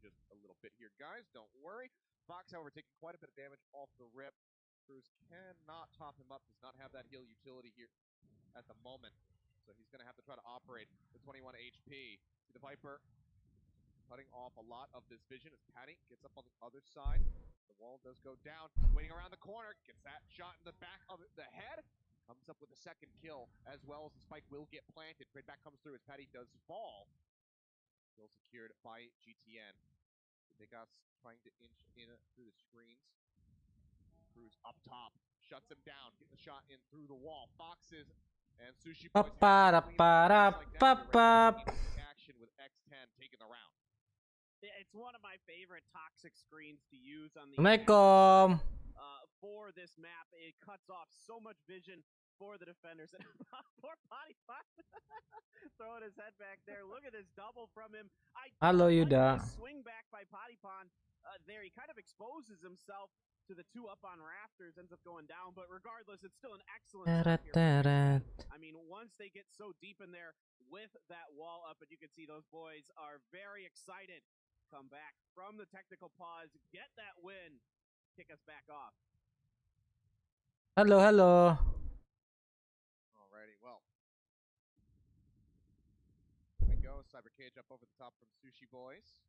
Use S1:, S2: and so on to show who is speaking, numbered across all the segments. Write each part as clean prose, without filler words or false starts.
S1: just a little bit here, guys. Don't worry. Fox, however, taking quite a bit of damage off the rip. Cruz cannot top him up, does not have that heal utility here at the moment. So he's going to have to try to operate with 21 HP. See the Viper cutting off a lot of this vision as Patty gets up on the other side. The wall does go down, waiting around the corner, gets that shot in the back of the head. Comes up with a second kill, as well as the spike will get planted. Trade back comes through as Patty does fall. Kill secured by GTN. Vegas trying to inch in through the screens. Cruz up top, shuts him down, getting the shot in through the wall. Foxes and Sushi Boys action with X10 taking the round.
S2: It's one of my favorite toxic screens to use on the for this map. It cuts off so much vision for the defenders. And poor Potty Pot throwing his head back there. Look at this double from him.
S3: Hello, Yuda.
S2: Swing back by Potty Pond. There, he kind of exposes himself to the two up on rafters, ends up going down. But regardless, it's still an excellent shot here. I mean, once they get so deep in there with that wall up, and you can see those boys are very excited. Come back from the technical pause, get that win, kick us back off.
S3: Hello, hello.
S1: Alrighty, well. Here we go. Cyber Cage up over the top from Sushi Boys.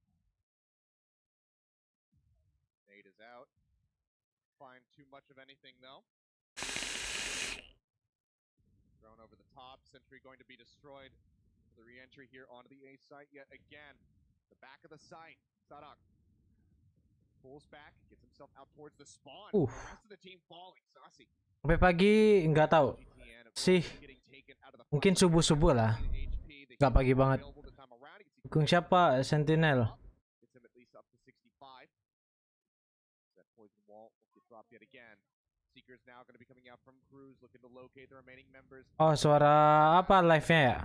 S1: Nade is out. Find too much of anything though. Thrown over the top. Sentry going to be destroyed. The re-entry here onto the A site yet again. The back of the site. Sadak pulls back, gets himself out towards the spawn. The rest of the team falling. Sasi.
S3: Sampai pagi nggak tahu sih, mungkin subuh-subuh lah, nggak pagi banget. Dukung siapa? Sentinel. Oh, suara apa live-nya ya?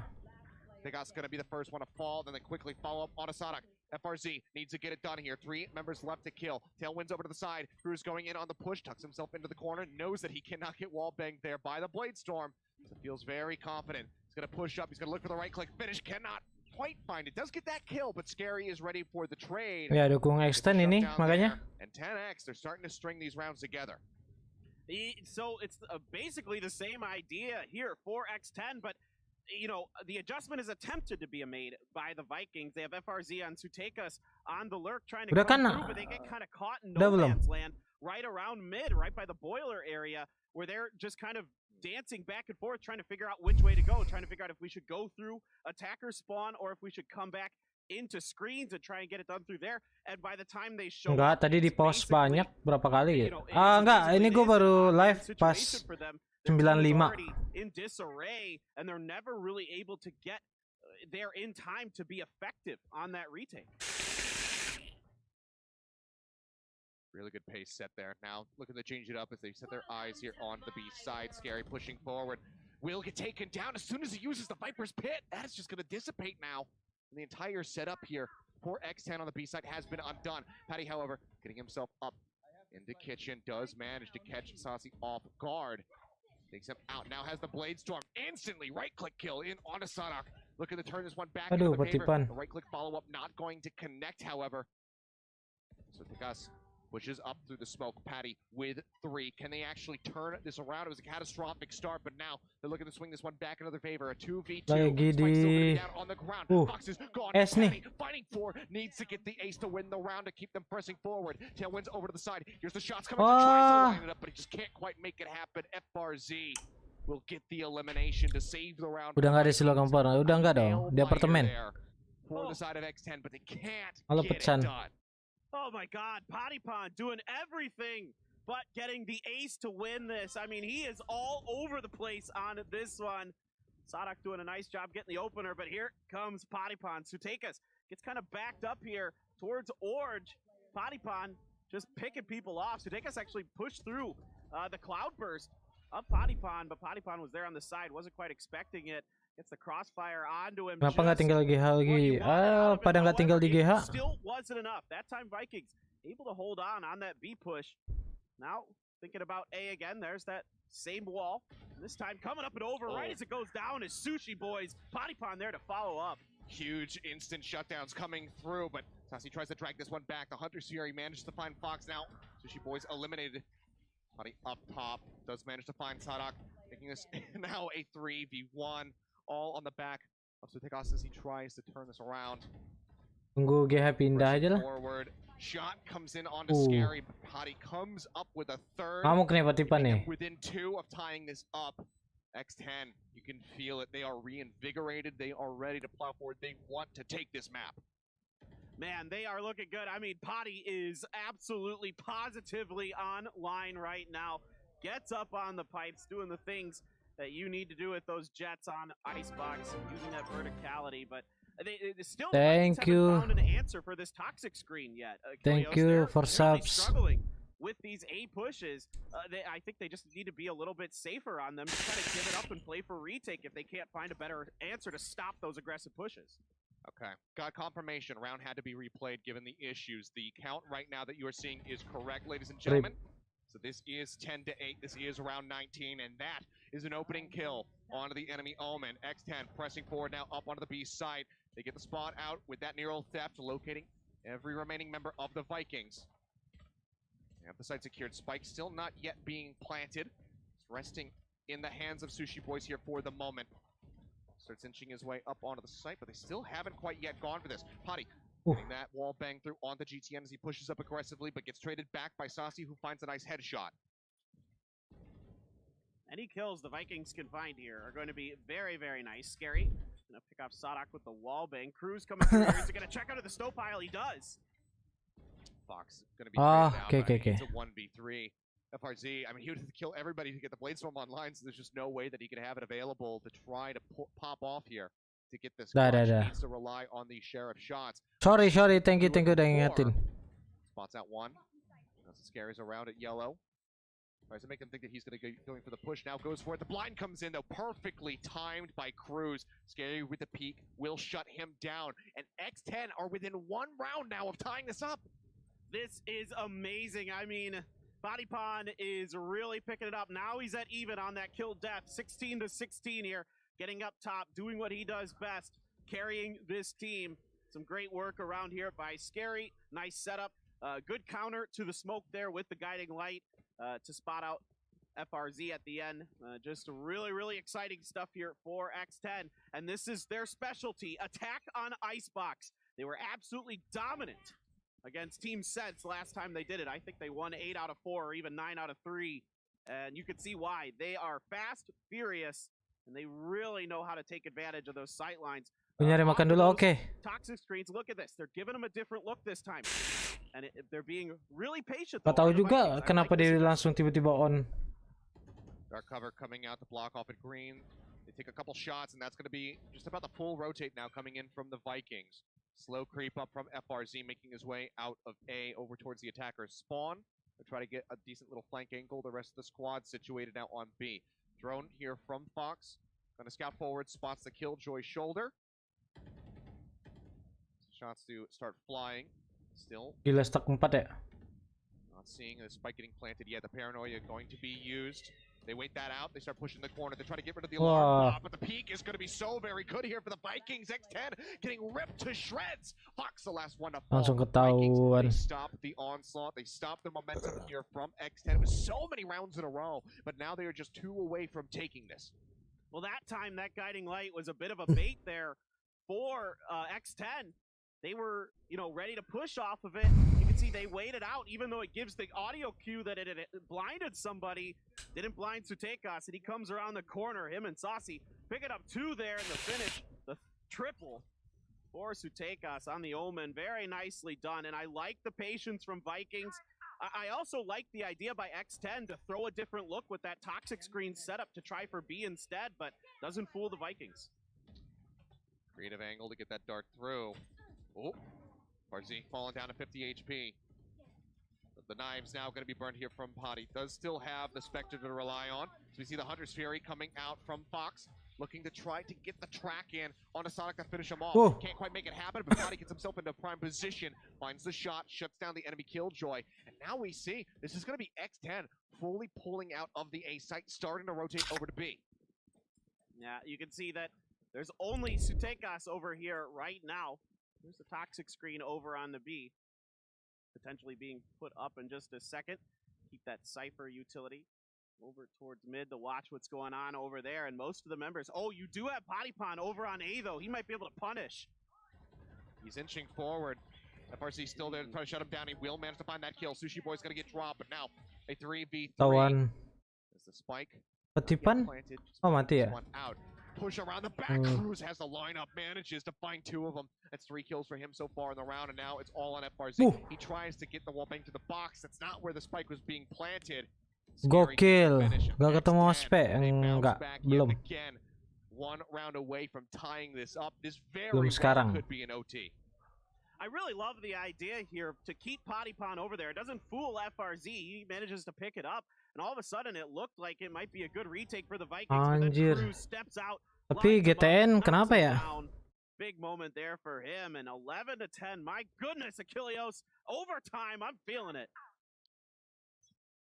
S1: Vegas going to be the first one to fall, then they quickly follow up on Asadak. FRZ needs to get it done here. 3 members left to kill. Tailwind's over to the side. Cruz going in on the push, tucks himself into the corner, knows that he cannot get wall banged there by the Blade Storm. So feels very confident. He's going to push up. He's going to look for the right click finish. Cannot quite find it. Does get that kill, but Scary is ready for the trade.
S3: Ya, dukung X10 ini, makanya.
S1: And 10X, they're starting to string these rounds together.
S2: So it's basically the same idea here for X10, but you know, the adjustment is attempted to be made by the Vikings. They have FRZ on Sutekas on the lurk trying to come through, but they get kind of caught in no man's land right around mid, right by the boiler area, where they're just kind of dancing back and forth, trying to figure out which way to go, trying to figure out if we should go through attacker spawn or if we should come back into screens and try and get it done through there. And by the time they show
S3: enggak, tadi di pause banyak berapa kali ya? Enggak, ini gue baru live pas 95.
S2: In disarray, and they're never really able to get there in time to be effective on that retake.
S1: Really good pace set there. Now looking to change it up as they set their eyes here on the B side. Scary pushing forward. Will get taken down as soon as he uses the Viper's Pit. That is just going to dissipate now. And the entire setup here for X10 on the B side has been undone. Patty, however, getting himself up into kitchen, does manage to catch Saucy off guard. Takes him out, now has the Blade Storm. Instantly right-click kill in onto Sadak. Looking to turn this one back into the favor. The right-click follow-up not going to connect, however. So Pegas pushes up through the smoke. Patty with 3. Can they actually turn this around? It was a catastrophic start, but now they're looking to swing this one back into their favor. A 2v2. Down on the ground. Fox is gone. Patty fighting for, needs to get the ace to win the round to keep them pressing forward. Tailwind's over to the side. Here's the shots coming. Tries to line it up, but he just can't quite make it happen. FRZ will get the elimination to save the round.
S3: Udah nggak ada silo kompor, udah nggak dong di apartemen.
S1: For the side of X10, but they can't
S3: Halo
S1: get
S3: pecan.
S1: it done.
S2: Oh my God, Potty Pond doing everything but getting the ace to win this. I mean, he is all over the place on this one. Sadak doing a nice job getting the opener, but here comes Potty Pond. Sutekas gets kind of backed up here towards Orge. Potty Pond just picking people off. Sutekas actually pushed through the cloudburst of Potty Pond, but Potty Pond was there on the side, wasn't quite expecting it. Gets the crossfire onto him.
S3: Kenapa nggak tinggal GH lagi? Pada nggak tinggal di GH.
S2: Still wasn't enough. That time Vikings able to hold on that B push. Now thinking about A again. There's that same wall. This time coming up and over right as it goes down is Sushi Boys. Potty Pond there to follow up.
S1: Huge instant shutdowns coming through, but Sasi tries to drag this one back. The Hunter's Fury manages to find Fox now. Sushi Boys eliminated. Buddy up top does manage to find Sadak, making this now a 3v1, all on the back of Sutekas as he tries to turn this around.
S3: Tunggu GH pindah aja lah.
S1: Forward. Shot comes in onto Scary. Potty comes up with a third.
S3: Ngamuk nih Patipan nih.
S1: Within 2 of tying this up. X10, you can feel it. They are reinvigorated. They are ready to plow forward. They want to take this map.
S2: Man, they are looking good. I mean, Potty is absolutely, positively online right now. Gets up on the pipes, doing the things that you need to do with those jets on Icebox, using that verticality. But they still haven't found an answer for this toxic screen yet.
S3: Thank you for subs.
S2: Struggling with these A pushes. I think they just need to be a little bit safer on them to kind of give it up and play for retake if they can't find a better answer to stop those aggressive pushes.
S1: Okay, got confirmation. Round had to be replayed given the issues. The count right now that you are seeing is correct, ladies and gentlemen. So this is 10-8. This is round 19, and that is an opening kill onto the enemy Omen. X10 pressing forward now up onto the B side. They get the spot out with that Neural Theft, locating every remaining member of the Vikings. They have the site secured. Spike still not yet being planted. It's resting in the hands of Sushi Boys here for the moment. Starts inching his way up onto the site, but they still haven't quite yet gone for this. Potty getting that wall bang through onto GTN as he pushes up aggressively, but gets traded back by Sasi, who finds a nice headshot.
S2: Any kills the Vikings can find here are going to be very, very nice. Scary gonna pick off Sadak with the wall bang. Cruz coming through here. He's gonna check under the stove pile. He does.
S1: Fox gonna be traded out.
S3: Okay.
S1: It's a 1v3. FRZ, I mean, he would have to kill everybody to get the Bladestorm online, so there's just no way that he could have it available to try to pop off here to get this clutch. He needs to rely on the Sheriff shots.
S3: Sorry, thank you, udah ingetin.
S1: Spots out one. Scary's around at yellow. Tries to make him think that he's going to go going for the push. Now goes for it. The blind comes in, though, perfectly timed by Cruz. Scary with the peek will shut him down. And X10 are within 1 round now of tying this up.
S2: This is amazing. I mean, Body Pond is really picking it up. Now he's at even on that kill death. 16-16 here. Getting up top, doing what he does best. Carrying this team. Some great work around here by Scary. Nice setup. Good counter to the smoke there with the guiding light to spot out FRZ at the end. Just really, really exciting stuff here for X10. And this is their specialty, attack on Icebox. They were absolutely dominant against Team Sens last time they did it. I think they won 8 out of 4 or even 9 out of 3. And you can see why. They are fast, furious, and they really know how to take advantage of those sight lines.
S3: Kunyari makan dulu, okay.
S2: Toxic screens, look at this. They're giving them a different look this time. And they're being really patient.
S3: Gak tahu juga kenapa dia langsung tiba-tiba on.
S1: Dark cover coming out to block off at green. They take a couple shots, and that's going to be just about the full rotate now coming in from the Vikings. Slow creep up from FRZ, making his way out of A over towards the attacker's spawn. They try to get a decent little flank angle. The rest of the squad situated now on B. Drone here from Fox. Gonna scout forward, spots the Killjoy shoulder. Shots to start flying. Still.
S3: Gila stuck 4 ya.
S1: Not seeing the spike getting planted yet. The paranoia going to be used. They wait that out. They start pushing the corner. They try to get rid of the alarm bot, but the peak is going to be so very good here for the Vikings. X10 getting ripped to shreds. Fox the last one to fall.
S3: Langsung ketahuan.
S1: They stop the onslaught. They stop the momentum here from X10. It was so many rounds in a row, but now they are just 2 away from taking this.
S2: Well, that time that guiding light was a bit of a bait there for X10. They were, ready to push off of it. You can see they waited out, even though it gives the audio cue that it had blinded somebody. Didn't blind Sutekas, and he comes around the corner. Him and Saucy picking up 2 there in the finish. The triple for Sutekas on the Omen. Very nicely done, and I like the patience from Vikings. I also like the idea by X10 to throw a different look with that toxic screen setup to try for B instead, but doesn't fool the Vikings.
S1: Creative angle to get that dart through. Oh, Barzee falling down to 50 HP. The knives now going to be burned here from Potty. Does still have the Spectre to rely on. So we see the Hunter's Fury coming out from Fox, looking to try to get the track in on a Sonic to finish him off.
S3: Whoa.
S1: Can't quite make it happen, but Potty gets himself into prime position, finds the shot, shuts down the enemy Killjoy. And now we see this is going to be X10 fully pulling out of the A site, starting to rotate over to B.
S2: Yeah, you can see that there's only Sutekas over here right now. There's a toxic screen over on the B, potentially being put up in just a second. Keep that Cypher utility over towards mid to watch what's going on over there. And most of the members, oh, you do have Potipon over on A, though. He might be able to punish.
S1: He's inching forward. FRC's still there to try to shut him down. He will manage to find that kill. Sushi Boy's going to get dropped, but now a 3v3.
S3: Tawan.
S1: Is the spike.
S3: Patipan? Oh, mati ya.
S1: One out. Push around the back. Cruz has the lineup, manages to find 2 of them. That's 3 kills for him so far in the round, and now it's all on FRZ. He tries to get the wall bang to the box. That's not where the spike was being planted.
S3: Gokil. Gak ketemu spec. Enggak, belum.
S1: Again, 1 round away from tying this up. This very
S3: Belum sekarang.
S1: could be an OT.
S2: I really love the idea here to keep Potipon over there. It doesn't fool FRZ. He manages to pick it up, and all of a sudden it looked like it might be a good retake for the Vikings.
S3: Anjir.
S2: But then Cruz steps out.
S3: Tapi GTN kenapa ya?
S2: Big moment there for him, and 11-10. My goodness, Achilleos, overtime. I'm feeling it.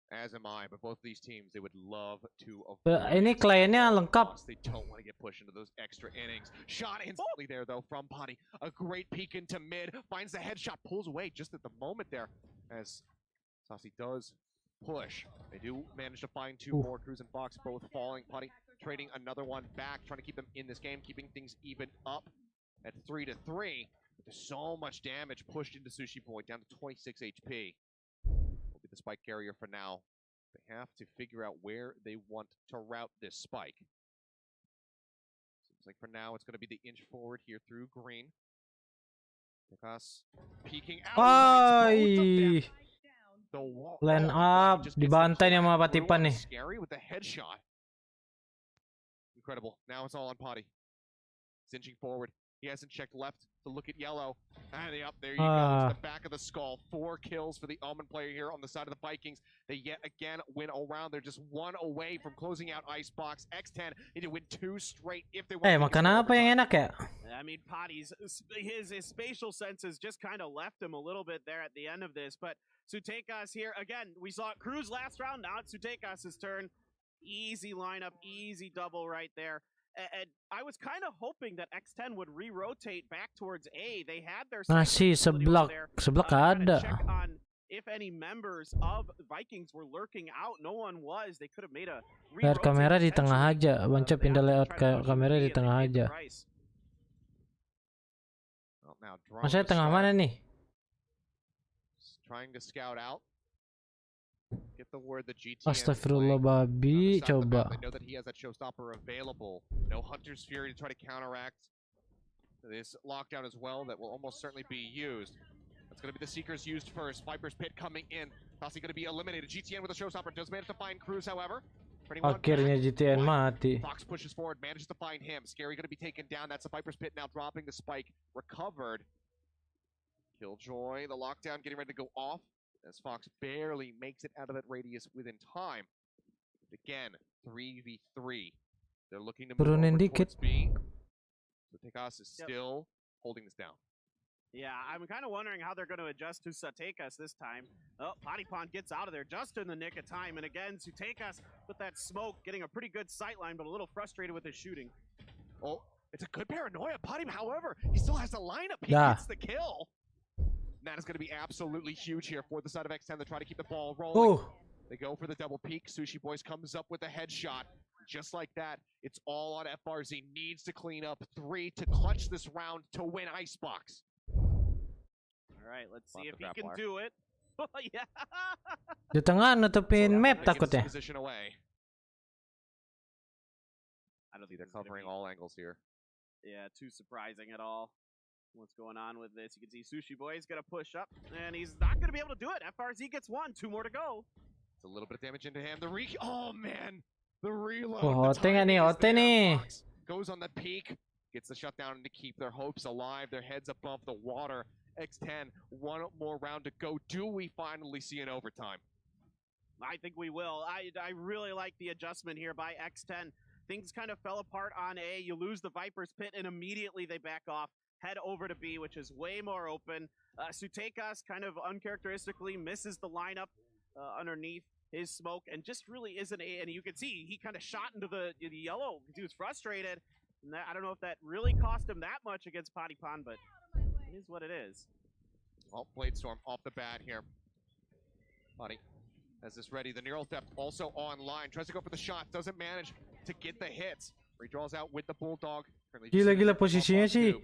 S1: As am I, but both these teams, they would love to avoid
S3: Ini kliennya lengkap.
S1: They don't want to get pushed into those extra innings. Shot instantly there, though, from Potty. A great peek into mid. Finds the headshot, pulls away just at the moment there. As Saucy does push. They do manage to find 2 more. Cruz and Fox both falling. Potty trading another one back, trying to keep them in this game, keeping things even up at 3-3. But there's so much damage pushed into Sushi Boy, down to 26 HP. Will be the spike carrier for now. They have to figure out where they want to route this spike. Seems like for now it's going to be the inch forward here through green. Because peeking out.
S3: Ay! Line up. Dibantai nih sama Patipan nih.
S1: Scary with the headshot. Incredible. Now it's all on Potty. He's inching forward. He hasn't checked left to look at yellow. And yep, there you go. It's the back of the skull. 4 kills for the Omen player here on the side of the Vikings. They yet again win around. They're just 1 away from closing out Icebox. X10 need to win 2 straight if they want to.
S3: Makan apa yang enak ya?
S2: I mean, Potty's his spatial senses just kind of left him a little bit there at the end of this. But Sutekas here again. We saw Cruz last round. Now it's Sutekas' turn. Easy lineup, easy double right there. And I was kind of hoping that X10 would re-rotate back towards A. They had their
S3: sebelah ada.
S2: Check on if any members of Vikings were lurking out. No one was. They could have made a
S3: Layar kamera di tengah aja. Banca pindah layout kamera di tengah aja. Maksudnya tengah mana nih?
S1: Trying to scout out. Get the word that GTN
S3: Astagfirullah babi, coba.
S1: I know that he has that showstopper available. No Hunter's Fury to try to counteract this lockdown as well. That will almost certainly be used. That's going to be the Seekers used first. Viper's Pit coming in. Possibly going to be eliminated. GTN with a showstopper does manage to find Cruz, however.
S3: Akhirnya GTN mati.
S1: Fox pushes forward, manages to find him. Scary going to be taken down. That's the Viper's Pit now dropping the spike. Recovered. Killjoy, the lockdown getting ready to go off. As Fox barely makes it out of that radius within time. Again, 3v3. They're looking to move over towards B. So Tekas is still holding this down.
S2: Yeah, I'm kind of wondering how they're going to adjust to Sutekas this time. Oh, Potipon gets out of there just in the nick of time. And again, Sutekas with that smoke, getting a pretty good sightline, but a little frustrated with his shooting.
S1: Oh, it's a good paranoia. Potipon, however, he still has the lineup. He gets the kill. That is going to be absolutely huge here for the side of X10 to try to keep the ball rolling. They go for the double peek. Sushi Boys comes up with a headshot. Just like that, it's all on FRZ. Needs to clean up 3 to clutch this round to win Icebox.
S2: All right, let's see if he can do it. Yeah.
S3: Di tengah nutupin map takutnya.
S1: Position away. I don't think they're covering all angles here.
S2: Yeah, too surprising at all. What's going on with this? You can see Sushi Boy is going to push up, and he's not going to be able to do it. FRZ gets 1, 2 more to go.
S1: It's a little bit of damage into him. Oh, man. The reload. Goes on the peak. Gets the shutdown to keep their hopes alive. Their heads above the water. X10, 1 more round to go. Do we finally see an overtime?
S2: I think we will. I really like the adjustment here by X10. Things kind of fell apart on A. You lose the Viper's Pit, and immediately they back off. Head over to B, which is way more open. Sutekas kind of uncharacteristically misses the lineup underneath his smoke and just really isn't A. And you can see he kind of shot into the yellow because he was frustrated. And that, I don't know if that really cost him that much against Potipon, but It is what it is.
S1: Well, Bladestorm off the bat here. Buddy has this ready. The Neural Theft also online. Tries to go for the shot. Doesn't manage to get the hits. Redraws out with the Bulldog.
S3: Gila-gila posisinya sih.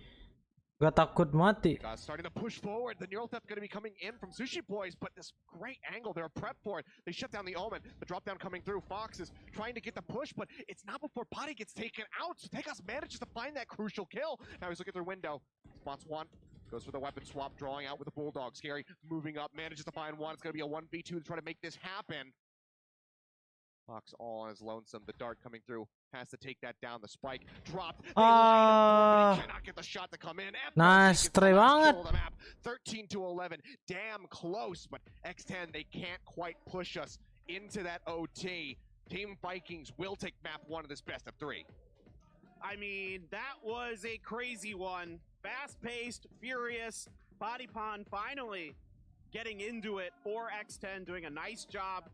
S3: Gak takut mati.
S1: Starting to push forward. The Neural Theft going to be coming in from Sushi Boys, but this great angle. They're prepped for it. They shut down the Omen. The drop down coming through. Fox is trying to get the push, but it's not before Potty gets taken out. So Tegas manages to find that crucial kill. Now he's looking through window. Spots one. Goes for the weapon swap, drawing out with the Bulldog. Scary moving up, manages to find one. It's going to be a 1v2 to try to make this happen. Fox all on his lonesome. The dart coming through. Has to take that down. The spike dropped. They line up, but he cannot get the shot to come in.
S3: Nice try banget.
S1: 13 to 11. Damn close, but X10, they can't quite push us into that OT. Team Vikings will take map 1 of this best of 3.
S2: I mean, that was a crazy one. Fast-paced, furious. Bodypon finally getting into it for X10, doing a nice job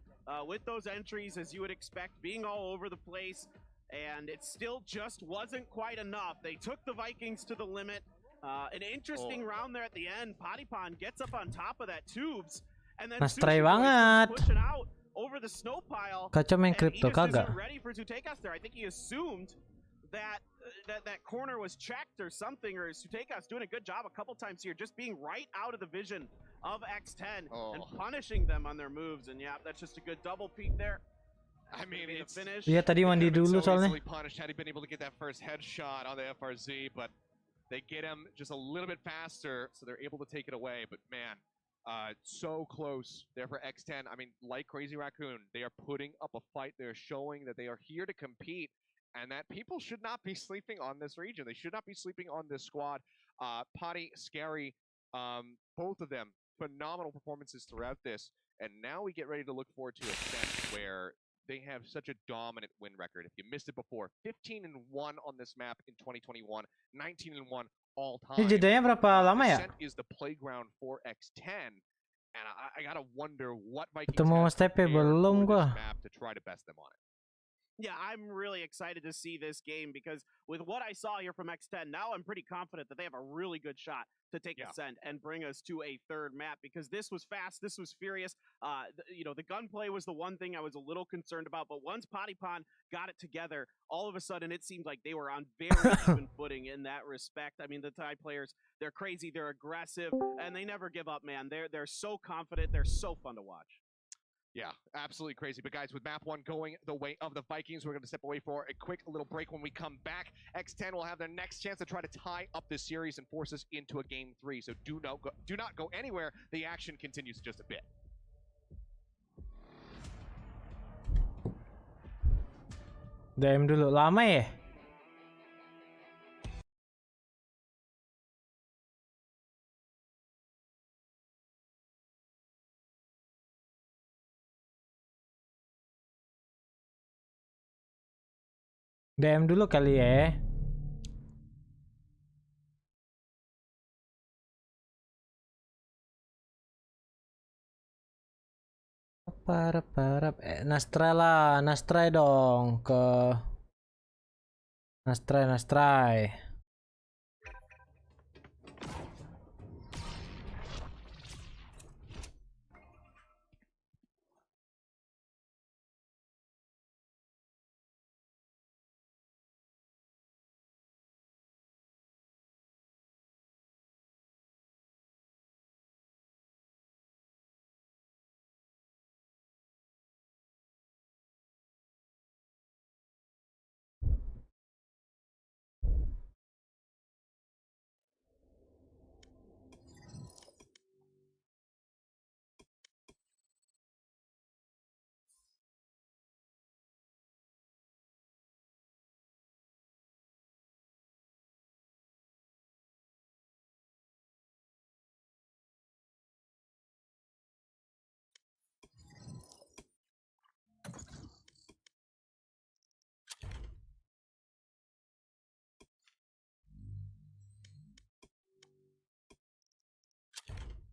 S2: with those entries, as you would expect, being all over the place. And it still just wasn't quite enough. They took the Vikings to the limit. An interesting round there at the end. Bodypon gets up on top of that tubes. And then
S3: Nastray banget.
S2: pushing out over the snow pile.
S3: Kacau main
S2: And he
S3: crypto
S2: just
S3: kagak.
S2: isn't ready for Sutekas there. I think he assumed that that corner was checked or something, or Sutekas doing a good job a couple times here, just being right out of the vision of X10 and punishing them on their moves. And yeah, that's just a good double peek there.
S1: I mean, it's
S2: finish.
S3: Dia tadi mandi dulu
S1: so
S3: soalnya.
S1: easily punished had he been able to get that first headshot on the FRZ, but they get him just a little bit faster, so they're able to take it away. But man, so close there for X10. I mean, like Crazy Raccoon, they are putting up a fight. They're showing that they are here to compete, and that people should not be sleeping on this region. They should not be sleeping on this squad. Potty, Scary, both of them, phenomenal performances throughout this. And now we get ready to look forward to a set where they have such a dominant win record. If you missed it before, 15-1 on this map in 2021, 19-1 all time.
S3: Ini jedanya berapa lama ya?
S1: Ascent is the playground for X10, and I gotta wonder what Vikings
S3: Ketemu Mas
S1: have
S3: Tepe
S1: prepared
S3: belum
S1: for
S3: gua.
S1: this map to try to best them on it.
S2: Yeah, I'm really excited to see this game because with what I saw here from X10, now I'm pretty confident that they have a really good shot to take Ascent and bring us to a third map, because this was fast, this was furious. You know, the gunplay was the one thing I was a little concerned about, but once Bodypon got it together, all of a sudden it seemed like they were on very even footing in that respect. I mean, the Thai players, they're crazy, they're aggressive, and they never give up, man. They're so confident, they're so fun to watch.
S1: Yeah, absolutely crazy. But guys, with map 1 going the way of the Vikings, we're going to step away for a quick little break. When we come back, X10 will have their next chance to try to tie up this series and force us into a game 3. So do not go anywhere. The action continues in just a bit.
S3: DM dulu, lama ya? DM dulu kali ya. Nastray lah, Nastray dong ke Nastray.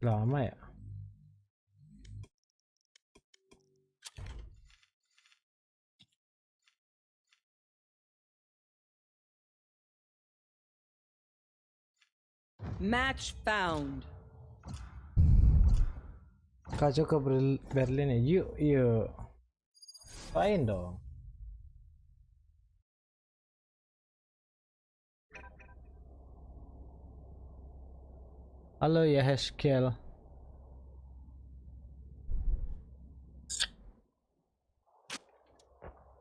S3: Lama ya?
S4: Match found.
S3: Kacau ke Berlin ya. Yuk. Main dong. Halo ya Heskel.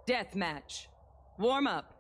S4: Deathmatch. Warm up.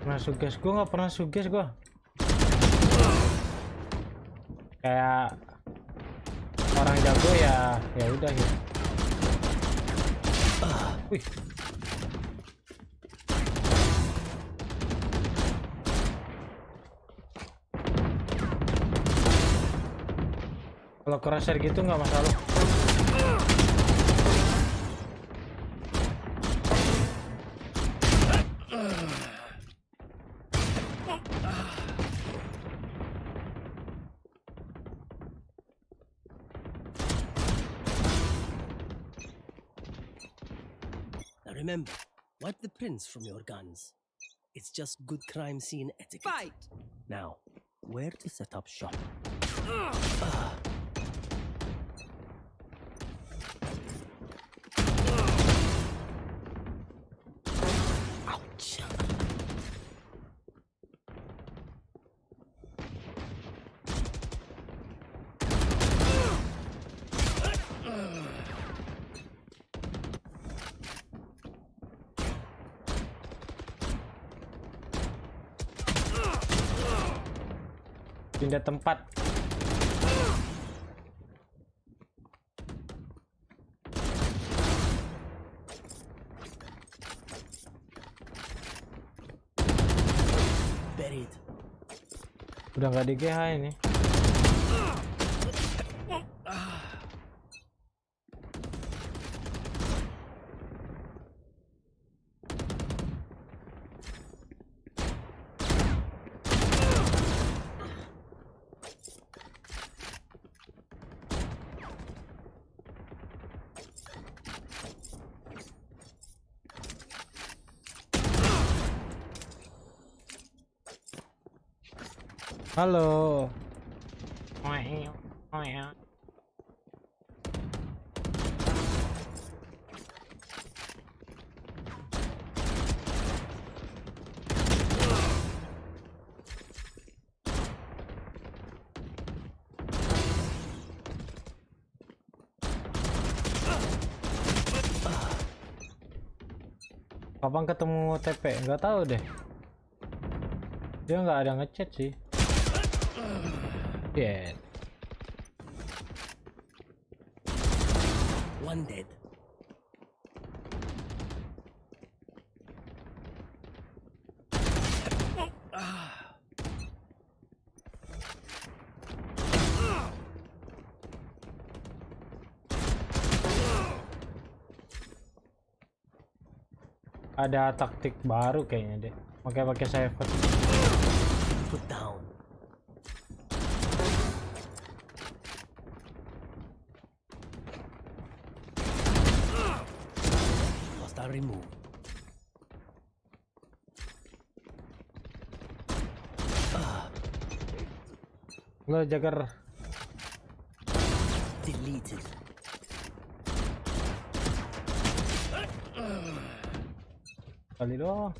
S3: Pernah suges, gue nggak pernah suges gue. Kayak orang jago ya udah ya. Wih. Kalau crosshair gitu nggak masalah.
S5: Remember, wipe the prints from your guns. It's just good crime scene etiquette.
S4: Fight.
S5: Now, where to set up shop? Ouch.
S3: Pindah tempat.
S5: Buried.
S3: Udah nggak di GH ini. Halo. Kapan ketemu TP? Nggak tahu deh. Dia nggak ada ngechat sih. Yeah.
S5: One dead.
S3: Ada taktik baru kayaknya deh. Pakai cypher.
S5: Put down. Hostile remove.
S3: Lo Jagger.
S5: Deleted.
S3: Kali doang.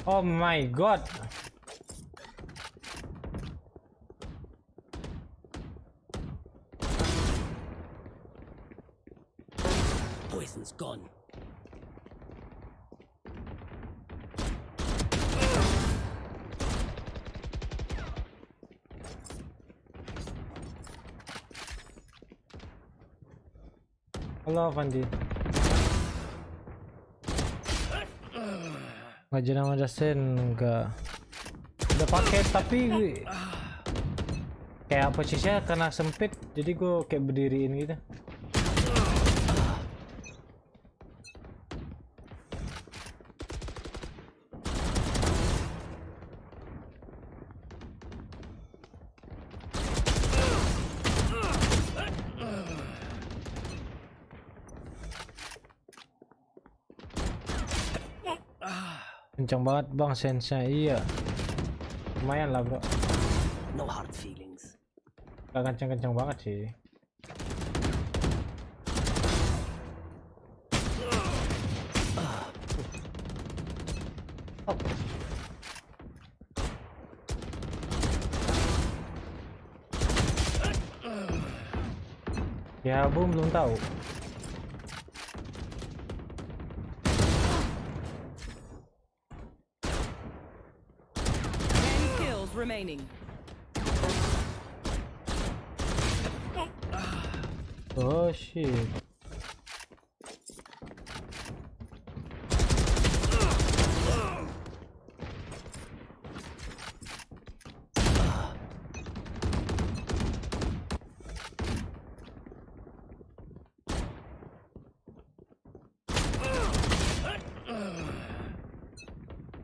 S3: Oh my god.
S5: poison's gone.
S3: Halo Fandi. Ngaji nama Justin enggak. Udah pakai tapi kayak posisinya karena sempit jadi gue kayak berdiriin gitu. Kencang banget bang sensnya, iya lumayan lah bro.
S5: No hard feelings.
S3: Gak kencang-kencang banget sih. Ya belum tahu.
S4: 10 kills remaining.
S3: Oh shit.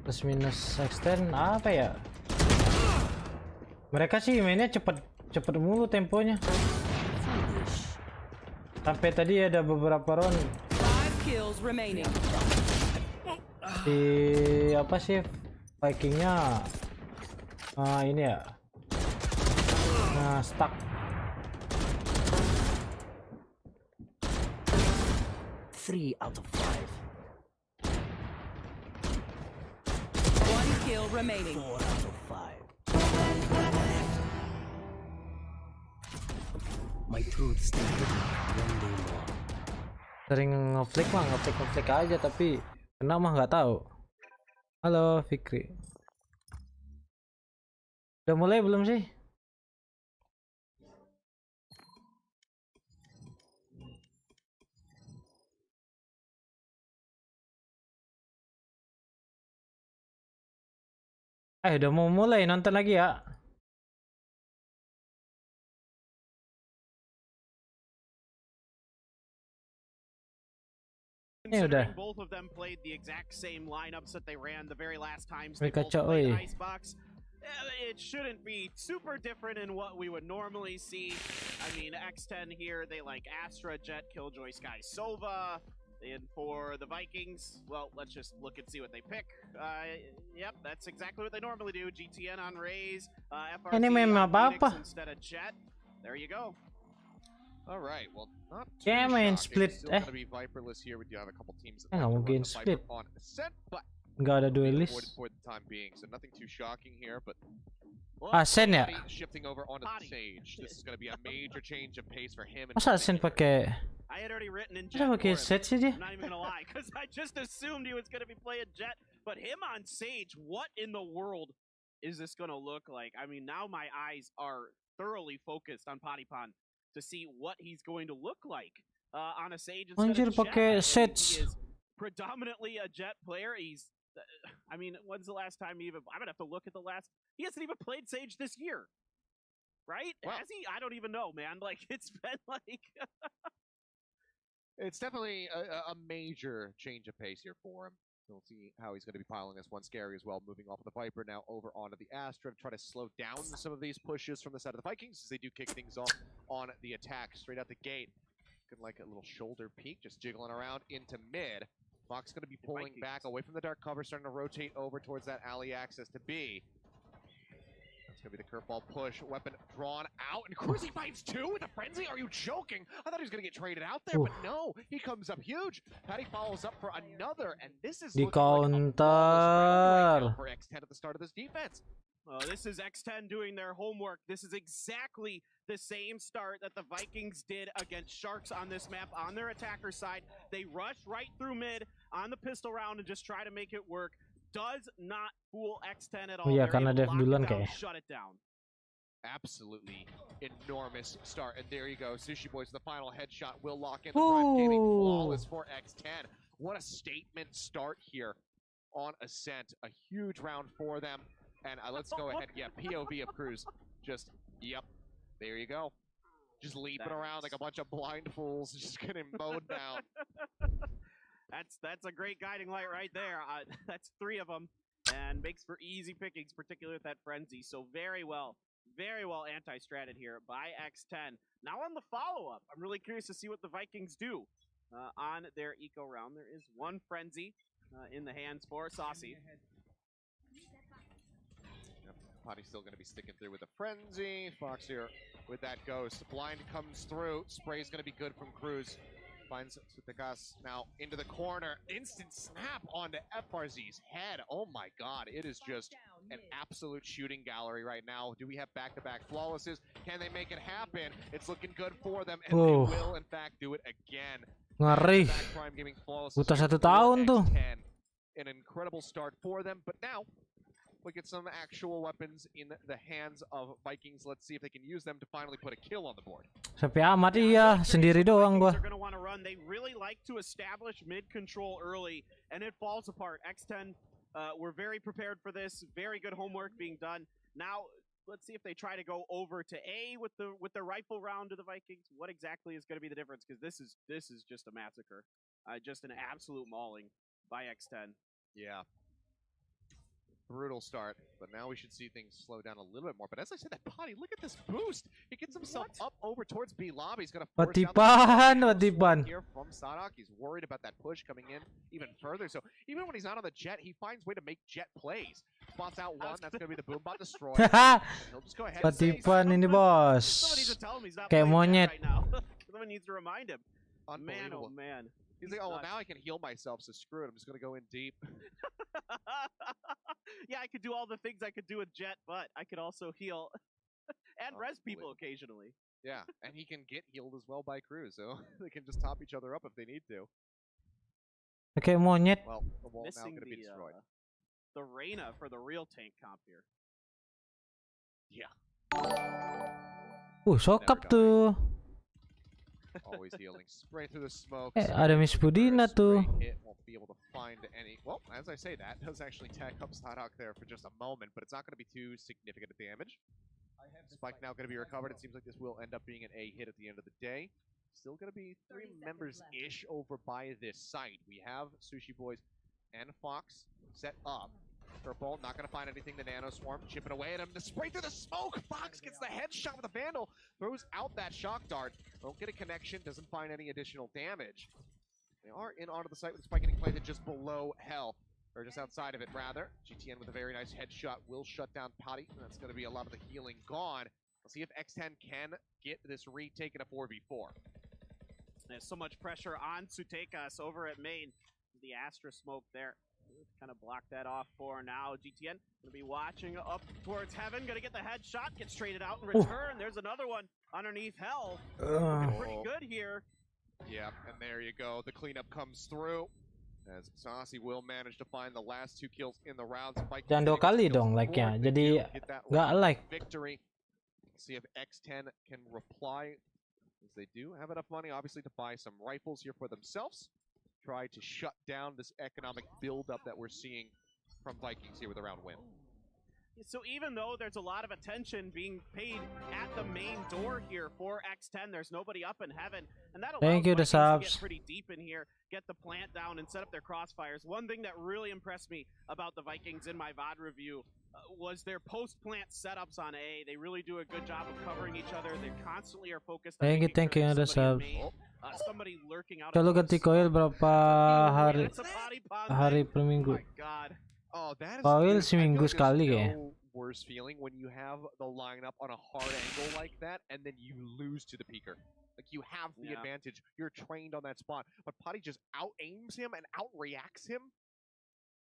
S3: Plus minus extend apa ya? Mereka sih mainnya cepet mulu temponya. Sampai tadi ada beberapa round
S4: 5 kills remaining.
S3: di apa sih Vikingnya ini ya stuck.
S5: Three out of 5.
S4: 1 kill remaining.
S5: 4 out of 5. My truth still hidden one day more.
S3: Sering ngeflick mah ngeflick aja tapi kena mah nggak tahu. Halo Fikri, udah mulai belum sih? Udah mau mulai nonton lagi ya.
S2: Considering both of them played the exact same lineups that they ran the very last times they both
S3: Kacau,
S2: played
S3: oi.
S2: Icebox, it shouldn't be super different in what we would normally see. I mean, X10 here, they like Astra, Jet, Killjoy, Sky, Sova. And for the Vikings, well, let's just look and see what they pick. Yep, that's exactly what they normally do. GTN on Raze, FRC
S3: Ini
S2: on
S3: memang
S2: Phoenix
S3: apa?
S2: instead of Jet. There you go.
S1: All right, well, not too
S3: Yeah, main
S1: shocking.
S3: split,
S1: Still gonna be Viperless here. We do have a couple teams that
S3: nggak
S1: like to
S3: mungkin
S1: run the
S3: split.
S1: Viper on Ascent, but
S3: Nggak ada
S1: being
S3: duelist.
S1: avoided for the time being. So nothing too shocking here, but
S3: Asen ya?
S1: Patty shifting over onto the
S2: Potty.
S1: Sage. This is gonna be a major change of pace for him. And
S3: Masa Asen pakai
S2: I had already written in Jet
S3: masa pakai
S2: for him.
S3: set sih dia?
S2: I'm not even gonna lie, because I just assumed he was gonna be playing Jet, but him on Sage, what in the world is this gonna look like? I mean, now my eyes are thoroughly focused on Potipon to see what he's going to look like on a Sage instead
S3: Anjir,
S2: of Jet.
S3: pakai
S2: I mean,
S3: sets.
S2: he is predominantly a Jet player. He's, I mean, when's the last time he even? I'm gonna have to look at the last. He hasn't even played Sage this year, right?
S1: Well-
S2: Has he? I don't even know, man. Like it's been like.
S1: it's definitely a major change of pace here for him. So we'll see how he's going to be piling this one. Scary as well, moving off of the Viper now over onto the Astra to try to slow down some of these pushes from the side of the Vikings as they do kick things off on the attack straight out the gate. Looking like a little shoulder peek, just jiggling around into mid. Fox going to be pulling
S2: Vikings.
S1: back away from the dark cover, starting to rotate over towards that alley access to B. That's going to be the curveball push. Weapon drawn out. And Cruzy fights two with a frenzy? Are you joking? I thought he was going to get traded out there, but no. He comes up huge. Patty follows up for another. And this is
S3: Di
S1: looking like a flawless round right now
S3: counter.
S1: for X10 at the start of this defense.
S2: This is X10 doing their homework. This is exactly the same start that the Vikings did against Sharks on this map on their attacker side. They rush right through mid on the pistol round and just try to make it work. Does not fool X10 at all.
S3: Oh iya,
S2: They're
S3: karena
S2: able to
S3: Dev
S2: lock it
S3: duluan
S2: down,
S3: kayaknya.
S2: shut it down.
S1: Absolutely enormous start. And there you go. Sushi Boys, the final headshot will lock in the prime gaming. Flawless for X10. What a statement start here on Ascent. A huge round for them. And let's go ahead. Yeah, POV of Cruz. Just, yep. There you go. Just leaping around like a bunch of blind fools, just getting mowed down.
S2: That's a great guiding light right there. That's 3 of them, and makes for easy pickings, particularly with that frenzy. So very well anti-stratted here by X10. Now on the follow-up, I'm really curious to see what the Vikings do on their eco round. There is 1 frenzy in the hands for Saucy.
S1: Potty's still going to be sticking through with a frenzy. Fox here with that ghost. Blind comes through. Spray's going to be good from Cruz. Finds Sutikas now into the corner. Instant snap onto FRZ's head. Oh my god, it is just an absolute shooting gallery right now. Do we have back-to-back flawlesses? Can they make it happen? It's looking good for them, and they will in fact do it again.
S3: Ngeri.
S1: Prime Gaming flawlesses
S3: Butuh
S1: here
S3: 1
S1: for
S3: tahun tuh.
S1: X10. An incredible start for them, but now we get some actual weapons in the hands of Vikings. Let's see if they can use them to finally put a kill on the board.
S3: Sepi amat iya, sendiri doang gua.
S2: They're going to want to run. They really like to establish mid control early, and it falls apart. X10 were very prepared for this. Very good homework being done. Now let's see if they try to go over to A with the rifle round to the Vikings. What exactly is going to be the difference? Because this is just a massacre, just an absolute mauling by X10.
S1: Yeah. Brutal start, but now we should see things slow down a little bit more. But as I said, that Potty, look at this boost. He gets himself up over towards B lobby. He's going to force
S3: Watipan,
S1: down
S3: watipan.
S1: here from Sadok. He's worried about that push coming in even further. So even when he's not on the jet, he finds way to make jet plays. Spots out 1. That's going to be the Boombot destroyer. He'll just go ahead and say,
S3: Watipan ini bos.
S2: Somebody needs to tell him he's not
S3: Kayak
S2: playing
S3: monyet.
S2: right now. Someone needs to remind him. Man, oh
S1: unbelievable.
S2: man.
S1: He's like, oh, well, now I can heal myself, so screw it. I'm just going to go in deep.
S2: Yeah, I could do all the things I could do with Jet, but I could also heal and res people occasionally.
S1: Yeah, and he can get healed as well by Cruz, so they can just top each other up if they need to.
S3: Kayak monyet.
S1: Well, the wall now
S2: Missing
S1: going to be destroyed.
S2: the Reyna for the real tank comp here.
S1: Yeah.
S3: Sokap tuh.
S1: Always healing. Spray through the smoke.
S3: Ada Miss Budina tuh.
S1: Hit won't be able to find any. Well, as I say that, does actually tag up Sadok there for just a moment, but it's not going to be too significant a damage. Spike now going to be recovered. It seems like this will end up being an A hit at the end of the day. Still going to be 3 members-ish over by this site. We have Sushi Boys and Fox set up. Purple, not going to find anything. The Nano Swarm chipping away at him. The spray through the smoke! Fox gets the headshot with a Vandal. Throws out that shock dart. Don't get a connection. Doesn't find any additional damage. They are in onto the site with the spike getting planted just below Hell. Or just outside of it, rather. GTN with a very nice headshot will shut down Potty. That's going to be a lot of the healing gone. We'll see if X10 can get this retake in a 4v4.
S2: There's so much pressure on Sutekas over at main. The Astra smoke there. Kind of block that off for now. GTN gonna be watching up towards Heaven. Gonna get the headshot. Gets traded out in return. There's another one underneath Hell. Looking pretty good here.
S1: Yeah, and there you go. The cleanup comes through. As Saucy will manage to find the last 2 kills in the round.
S3: Jangan 2 kali dong like-nya. Jadi nggak like.
S1: Victory. See if X10 can reply. As they do have enough money, obviously, to buy some rifles here for themselves. Try to shut down this economic buildup that we're seeing from Vikings here with a round win.
S2: So even though there's a lot of attention being paid at the main door here for X10, there's nobody up in Heaven, and that allows Vikings to get pretty deep in here, get the plant down, and set up their crossfires. One thing that really impressed me about the Vikings in my VOD review was their post-plant setups on A. They really do a good job of covering each other. They constantly are focused on
S3: Thank you ada subs.
S2: Somebody lurking out.
S3: Kalau ganti koil berapa hari per minggu?
S2: Oh my god.
S1: Oh, that is
S3: Koil seminggu sekali kayak.
S1: no worse feeling when you have the lineup on a hard angle like that and then you lose to the peeker. Like, you have the advantage. You're trained on that spot. But Potty just out-aims him and out-reacts him.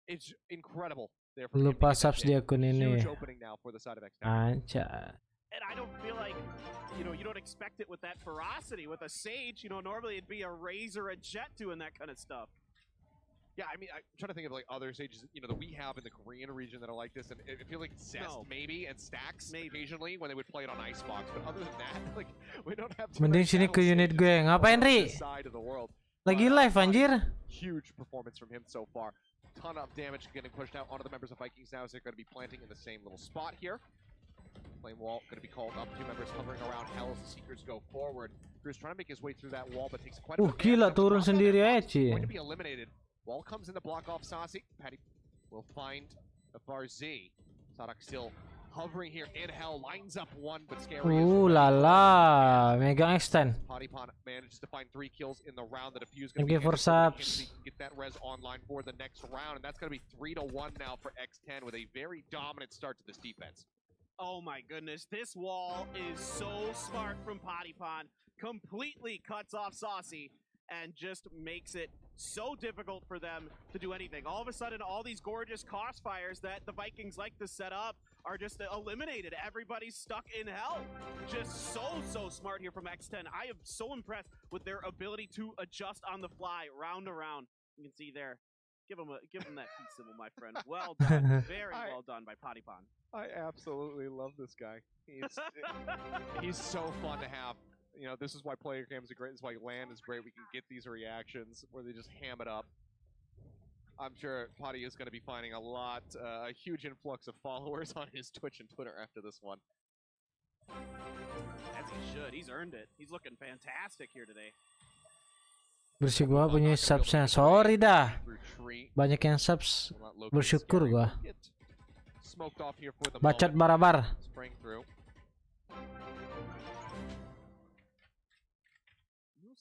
S1: It's incredible. there for him to
S3: Lupa
S1: get that
S3: subs di
S1: pick.
S3: akun ini.
S1: Huge opening now for the side of X10.
S3: Anca.
S2: And I don't feel like, you know, you don't expect it with that ferocity. With a Sage, you know, normally it'd be a Razor, a Jet doing that kind of stuff.
S1: Yeah, I mean, I'm trying to think of like other Sages, you know, that we have in the Korean region that are like this, and I feel like Zest maybe, and Stacks occasionally when they would play it on Icebox, but other than that, like, we don't have too
S3: Mending
S1: many
S3: sini ke
S1: battle
S3: unit
S1: Sages
S3: gue.
S1: on
S3: Ngapain, Ri?
S1: this side of the world.
S3: Lagi live anjir.
S1: Huge performance from him so far. Ton of damage getting pushed out onto the members of Vikings now as they're going to be planting in the same little spot here. Flame wall going to be called up. Two members hovering around hell as the Seekers go forward. Cruz trying to make his way through that wall, but takes quite a bit of
S3: Gila
S1: damage.
S3: turun sendiri aja.
S1: Going to be eliminated. Wall comes in to block off Sasi. Patty will find the FaZe. Sadak still hovering here in hell. Lines up one, but Scary is
S3: La la. Mega extend.
S1: Pottypon manages to find 3 kills in the round. The defuse
S3: Thank
S1: going
S3: you
S1: to
S3: for
S1: be so he
S3: subs.
S1: can get that res online for the next round, and that's going to be 3-1 now for X10 with a very dominant start to this defense.
S2: Oh my goodness, this wall is so smart from Pottypon. Completely cuts off Saucy and just makes it so difficult for them to do anything. All of a sudden, all these gorgeous crossfires that the Vikings like to set up are just eliminated. Everybody's stuck in hell. Just so smart here from X10. I am so impressed with their ability to adjust on the fly, round to round. You can see there. Give him that peace symbol, my friend. Well done. Very well done by Pottypon.
S1: I absolutely love this guy. He's so fun to have. You know, this is why player games are great. This is why LAN is great. We can get these reactions where they just ham it up. I'm sure Potty is going to be finding a huge influx of followers on his Twitch and Twitter after this one.
S2: As he should. He's earned it. He's looking fantastic here today.
S3: Bersih gua punya subsnya. Sorry dah. Banyak yang subs. Bersyukur gua. Bacot barabar.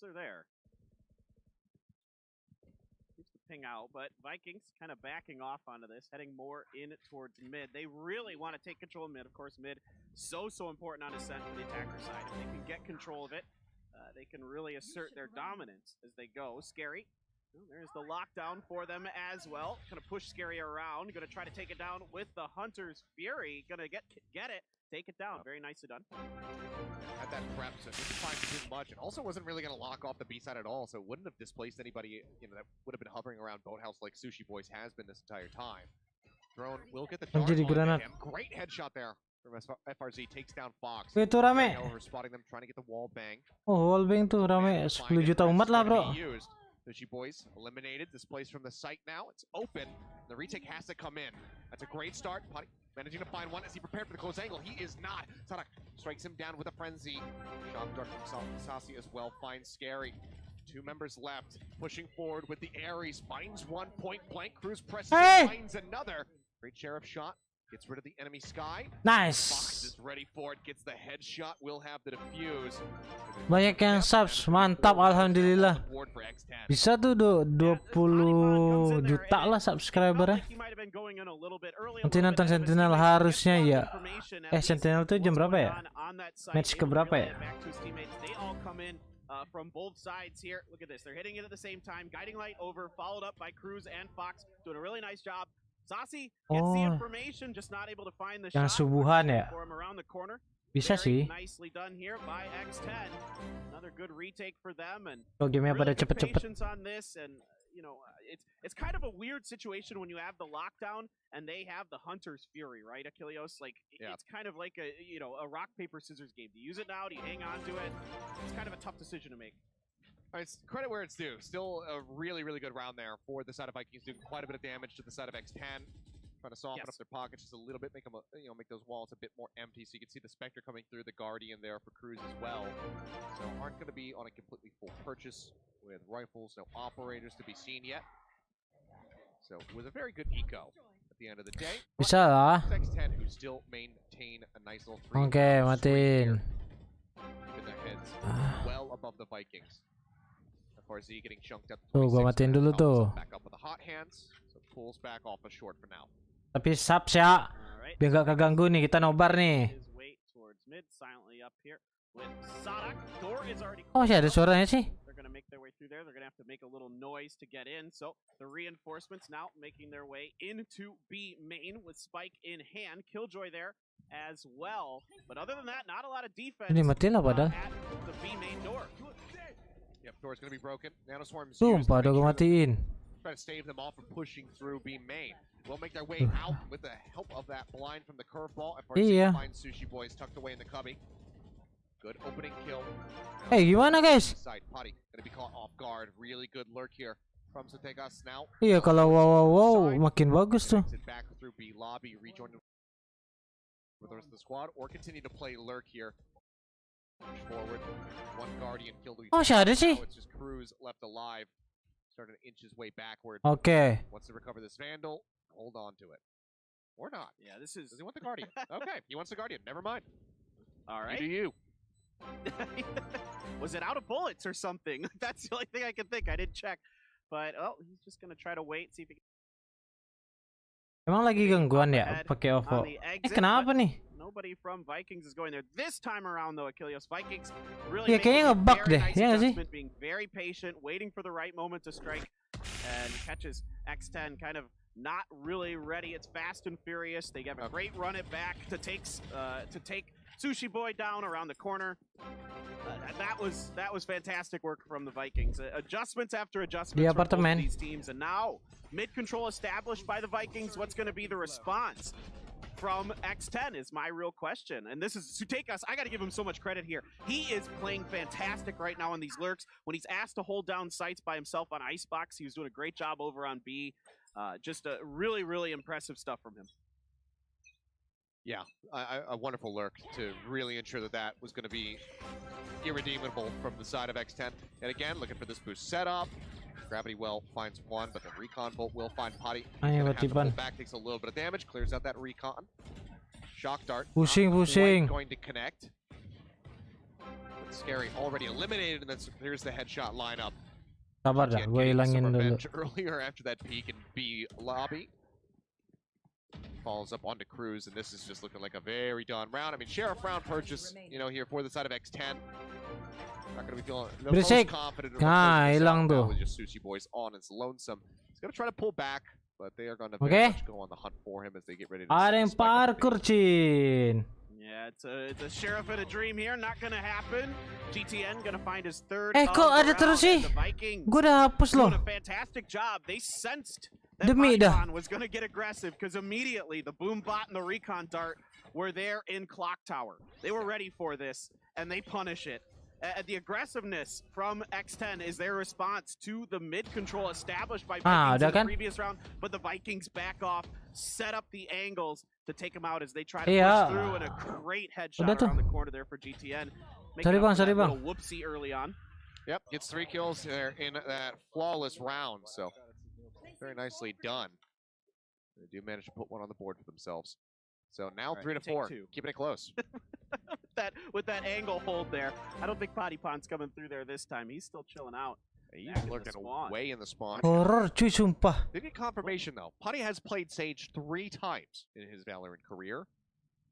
S2: Are there. Keeps the ping out, but Vikings kind of backing off onto this, heading more in towards mid. They really want to take control of mid. Of course, mid so important on ascent for the attacker side. If they can get control of it, they can really assert their dominance as they go. Scary. Well, there's the lockdown for them as well. Gonna push Scary around. Gonna try to take it down with the Hunter's Fury. Gonna get it. Take it down. Very nicely done.
S1: Had that prep, so it didn't find too much. And also wasn't really going to lock off the B side at all, so it wouldn't have displaced anybody, you know, that would have been hovering around Boathouse like Sushi Boys has been this entire time. Drone will get the dart
S3: Jadi
S1: on
S3: granat.
S1: him. Great headshot there from FRZ. Takes down Fox.
S3: Itu rame.
S1: Over spotting them, trying to get the wall bang.
S3: Oh, wallbang tuh rame. 10 juta umat lah, bro.
S1: Sushi Boys eliminated. Displaced from the site now. It's open. The retake has to come in. That's a great start. Potty managing to find one as he prepared for the close angle. He is not. Sadak strikes him down with a frenzy. Shock dart from Sasi as well. Finds Scary. 2 members left. Pushing forward with the Ares. Finds one point blank. Cruz presses and finds another. Great sheriff shot. Gets rid of the enemy sky.
S3: Nice.
S1: Fox is ready for it. Gets the headshot. Will have the defuse.
S3: Banyak yang subs. Mantap, alhamdulillah. Bisa tuh 20 juta lah subscribernya. Nanti nonton Sentinel harusnya ya. Sentinel tuh jam berapa ya? Match ke berapa ya?
S2: From both sides here. Look at this. They're hitting it at the same time. Guiding light over, followed up by Cruz and Fox. Doing a really nice job. Sasi gets the information, just not able to find the
S3: yang
S2: shot
S3: subuhan ya.
S2: for him around the corner.
S3: Bisa sih.
S2: Nicely done here by X10. Another good retake for them, and
S3: Oh, gamenya pada
S2: really good
S3: cepet-cepet.
S2: patience on this, and you know, it's kind of a weird situation when you have the lockdown and they have the Hunter's Fury, right, Achilleos? Like it's kind of like a a rock paper scissors game. Do you use it now? Do you hang on to it? It's kind of a tough decision to make.
S1: It's credit where it's due. Still a really good round there for the side of Vikings, doing quite a bit of damage to the side of X10. Trying to soften up their pockets just a little bit, make them, make those walls a bit more empty. So you can see the Spectre coming through, the Guardian there for Cruz as well. So aren't going to be on a completely full purchase with rifles, no operators to be seen yet. So with a very good eco at the end of the day.
S3: Bisa lah.
S1: X10 who still maintain a nice little 3.
S3: Oke, matiin.
S1: Keeping their heads well above the Vikings. FRZ getting chunked up.
S3: Tuh, gua matiin dulu tuh.
S1: Back up with the hot hands. So pulls back off a short for now.
S3: Tapi subs ya. Biar gak keganggu nih, kita nobar nih.
S2: with Sadak. Door is already
S3: Oh, masih ada
S2: closed.
S3: suaranya sih.
S2: They're going to make their way through there. They're going to have to make a little noise to get in. So the reinforcements now making their way into B main with Spike in hand. Killjoy there as well. But other than that, not a lot of defense
S3: Ini matiin lah padahal.
S2: at the B main door.
S1: Yep, door's gonna be broken. Nanoswarm's
S3: Sumpah udah gue matiin.
S1: try to stave them off from pushing through B main. Will make their way out with the help of that blind from the curveball.
S3: Iya.
S1: Finds Sushi Boys tucked away in the cubby. Good opening kill.
S3: Eh, gimana guys?
S1: Side potty gonna be caught off guard. Really good lurk here from Sutegas now.
S3: Iya, kalau wow makin bagus tuh.
S1: Exit back through B lobby, rejoin with the rest of the squad, or continue to play lurk here. Push forward. One guardian killed.
S3: Oh, masih ada sih.
S1: Now it's just Cruz left alive. Starting to inch his way backward.
S3: Oke.
S1: Wants to recover this Vandal. Hold on to it. Or not.
S2: Yeah, this is...
S1: Does he want the Guardian? Okay, he wants the Guardian. Never mind.
S2: All right.
S1: You do you.
S2: Was it out of bullets or something? That's the only thing I can think. I didn't check. But, oh, he's just going to try to wait, see if he can...
S3: Emang lagi gangguan ya pakai OVO? Kenapa nih?
S2: Nobody from Vikings is going there this time around, though. Achilles Vikings really
S3: Ya kayaknya ngebug deh,
S2: nice
S3: ya nggak sih?
S2: being very patient, waiting for the right moment to strike, and catches X10 kind of not really ready. It's fast and furious. They have a great run it back to take Sushi Boy down around the corner. That was fantastic work from the Vikings. Adjustments after adjustments
S3: Di
S2: from both of
S3: apartemen.
S2: these teams, and now mid control established by the Vikings. What's going to be the response from X10 is my real question. And this is Sutekas. I got to give him so much credit here. He is playing fantastic right now on these lurks. When he's asked to hold down sites by himself on Icebox, he was doing a great job over on B. Just a really, really impressive stuff from him.
S1: Yeah, a wonderful lurk to really ensure that that was going to be irredeemable from the side of X10. And again, looking for this boost setup. Gravity Well finds one, but the Recon Bolt will find Potty.
S3: Ayo,
S1: Gonna have to pull
S3: Batiban.
S1: back, takes a little bit of damage, clears out that Recon. Shock Dart.
S3: Pusing,
S1: not
S3: pusing.
S1: quite going to connect. But Scary already eliminated, and then here's the headshot lineup.
S3: Sabar dah,
S1: Jet
S3: gue
S1: getting some
S3: hilangin dulu.
S1: revenge earlier after that peek in B lobby. Falls up onto Cruz, and this is just looking like a very done round. I mean, Sheriff round purchase, you know, here for the side of X10. Not going to be feeling the most
S3: Berisik.
S1: confident.
S3: Ah, hilang tuh.
S1: With just Sushi Boys on its lonesome. He's going to try to pull back, but they are going to
S3: Okay.
S1: very much go on the hunt for him as they get ready to
S3: Ada yang
S1: spike up the
S3: parkur, Cin.
S2: Yeah, it's a sheriff in a dream here. Not gonna happen. GTN gonna find his third.
S3: Eh, kok ada terus sih?
S2: The Vikings
S3: Gue udah hapus loh.
S2: doing a fantastic job. They sensed that
S3: Demi dah.
S2: Recon was gonna get aggressive because immediately the boom bot and the Recon Dart were there in Clock Tower. They were ready for this, and they punish it. The aggressiveness from X10 is their response to the mid control established by Vikings
S3: udah
S2: in the
S3: kan?
S2: previous round, but the Vikings back off, set up the angles to take them out as they try to
S3: Iya.
S2: push through, and a great headshot
S3: Udah tuh.
S2: around the corner there for GTN. Making
S3: Sorry
S2: up
S3: bang,
S2: for
S3: sorry
S2: that
S3: bang.
S2: little whoopsie early on.
S1: Yep, gets 3 kills there in that flawless round. So very nicely done. They do manage to put one on the board for themselves. So now
S2: All right,
S1: 3 to
S2: take
S1: 4,
S2: 2.
S1: keeping it close.
S2: With that angle hold there, I don't think Potty Pond's coming through there this time. He's still chilling out.
S1: He's
S2: Back in the
S1: lurking
S2: spawn.
S1: way in the spawn.
S3: Horror cuy, sumpah.
S1: They get confirmation though. Potty has played Sage 3 times in his Valorant career.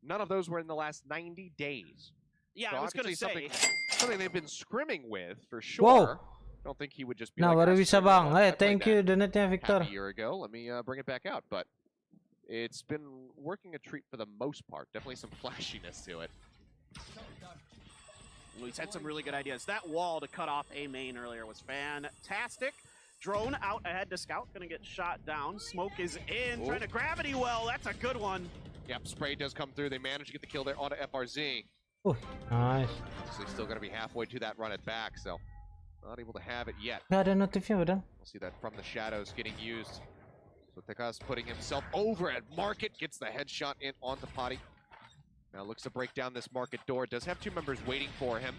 S1: None of those were in the last 90 days.
S2: Yeah,
S1: So
S2: I was gonna
S1: obviously
S2: say.
S1: something they've been scrimming with for sure.
S3: Wow.
S1: I don't think he would just be
S3: Nah,
S1: like,
S3: baru
S1: "Ah,
S3: bisa
S1: screw it,
S3: bang.
S1: I
S3: Eh,
S1: played
S3: thank
S1: that
S3: you donate-nya
S1: half
S3: Victor.
S1: a year ago. Let me bring it back out." But it's been working a treat for the most part. Definitely some flashiness to it.
S2: Well, he's had some really good ideas. That wall to cut off A main earlier was fantastic. Drone out ahead to Scout, gonna get shot down. Smoke is in,
S1: Oh.
S2: trying to gravity well. That's a good one.
S1: Yep, spray does come through. They manage to get the kill there onto FRZ.
S3: Nice.
S1: So they're still going to be halfway to that run it back, so not able to have it yet.
S3: Gak ada notifnya padahal.
S1: We'll see that from the shadows getting used. So Tekas putting himself over at Market, gets the headshot in onto Potty. Now looks to break down this Market door. Does have 2 members waiting for him.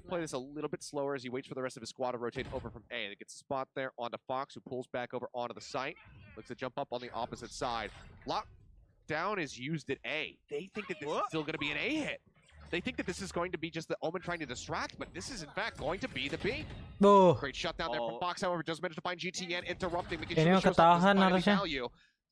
S1: Play this a little bit slower as he waits for the rest of his squad to rotate over from A. They gets a spot there onto Fox, who pulls back over onto the site. Looks to jump up on the opposite side. Lockdown is used at A. They think that this is still going to be an A hit. They think that this is going to be just the Omen trying to distract, but this is in fact going to be the B.
S3: Tuh.
S1: Great shutdown there from
S2: Oh.
S1: Fox, however, does manage to find GTN interrupting, making
S3: Kayaknya
S1: sure to show some
S3: ketahan
S1: of his
S3: harusnya.
S1: value.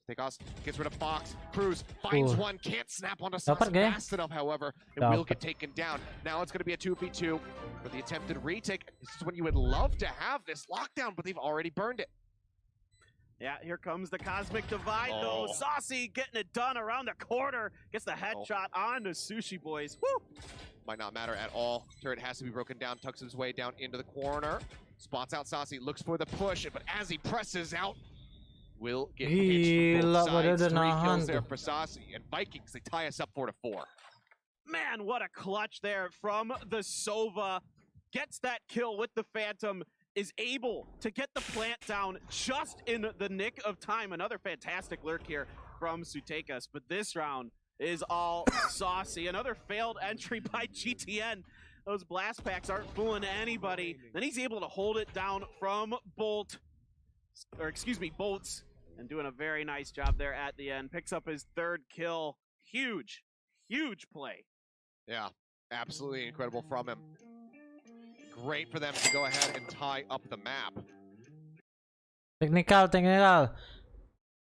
S1: Tekos gets rid of Fox. Cruz finds one, can't snap onto Saucy
S3: Dapat gak ya?
S1: fast enough, however. It will get taken down. Now it's going to be a 2v2 for the attempted retake. This is when you would love to have this lockdown, but they've already burned it.
S2: Yeah, here comes the Cosmic Divide, though. Saucy getting it done around the corner. Gets the headshot on the Sushi Boys. Woo!
S1: Might not matter at all. Turret has to be broken down, tucks his way down into the corner. Spots out Saucy, looks for the push, but as he presses out, will get pinched from both sides. 3 kills there for Saucy, and Vikings, they tie us up 4-4.
S2: Man, what a clutch there from the Sova. Gets that kill with the Phantom, is able to get the plant down just in the nick of time. Another fantastic lurk here from Sutekas, but this round is all Saucy. Another failed entry by GTN. Those blast packs aren't fooling anybody. Then he's able to hold it down from Bolts, and doing a very nice job there at the end. Picks up his 3rd kill. Huge, huge play.
S1: Yeah, absolutely incredible from him. Great for them to go ahead and tie up the map.
S3: Technical.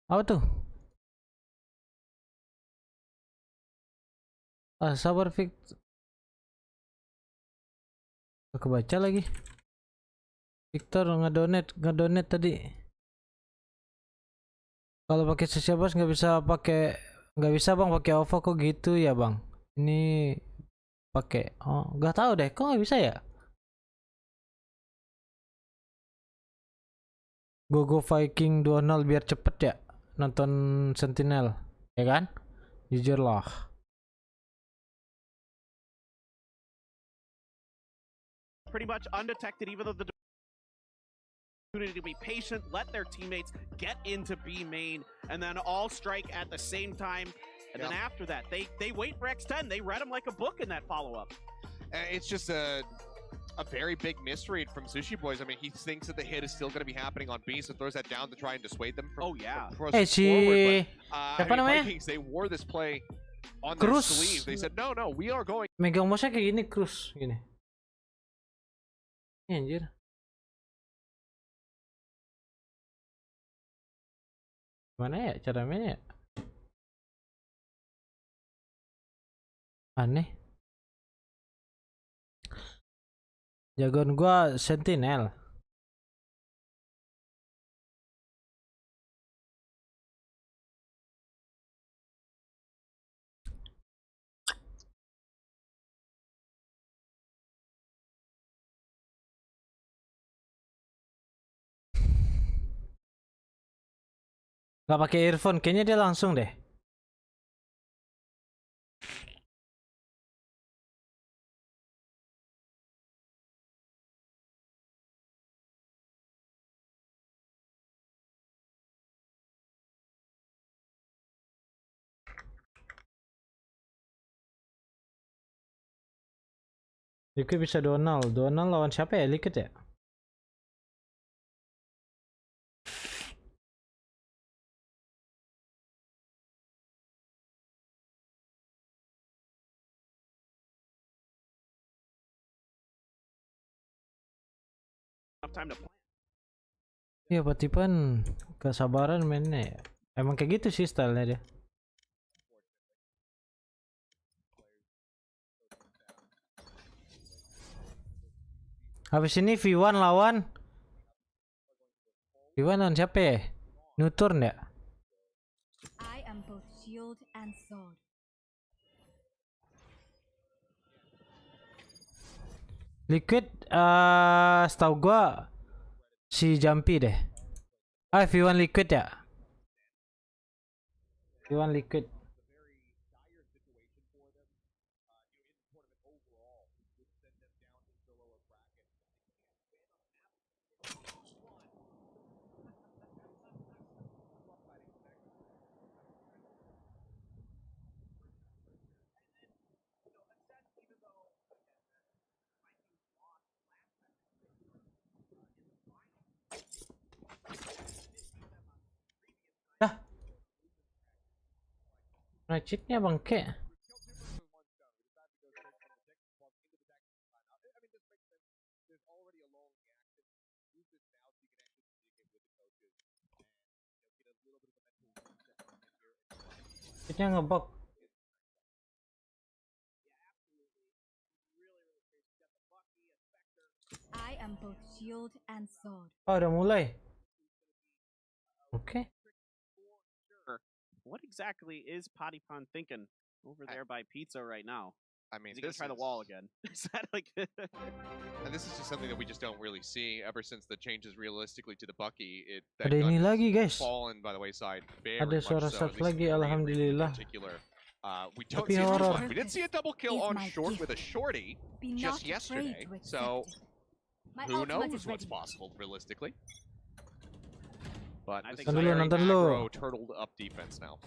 S3: Apa tuh? Sabar Vict. Gak kebaca lagi. Victor ngedonate tadi. Kalau pakai sesi bos nggak bisa bang pakai OVO kok gitu ya bang. Ini pakai nggak tahu deh kok nggak bisa ya. Go Viking 2-0 biar cepet ya nonton Sentinel ya kan, jujur lah.
S2: Pretty much undetected, even though the opportunity to be patient, let their teammates get into B main, and then all strike at the same time. And then after that, they wait for X10. They read him like a book in that follow-up.
S1: It's just a very big misread from Sushi Boys. I mean, he thinks that the hit is still going to be happening on B, so throws that down to try and dissuade them from forward.
S3: Siapa namanya?
S1: Vikings, they wore this play on their sleeve. They said, no, we are going.
S3: Megang mouse-nya kayak gini, Cruz gini. Anjir. Mana ya cara mainnya? Aneh. Jagoan gua Sentinel. Gak pakai earphone, kayaknya dia langsung deh. Liquid bisa 2-0. 2-0 lawan siapa ya? Liquid ya? Iya, Patipan kesabaran mainnya ya. Emang kayak gitu sih stylenya dia. Habis ini V1 lawan siapa ya? Newturn ya?
S6: I am both shield and sword.
S3: Liquid setahu gua si Jumpy deh. V1 Liquid ya? V1 Liquid. Nah, cheatnya bangke. Kitnya ngebug.
S6: I am both shield and sword.
S3: Oh, udah mulai. Oke.
S2: What exactly is Patipon thinking over there by pizza right now?
S1: I mean,
S2: Is he gonna
S1: this
S2: try the
S1: is-
S2: wall again? Is that like?
S1: And this is just something that we just don't really see ever since the changes realistically to the Bucky.
S3: Ada ini
S1: gun has
S3: lagi, guys.
S1: fallen by the wayside. Very
S3: Ada
S1: much
S3: suara
S1: so,
S3: sub
S1: at least
S3: lagi,
S1: in Korean
S3: alhamdulillah.
S1: in particular. We don't
S3: Tapi
S1: see it too
S3: horror.
S1: much. We did see a double kill
S6: Is
S1: on
S6: my
S1: short
S6: gift.
S1: with a shorty
S6: Be
S1: just
S6: not
S1: yesterday.
S6: afraid to
S1: So
S6: accept it. My
S1: who
S6: ultimate
S1: knows
S6: is
S1: what's
S6: ready.
S1: possible realistically? But
S2: I
S1: this
S2: think
S1: is
S2: so.
S1: a very
S3: Nonton dulu.
S1: aggro, turtled up defense now.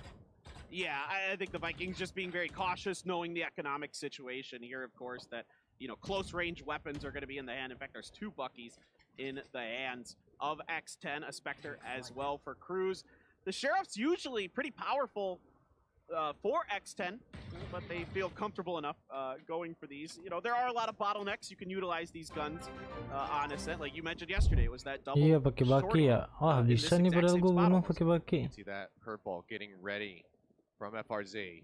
S2: Yeah, I think the Vikings just being very cautious, knowing the economic situation here, of course, that, you know, close range weapons are going to be in the hand. In fact, there's 2 Buckies in the hands of X10, a Spectre as well for Cruz. The Sheriff's usually pretty powerful for X10, but they feel comfortable enough going for these. You know, there are a lot of bottlenecks. You can utilize these guns on Ascent. Like you mentioned yesterday, it was that double
S3: Iya, pakai baki
S2: shorty,
S3: ya. Wah,
S2: in
S3: bisa
S2: this
S3: nih
S2: exact
S3: padahal
S2: same
S3: gue
S2: spot
S3: bunuh
S2: almost.
S3: pakai baki.
S1: See that curveball getting ready from FRZ.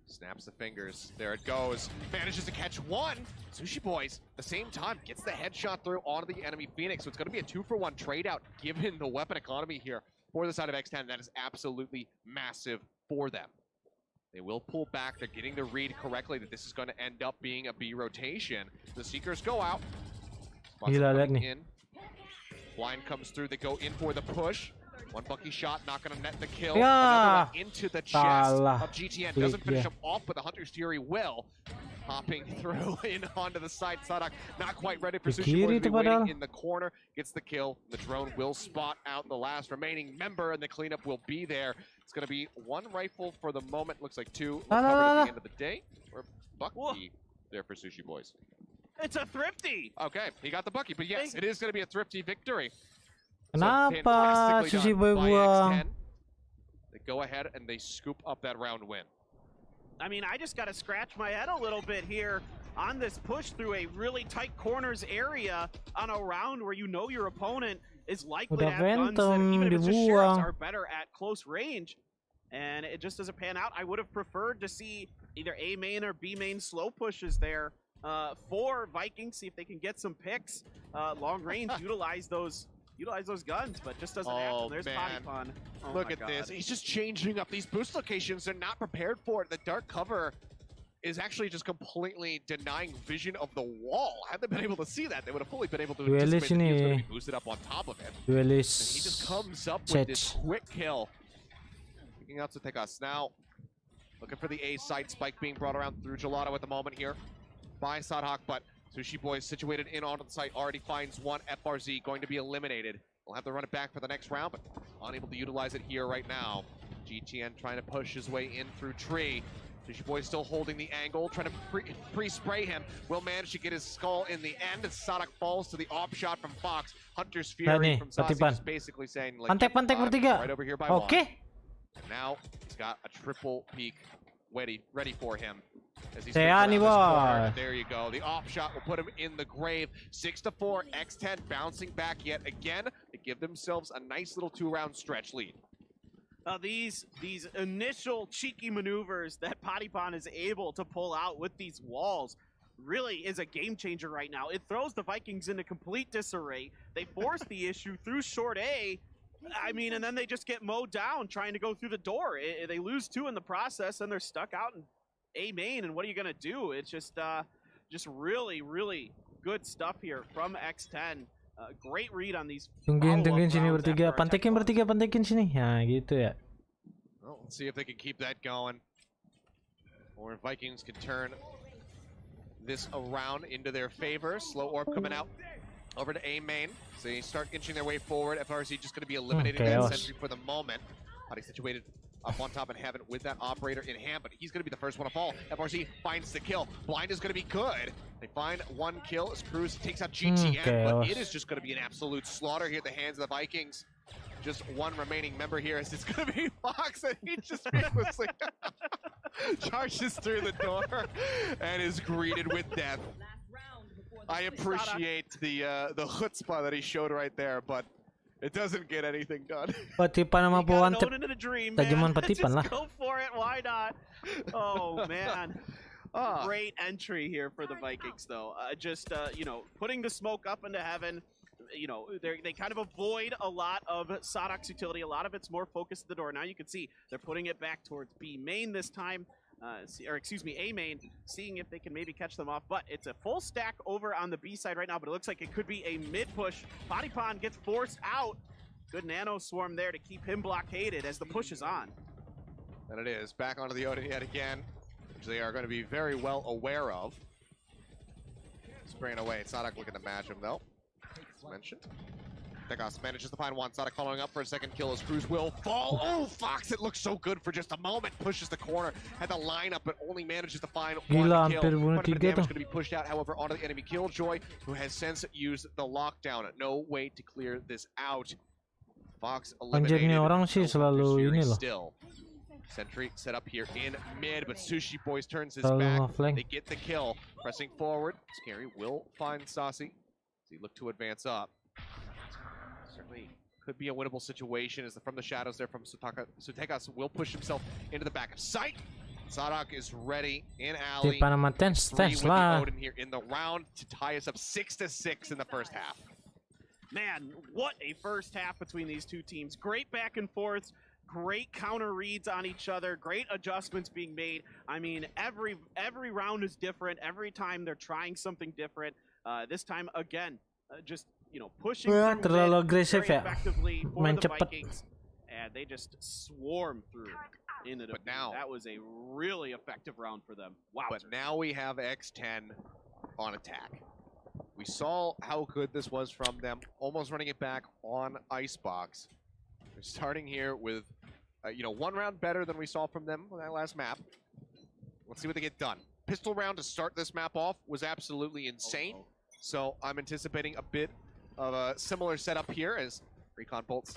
S1: Snaps the fingers. There it goes. Manages to catch one. Sushi Boys, at the same time, gets the headshot through onto the enemy Phoenix. So it's going to be a 2-for-1 trade out given the weapon economy here for the side of X10. That is absolutely massive for them. They will pull back. They're getting the read correctly that this is going to end up being a B rotation. The Seekers go out. Spots
S3: Gila,
S1: are
S3: lihat
S1: coming
S3: nih.
S1: in. Blind comes through. They go in for the push. One Bucky shot, not going to net the kill.
S3: Ya,
S1: Another one into the chest
S3: salah.
S1: of GTN.
S3: Klik
S1: Doesn't finish
S3: dia.
S1: him off, but the Hunter's Fury will. Hopping through in onto the side. Sadak not quite ready for
S3: Di
S1: Sushi Boy
S3: kiri
S1: to be
S3: itu
S1: waiting
S3: padahal.
S1: in the corner. Gets the kill. The drone will spot out the last remaining member, and the cleanup will be there. It's going to be 1 rifle for the moment. Looks like 2
S3: La, la,
S1: recovered
S3: la,
S1: at
S3: la.
S1: the end of the day. Or Bucky there for Sushi Boys.
S2: It's a thrifty.
S1: Okay, he got the Bucky, but yes, it is going to be a thrifty victory. So
S3: Kenapa
S1: fantastically
S3: Sushi
S1: done
S3: Boy
S1: by
S3: buang?
S1: X10. They go ahead and they scoop up that round win.
S2: I mean, I just got to scratch my head a little bit here on this push through a really tight corners area on a round where you know your opponent is likely to
S3: Udah
S2: have guns that,
S3: Phantom,
S2: even if it's just Sheriffs,
S3: dibuang.
S2: are better at close range. And it just doesn't pan out. I would have preferred to see either A main or B main slow pushes there for Vikings, see if they can get some picks, long range, utilize those guns, but just doesn't happen. There's
S1: man.
S2: Patipon. Oh
S1: Look
S2: my
S1: at
S2: God.
S1: this. He's just changing up these boost locations. They're not prepared for it. The dark cover is actually just completely denying vision of the wall. Had they been able to see that, they would have fully been able to
S3: Duelist
S1: anticipate that he was going
S3: ini.
S1: to be boosted up on top of it.
S3: Duelist
S1: And he just comes up with this
S3: Chech.
S1: quick kill. Picking out Sutekas now. Looking for the A site. Spike being brought around through Gelato at the moment here by Sadhak, but Sushi Boys situated in onto the site already finds one. FRZ going to be eliminated. We'll have to run it back for the next round, but unable to utilize it here right now. GTN trying to push his way in through tree. Sushi Boy still holding the angle, trying to pre-spray him. Will manage to get his skull in the end as Sadak falls to the op shot from Fox. Hunter's Fury
S3: nih,
S1: from Sasi
S3: Patipan.
S1: just basically saying, like,
S3: Pantek bertiga.
S1: right over here by
S3: Oke.
S1: Juan. And now he's got a triple peek ready for him. As he's
S3: Saya
S1: moved
S3: nih,
S1: around this corner.
S3: boy.
S1: And there you go. The off shot will put him in the grave. 6-4. X10 bouncing back yet again. They give themselves a nice little 2-round stretch lead.
S2: These initial cheeky maneuvers that Patipon is able to pull out with these walls really is a game changer right now. It throws the Vikings into complete disarray. They force the issue through short A. I mean, and then they just get mowed down trying to go through the door. They lose 2 in the process, and they're stuck out in A main. And what are you gonna do? It's just really, really good stuff here from X10. Great read on these.
S3: Tungguin
S2: follow-up
S3: sini
S2: rounds
S3: bertiga.
S2: after our tech
S3: Pantekin sini. Nah, gitu ya.
S1: Well, let's see if they can keep that going. Or if Vikings can turn this around into their favor. Slow orb coming out over to A main. So they start inching their way forward. FRZ just going to be eliminated that
S3: chaos.
S1: sentry for the moment. Body situated up on top in heaven with that operator in hand, but he's going to be the first one to fall. FRZ finds the kill. Blind is going to be good. They find 1 kill as Cruz takes out GTN, but
S3: chaos.
S1: it is just going to be an absolute slaughter here at the hands of the Vikings. Just 1 remaining member here as it's going to be Fox, and he just fearlessly charges through the door and is greeted with death. I appreciate the chutzpah that he showed right there, but It doesn't get anything done.
S3: Patipan naman po
S2: You
S3: one
S2: got
S3: tip.
S2: own it in a dream,
S3: Tajuman
S2: man.
S3: patipan lah.
S2: Just go for it. Why not? Oh man. Great entry here for the Vikings, though. You know, putting the smoke up into heaven. You know, they kind of avoid a lot of Sadok's utility. A lot of it's more focused at the door. Now you can see they're putting it back towards B main this time. Or excuse me, A main, seeing if they can maybe catch them off. But it's a full stack over on the B side right now, but it looks like it could be a mid push. Bodypon gets forced out. Good nano swarm there to keep him blockaded as the push is on.
S1: And it is. Back onto the Odin yet again, which they are going to be very well aware of. Spraying away. Sadok looking to match him, though. As mentioned. Degas manages to find one. Sadok following up for a second kill as Cruz will fall. Oh, Fox, it looks so good for just a moment. Pushes the corner. Had the lineup, but only manages to find
S3: Gila,
S1: one kill.
S3: hampir bunuh
S1: Quite a bit of
S3: tiga
S1: damage
S3: tuh.
S1: going to be pushed out, however, onto the enemy Killjoy, who has since used the lockdown. No way to clear this out. Fox eliminated.
S3: Anjir, nih orang sih selalu ini loh.
S1: Still. Sentry set up here in mid, but Sushi Boys turns his
S3: Selalu
S1: back.
S3: ngeflank.
S1: They get the kill. Pressing forward. Scary will find Saucy as he look to advance up. Certainly could be a winnable situation as from the shadows there from Sutekas will push himself into the back of sight. Sadok is ready in alley.
S3: Tipan naman tense
S1: With the
S3: lah.
S1: Odin here in the round to tie us up 6-6 in the first half.
S2: Man, what a first half between these two teams. Great back and forths, great counter reads on each other, great adjustments being made. I mean, every round is different. Every time they're trying something different. This time, again, just, you know, pushing
S3: Wah,
S2: through
S3: terlalu
S2: mid
S3: agresif
S2: very
S3: ya.
S2: effectively for
S3: Main
S2: the
S3: cepet.
S2: Vikings. And they just swarm through into the
S1: But now-
S2: that was a really effective round for them. Wow.
S1: But now we have X10 on attack. We saw how good this was from them, almost running it back on Icebox. They're starting here with, you know, one round better than we saw from them on that last map. Let's see what they get done. Pistol round to start this map off was absolutely insane. So I'm anticipating a bit of a similar setup here as Recon bolts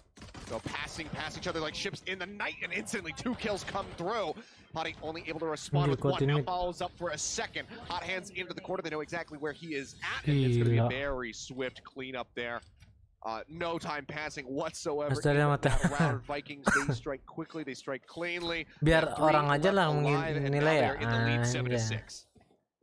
S1: go passing past each other like ships in the night, and instantly 2 kills come through. Potty only able to respond with one. Now follows up for a second. Hot hands into the corner. They know exactly where he is at, and it's going to be a very swift cleanup there. No time passing whatsoever.
S3: Mas dari
S1: in
S3: mata.
S1: that round. Vikings, they strike quickly, they strike cleanly.
S3: Biar
S1: They have 3
S3: orang aja
S1: left
S3: lah
S1: alive, and now
S3: menilai ya.
S1: they're in the lead
S3: Ah,
S1: 7-6.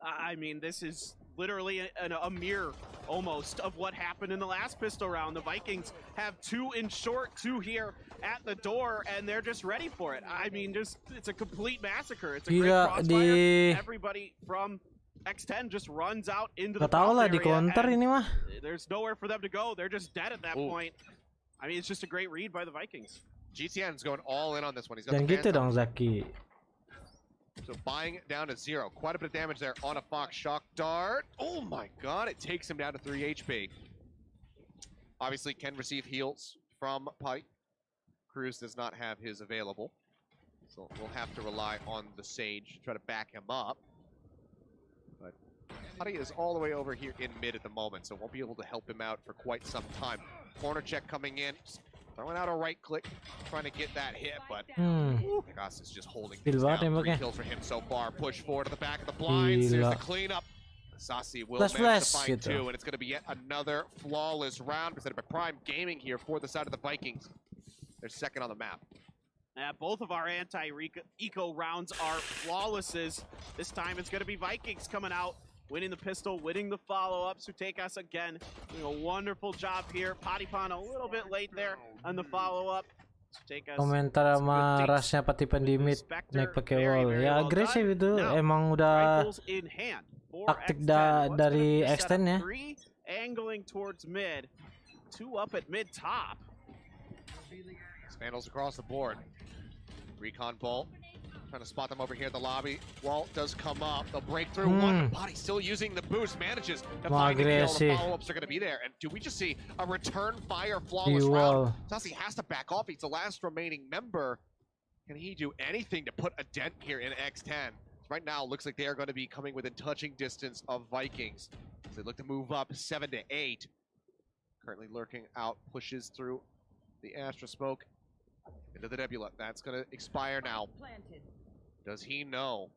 S2: I mean, this is literally a mirror almost of what happened in the last pistol round. The Vikings have 2 in short, 2 here at the door, and they're just ready for it. I mean, it's a complete massacre. It's a great
S3: Gila,
S2: crossfire. Everybody from X10 just runs out into the
S3: Gak tau lah
S2: mouth
S3: di
S2: area,
S3: counter
S2: and
S3: ini mah.
S2: there's nowhere for them to go. They're just dead at that
S1: Ooh.
S2: point. I mean, it's just a great read by the Vikings.
S1: GTN's going all in on this one. He's got
S3: Dan
S1: the
S3: gitu
S1: fans
S3: dong Zaki.
S1: So buying it down to 0. Quite a bit of damage there on a Fox shock dart. Oh my god, it takes him down to 3 HP. Obviously can receive heals from Pike. Cruz does not have his available. So we'll have to rely on the Sage to try to back him up. But Putty is all the way over here in mid at the moment, so won't be able to help him out for quite some time. Corner check coming in. Throwing out a right click, trying to get that hit, but Degas is just holding things
S3: Skill banget
S1: down. 3
S3: tembaknya.
S1: kills for him so far. Push forward to the back of the blinds. There's
S3: Gila.
S1: the cleanup. Sasi will
S3: Flash,
S1: manage to
S3: flash
S1: find
S3: gitu.
S1: 2, and it's going to be yet another flawless round presented by Prime Gaming here for the side of the Vikings. They're second on the map.
S2: Both of our anti-eco rounds are flawlesses. This time it's going to be Vikings coming out, winning the pistol, winning the follow-up. Sutekas again doing a wonderful job here. Potipon a little bit late there on the follow-up. Sutekas,
S3: Komentar sama rasnya Patipan di mid naik pakai wall. Ya agresif itu, emang udah
S2: rifles in hand for
S3: taktik
S2: X10. What's
S3: dari
S2: gonna be set
S3: X10
S2: up?
S3: ya.
S2: 3 angling towards mid, 2 up at mid top.
S1: Vandals across the board. Recon Bolt trying to spot them over here in the lobby. Walt does come up. They'll break through one. Body still using the boost. Manages to find the kill. The follow-ups are going to be there. And do we just see a return fire flawless round? Sasi has to back off. He's the last remaining member. Can he do anything to put a dent here in X10? Right now, it looks like they are going to be coming within touching distance of Vikings. As they look to move up 7-8. Currently lurking out, pushes through the Astra Smoke into the Nebula. That's going to expire now. Does he know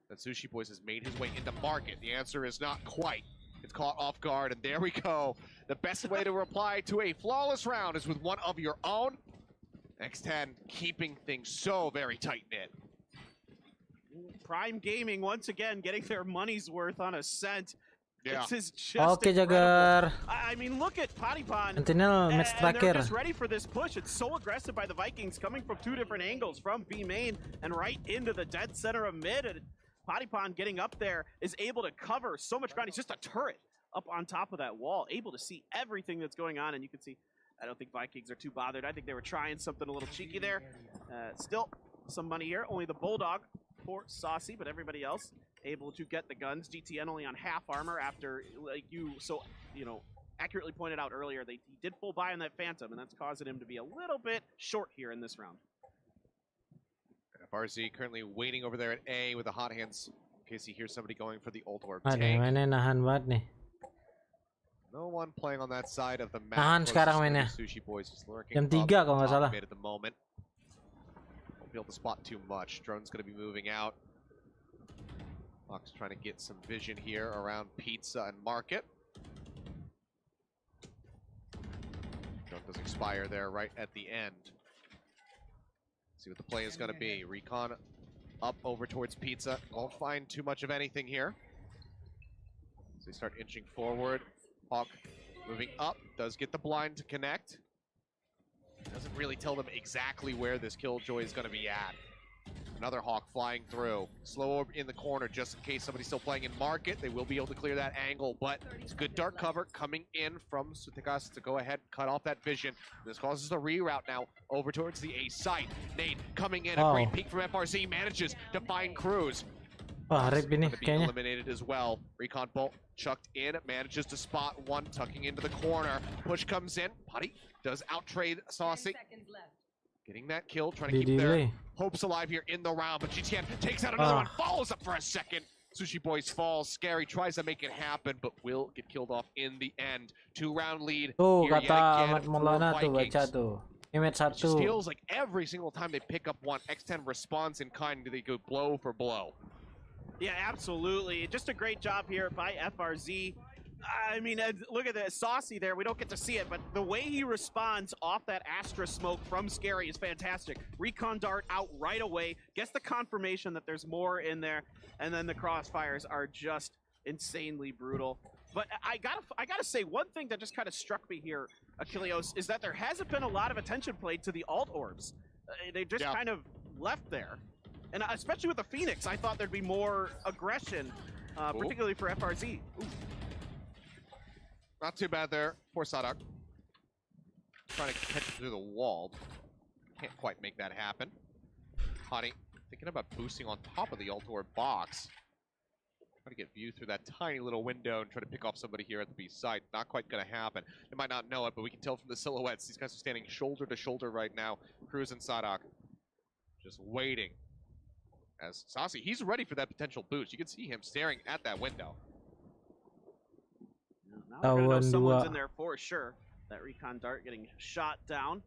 S1: that Sushi Boys has made his way into market? The answer is not quite. It's caught off guard, and there we go. The best way to reply to a flawless round is with one of your own. X10 keeping things so very tight-knit.
S2: Prime Gaming once again getting their money's worth on a cent.
S1: Yeah.
S2: This is just
S3: Oke,
S2: incredible.
S3: Jagger.
S2: I mean, look at Potipon.
S3: Sentinel match
S2: And they're
S3: terakhir.
S2: just ready for this push. It's so aggressive by the Vikings, coming from two different angles, from B main and right into the dead center of mid. And Potipon getting up there is able to cover so much ground. He's just a turret up on top of that wall, able to see everything that's going on. And you can see, I don't think Vikings are too bothered. I think they were trying something a little cheeky there. Still some money here. Only the Bulldog for Saucy, but everybody else able to get the guns. GTN only on half armor after, like you know, accurately pointed out earlier, he did full buy on that Phantom, and that's causing him to be a little bit short here in this round.
S1: FRZ currently waiting over there at A with the hot hands in case he hears somebody going for the ult orb
S3: Aduh,
S1: tank.
S3: mainnya nahan banget nih.
S1: No one playing on that side of the map.
S3: Nahan
S1: Closest
S3: sekarang
S1: to the
S3: mainnya.
S1: Sushi Boys just lurking
S3: Jam
S1: up
S3: 3 kalau nggak
S1: top
S3: salah.
S1: mid at the moment. Won't be able to spot too much. Drone's going to be moving out. Fox trying to get some vision here around Pizza and Market. Drone does expire there right at the end. See what the play is going to be. Recon up over towards Pizza. Won't find too much of anything here. So they start inching forward. Hawk moving up. Does get the blind to connect. Doesn't really tell them exactly where this Killjoy is going to be at. Another Hawk flying through. Slow orb in the corner just in case somebody's still playing in Market. They will be able to clear that angle, but it's good dark cover coming in from Sutikas to go ahead, cut off that vision. This causes a reroute now over towards the A site. Nate coming in, a great peek from FRZ, manages to find Cruz.
S3: Wah, rip ini
S1: To be
S3: kayaknya.
S1: eliminated as well. Recon Bolt chucked in, manages to spot one, tucking into the corner. Push comes in, Putty does out-trade Saucy. Getting that kill, trying to
S3: Di
S1: keep their
S3: delay.
S1: hopes alive here in the round, but GTN takes out another one, follows up for a second. Sushi Boys falls, Scary tries to make it happen, but will get killed off in the end. 2-round lead
S3: Tuh
S1: here yet
S3: kata
S1: again
S3: Ahmad
S1: for
S3: Maulana tuh baca
S1: Vikings.
S3: tuh. Image
S1: It just
S3: 1.
S1: feels like every single time they pick up one, X10 responds in kind, they go blow for blow.
S2: Yeah, absolutely. Just a great job here by FRZ. I mean, look at that Saucy there. We don't get to see it, but the way he responds off that Astra smoke from Scary is fantastic. Recon dart out right away, gets the confirmation that there's more in there, and then the crossfires are just insanely brutal. But I gotta say, one thing that just kind of struck me here, Achilleos, is that there hasn't been a lot of attention played to the alt orbs. They just kind of left there. And especially with the Phoenix, I thought there'd be more aggression, particularly for FRZ. Ooh.
S1: Not too bad there for Sadak. Trying to catch it through the wall. Can't quite make that happen. Hottie thinking about boosting on top of the Altor box. Try to get view through that tiny little window and try to pick off somebody here at the B side. Not quite going to happen. They might not know it, but we can tell from the silhouettes. These guys are standing shoulder to shoulder right now. Cruz and Sadak just waiting. As Saucy, he's ready for that potential boost. You can see him staring at that window.
S2: Now we're gonna know someone's in there for sure. That recon dart getting shot down.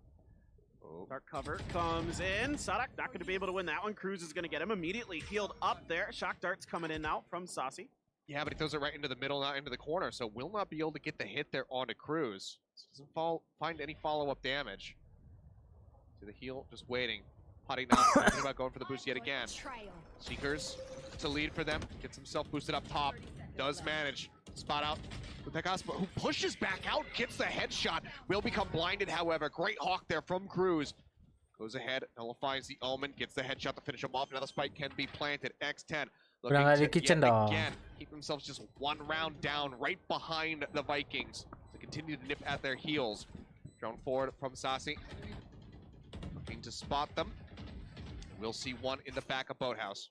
S2: Dark cover comes in. Sadak not going to be able to win that one. Cruz is going to get him immediately healed up there. Shock dart's coming in now from Saucy.
S1: Yeah, but he throws it right into the middle, not into the corner, so will not be able to get the hit there onto Cruz. Doesn't find any follow-up damage. To the heel, just waiting. Putty now thinking about going for the boost yet again. Seekers to lead for them. Gets himself boosted up top. Does manage. Spot out Sutikas, who pushes back out, gets the headshot. Will become blinded, however. Great hawk there from Cruz. Goes ahead, nullifies the Omen, gets the headshot to finish him off. Another spike can be planted. X10 looking to yet again keep themselves just one round down right behind the Vikings to continue to nip at their heels. Drone forward from Saucy. Looking to spot them. We'll see one in the back of Boathouse.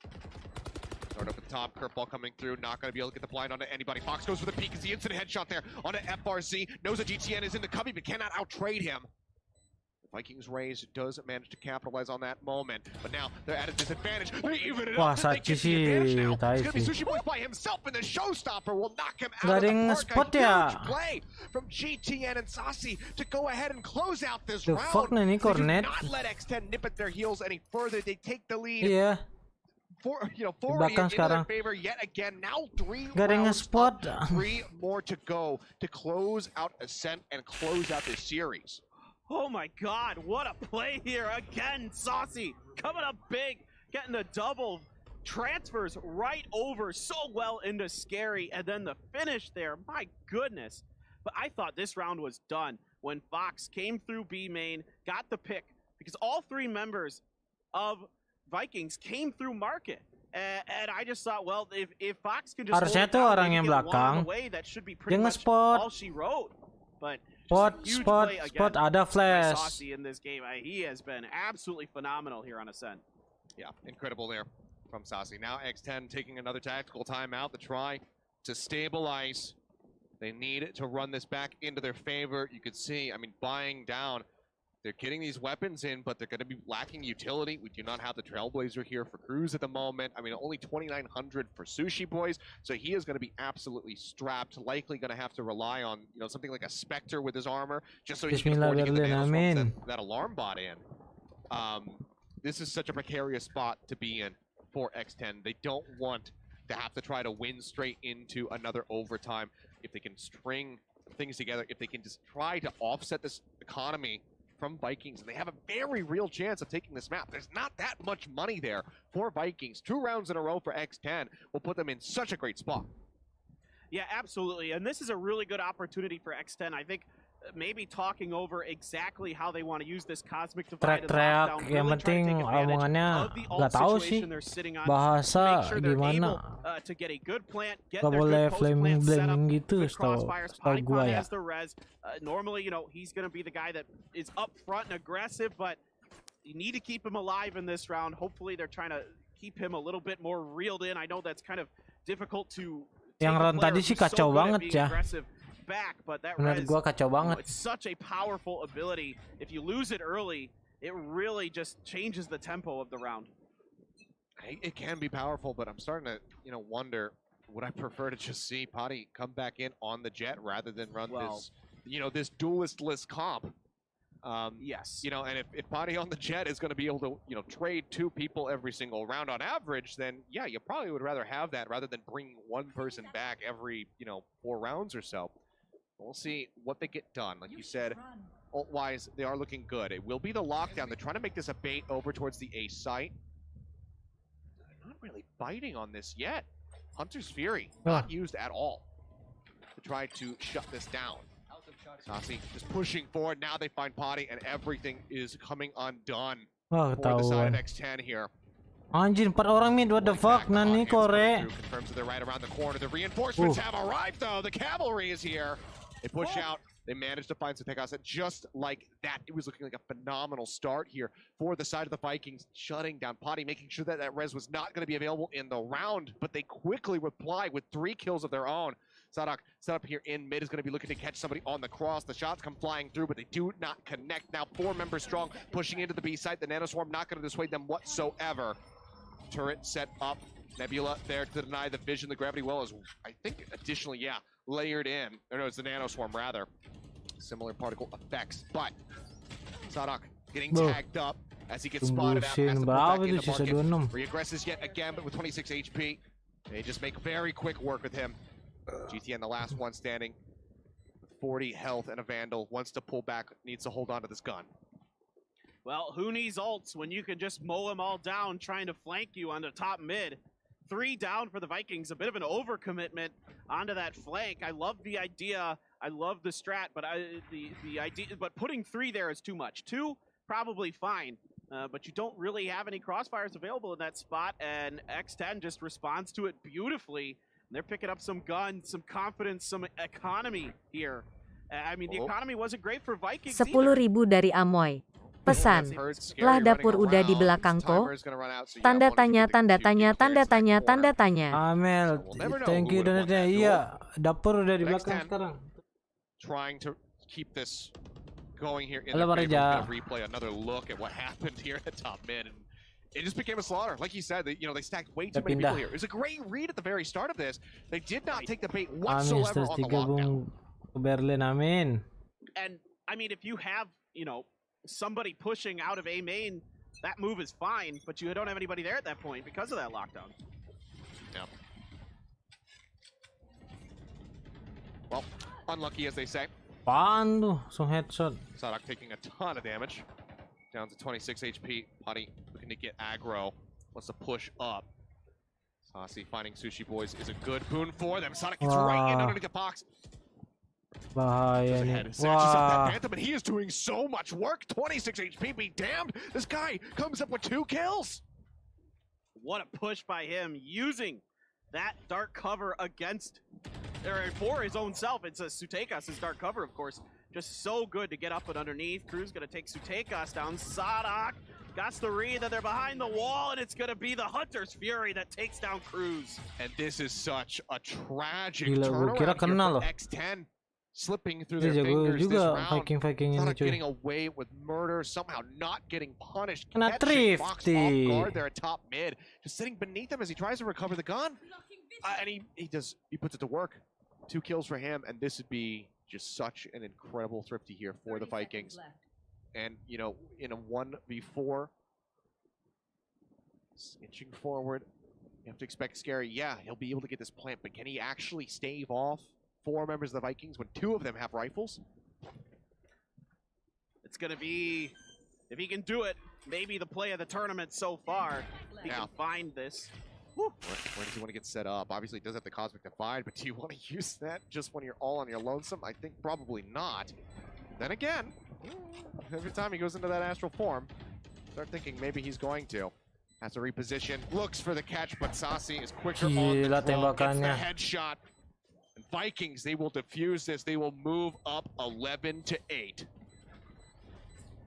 S1: Start up at the top, curveball coming through, not going to be able to get the blind onto anybody. Fox goes for the peek as the instant headshot there onto FRZ. Knows that GTN is in the cubby, but cannot out-trade him. The Vikings raise does manage to capitalize on that moment, but now they're at a disadvantage. They even it up, they get the advantage now. It's going to be Sushi Boys by himself, and the showstopper will knock him out of the park. A huge play from GTN and Saucy to go ahead and close out this round.
S3: Fuck nih, ini
S1: They do
S3: cornet.
S1: not let X10 nip at their heels any further. They take the lead.
S3: Iya.
S1: forward here
S3: belakang
S1: into
S3: sekarang.
S1: their favor yet again. Now 3
S3: Gak ada yang
S1: rounds
S3: nge-spot.
S1: up, 3 more to go to close out Ascent and close out this series.
S2: Oh my God, what a play here. Again, Saucy coming up big, getting the double. Transfers right over so well into Scary, and then the finish there, my goodness. But I thought this round was done when Fox came through B main, got the pick, because all 3 members of Vikings came through market. And I just thought, well, if Fox can just
S3: Harusnya
S2: hold it
S3: tuh
S2: down,
S3: orang
S2: maybe
S3: yang
S2: get one on
S3: belakang
S2: the way, that should be pretty
S3: yang
S2: much
S3: nge-spot.
S2: all she wrote. But
S3: Spot ada flash.
S2: Saucy in this game. He has been absolutely phenomenal here on Ascent.
S1: Yeah, incredible there from Saucy. Now X10 taking another tactical timeout to try to stabilize. They need to run this back into their favor. You could see, I mean, buying down. They're getting these weapons in, but they're going to be lacking utility. We do not have the Trailblazer here for Cruz at the moment. I mean, only 2,900 for Sushi Boys, so he is going to be absolutely strapped. Likely going to have to rely on, you know, something like a Spectre with his armor, just so he can afford to get the nanoswarms that alarm bot in. This is such a precarious spot to be in for X10. They don't want to have to try to win straight into another overtime. If they can string things together, if they can just try to offset this economy from Vikings, and they have a very real chance of taking this map. There's not that much money there for Vikings. 2 rounds in a row for X10 will put them in such a great spot.
S2: Yeah, absolutely. And this is a really good opportunity for X10. I think maybe talking over exactly how they want to use this cosmic divide and lockdown,
S3: yang
S2: really try to
S3: penting
S2: take advantage
S3: omongannya
S2: of the
S3: nggak
S2: alt
S3: tahu sih
S2: situation they're sitting on,
S3: bahasa
S2: make sure they're
S3: gimana.
S2: able to get a good plant, get
S3: Gak
S2: their
S3: boleh
S2: good post plant set up
S3: flaming gitu
S2: with crossfires.
S3: setahu gua ya.
S2: Has the res. Normally, you know, he's going to be the guy that is up front and aggressive, but you need to keep him alive in this round. Hopefully they're trying to keep him a little bit more reeled in. I know that's kind of difficult to
S3: Yang round tadi sih kacau banget ya.
S2: Back, but that
S3: Menurut gua kacau banget.
S2: it's such a powerful ability. If you lose it early, it really just changes the tempo of the round.
S1: It can be powerful, but I'm starting to, you know, wonder, would I prefer to just see Potty come back in on the jet rather than run this, you know, this duelist-less comp?
S2: Yes.
S1: You know, and if Potty on the jet is going to be able to, you know, trade 2 people every single round on average, then yeah, you probably would rather have that rather than bring 1 person back every, you know, 4 rounds or so. We'll see what they get done. Like you said, ult-wise, they are looking good. It will be the lockdown. They're trying to make this a bait over towards the A site. They're not really biting on this yet. Hunter's Fury, not used at all to try to shut this down. Saucy just pushing forward. Now they find Potty, and everything is coming undone for the side of X10 here.
S3: Anjir, 4 orang mid, what the fuck, Nani Kore.
S1: Confirms that they're right around the corner. The reinforcements have arrived, though. The cavalry is here. They push out. They managed to find some takeouts. And just like that, it was looking like a phenomenal start here for the side of the Vikings, shutting down Potty, making sure that that res was not going to be available in the round. But they quickly reply with 3 kills of their own. Sadak set up here in mid is going to be looking to catch somebody on the cross. The shots come flying through, but they do not connect. Now 4 members strong, pushing into the B site. The nanoswarm not going to dissuade them whatsoever. Turret set up. Nebula there to deny the vision. The gravity well is, I think, additionally, yeah, layered in. Or no, it's the nanoswarm, rather. Similar particle effects. But Sadak getting tagged up as he gets spotted out. Has to pull back in the market. Reaggresses yet again, but with 26 HP. They just make very quick work with him. GTN, the last one standing. 40 health and a Vandal. Wants to pull back, needs to hold on to this gun.
S2: Well, who needs ults when you can just mow them all down trying to flank you on the top mid? 3 down for the Vikings, a bit of an overcommitment onto that flank. I love the idea, I love the strat, but the idea, but putting 3 there is too much. 2, probably fine, but you don't really have any crossfires available in that spot, and X10 just responds to it beautifully. And they're picking up some guns, some confidence, some economy here. I mean, the economy wasn't great for Vikings
S7: 10.000 dari Amoy. Pesan, lah dapur udah di belakangku. Tanda tanya, tanda tanya, tanda tanya, tanda tanya.
S3: Amel, thank you donatnya. Iya, dapur udah di belakang sekarang.
S1: Trying to keep this going here in the replay. Another look at what happened here at top mid. And it just became a slaughter. Like you said, you know, they stacked way too many people here. It was a great read at the very start of this. They did not take the bait whatsoever on the lockdown.
S3: Berlin, amin.
S2: And I mean, if you have, you know, somebody pushing out of A main that move is fine, but you don't have anybody there at that point because of that lockdown.
S1: Yeah. Well, unlucky as they say.
S3: Apaan tuh? Langsung headshot.
S1: Sadak taking a ton of damage. Down to 26 HP. Putty looking to get aggro. Wants to push up. Saucy finding Sushi Boys is a good boon for them. Sonic gets right in underneath the box.
S3: Bahaya nih.
S1: Sanchez up that
S3: Wah.
S1: Phantom, and he is doing so much work. 26 HP, be damned. This guy comes up with 2 kills.
S2: What a push by him, using that dark cover against, or for his own self. It's a Sutekas' dark cover, of course. Just so good to get up and underneath. Cruz gonna take Sutekas down. Sadak got the read that they're behind the wall, and it's gonna be the Hunter's Fury that takes down Cruz.
S1: And this is such a tragic
S3: Gila, gua kira
S1: turnaround here
S3: kena
S1: for
S3: loh.
S1: X10. Slipping through
S3: Dia
S1: their
S3: jago
S1: fingers this
S3: juga
S1: round.
S3: Viking ini
S1: Sadak
S3: cuy.
S1: getting away with murder, somehow not getting punished.
S3: Kena
S1: Catching Fox
S3: thrifty.
S1: off guard there at top mid. Just sitting beneath him as he tries to recover the gun. And he puts it to work. 2 kills for him, and this would be just such an incredible thrifty here for the Vikings. And, you know, in a 1v4, inching forward, you have to expect Scary. Yeah, he'll be able to get this plant, but can he actually stave off 4 members of the Vikings when 2 of them have rifles?
S2: It's gonna be, if he can do it, maybe the play of the tournament so far. If he can find this.
S1: Where does he want to get set up? Obviously, he does have the Cosmic Divide, but do you want to use that just when you're all on your lonesome? I think probably not. Then again, every time he goes into that astral form, start thinking maybe he's going to. Has to reposition, looks for the catch, but Saucy is quicker on the
S3: Gila
S1: draw, gets the
S3: tembakannya.
S1: headshot. And Vikings, they will defuse this. They will move up 11-8.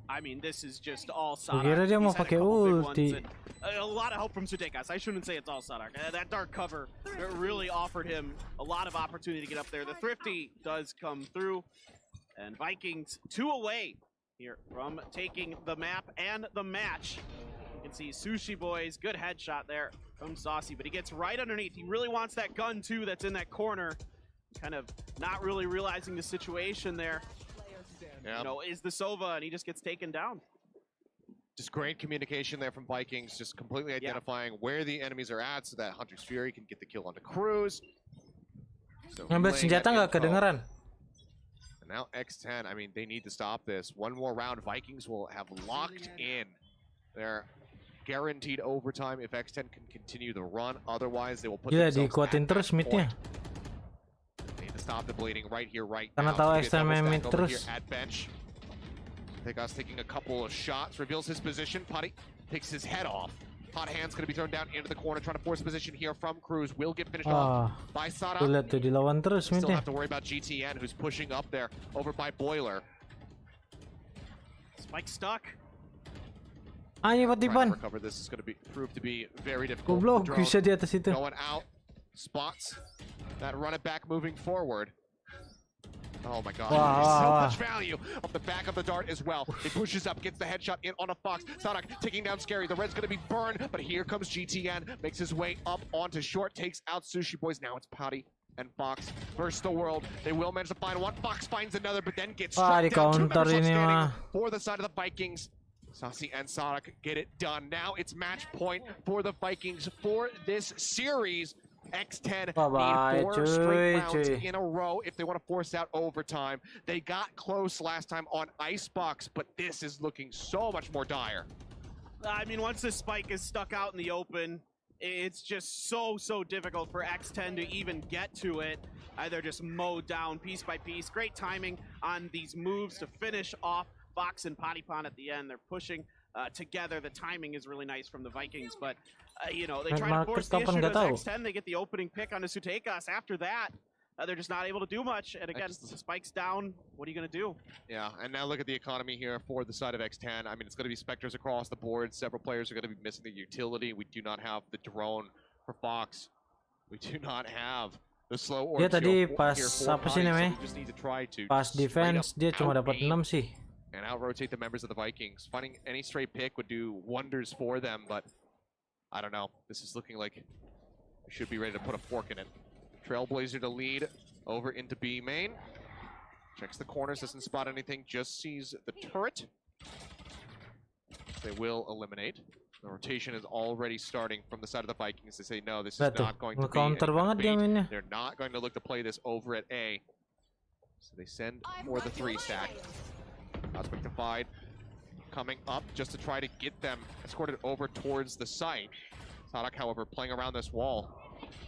S2: I mean, this is just all
S3: Gua kira
S2: Sadak.
S3: dia mau
S2: He's had a
S3: pakai
S2: couple big ones,
S3: ulti.
S2: and a lot of help from Sutekas. I shouldn't say it's all Sadak. That dark cover really offered him a lot of opportunity to get up there. The thrifty does come through, and Vikings 2 away here from taking the map and the match. You can see Sushi Boys, good headshot there from Saucy, but he gets right underneath. He really wants that gun too that's in that corner. Kind of not really realizing the situation there.
S1: Yep.
S2: You know, is the Sova, and he just gets taken down.
S1: Just great communication there from Vikings, just completely identifying where the enemies are at so that Hunter's Fury can get the kill onto Cruz. So
S3: Ngambil
S1: relaying
S3: senjata
S1: that
S3: nggak
S1: info.
S3: kedengeran?
S1: And now X10, I mean, they need to stop this. One more round, Vikings will have locked in their guaranteed overtime if X10 can continue the run. Otherwise, they will put
S3: Gila,
S1: themselves
S3: dikuatin
S1: at
S3: terus
S1: that
S3: midnya.
S1: point. They need to stop the bleeding right here, right
S3: Karena
S1: now.
S3: tahu
S1: It's gonna
S3: X10
S1: be a
S3: main
S1: double
S3: mid
S1: stack over
S3: terus.
S1: here at bench. Pegas taking a couple of shots, reveals his position. Putty takes his head off. Hot hand's going to be thrown down into the corner, trying to force a position here from Cruz. Will get finished off by Sada.
S3: Tuh lihat tuh dilawan terus
S1: Still
S3: midnya.
S1: have to worry about GTN, who's pushing up there over by Boiler.
S2: Spike stuck.
S3: Anjing
S1: Trying to
S3: Patipan.
S1: recover this is going to be prove to be very difficult.
S3: Goblok
S1: Drone
S3: bisa di atas itu.
S1: going out, spots that run it back moving forward. Oh my god,
S3: Wow,
S1: so
S3: wow,
S1: much value off the back of the dart as well. He pushes up, gets the headshot in on a Fox. Sadak taking down Scary. The red's gonna be burned, but here comes GTN. Makes his way up onto short, takes out Sushi Boys. Now it's Patty and Fox versus the world. They will manage to find one. Fox finds another, but then gets
S3: Wah,
S1: struck
S3: di
S1: down. Two
S3: counter
S1: members left
S3: ini
S1: standing
S3: mah.
S1: for the side of the Vikings. Saucy and Sadak get it done. Now it's match point for the Vikings for this series. X10
S3: Bye-bye,
S1: need 4 straight rounds
S3: cuy.
S1: in a row if they want to force out overtime. They got close last time on Icebox, but this is looking so much more dire.
S2: I mean, once this spike is stuck out in the open, it's just so difficult for X10 to even get to it. They're just mowed down piece by piece. Great timing on these moves to finish off Fox and Patipan at the end. They're pushing together. The timing is really nice from the Vikings, but you know, they try to force the issue to X10. They get the opening pick onto Sutekas. After that, they're just not able to do much. And again, the spike's down. What are you going to do?
S1: Yeah, and now look at the economy here for the side of X10. I mean, it's going to be Spectres across the board. Several players are going to be missing the utility. We do not have the drone for Fox. We do not have the slow orb
S3: Dia tadi
S1: shield
S3: pas
S1: here for
S3: apa sih
S1: Patty, so
S3: namanya?
S1: we just need to try to
S3: Pas
S1: straight
S3: defense
S1: up
S3: dia cuma dapat
S1: out-aim
S3: 6 sih.
S1: and out-rotate the members of the Vikings. Finding any straight pick would do wonders for them, but I don't know. This is looking like we should be ready to put a fork in it. Trailblazer to lead over into B main. Checks the corners, doesn't spot anything, just sees the turret. they will eliminate. The rotation is already starting from the side of the Vikings. They say no, this is not going to be any
S3: Nge-counter
S1: kind of
S3: banget dia
S1: bait.
S3: mainnya.
S1: They're not going to look to play this over at A. So they send for the 3 stack. Unspectified coming up just to try to get them escorted over towards the site. Sadak, however, playing around this wall,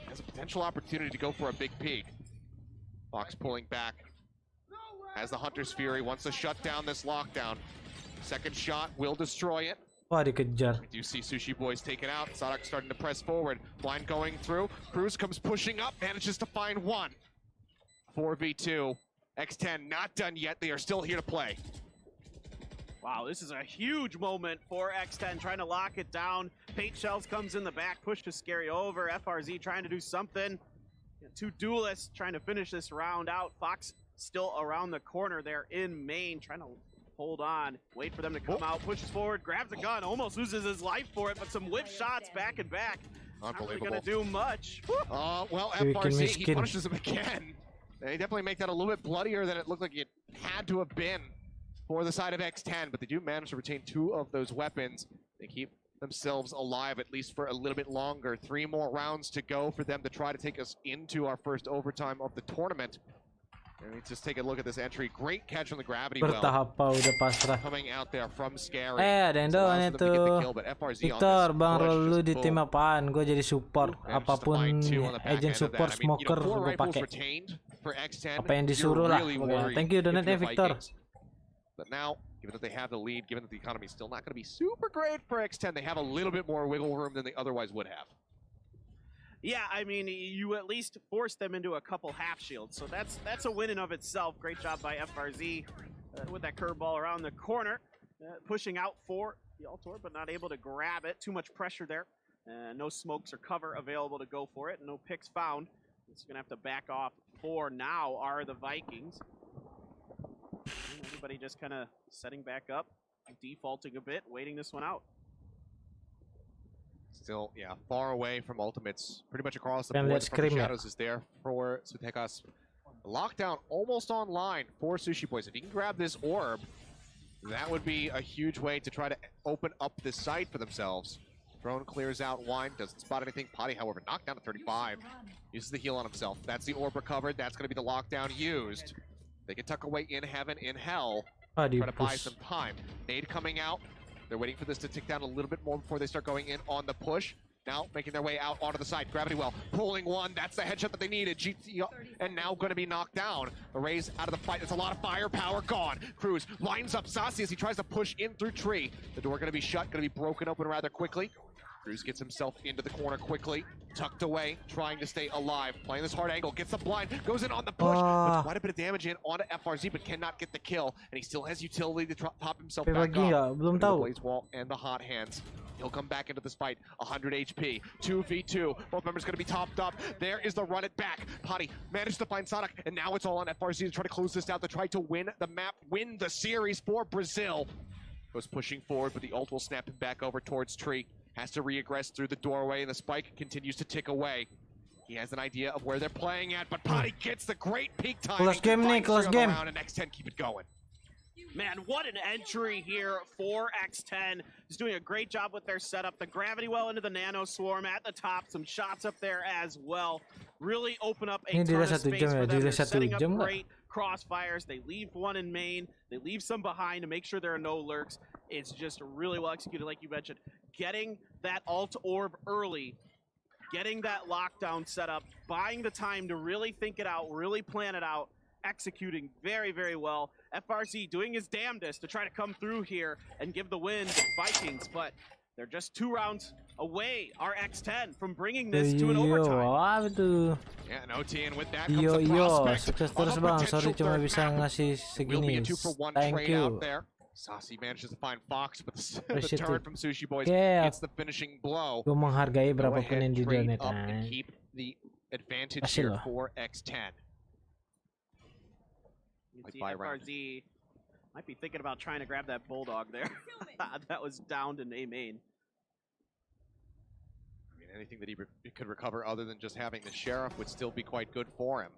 S1: has a potential opportunity to go for a big peek. Fox pulling back as the Hunter's Fury wants to shut down this lockdown. Second shot will destroy it.
S3: Wah, dikejar.
S1: We do see Sushi Boys taken out. Sadak starting to press forward. Blind going through. Cruz comes pushing up, manages to find one. 4v2. X10 not done yet. They are still here to play.
S2: Wow, this is a huge moment for X10, trying to lock it down. Paint Shells comes in the back, pushes Scary over. FRZ trying to do something. 2 duelists trying to finish this round out. Fox still around the corner there in main, trying to hold on, wait for them to come out, pushes forward, grabs a gun, almost loses his life for it, but some whip shots back and back.
S1: Unbelievable.
S2: Not really gonna do much.
S1: Well, FRZ, he punishes him again. They definitely make that a little bit bloodier than it looked like it had to have been for the side of X10, but they do manage to retain 2 of those weapons. They keep themselves alive at least for a little bit longer. 3 more rounds to go for them to try to take us into our first overtime of the tournament. And let's just take a look at this entry. Great catch on the gravity well.
S3: Bertahap udah pasrah.
S1: Coming out there from Scary.
S3: Ada yang doang itu. Victor, Bang Rol lu di tim apaan? Gue jadi support. Apapun agent support smoker gue pakai. Apa yang disuruh lah. Thank you donate-nya Victor.
S1: But now, given that they have the lead, given that the economy is still not going to be super great for X10, they have a little bit more wiggle room than they otherwise would have.
S2: Yeah, I mean, you at least force them into a couple half shields, so that's a win in of itself. Great job by FRZ with that curveball around the corner, pushing out for the Altor, but not able to grab it. Too much pressure there. No smokes or cover available to go for it. No picks found. It's going to have to back off for now are the Vikings. Everybody just kind of setting back up, defaulting a bit, waiting this one out.
S1: Still, yeah, far away from ultimates, pretty much across the board. The Shadows is there for Sutekas. Lockdown almost online for Sushi Boys. If he can grab this orb, that would be a huge way to try to open up this site for themselves. Drone clears out Wine, doesn't spot anything. Potty, however, knocked down to 35. Uses the heal on himself. That's the orb recovered. That's going to be the lockdown used. They can tuck away in heaven, in hell. Try to buy some time. Nade coming out. They're waiting for this to tick down a little bit more before they start going in on the push. Now making their way out onto the side. Gravity well, pulling one. That's the headshot that they needed. GT and now going to be knocked down. The Rays out of the fight. There's a lot of firepower gone. Cruz lines up Sasi as he tries to push in through tree. The door going to be shut, going to be broken open rather quickly. Cruz gets himself into the corner quickly, tucked away, trying to stay alive. Playing this hard angle, gets the blind, goes in on the push, puts quite a bit of damage in onto FRZ, but cannot get the kill. And he still has utility to pop himself back up.
S3: Belum
S1: the
S3: tahu.
S1: Blaze Wall and the hot hands. He'll come back into this fight, 100 HP, 2v2. Both members going to be topped up. There is the run it back. Potty managed to find Sadak, and now it's all on FRZ to try to close this out, to try to win the map, win the series for Brazil. Goes pushing forward, but the ult will snap him back over towards tree. Has to re-aggress through the doorway, and the spike continues to tick away. He has an idea of where they're playing at, but Potty gets the great peak timing.
S3: Close game, Nick, close game.
S1: And X10 keep it going.
S2: Man, what an entry here for X10. He's doing a great job with their setup. The gravity well into the nano swarm at the top. Some shots up there as well. Really open up a ton of space for them. They're setting up great crossfires. They leave one in main. They leave some behind to make sure there are no lurks. It's just really well executed, like you mentioned. Getting that alt orb early, getting that lockdown set up, buying the time to really think it out, really plan it out, executing very, very well. FRZ doing his damnedest to try to come through here and give the win to Vikings, but they're just 2 rounds away, our X10, from bringing this to an overtime.
S1: Yeah, an OT, and with that comes a prospect.
S3: Sukses terus bang, sorry cuma bisa ngasih segini. Thank you.
S1: Sasi manages to find Fox, but the turn from Sushi Boys
S3: Yeah.
S1: gets the finishing blow.
S3: Gue menghargai
S1: Go
S3: berapapun
S1: ahead,
S3: yang di
S1: trade
S3: donate.
S1: up and keep the advantage here for X10.
S2: You can see FRZ might be thinking about trying to grab that Bulldog there. That was downed in A main.
S1: I mean, anything that he could recover other than just having the Sheriff would still be quite good for him.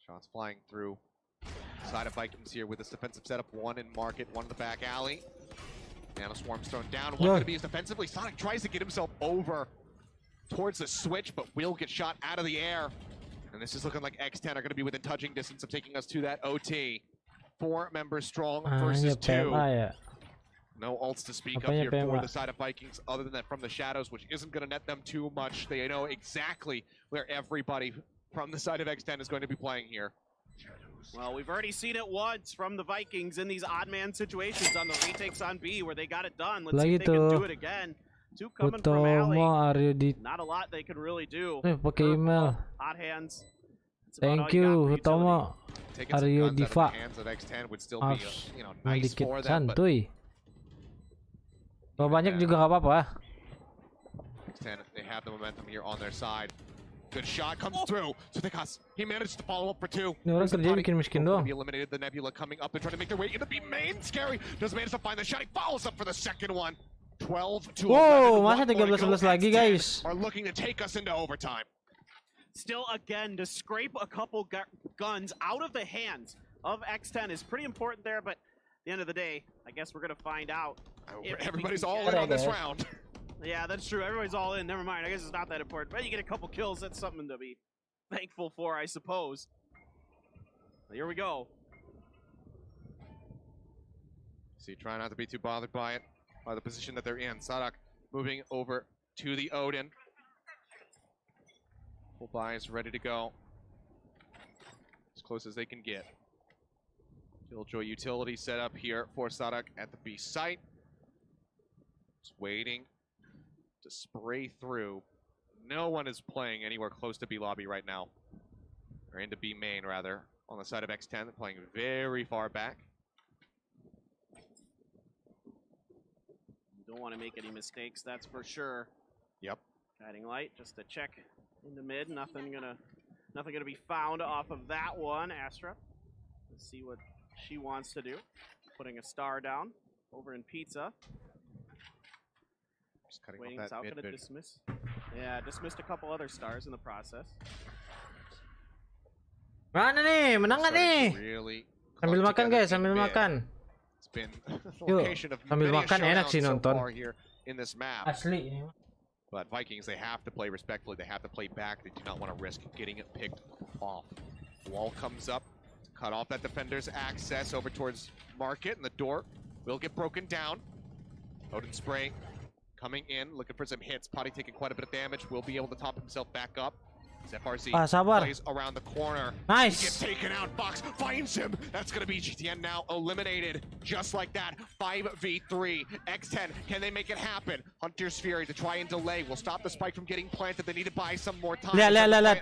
S1: Shots flying through side of Vikings here with this defensive setup. One in market, one in the back alley. Nano Swarm's thrown down. One going to be used defensively. Sonic tries to get himself over towards the switch, but will get shot out of the air. And this is looking like X10 are going to be within touching distance of taking us to that OT. 4 members strong versus 2. No ults to speak of here for the side of Vikings, other than that from the shadows, which isn't going to net them too much. They know exactly where everybody from the side of X10 is going to be playing here.
S2: Well, we've already seen it once from the Vikings in these odd man situations on the retakes on B where they got it done. Let's see if they can do it again. 2 coming from alley. Not a lot they could really do.
S3: Pakai email.
S2: Hot hands.
S3: Thank you, Hutomo. Aryo Diva. Dikit santuy. Kalau banyak juga nggak apa-apa.
S1: They have the momentum here on their side. Good shot comes through. So he managed to follow up for 2.
S3: Ini orang kerja bikin miskin doang.
S1: Be eliminated. The Nebula coming up and trying to make their way into B main. Scary doesn't manage to find the shot. He follows up for the second one. 12 to 11.
S3: Wow, masa 13-11 lagi guys.
S1: Are looking to take us into overtime.
S2: Still again to scrape a couple guns out of the hands of X10 is pretty important there, but at the end of the day, I guess we're gonna find out.
S1: Everybody's all in on this round.
S2: Yeah, that's true. Everybody's all in. Never mind. I guess it's not that important. But you get a couple kills. That's something to be thankful for, I suppose. Here we go.
S1: See, try not to be too bothered by it, by the position that they're in. Sadak moving over to the Odin. Full buy is ready to go. As close as they can get. Killjoy utility set up here for Sadak at the B site. Just waiting to spray through. No one is playing anywhere close to B lobby right now. Or into B main, rather. On the side of X10, they're playing very far back.
S2: You don't want to make any mistakes, that's for sure.
S1: Yep.
S2: Guiding light, just to check in the mid. Nothing gonna be found off of that one. Astra, let's see what she wants to do. Putting a star down over in Pizza.
S1: Just cutting
S2: Waiting
S1: off that
S2: out, gonna
S1: mid.
S2: dismiss. Yeah, dismissed a couple other stars in the process.
S3: Mana nih? Menang nggak nih?
S1: Really
S3: Sambil makan guys, sambil makan.
S1: It's been
S3: Yuk,
S1: location of
S3: sambil
S1: many
S3: makan enak sih
S1: so
S3: nonton.
S1: far here in this map.
S3: Asli ini.
S1: But Vikings, they have to play respectfully. They have to play back. They do not want to risk getting it picked off. Wall comes up to cut off that defender's access over towards Market, and the door will get broken down. Odin spray coming in, looking for some hits. Potty taking quite a bit of damage. Will be able to top himself back up. FRZ plays around the corner.
S3: Nice.
S1: He gets taken out. Fox finds him. That's going to be GTN now eliminated. Just like that. 5v3. X10. Can they make it happen? Hunter's Fury to try and delay. Will stop the spike from getting planted. They need to buy some more time.
S3: Lihat.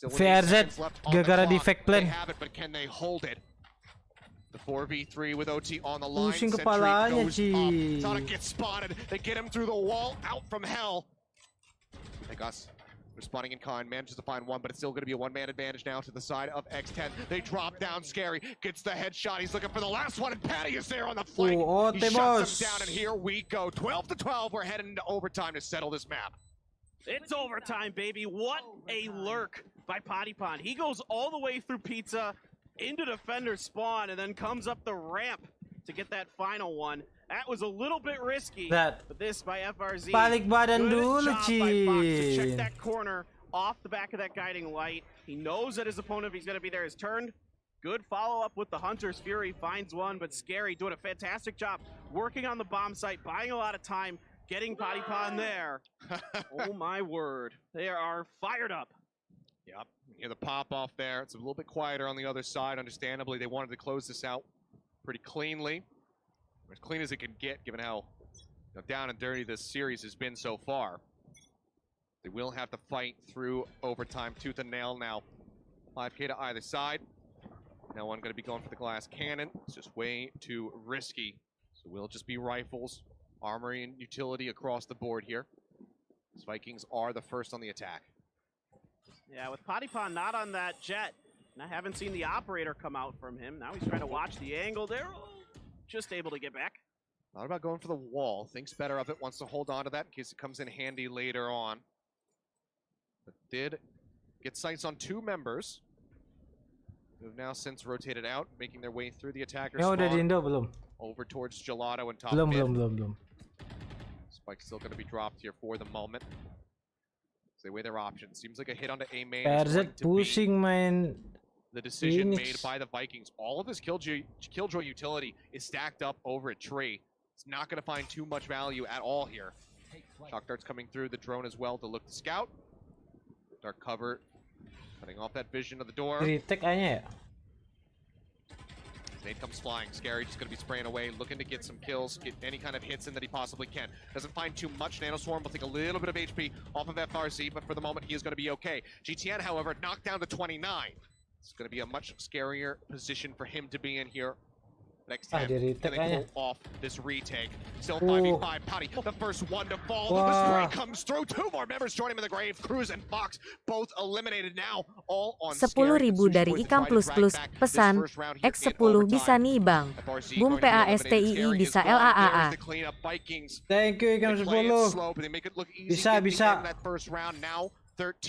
S3: VRZ gara-gara defect plan.
S1: They have it, but can they hold it? The 4v3 with OT on the line.
S3: Pusing
S1: Sentry
S3: kepalanya,
S1: goes
S3: Ci.
S1: up. Sonic gets spotted. They get him through the wall. Out from hell. Like us. Responding in kind, manages to find one, but it's still going to be a one-man advantage now to the side of X10. They drop down. Scary gets the headshot. He's looking for the last one, and Patty is there on the flank. He shuts him down, and here we go. 12-12. We're heading into overtime to settle this map.
S2: It's overtime, baby. What a lurk by Potty Pond. He goes all the way through Pizza into defender spawn and then comes up the ramp to get that final one. That was a little bit risky, but this by FRZ.
S3: Balik badan
S2: Good
S3: dulu,
S2: job by Fox to check
S3: Cin.
S2: that corner off the back of that guiding light. He knows that his opponent, if he's going to be there, is turned. Good follow-up with the Hunter's Fury. Finds one, but Scary doing a fantastic job working on the bomb site, buying a lot of time, getting Potty Pond there. Oh, my word. They are fired up.
S1: Yep. You hear the pop-off there. It's a little bit quieter on the other side. Understandably, they wanted to close this out pretty cleanly. As clean as it can get, given how down and dirty this series has been so far. They will have to fight through overtime, tooth and nail now. 5K to either side. No one going to be going for the glass cannon. It's just way too risky. So we'll just be rifles, armory, and utility across the board here. These Vikings are the first on the attack.
S2: Yeah, with Potty Pond not on that jet, and I haven't seen the operator come out from him. Now he's trying to watch the angle there. Just able to get back.
S1: Not about going for the wall. Thinks better of it. Wants to hold on to that in case it comes in handy later on. But did get sights on 2 members. Who've now since rotated out, making their way through the attacker
S3: Yang udah di
S1: spawn
S3: Indo belum?
S1: over towards Gelato and top
S3: Belum,
S1: mid.
S3: belum.
S1: Spike's still going to be dropped here for the moment. They weigh their options. Seems like a hit onto A main.
S3: PRZ pusing main.
S1: The decision
S3: Phoenix.
S1: made by the Vikings. All of this Killjoy utility is stacked up over a tree. It's not going to find too much value at all here. Shock darts coming through the drone as well to look to scout. Dark cover, cutting off that vision of the door.
S3: Retake kayaknya ya.
S1: Nate comes flying. Scary just going to be spraying away, looking to get some kills, get any kind of hits in that he possibly can. Doesn't find too much. Nanoswarm will take a little bit of HP off of FRZ, but for the moment he is going to be okay. GTN, however, knocked down to 29. It's going to be a much scarier position for him to be in here. Next time, gonna pull off this retake. Still 5v5. Potty, the first one to fall. The spray comes through. Two more members join him in the grave. Cruz and Fox both eliminated now. All on
S7: 10.000 dari Ikam Plus Plus. Pesan X10 bisa nih bang. Boom PASTII bisa LAAA.
S3: Thank you Ikam 10. Bisa.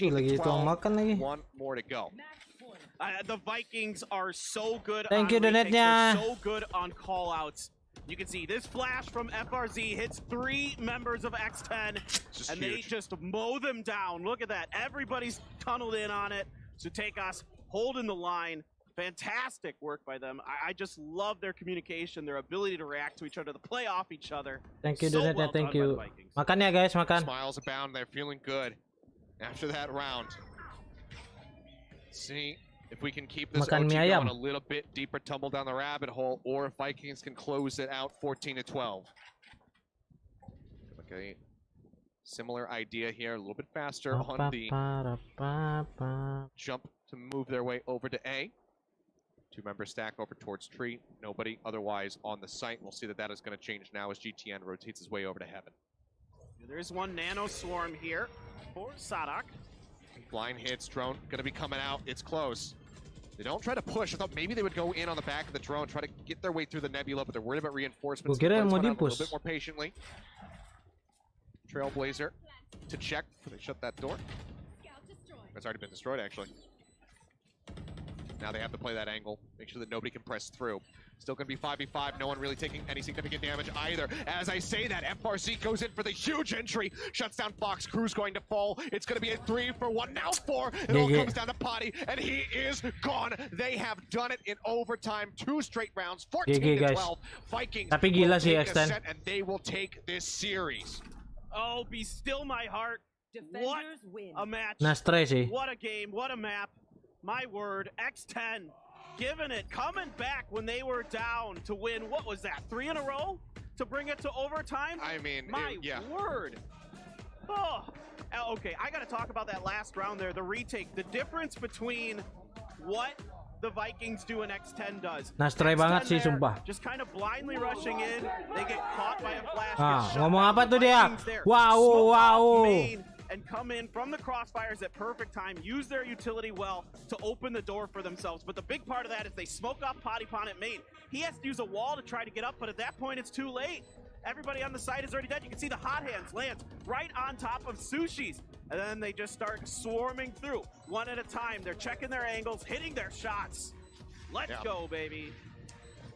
S3: Lagi tuang makan lagi.
S1: One more to go.
S2: The Vikings are so good
S3: Thank
S2: on
S3: you,
S2: retakes.
S3: Donetnya.
S2: They're so good on callouts. You can see this flash from FRZ hits 3 members of X10, and they just mow them down. Look at that. Everybody's tunneled in on it. Sutekas holding the line. Fantastic work by them. I just love their communication, their ability to react to each other, to play off each other.
S3: Thank you,
S2: So
S3: Donetnya.
S2: well
S3: Thank
S2: done by
S3: you.
S2: the Vikings.
S3: Makan ya guys, makan.
S1: Smiles abound. They're feeling good after that round. See if we can keep this OG going a little bit deeper, tumble down the rabbit hole, or if Vikings can close it out 14-12. Okay, similar idea here, a little bit faster on the jump to move their way over to A. 2-member stack over towards tree. Nobody otherwise on the site. We'll see that is going to change now as GTN rotates his way over to heaven.
S2: There's one nano swarm here for Sadak.
S1: Blind hits, drone going to be coming out. It's close. They don't try to push. I thought maybe they would go in on the back of the drone, try to get their way through the nebula, but they're worried about reinforcements.
S3: We'll get
S1: a
S3: more
S1: little bit more patiently. Trailblazer to check. They shut that door. It's already been destroyed, actually. Now they have to play that angle, make sure that nobody can press through. Still going to be 5v5, no one really taking any significant damage either. As I say that, FRC goes in for the huge entry, shuts down Fox. Cruz going to fall. It's going to be a 3-for-1, now 4. It all comes down to Potty, and he is gone. They have done it in overtime, 2 straight rounds, 14-12. Vikings
S3: Tapi gila sih
S1: will take a
S3: X10.
S1: set, and they will take this series.
S2: Oh, be still my heart. What a match.
S3: Nastre sih.
S2: What a game. What a map. My word. X10 giving it. Coming back when they were down to win. What was that? 3 in a row? To bring it to overtime?
S1: I mean,
S2: my word. Oh. Okay, I got to talk about that last round there. The retake. The difference between what the Vikings do and X10 does.
S3: Nastre banget sih sumpah.
S2: Just kind of blindly rushing in. They get caught by a flash.
S3: Ngomong apa tuh dia? Wow.
S2: And come in from the crossfires at perfect time, use their utility well to open the door for themselves. But the big part of that is they smoke off Potty Pon at main. He has to use a wall to try to get up, but at that point it's too late. Everybody on the side is already dead. You can see the hot hands lands right on top of Sushi's. And then they just start swarming through one at a time. They're checking their angles, hitting their shots. Let's go, baby.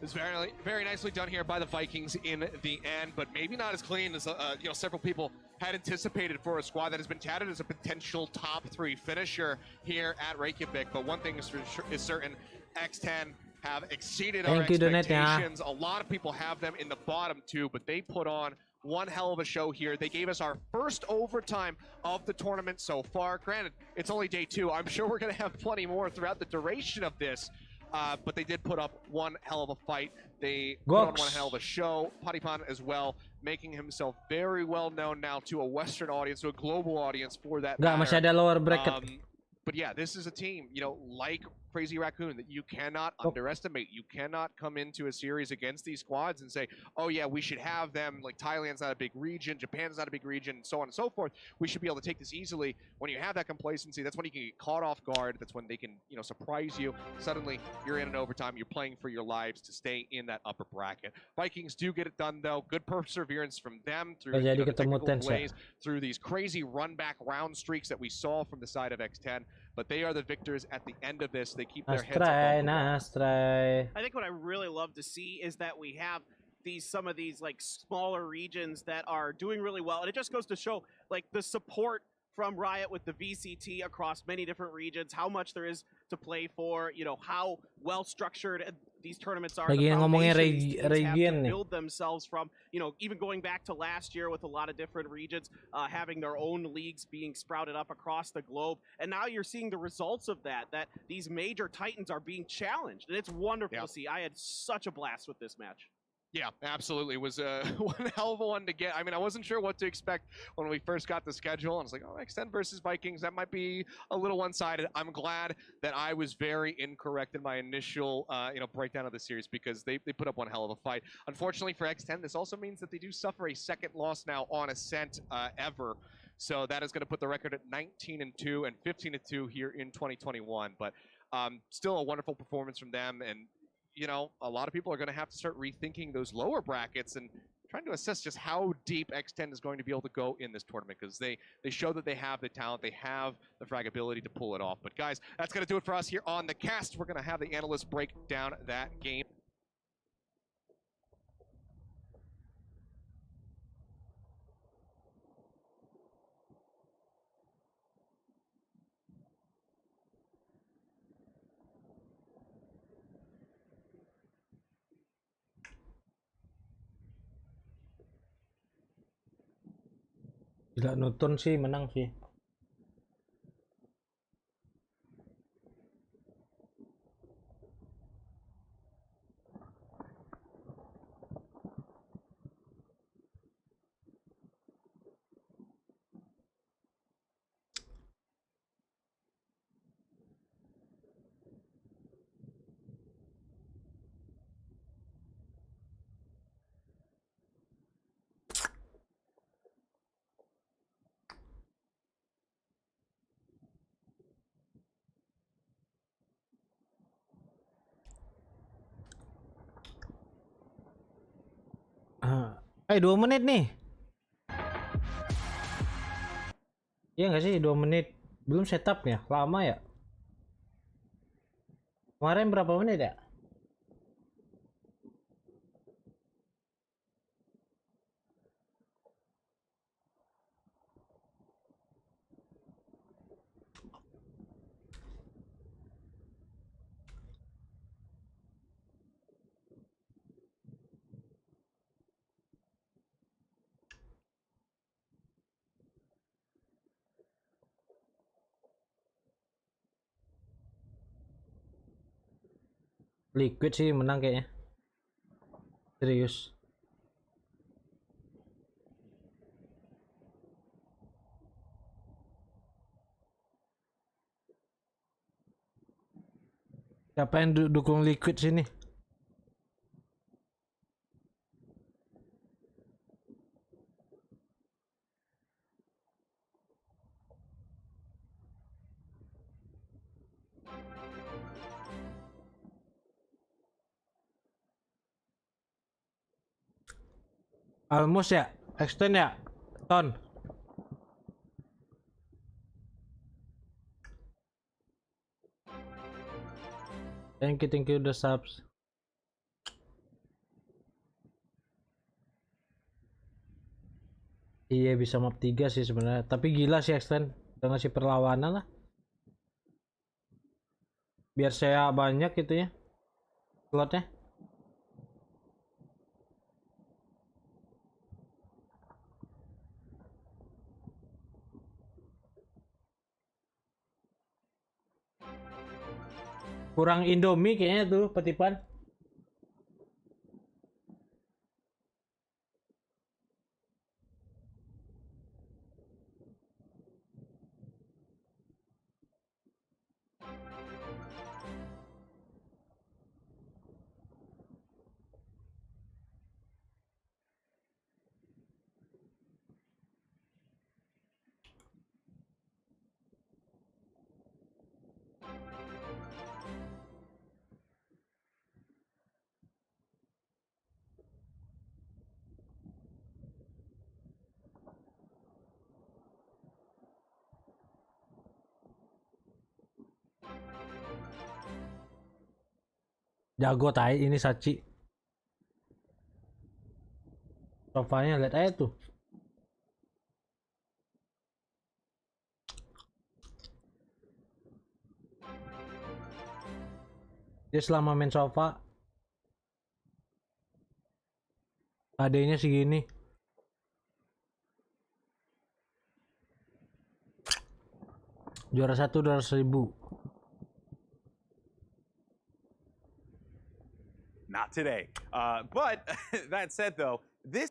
S1: It's very, very nicely done here by the Vikings in the end, but maybe not as clean as several people had anticipated for a squad that has been touted as a potential top 3 finisher here at Reykjavik. But one thing is certain, X10 have exceeded our expectations. A lot of people have them in the bottom 2, but they put on one hell of a show here. They gave us our first overtime of the tournament so far. Granted, it's only day 2. I'm sure we're going to have plenty more throughout the duration of this. But they did put up one hell of a fight. They put on one hell of a show. Padipan as well, making himself very well known now to a Western audience, to a global audience for that matter.
S3: Masih ada lower bracket.
S1: But yeah, this is a team, like Crazy Raccoon, that you cannot underestimate. You cannot come into a series against these squads and say, oh yeah, we should have them. Like, Thailand's not a big region, Japan's not a big region, and so on and so forth. We should be able to take this easily. When you have that complacency, that's when you can get caught off guard. That's when they can, surprise you. Suddenly, you're in an overtime. You're playing for your lives to stay in that upper bracket. Vikings do get it done, though. Good perseverance from them through the technical plays, through these crazy run-back round streaks that we saw from the side of X10. but they are the victors at the end of this. They keep their heads
S3: Astray,
S1: above the water.
S3: Astray.
S2: I think what I really love to see is that we have some of these like smaller regions that are doing really well, and it just goes to show like the support from Riot with the VCT across many different regions, how much there is to play for, you know, how well structured these tournaments are.
S3: Lagi
S2: the
S3: ngomongin
S2: foundation these teams have
S3: region
S2: to
S3: nih.
S2: build themselves from, you know, even going back to last year with a lot of different regions having their own leagues being sprouted up across the globe, and now you're seeing the results of that these major titans are being challenged, and it's wonderful to see. I had such a blast with this match.
S1: Yeah, absolutely. It was one hell of a one to get. I mean, I wasn't sure what to expect when we first got the schedule. I was like, oh, X10 versus Vikings, that might be a little one-sided. I'm glad that I was very incorrect in my initial breakdown of the series, because they put up one hell of a fight. Unfortunately for X10, this also means that they do suffer a second loss now on Ascent ever. So that is going to put the record at 19-2 and 15-2 here in 2021. But still a wonderful performance from them. And you know, a lot of people are going to have to start rethinking those lower brackets and trying to assess just how deep X10 is going to be able to go in this tournament, because they show that they have the talent, they have the frag ability to pull it off. But guys, that's going to do it for us here on the cast. We're going to have the analysts break down that game.
S3: Gila, Nutun sih menang sih. Ah, 2 menit nih. Iya nggak sih, 2 menit. Belum setupnya, lama ya. Kemarin berapa menit ya? Liquid sih menang kayaknya. Serius. Siapa yang dukung Liquid sini? Almus ya? Extend ya? Ton. Thank you udah subs. Iya bisa map 3 sih sebenarnya, tapi gila sih Extend udah ngasih perlawanan lah. Biar saya banyak gitu ya slotnya. Kurang Indomie kayaknya tuh Petipan. Jago tai ini Sachi. Sofanya lihat aja tuh. Dia selama main sofa AD-nya segini. Juara 1 200.000.
S8: Not today. But that said, though, this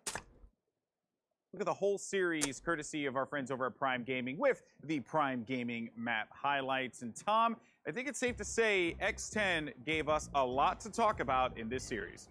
S8: look at the whole series courtesy of our friends over at Prime Gaming with the Prime Gaming map highlights. And Tom, I think it's safe to say X10 gave us a lot to talk about in this series.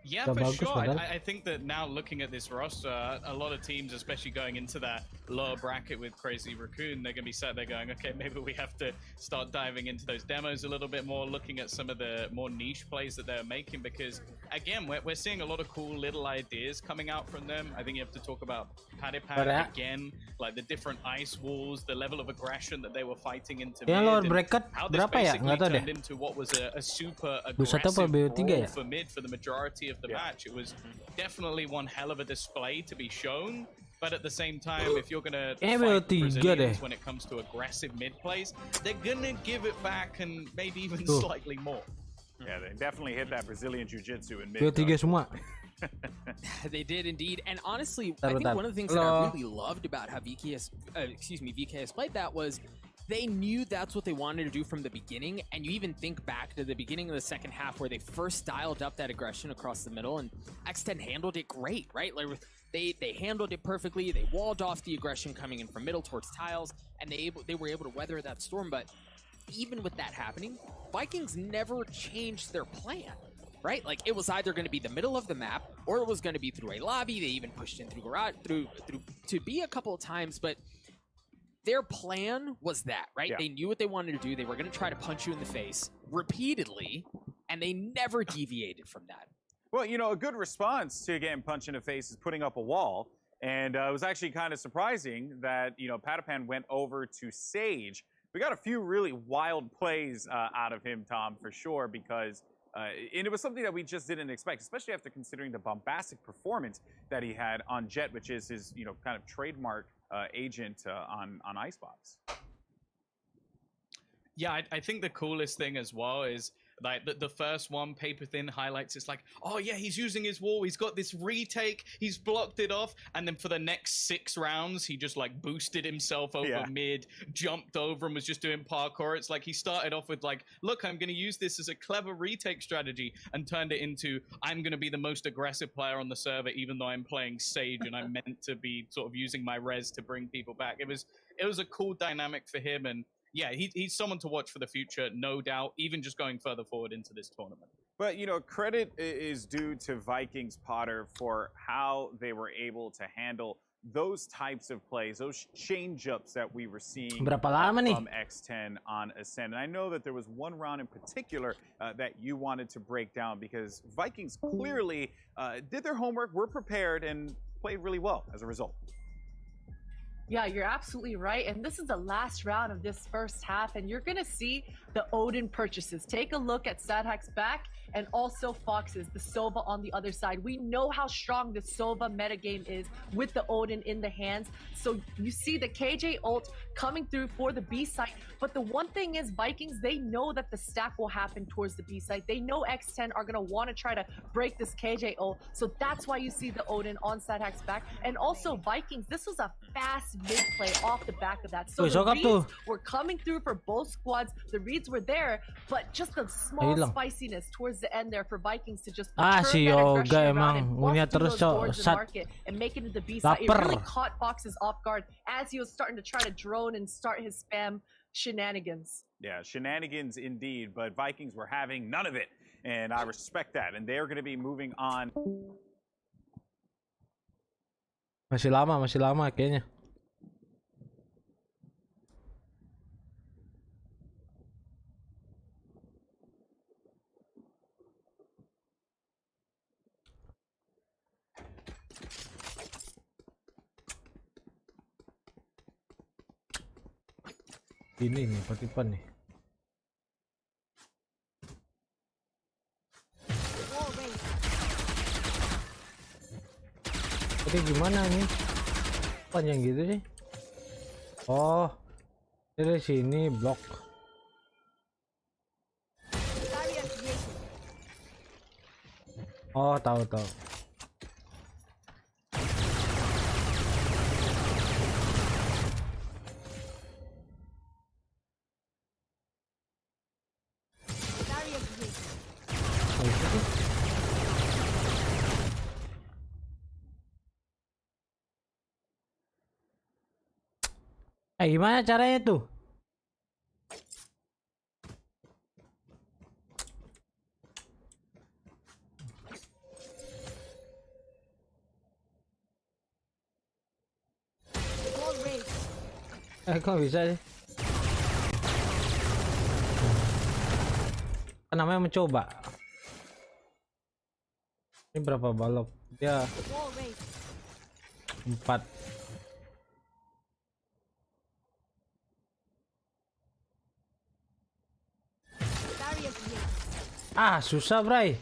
S9: Yeah, for sure. I think that now looking at this roster, a lot of teams, especially going into that lower bracket with Crazy Raccoon, they're going to be sat there going, okay, maybe we have to start diving into those demos a little bit more, looking at some of the more niche plays that they're making, because, again, we're seeing a lot of cool little ideas coming out from them. I think you have to talk about Padipad again, like the different ice walls, the level of aggression that they were fighting into mid,
S3: bracket
S9: how this basically turned into what was a super aggressive brawl for mid for the majority of the match. It was definitely one hell of a display to be shown, but at the same time, if you're gonna fight the Brazilians when it comes to aggressive mid plays, they're gonna give it back and maybe even slightly more.
S8: Yeah, they definitely hit that Brazilian jiu-jitsu in mid.
S3: 2-3 semua.
S10: They did indeed, and honestly, I think one of the things that I really loved about how VKS played that was they knew that's what they wanted to do from the beginning. And you even think back to the beginning of the second half where they first dialed up that aggression across the middle, and X10 handled it great, right? Like they handled it perfectly. They walled off the aggression coming in from middle towards tiles, and they were able to weather that storm. But even with that happening, Vikings never changed their plan, right? Like it was either going to be the middle of the map or it was going to be through a lobby. They even pushed in through garage, through to B a couple of times, but their plan was that, right? Yeah. They knew what they wanted to do. They were going to try to punch you in the face repeatedly, and they never deviated from that.
S8: Well, you know, a good response to getting punched in the face is putting up a wall. And it was actually kind of surprising that, you know, Patapan went over to Sage. We got a few really wild plays out of him, Tom, for sure, because and it was something that we just didn't expect, especially after considering the bombastic performance that he had on Jet, which is his, you know, kind of trademark agent on Icebox.
S9: Yeah, I think the coolest thing as well is like the first one, Paper Thin highlights, it's like, oh yeah, he's using his wall, he's got this retake, he's blocked it off, and then for the next 6 rounds, he just like boosted himself over mid, jumped over and was just doing parkour. It's like he started off with like, look, I'm going to use this as a clever retake strategy, and turned it into, I'm going to be the most aggressive player on the server, even though I'm playing Sage and I'm meant to be sort of using my res to bring people back. It was a cool dynamic for him, and yeah, he's someone to watch for the future, no doubt, even just going further forward into this tournament.
S8: But, you know, credit is due to Vikings Potter for how they were able to handle those types of plays, those change-ups that we were seeing from X10 on Ascend. And I know that there was one round in particular that you wanted to break down, because Vikings clearly did their homework, were prepared, and played really well as a result.
S11: Yeah, you're absolutely right. And this is the last round of this first half, and you're going to see the Odin purchases. Take a look at Sadhack's back and also Fox's, the Sova on the other side. We know how strong the Sova metagame is with the Odin in the hands. So you see the KJ ult coming through for the B site. But the one thing is, Vikings, they know that the stack will happen towards the B site. They know X10 are going to want to try to break this KJ ult. So that's why you see the Odin on Sadhack's back. And also Vikings, this was a fast mid play off the back of that. So the reads were coming through for both squads. The reads were there, but just the small spiciness towards the end there for Vikings to just turn that aggression around and bust through those doors in the market and make it to the B side. It really caught Foxes off guard as he was starting to try to drone and start his spam shenanigans.
S8: Yeah, shenanigans indeed, but Vikings were having none of it, and I respect that. And they're going to be moving on.
S3: Masih lama kayaknya. Ini nih, Patipan nih. Jadi gimana nih? Panjang gitu sih. Oh, dari sini blok. Oh, tahu. Gimana caranya tuh? Kok bisa sih? Kan namanya mencoba. Ini berapa balok? Dia 4. Susah, Bray.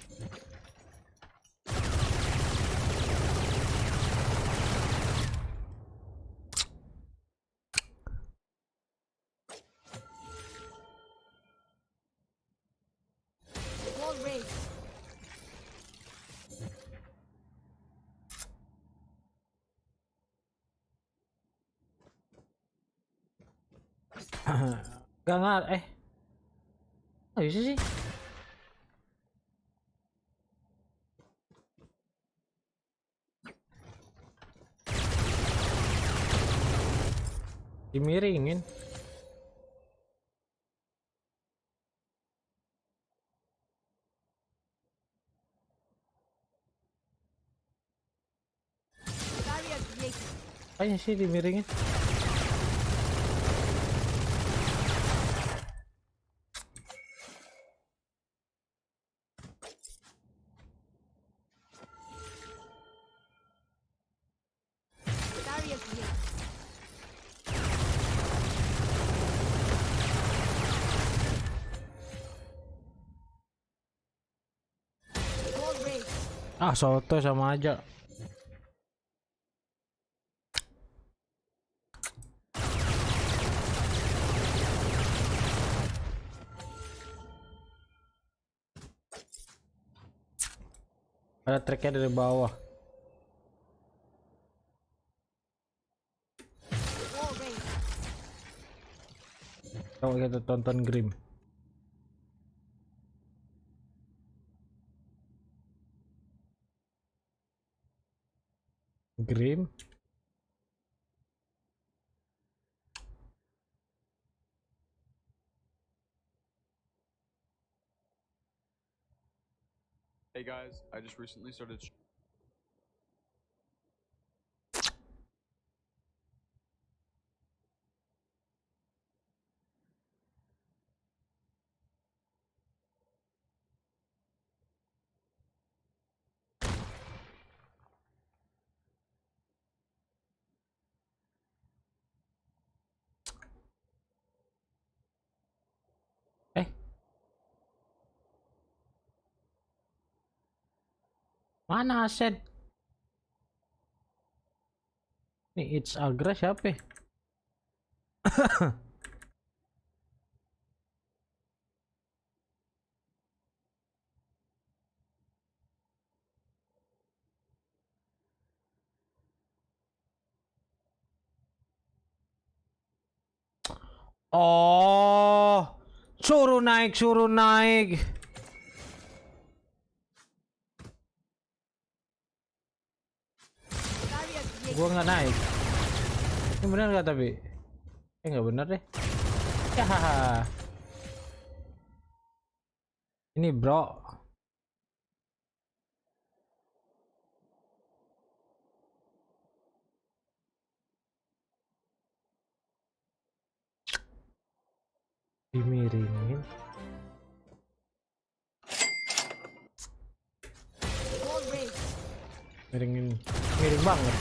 S3: Gak bisa sih. Dimiringin. Kayaknya sih dimiringin. Soto sama aja. Ada treknya dari bawah. Coba kita tonton Grim.
S12: Hey guys, I just recently started.
S3: Mana aset? Nih It's Agra siapa? Oh, suruh naik. Gua nggak naik. Ini benar nggak tapi? Nggak benar deh. Ya. Ini bro. Dimiringin. Miring banget.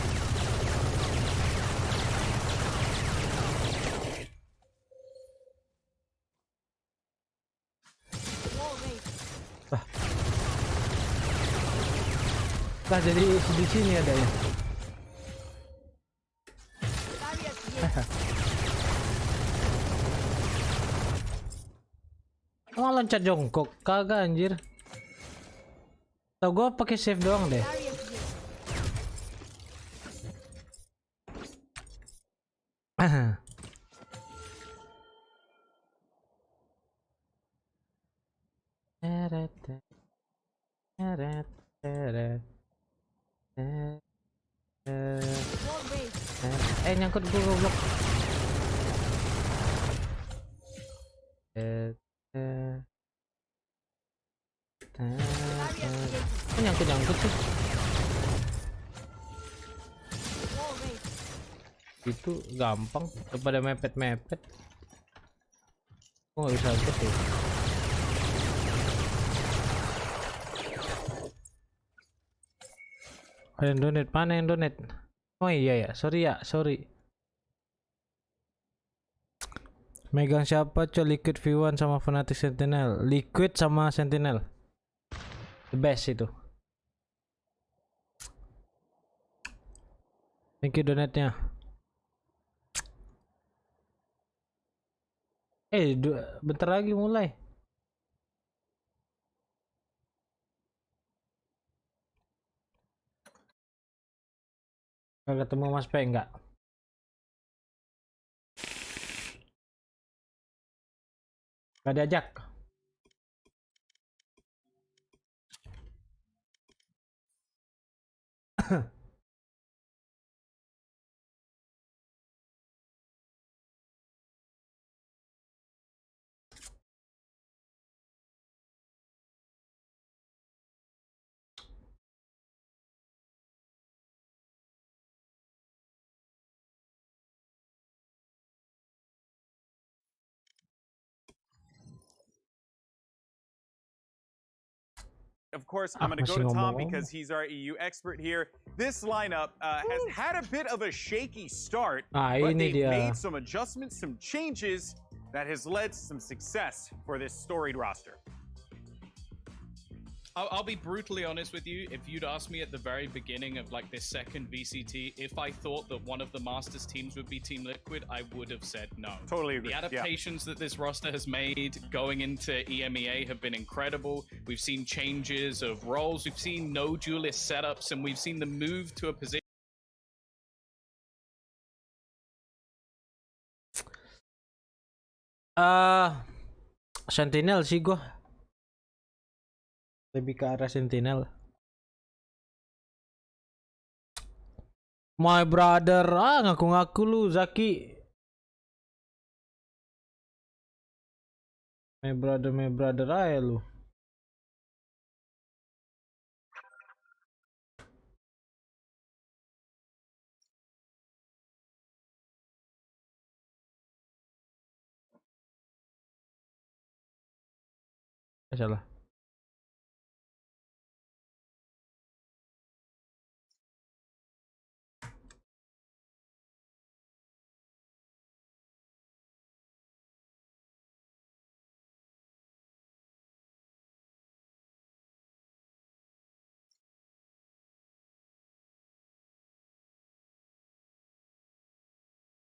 S3: Jadi di sini ada ya. Oh, loncat jongkok, kagak anjir. Tau gue pakai save doang deh. Nyangkut gue goblok. Nyangkut sih. Itu gampang daripada mepet. Oh, nggak bisa aktif ya. Ada yang donate, mana yang donate? Oh iya ya, sorry. Megang siapa coy? Liquid V1 sama Fnatic Sentinel. Liquid sama Sentinel. The best itu. Thank you donate-nya. Bentar lagi mulai. Gak ketemu Mas P enggak? Gak diajak.
S8: Of course, I'm going to go to Tom because he's our EU expert here. This lineup has had a bit of a shaky start, but they've made some adjustments, some changes that has led to some success for this storied roster.
S9: I'll be brutally honest with you. If you'd asked me at the very beginning of like this second VCT, if I thought that one of the Masters teams would be Team Liquid, I would have said no.
S8: Totally agree.
S9: The adaptations that this roster has made going into EMEA have been incredible. We've seen changes of roles. We've seen no duelist setups, and we've seen them move to a position.
S3: Sentinel sih gua. Lebih ke arah Sentinel. My brother, ngaku-ngaku lu Zaki. My brother aja lu. Salah.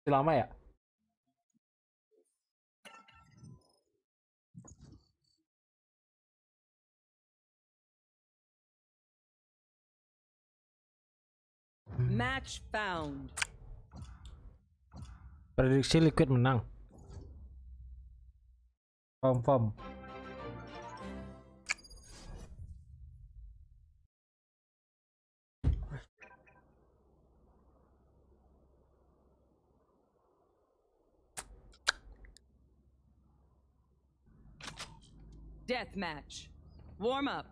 S3: Lama ya?
S4: Match found.
S3: Prediksi Liquid menang. Confirm.
S4: Death match. Warm up.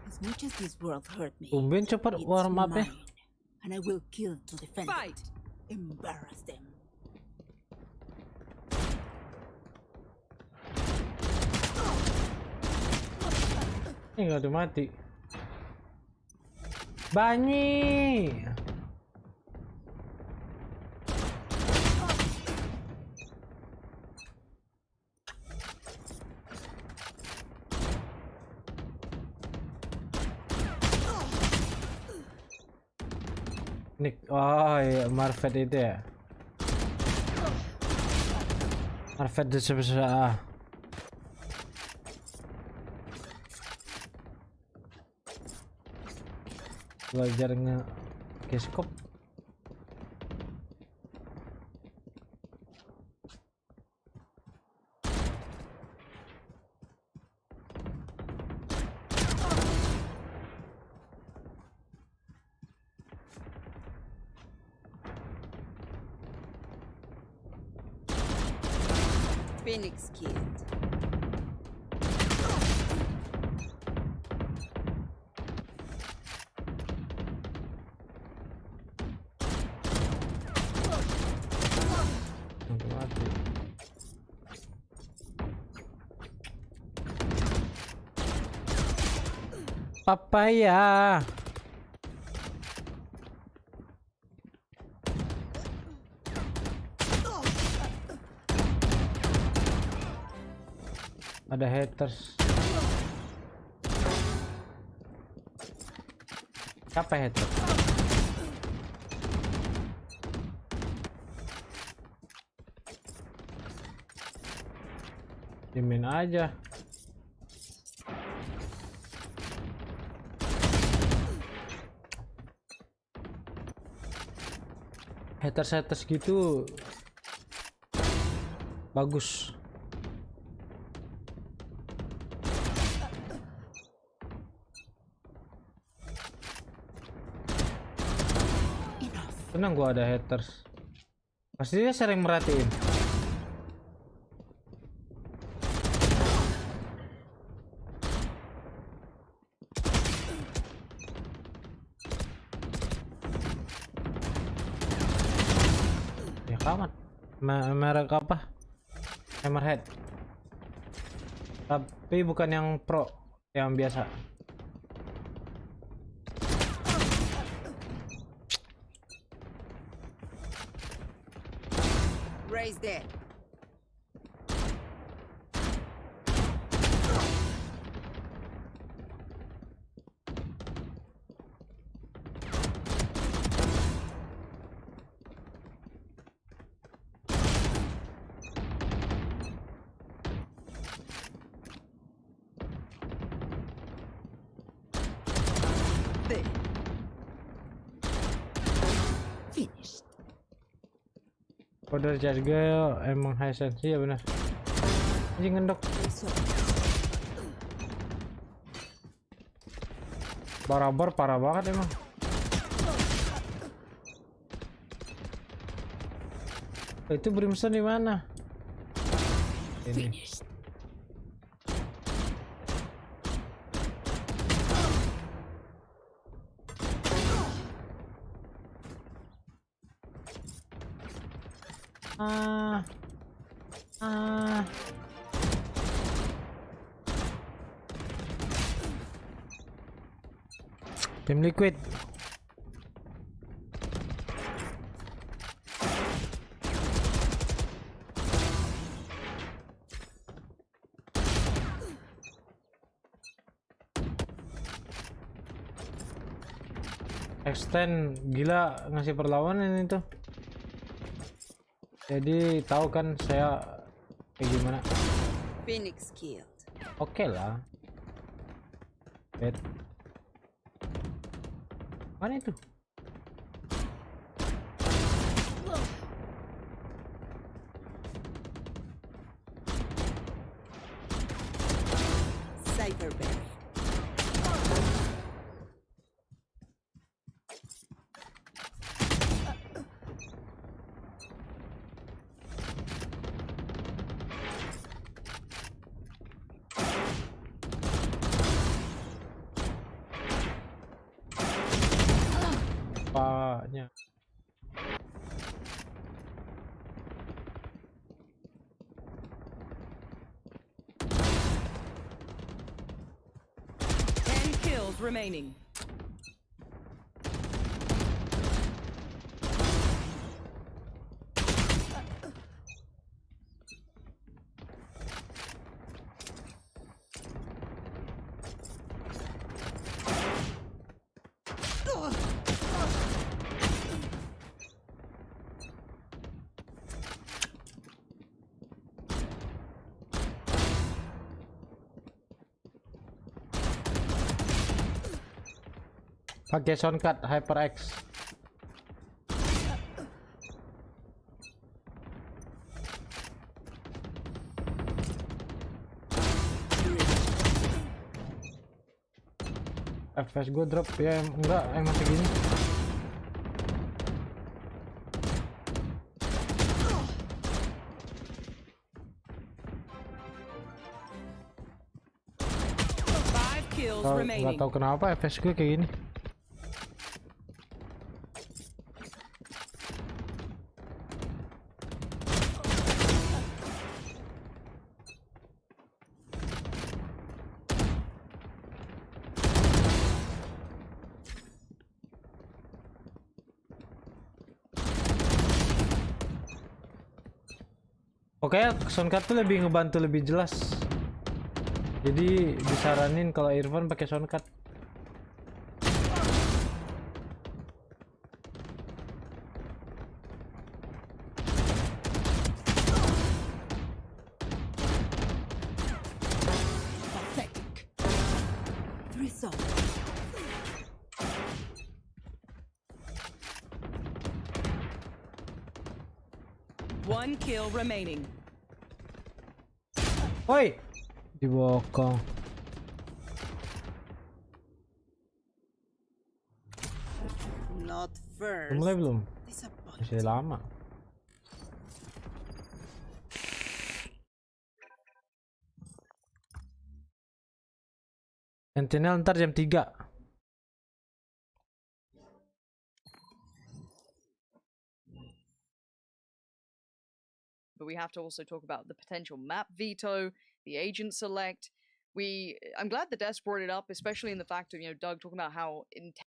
S13: As much as this world hurt me,
S3: Tumben cepat warm up ya.
S13: and I will kill to defend
S4: Fight.
S13: it. Embarrass them.
S3: Ini nggak ada mati. Banyi. Nick, oh iya, Marvet itu ya. Marvet di sebesar belajar nge-skop.
S13: Phoenix killed.
S3: Papaya. Ada haters. Siapa hater? Dimin aja. Haters gitu bagus. Senang gua ada haters. Pasti dia sering merhatiin. Ya kawan. Merek apa? Hammerhead. Tapi bukan yang pro, yang biasa.
S13: Raise dead. Finished.
S3: Kode charge emang high sense ya benar. Ini ngendok. Barabar parah banget emang. Itu Brimstone di mana? Ini. Tim Liquid. Extend gila ngasih perlawanan itu. Jadi tahu kan saya kayak gimana.
S13: Phoenix killed.
S3: Oke lah. Bet. Mana itu?
S13: Cyberberry.
S3: Apanya?
S4: Remaining.
S3: Pakai soundcard HyperX. FPS gue drop ya, enggak emang segini. Nggak tahu kenapa FPS gue kayak gini. Oke, soundcard tuh lebih ngebantu lebih jelas. Jadi disaranin kalau earphone pakai soundcard.
S4: One kill remaining.
S3: Woi, dibokong.
S13: Not first.
S3: Mulai belum? Masih lama. Sentinel ntar jam 3.
S14: But we have to also talk about the potential map veto, the agent select. I'm glad the desk brought it up, especially in the fact of, Doug talking about how intense.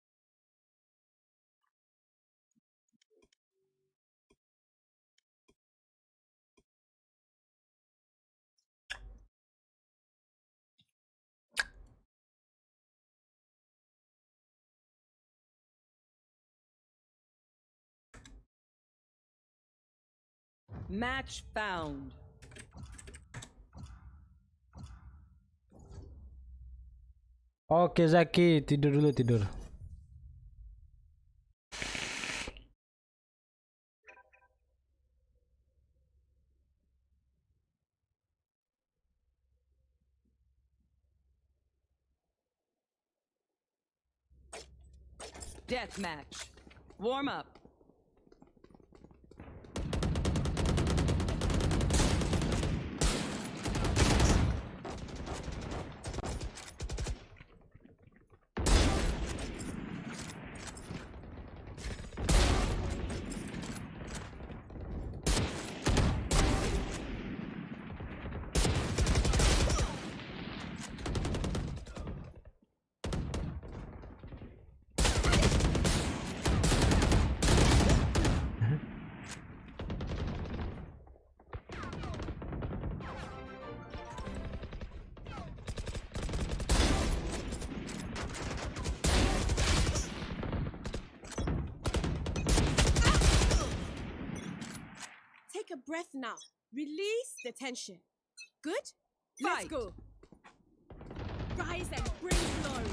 S4: Match found.
S3: Oke Zaki, tidur dulu tidur.
S4: Death match. Warm up.
S15: Take a breath now. Release the tension. Good? Let's go. Rise and bring glory.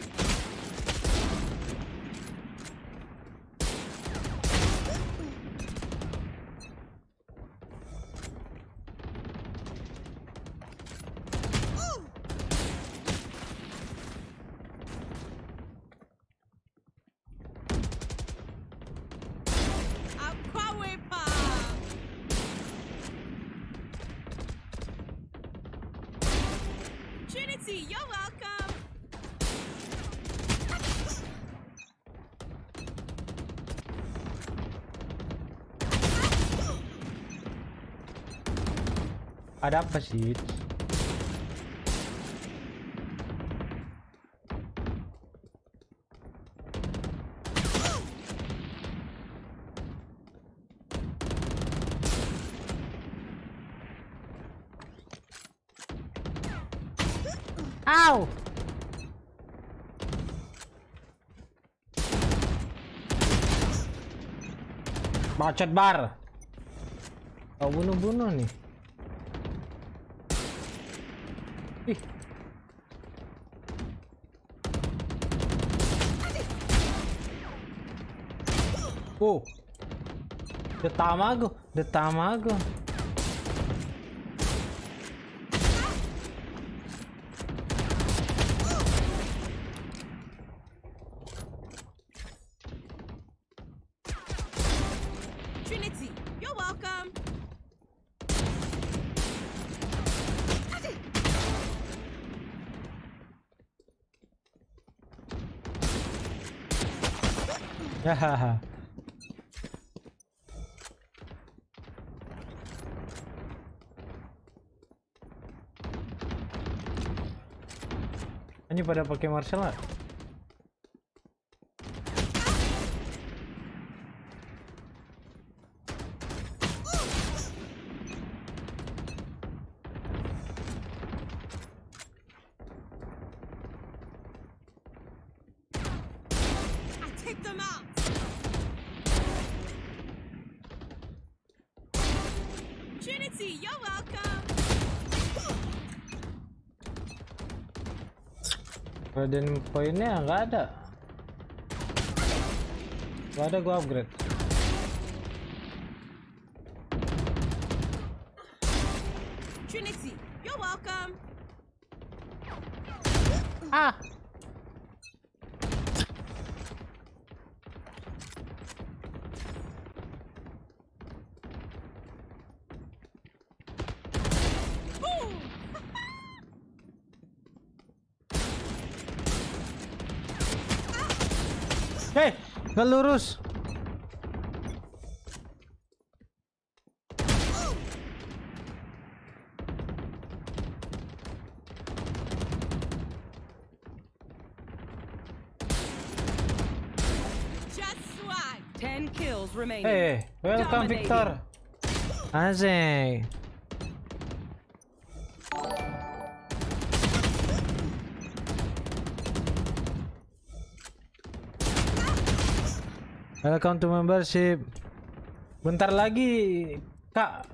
S15: Trinity, you're welcome.
S3: Ada apa sih? Ow! Bacot bar. Oh, bunuh-bunuh nih. Ih. Oh. The Tamago.
S15: Trinity, you're welcome.
S3: Hahaha. Ini pada pakai martial art.
S15: I take them out. Trinity, you're welcome.
S3: Raden poinnya nggak ada. Nggak ada, gua upgrade.
S15: Trinity, you're welcome.
S3: Ah. Hei, nggak lurus.
S15: Just swag.
S4: 10 kills remaining.
S3: Hey, welcome
S4: Dominating.
S3: Victor. Asik. Welcome to membership. Bentar lagi, Kak.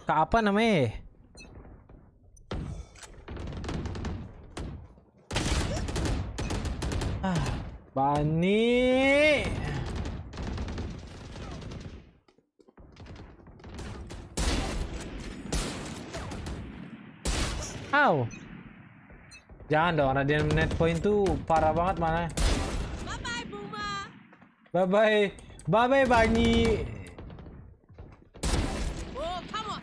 S3: Kak apa namanya? Bani. Aw. Jangan dong, Radiant net point tuh parah banget mana.
S15: Bye-bye, Boomer.
S3: Bye-bye. Bye-bye, Bani.
S15: Oh, come on.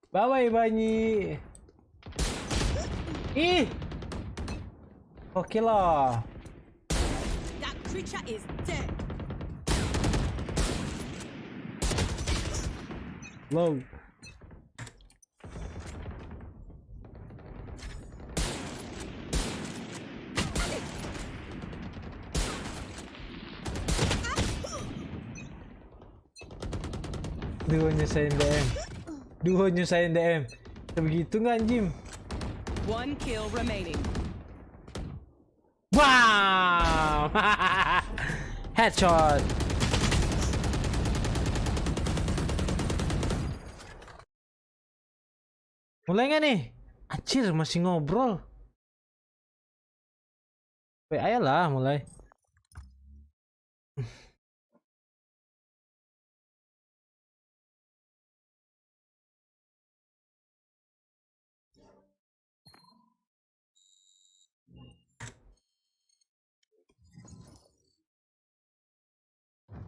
S3: Bye-bye, Bani. Ih. Oke lah.
S15: That creature is dead.
S3: Low. Duo nyusahin DM. Duo nyusahin DM. Begitu nggak, Jim?
S4: 1 kill remaining.
S3: Wow! Headshot. Mulai nggak nih? Anjir, masih ngobrol. Ayolah, mulai.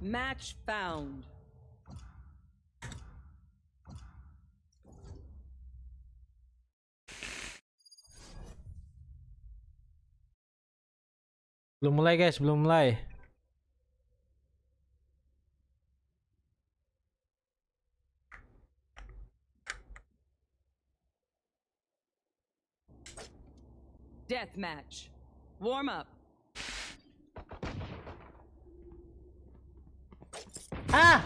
S4: Match found.
S3: Belum mulai, guys, belum mulai.
S4: Deathmatch. Warm up.
S3: Ah!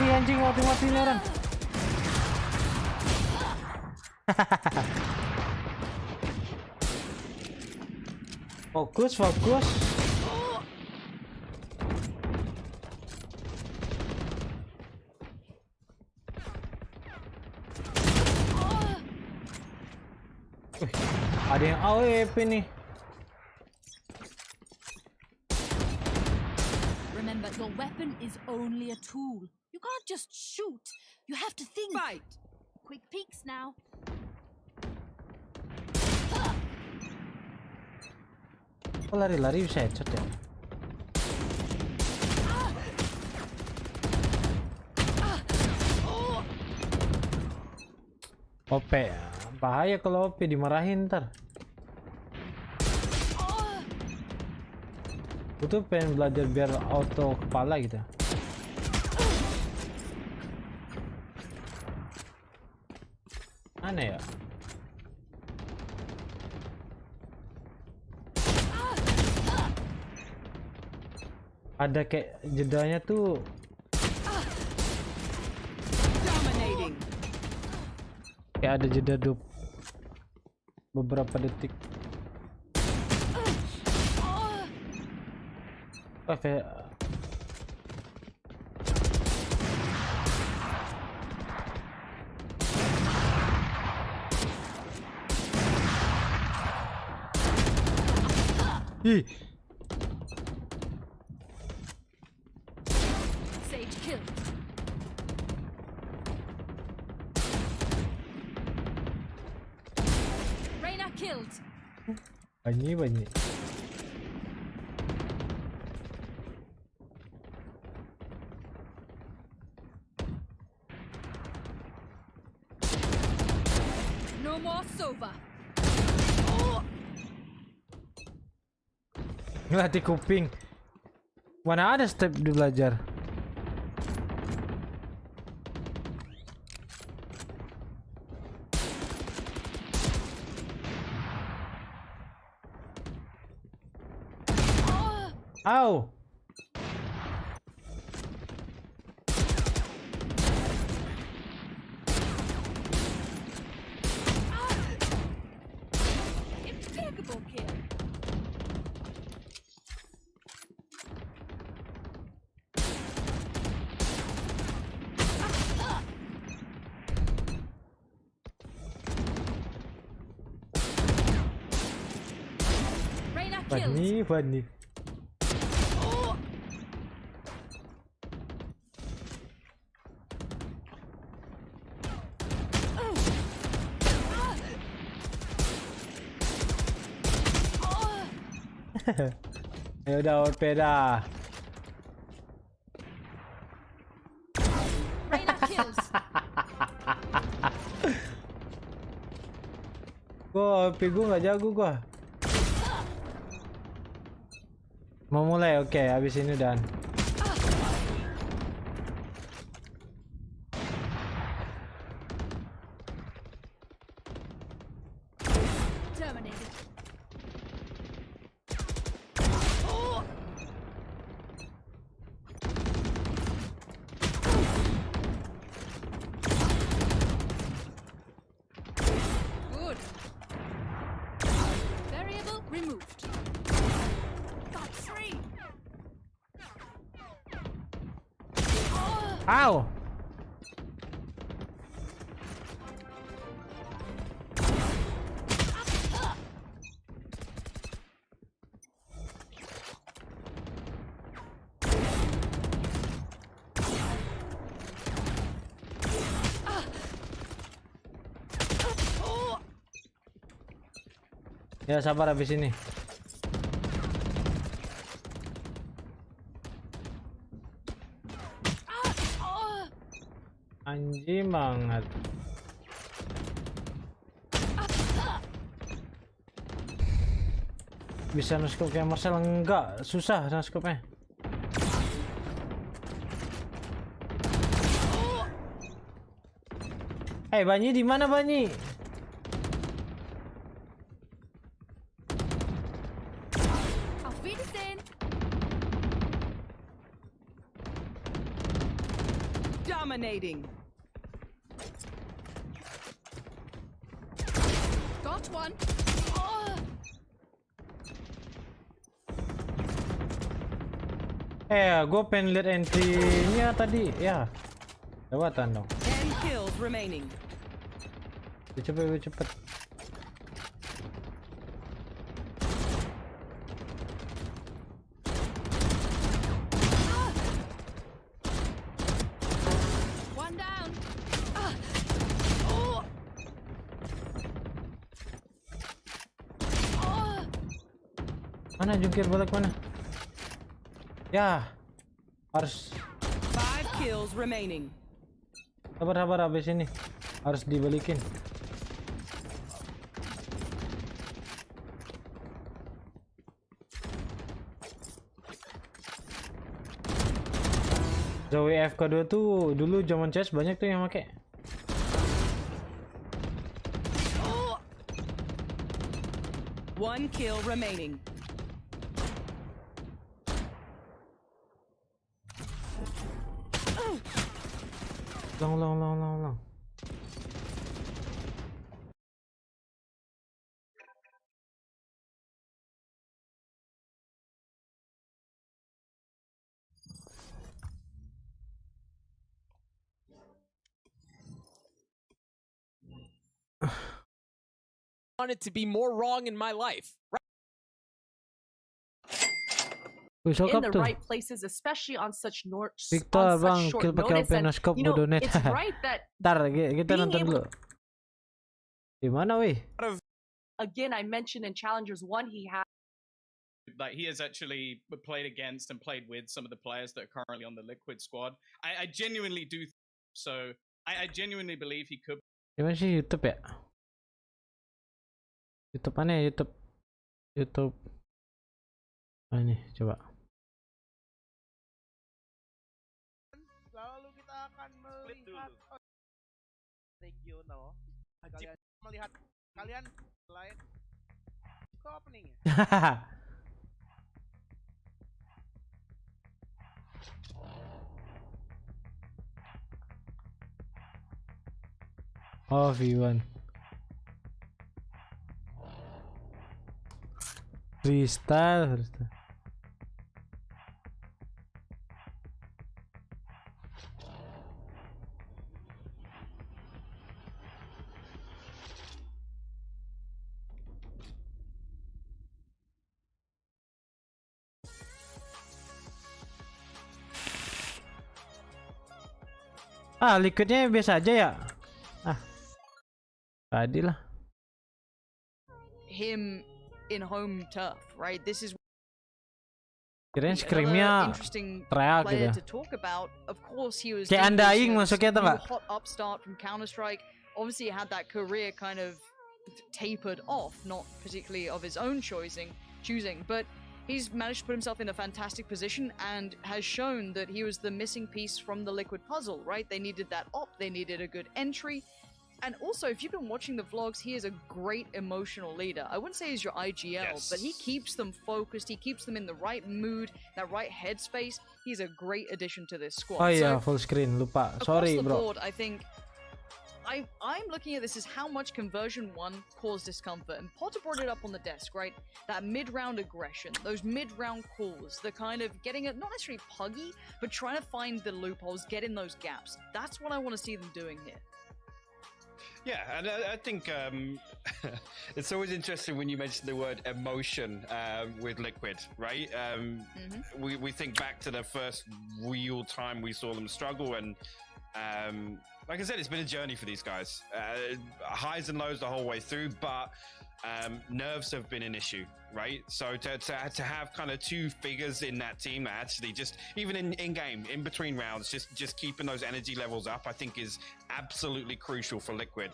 S3: Ih, anjing, mati-matiin orang. Fokus, fokus. Ada yang AWP nih.
S15: Remember, your weapon is only a tool. You can't just shoot. You have to think.
S4: Fight.
S6: Quick peeks now.
S3: Oh, lari-lari bisa headshot ya? OP ya. Bahaya kalau OP dimarahin ntar. Gue tuh pengen belajar biar auto kepala gitu. Mana ya? Ada kayak jedanya tuh.
S4: Dominating.
S3: Kayak ada jeda beberapa detik. Ih.
S15: Sage killed. Reyna killed.
S3: Banyak.
S15: No more Sova.
S3: Ngelatih kuping. Mana ada step di belajar. Au.
S15: Impeccable kill. Reyna killed.
S3: Funny. Ya udah OP dah.
S15: Reyna kills.
S3: OP gue nggak jago gua. Mau mulai, oke, habis ini dan.
S15: Terminated. Good. Variable removed. Got three.
S3: Ow! Ya sabar habis ini. Anjing banget. Bisa no-scope kayak Marcel enggak, susah no-scope-nya. Banyi di mana Banyi?
S15: Auf Wiedersehen.
S4: Dominating.
S15: Got one.
S3: Gue pengen lihat entry-nya tadi, ya. Lewatan dong.
S4: 10 kills remaining.
S3: Cepet. Mana jungkir balik mana? Ya, harus
S4: 5 kills remaining.
S3: sabar habis ini harus dibalikin. Zoe FK2 tuh dulu zaman CS banyak tuh yang make.
S4: One kill remaining.
S3: Long.
S10: Wanted to be more wrong in my life.
S11: In the right places, especially on such
S3: Victor, bang,
S11: short
S3: kill pakai
S11: notice.
S3: open scope gue donate.
S11: It's right that
S3: Ntar kita
S11: being
S3: nonton
S11: able
S3: dulu. Di mana weh?
S11: again, I mentioned in Challengers 1, he had
S9: Like he has actually played against and played with some of the players that are currently on the Liquid squad. I genuinely do so. I genuinely believe he could.
S3: Gimana sih YouTube ya? YouTube mana ya? YouTube. Oh, ini coba.
S16: Lalu kita akan melihat regional. Kalian melihat lain ke openingnya.
S3: Oh, V1. Freestyle. Ah, liquidnya biasa aja ya. Ah, tadi lah.
S14: Him in home turf, right? This is
S3: Kirain screamnya teriak gitu.
S14: to talk about. Of course, he was
S3: Kayak Undying masuknya tuh nggak?
S14: hot upstart from Counter-Strike. Obviously, he had that career kind of tapered off, not particularly of his own choosing, but he's managed to put himself in a fantastic position and has shown that he was the missing piece from the Liquid puzzle, right? They needed that op, they needed a good entry. And also, if you've been watching the vlogs, he is a great emotional leader. I wouldn't say he's your IGL, but he keeps them focused, he keeps them in the right mood, that right headspace. He's a great addition to this squad.
S3: Oh iya, full screen, lupa. Sorry,
S14: across the
S3: bro.
S14: board, I think I'm looking at this as how much conversion 1 caused discomfort, and Potter brought it up on the desk, right? That mid-round aggression, those mid-round calls, the kind of getting it, not necessarily puggy, but trying to find the loopholes, get in those gaps. That's what I want to see them doing here.
S17: Yeah, and I think it's always interesting when you mention the word emotion with Liquid, right? We think back to the first real time we saw them struggle, and like I said, it's been a journey for these guys. Highs and lows the whole way through, but nerves have been an issue, right? So to have kind of two figures in that team that actually just, even in game, in between rounds, just keeping those energy levels up, I think is absolutely crucial for Liquid.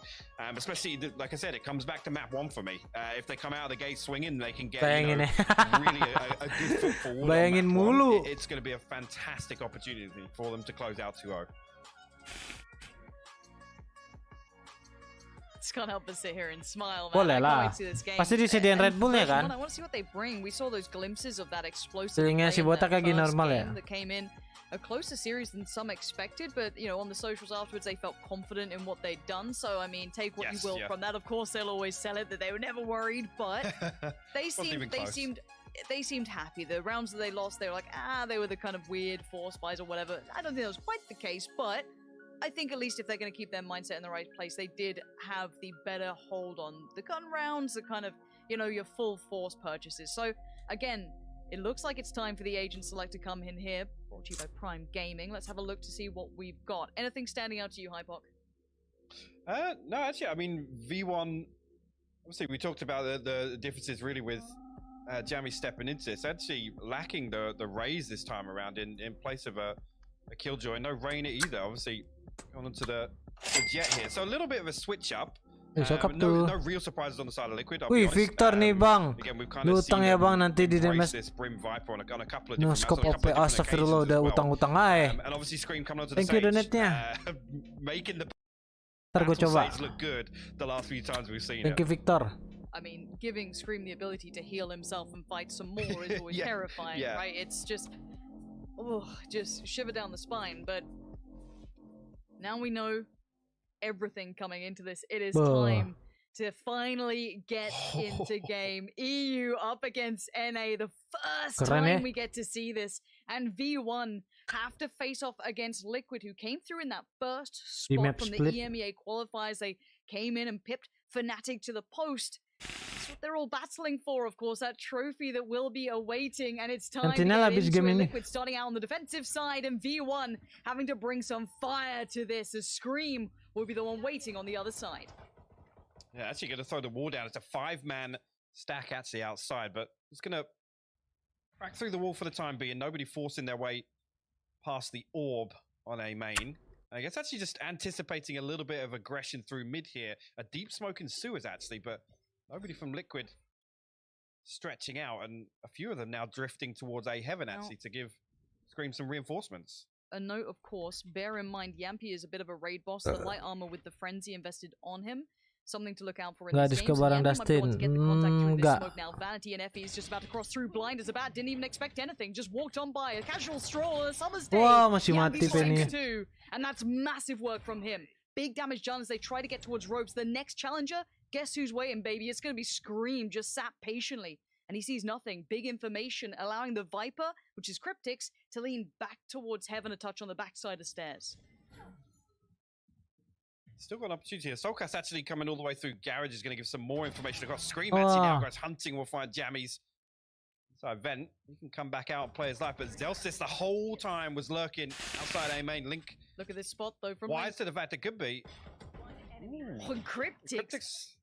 S17: Especially, like I said, it comes back to map 1 for me. If they come out of the gate swinging, they can get really a good foot forward.
S3: Bayangin mulu.
S17: It's going to be a fantastic opportunity for them to close out 2-0.
S14: Just can't help but sit here and smile, man.
S3: Boleh
S14: I can't
S3: lah.
S14: wait to see this game.
S3: Pasti disediain Red Bull ya kan?
S14: I want to see what they bring. We saw those glimpses of that explosive
S3: Seringnya si Botak lagi normal ya.
S14: that came in a closer series than some expected, but you know, on the socials afterwards they felt confident in what they'd done. So I mean, take what you will from that. Of course, they'll always sell it that they were never worried, but they seemed happy. The rounds that they lost, they were like, they were the kind of weird force buys or whatever. I don't think that was quite the case, but I think at least if they're going to keep their mindset in the right place, they did have the better hold on the gun rounds, the kind of, you know, your full force purchases. So again, it looks like it's time for the Agent Select to come in here, brought to you by Prime Gaming. Let's have a look to see what we've got. Anything standing out to you, Hypok?
S17: No, actually, I mean, V1, obviously we talked about the differences really with Jammy stepping into this. Actually lacking the raise this time around in place of a Killjoy. No Rainer either. Obviously going onto the Jet here. So a little bit of a switch up. No real surprises on the side of Liquid.
S3: Wih, Victor nih bang. Lu utang ya bang nanti di DMS. No scope OP, astagfirullah udah utang-utang aja. Thank you donate-nya. Ntar gue coba. Thank you Victor.
S14: I mean, giving Scream the ability to heal himself and fight some more is always terrifying, right? It's just shiver down the spine. But now we know everything coming into this. It is time to finally get into game. EU up against NA, the first time we get to see this. And V1 have to face off against Liquid, who came through in that first spot from the EMEA qualifiers. They came in and pipped Fnatic to the post. That's what they're all battling for, of course, that trophy that will be awaiting, and it's time to get into it. Liquid starting out on the defensive side, and V1 having to bring some fire to this, as Scream will be the one waiting on the other side.
S17: Yeah, actually going to throw the wall down. It's a 5-man stack actually outside, but it's going to crack through the wall for the time being. Nobody forcing their way past the orb on A main. I guess actually just anticipating a little bit of aggression through mid here. A deep smoke in sewers actually, but nobody from Liquid stretching out, and a few of them now drifting towards A heaven actually to give Scream some reinforcements.
S14: A note, of course, bear in mind Yampy is a bit of a raid boss. The light armor with the frenzy invested on him. Something to look out for in this game. So Yampy might be able to get the contact through this smoke now. Vanity and Effie is just about to cross through. Blind as a bat, didn't even expect anything. Just walked on by. A casual stroll on a summer's day.
S3: Wow, masih mati
S14: Penny. And that's massive work from him. Big damage done as they try to get towards ropes. The next challenger, guess who's waiting, baby? It's going to be Scream, just sat patiently. And he sees nothing. Big information, allowing the Viper, which is Cryptix, to lean back towards heaven a touch on the backside of stairs.
S17: Still got an opportunity here. Solcast actually coming all the way through Garage is going to give some more information across. Scream actually now goes hunting. We'll find Jammies. So Vent, you can come back out and play his life, but Zelsis the whole time was lurking outside A main. Link.
S14: Look at this spot though. From
S17: wise to the fact it could be.
S14: Cryptix.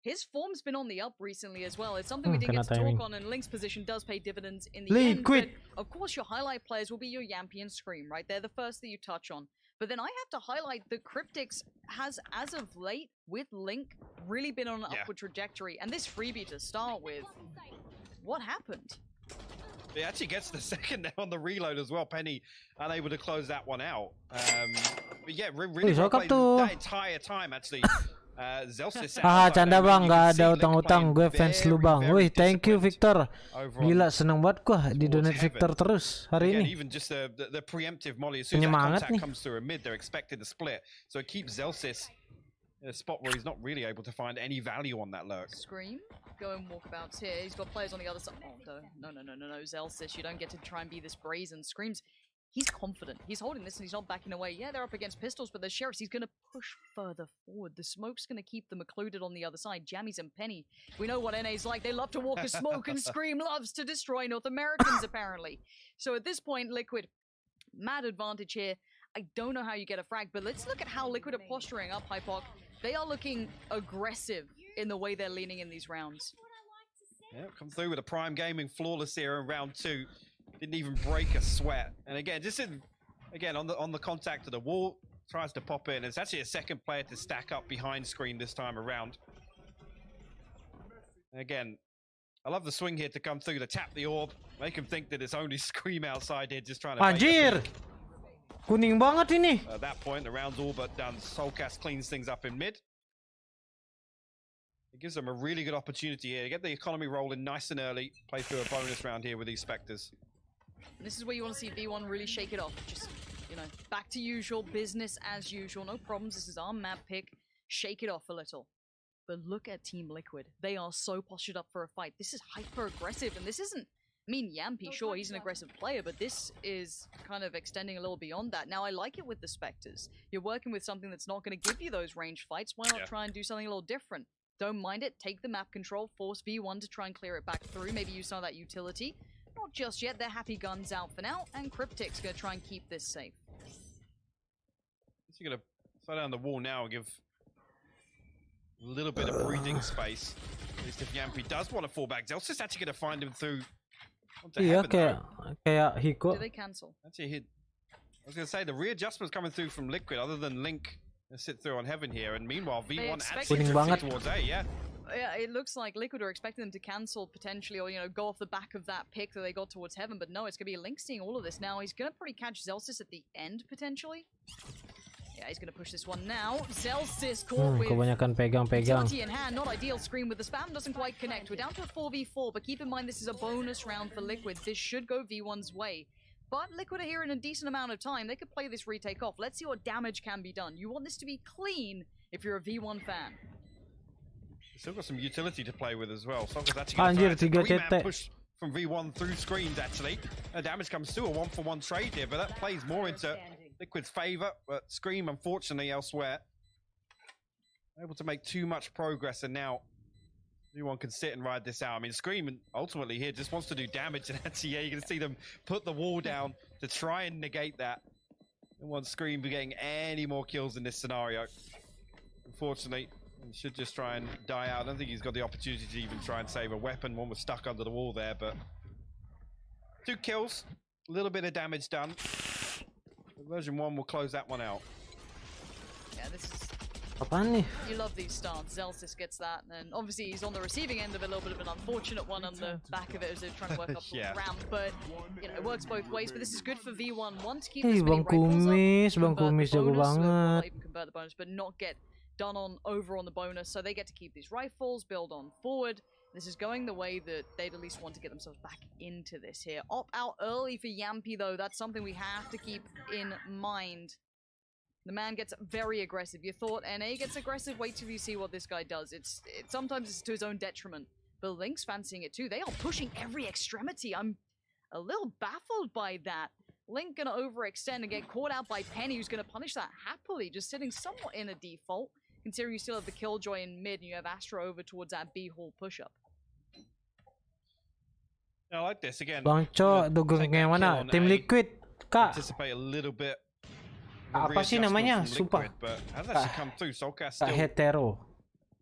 S14: His form's been on the up recently as well. It's something we didn't get to talk on, and Link's position does pay dividends in the end. But of course, your highlight players will be your Yampy and Scream, right? They're the first that you touch on. But then I have to highlight that Cryptix has, as of late, with Link, really been on an upward trajectory. And this freebie to start with, what happened?
S17: He actually gets the second there on the reload as well. Penny unable to close that one out. But yeah, really well played that entire time, actually.
S3: Canda bang, gak ada utang-utang. Gue fans lu bang. Wih, thank you Victor. Gila, seneng banget gua di donate Victor terus hari ini.
S17: Even just the preemptive molly, as soon as that contact comes through a mid, they're expected to split. So it keeps Zelsis in a spot where he's not really able to find any value on that lurk.
S14: Scream, going walkabouts here. He's got players on the other side. Oh, no, Zelsis, you don't get to try and be this brazen. Scream's, he's confident. He's holding this and he's not backing away. Yeah, they're up against pistols, but the Sheriffs, he's going to push further forward. The smoke's going to keep them occluded on the other side. Jammies and Penny. We know what NA's like. They love to walk a smoke, and Scream loves to destroy North Americans, apparently. So at this point, Liquid, mad advantage here. I don't know how you get a frag, but let's look at how Liquid are posturing up, Hypoc. They are looking aggressive in the way they're leaning in these rounds.
S17: Yeah, come through with a Prime Gaming flawless here in round 2. Didn't even break a sweat. And again, just on the contact of the wall, tries to pop in. It's actually a second player to stack up behind Screen this time around. And again, I love the swing here to come through to tap the orb, make him think that it's only Scream outside here, just trying to.
S3: Anjir, kuning banget ini.
S17: At that point, the round's all but done. Soulcast cleans things up in mid. It gives them a really good opportunity here to get the economy rolling nice and early. Play through a bonus round here with these Spectres.
S14: This is where you want to see V1 really shake it off. Just, you know, back to usual, business as usual. No problems. This is our map pick. Shake it off a little. But look at Team Liquid. They are so postured up for a fight. This is hyper-aggressive, and this isn't... I mean, Yampy, sure, he's an aggressive player, but this is kind of extending a little beyond that. Now, I like it with the Spectres. You're working with something that's not going to give you those ranged fights. Why not try and do something a little different? Don't mind it. Take the map control. Force V1 to try and clear it back through. Maybe use some of that utility. Not just yet. They're happy guns out for now, and Cryptix going to try and keep this safe.
S17: You're going to slow down the wall now and give A little bit of breathing space. At least if Yampi does want to fall back, Zelsis actually going to find him through.
S3: Iya, kayak Hiko.
S14: Do they cancel?
S17: Actually, I was going to say the readjustments coming through from Liquid, other than Link sit through on Heaven here, and meanwhile V1 actually drifting towards A. Yeah,
S14: it looks like Liquid are expecting them to cancel potentially, or go off the back of that pick that they got towards Heaven, but no, it's gonna be Link seeing all of this now. He's gonna probably catch Zelsis at the end potentially. Yeah, he's gonna push this one now. Zelsis caught with
S3: kebanyakan pegang-pegang.
S14: utility in hand, not ideal. Scream with the spam doesn't quite connect. We're down to a 4v4, but keep in mind this is a bonus round for Liquid. This should go V1's way. But Liquid are here in a decent amount of time. They could play this retake off. Let's see what damage can be done. You want this to be clean if you're a V1 fan.
S17: Still got some utility to play with as well. Soccer's actually going to try a 3-man push from V1 through screens, actually. Damage comes through a 1-for-1 trade here, but that plays more into Liquid's favor. But Scream, unfortunately, elsewhere, able to make too much progress, and now V1 can sit and ride this out. I mean, Scream ultimately here just wants to do damage, and actually, yeah, you can see them put the wall down to try and negate that. Don't want Scream be getting any more kills in this scenario. Unfortunately, he should just try and die out. I don't think he's got the opportunity to even try and save a weapon. One was stuck under the wall there, but 2 kills, a little bit of damage done. Version 1 will close that one out.
S14: Yeah, this is...
S3: Apaan nih?
S14: You love these starts. Zelsis gets that, and obviously he's on the receiving end of a little bit of an unfortunate one on the back of it as they're trying to work up the ramp, but it works both ways. But this is good for V1. One to keep as many rifles up,
S3: Bang Kumis jago banget.
S14: Even convert the bonus, but not get done over on the bonus, so they get to keep these rifles, build on forward. This is going the way that they'd at least want to get themselves back into this here. Opt out early for Yampi, though. That's something we have to keep in mind. The man gets very aggressive. You thought NA gets aggressive? Wait till you see what this guy does. Sometimes it's to his own detriment. But Link's fancying it too. They are pushing every extremity. I'm a little baffled by that. Link gonna overextend and get caught out by Penny, who's gonna punish that happily, just sitting somewhat in a default, considering you still have the Killjoy in mid and you have Astro over towards that B-hall push-up.
S17: I like this again.
S3: Bang Cok, dukung yang mana? Tim Liquid, Kak.
S17: Anticipate a little bit.
S3: Apa sih namanya? Sumpah.
S17: Kak
S3: Hetero.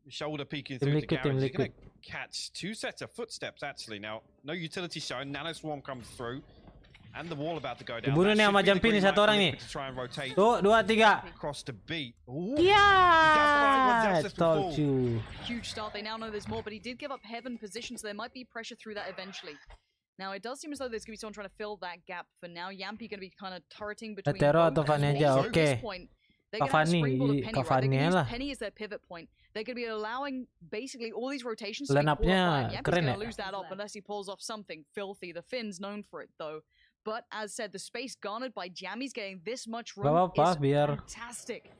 S17: Shoulder peeking through the garage. He's going to catch 2 sets of footsteps actually. Now, no utility shown. Nano Swarm comes through. And the wall about to go down.
S3: Dibunuh nih sama Jumpy nih satu orang nih. Tuh, 2, 3.
S17: Cross to beat.
S3: Yeah! Told you.
S14: Huge start. They now know there's more, but he did give up Heaven position, so there might be pressure through that eventually. Now, it does seem as though there's going to be someone trying to fill that gap for now. Yampi going to be kind of turreting between
S3: Hetero atau Fanny aja, oke. Fanny lah.
S14: Penny is their pivot point. They're going to be allowing basically all these rotations to be
S3: line-upnya keren ya.
S14: going to lose that up unless he pulls off something filthy. The Finn's known for it, though. But as said, the space garnered by Jammy's getting this much room is fantastic.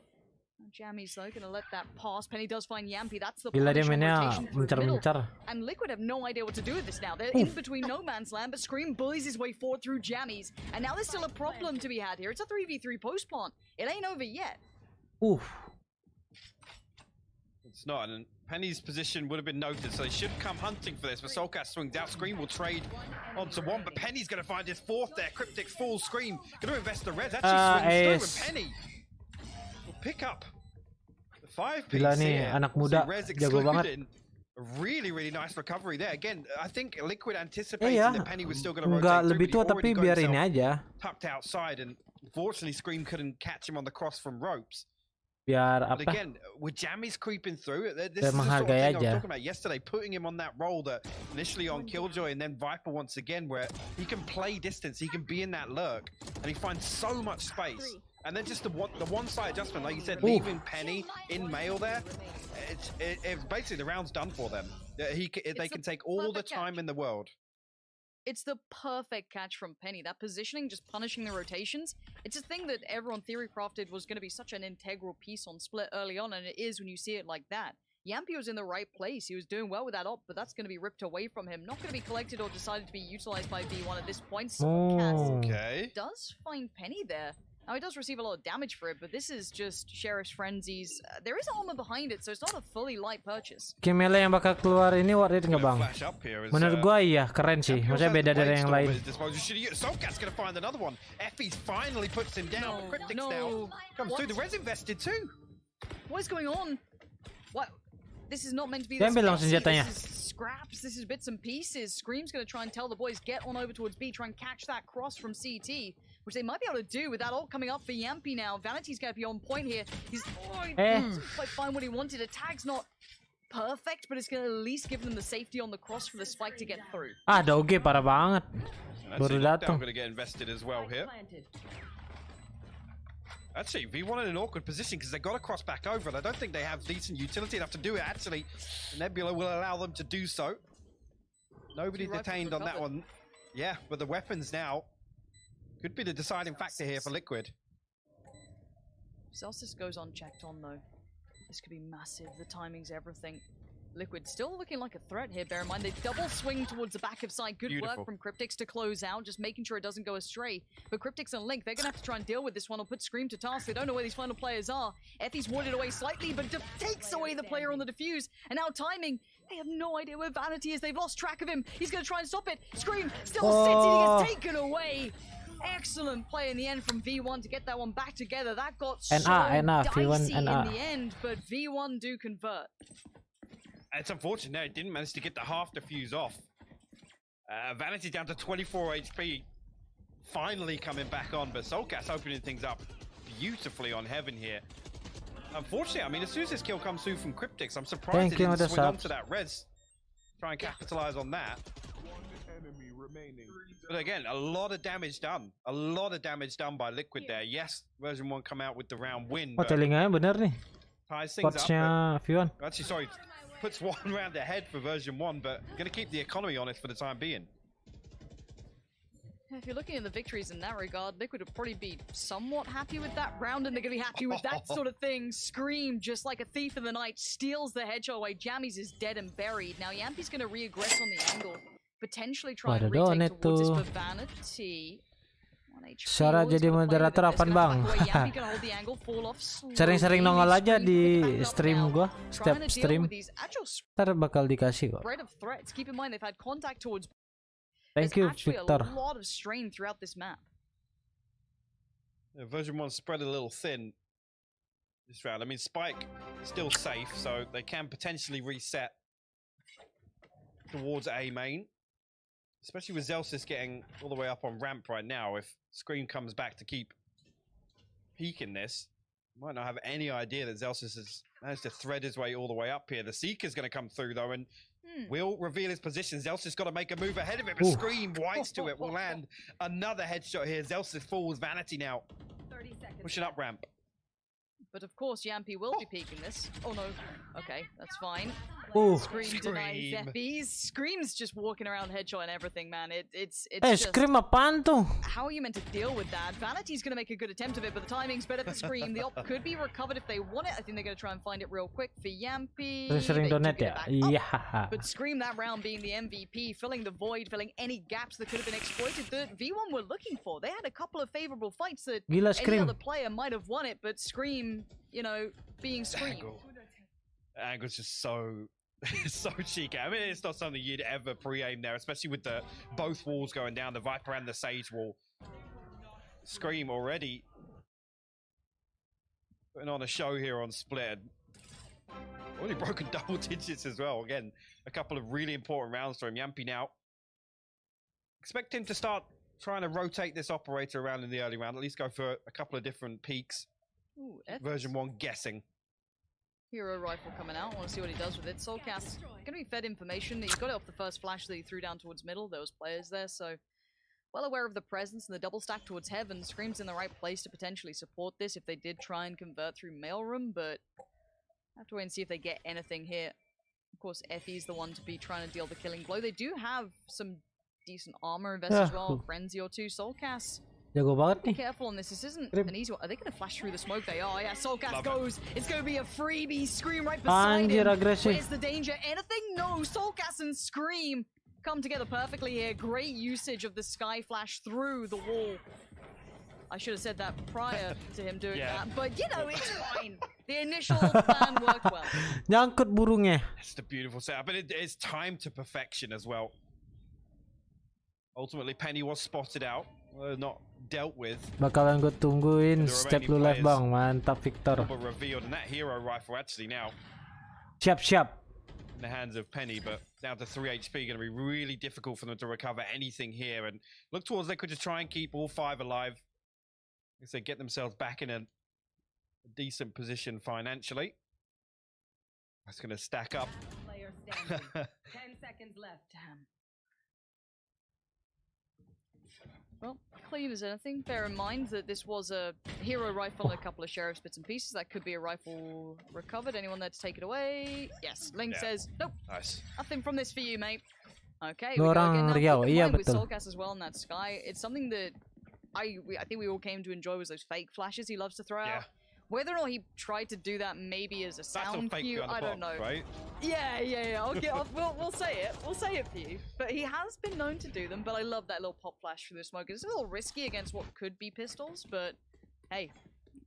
S14: Jammy's though gonna let that pass. Penny does find Yampi. That's the rotation through the middle. And Liquid have no idea what to do with this now. They're in between no man's land, but Scream bullies his way forward through Jammy's. And now there's still a problem to be had here. It's a 3v3 post plant. It ain't over yet.
S3: Oof.
S17: It's not, and Penny's position would have been noted, so they should come hunting for this, but Soulcast swings out. Scream will trade onto 1, but Penny's going to find his 4th there. Cryptic full Scream. Going to invest the res. Actually swings through, and Penny will pick up the 5-piece
S3: Gila nih, anak muda, jago banget.
S17: Really, really nice recovery there. Again, I think Liquid anticipating that Penny was still going to rotate through,
S3: lebih tua tapi biar ini aja.
S17: Tucked outside, and unfortunately Scream couldn't catch him on the cross from ropes.
S3: Biar
S17: but
S3: apa?
S17: Again, with Jammy's creeping through, this is the sort of thing I was talking about yesterday, putting him on that role that initially on Killjoy and then Viper once again, where he can play distance, he can be in that lurk, and he finds so much space. And then just the one-side adjustment, like you said, leaving Penny in mail there, it's basically the round's done for them. They can take all the time in the world.
S14: It's the perfect catch from Penny. That positioning, just punishing the rotations. It's a thing that everyone theory crafted was going to be such an integral piece on Split early on, and it is when you see it like that. Yampi was in the right place. He was doing well with that op, but that's going to be ripped away from him. Not going to be collected or decided to be utilized by V1 at this point.
S17: Okay.
S14: Does find Penny there. Now, he does receive a lot of damage for it, but this is just Sheriff's Frenzies. There is armor behind it, so it's not a fully light purchase.
S3: Kimela yang bakal keluar ini worth it nggak bang? Menurut gua iya, keren sih. Maksudnya beda dari yang lain.
S17: Soulcat's gonna find another one. Effie's finally puts him down. Cryptic's down. Comes through. The res invested too.
S14: What is going on? What? This is not meant to be
S3: Dia
S14: this
S3: ambil dong
S14: messy.
S3: senjatanya.
S14: This is scraps. This is bits and pieces. Scream's going to try and tell the boys, get on over towards B, try and catch that cross from CT, which they might be able to do with that ult coming up for Yampy now. Vanity's going to be on point here. He's didn't quite find what he wanted. A tag's not perfect, but it's going to at least give them the safety on the cross for the spike to get through.
S3: Ah, Doge parah banget. Baru datang.
S17: Going to get invested as well here. Actually, V1 in an awkward position because they got to cross back over, and I don't think they have decent utility enough to do it. Actually, Nebula will allow them to do so. Nobody detained on that one. Yeah, but the weapons now could be the deciding factor here for Liquid.
S14: Celsius goes unchecked on though. This could be massive. The timing's everything. Liquid still looking like a threat here. Bear in mind, they double swing towards the back of side. Good work from Cryptix to close out, just making sure it doesn't go astray. But Cryptix and Link, they're going to have to try and deal with this one or put Scream to task. They don't know where these final players are. Effie's warded away slightly, but takes away the player on the defuse. And now timing, they have no idea where Vanity is. They've lost track of him. He's going to try and stop it. Scream still sits and he gets taken away. Excellent play in the end from V1 to get that one back together. That got so dicey in the end, but V1 do convert.
S17: It's unfortunate they didn't manage to get the half defuse off. Vanity down to 24 HP. Finally coming back on, but Soulcast opening things up beautifully on Heaven here. Unfortunately, I mean, as soon as this kill comes through from Cryptix, I'm surprised they didn't swing onto that res. Try and capitalize on that. But again, a lot of damage done. A lot of damage done by Liquid there. Yes, version 1 come out with the round win.
S3: Oh, telinganya bener nih.
S17: Ties things
S3: Spotsnya V1.
S17: Actually, sorry, puts 1 round ahead for version 1, but going to keep the economy on it for the time being.
S14: If you're looking at the victories in that regard, Liquid would probably be somewhat happy with that round, and they're going to be happy with that sort of thing. Scream, just like a thief in the night, steals the headshot away. Jammies is dead and buried. Now Yampy's going to re-aggress on the angle. Potentially try and retake towards this for Vanity.
S3: Cara jadi moderator apaan bang? Sering-sering nongol aja di stream gua, setiap stream. Ntar bakal dikasih kok. Thank you, Victor.
S17: Version 1 spread a little thin this round. I mean, Spike still safe, so they can potentially reset towards A main. Especially with Zelsis getting all the way up on ramp right now. If Scream comes back to keep peeking this, might not have any idea that Zelsis has managed to thread his way all the way up here. The Seeker's going to come through though and will reveal his position. Zelsis got to make a move ahead of it, but Scream whites to it. Will land another headshot here. Zelsis falls. Vanity now pushing up ramp.
S14: But of course, Yampy will be peeking this. Oh no. Okay, that's fine. Scream denies Effie's. Scream's just walking around headshot and everything, man. It's just...
S3: Scream apaan tuh?
S14: How are you meant to deal with that? Vanity's going to make a good attempt of it, but the timing's better for Scream. The op could be recovered if they want it. I think they're going to try and find it real quick for Yampy.
S3: Sering donate ya? Iya.
S14: But Scream that round being the MVP, filling the void, filling any gaps that could have been exploited that V1 were looking for. They had a couple of favorable fights that any other player might have won it, but Scream, you know, being Scream.
S17: Angle's just so cheeky. I mean, it's not something you'd ever pre-aim there, especially with the both walls going down, the Viper and the Sage wall. Scream already putting on a show here on Split. Already broken double digits as well. Again, a couple of really important rounds for him. Yampy now. Expect him to start trying to rotate this operator around in the early round, at least go for a couple of different peaks.
S14: Ooh,
S17: version 1 guessing.
S14: Hero rifle coming out. I want to see what he does with it. Soulcast going to be fed information. He got it off the first flash that he threw down towards middle. There was players there, so well aware of the presence and the double stack towards Heaven. Scream's in the right place to potentially support this if they did try and convert through Mailroom, but I have to wait and see if they get anything here. Of course, Effie's the one to be trying to deal the killing blow. They do have some decent armor invested as well. Frenzy or two. Soulcast.
S3: Jago banget nih.
S14: Be careful on this. This isn't an easy one. Are they going to flash through the smoke? They are. Yeah, Soulcast goes. It's going to be a freebie. Scream right beside him. Where's the danger? Anything? No. Soulcast and Scream come together perfectly here. Great usage of the Sky Flash through the wall. I should have said that prior to him doing that. But, you know, it's fine. The initial plan worked well.
S3: Nyangkut burungnya.
S17: It's the beautiful setup. But it's timed to perfection as well. Ultimately, Penny was spotted out. Not dealt with.
S3: Bakalan gue tungguin setiap lu live bang, mantap Victor.
S17: But revealed, and that hero rifle actually now
S3: Siap.
S17: In the hands of Penny, but down to 3 HP, going to be really difficult for them to recover anything here. And look towards Liquid to try and keep all 5 alive. As they get themselves back in a decent position financially. That's going to stack up.
S4: Player standing. 10 seconds left.
S14: Damn. Well, clean as anything. Bear in mind that this was a hero rifle and a couple of sheriff's bits and pieces. That could be a rifle recovered. Anyone there to take it away? Yes. Ling says, nope.
S17: Nice.
S14: Nothing from this for you, mate. Okay.
S3: Dua orang Riau, iya
S14: with
S3: betul.
S14: Soulcast as well in that sky. It's something that I think we all came to enjoy was those fake flashes he loves to throw out. Whether or not he tried to do that maybe as a sound cue, I don't know.
S17: Right?
S14: Yeah. Okay, we'll say it. We'll say it for you. But he has been known to do them, but I love that little pop flash through the smoke. It's a little risky against what could be pistols, but hey,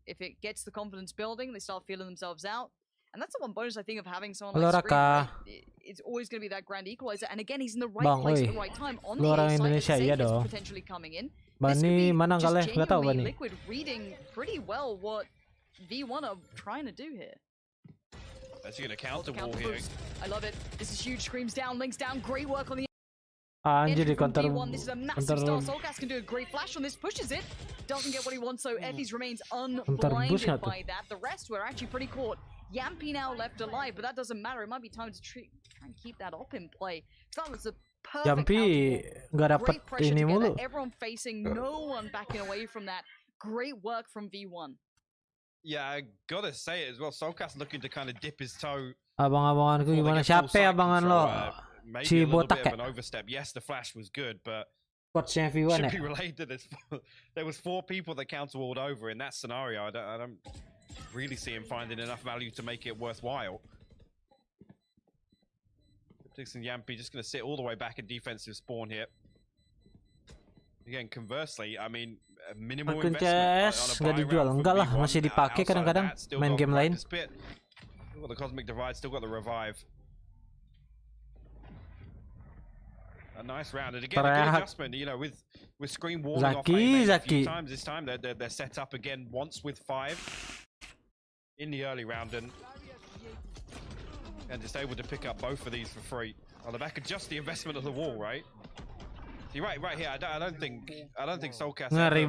S14: if it gets the confidence building, they start feeling themselves out. And that's the one bonus I think of having someone like Scream. Right? It's always going to be that grand equalizer. And again, he's in the right place at the right time. On the A side, the safe is potentially coming in.
S3: Bani mana kali? Gak tahu Bani.
S14: Liquid reading pretty well what V1 are trying to do here.
S17: That's going to counter wall here.
S14: I love it. This is huge. Screams down, links down. Great work on the
S3: Anjir di counter.
S14: This is a massive start. Soulcast can do a great flash on this. Pushes it. Doesn't get what he wants, so Effie's remains unblinded by that. The rest were actually pretty caught. Yampy now left alive, but that doesn't matter. It might be time to try and keep that op in play. That was a perfect
S3: Yampy nggak dapat ini mulu.
S14: Everyone facing, no one backing away from that. Great work from V1.
S17: Yeah, I gotta say it as well. Soulcast looking to kind of dip his toe.
S3: Abang-abanganku gimana? Siapa abangan lo? Si botak
S17: ya? An overstep. Yes, the flash was good, but
S3: coachnya V1
S17: should be related to this. There was 4 people that counterwalled over in that scenario. I don't really see him finding enough value to make it worthwhile. Cryptix and Yampy just going to sit all the way back in defensive spawn here. Again, conversely, I mean, minimal investment
S3: nggak dijual, enggak lah, masih dipakai kadang-kadang main game lain.
S17: Still got the Cosmic Divide, still got the Revive. A nice round, and again, a good adjustment, you know, with Scream walling off a few times. This time they're set up again once with 5 in the early round, and just able to pick up both of these for free. On the back of just the investment of the wall, right? See, right here, I don't think Soulcast really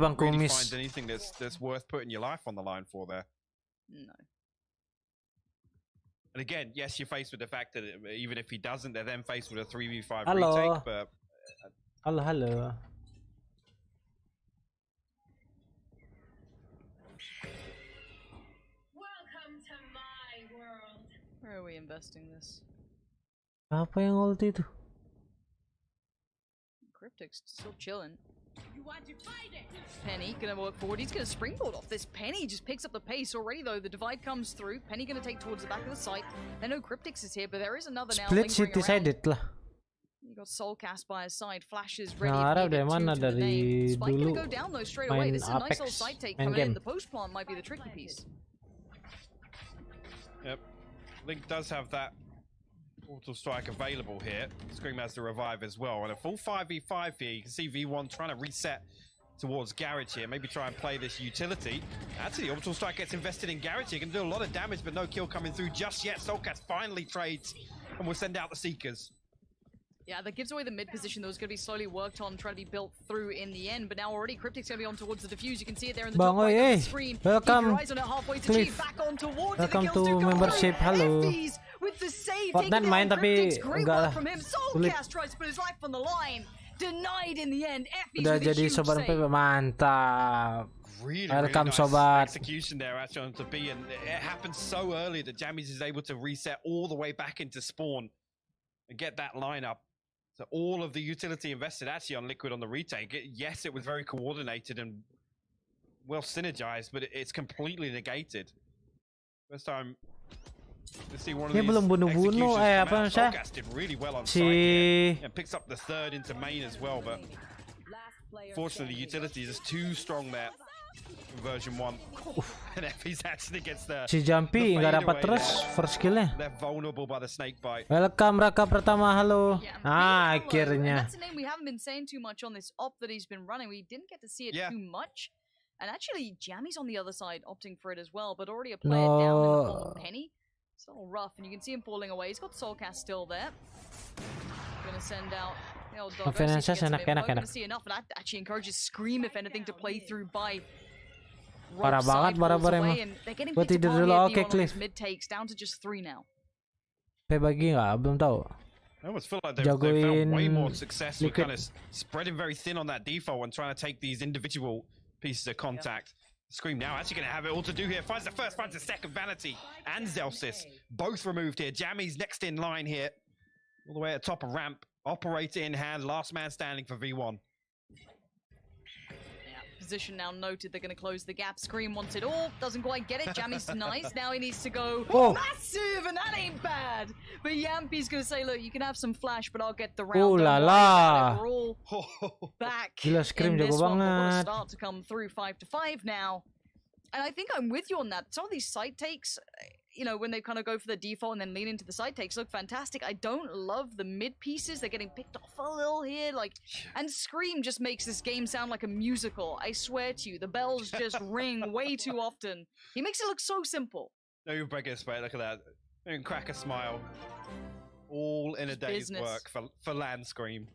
S17: finds anything that's worth putting your life on the line for there.
S14: No.
S17: And again, yes, you're faced with the fact that even if he doesn't, they're then faced with a 3v5
S3: Hello.
S17: retake. But
S3: Hello.
S15: Welcome to my world.
S14: Where are we investing this?
S3: Apa yang ulti itu?
S14: Cryptix still chilling.
S15: You want to fight it?
S14: Penny gonna work forward. He's gonna springboard off this. Penny just picks up the pace already, though. The divide comes through. Penny gonna take towards the back of the site. They know Cryptix is here, but there is another now.
S3: Split City sided lah.
S14: You got Soulcast by his side. Flashes ready.
S3: Nah, dari mana dari
S14: Spike
S3: dulu
S14: gonna go down though straight away. This is a nice little side take coming in. The post plant might be the tricky piece.
S17: Yep, Link does have that Auto Strike available here. Scream has the Revive as well. And a full 5v5 here. You can see V1 trying to reset towards Garage here. Maybe try and play this utility. Actually, Orbital Strike gets invested in Garage here. Can do a lot of damage, but no kill coming through just yet. Soulcast finally trades and will send out the Seekers.
S14: Yeah, that gives away the mid position that was going to be slowly worked on, trying to be built through in the end. But now already Cryptic's going to be on towards the defuse. You can see it there in the top right of the screen.
S3: Welcome.
S14: Keep your eyes on it halfway to Chief. Back on towards
S3: Welcome to membership. Hello.
S14: With the save,
S3: Fortnite main tapi enggak lah.
S14: From him. Soulcast tries to put his life on the line. Denied in the end. Effie's
S3: Udah
S14: with a
S3: jadi
S14: huge
S3: sobat
S14: save.
S3: Mantap.
S17: Really
S3: Welcome
S17: nice
S3: sobat.
S17: execution there actually on to B, and it happened so early that Jammies is able to reset all the way back into spawn and get that lineup. So all of the utility invested actually on Liquid on the retake. Yes, it was very coordinated and well synergized, but it's completely negated. First time to see one of these
S3: belum bunuh-bunuh apa
S17: Soulcast did really well on site here, and picks up the third into main as well, but fortunately the utility is just too strong there in version 1. And Effie's actually gets the
S3: Jumpy nggak dapat terus first skillnya.
S17: They're vulnerable by the snake bite.
S3: Welcome Raka pertama, halo. Akhirnya.
S14: That's a name we haven't been saying too much on this op that he's been running. We didn't get to see it too much. And actually, Jammy's on the other side opting for it as well, but already a player down in the form of Penny. It's all rough, and you can see him falling away. He's got Soulcast still there. Gonna send out the old dog. Gonna see enough, and that actually encourages Scream, if anything, to play through by.
S3: Parah banget Barabar emang. Gue tidur dulu, oke Cliff.
S14: Mid takes down to just 3 now.
S3: Kayak bagi nggak? Belum tahu.
S17: I almost feel like they've found way more success with kind of spreading very thin on that default and trying to take these individual pieces of contact. Scream now actually going to have it all to do here. Finds the first, finds the second. Vanity and Zelsis both removed here. Jammy's next in line here. All the way at top of ramp. Operator in hand. Last man standing for V1.
S14: Position now noted. They're going to close the gap. Scream wants it all. Doesn't quite get it. Jammy's nice. Now he needs to go massive, and that ain't bad. But Yampy's going to say, look, you can have some flash, but I'll get the round.
S3: Oh la la.
S14: We're all back
S3: Gila, Scream
S14: in this
S3: jago
S14: one. We're going to
S3: banget.
S14: start to come through 5-5 now. And I think I'm with you on that. Some of these side takes, you know, when they kind of go for the default and then lean into the side takes, look fantastic. I don't love the mid pieces. They're getting picked off a little here. Like, and Scream just makes this game sound like a musical. I swear to you, the bells just ring way too often. He makes it look so simple.
S17: No, you're breaking a spade. Look at that. You can crack a smile. All in a day's work for Land Scream.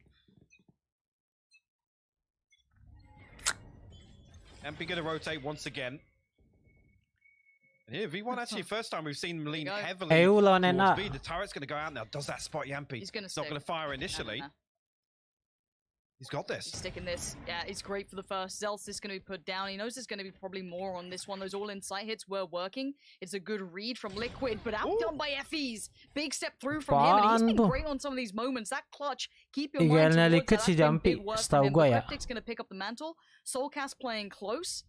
S17: Ampy going to rotate once again. And here, V1 actually, first time we've seen him lean heavily towards B. The turret's going to go out now. Does that spot Yampy?
S14: He's
S17: not going to fire initially. He's got this.
S14: He's sticking this. Yeah, it's great for the first. Zelsis is going to be put down. He knows there's going to be probably more on this one. Those all in-sight hits were working. It's a good read from Liquid, but outdone by FEs. Big step through from him, and he's been great on some of these moments. That clutch, keep your mind towards that. That's been big work from him. Cryptic's going to pick up the mantle. Soulcast playing close.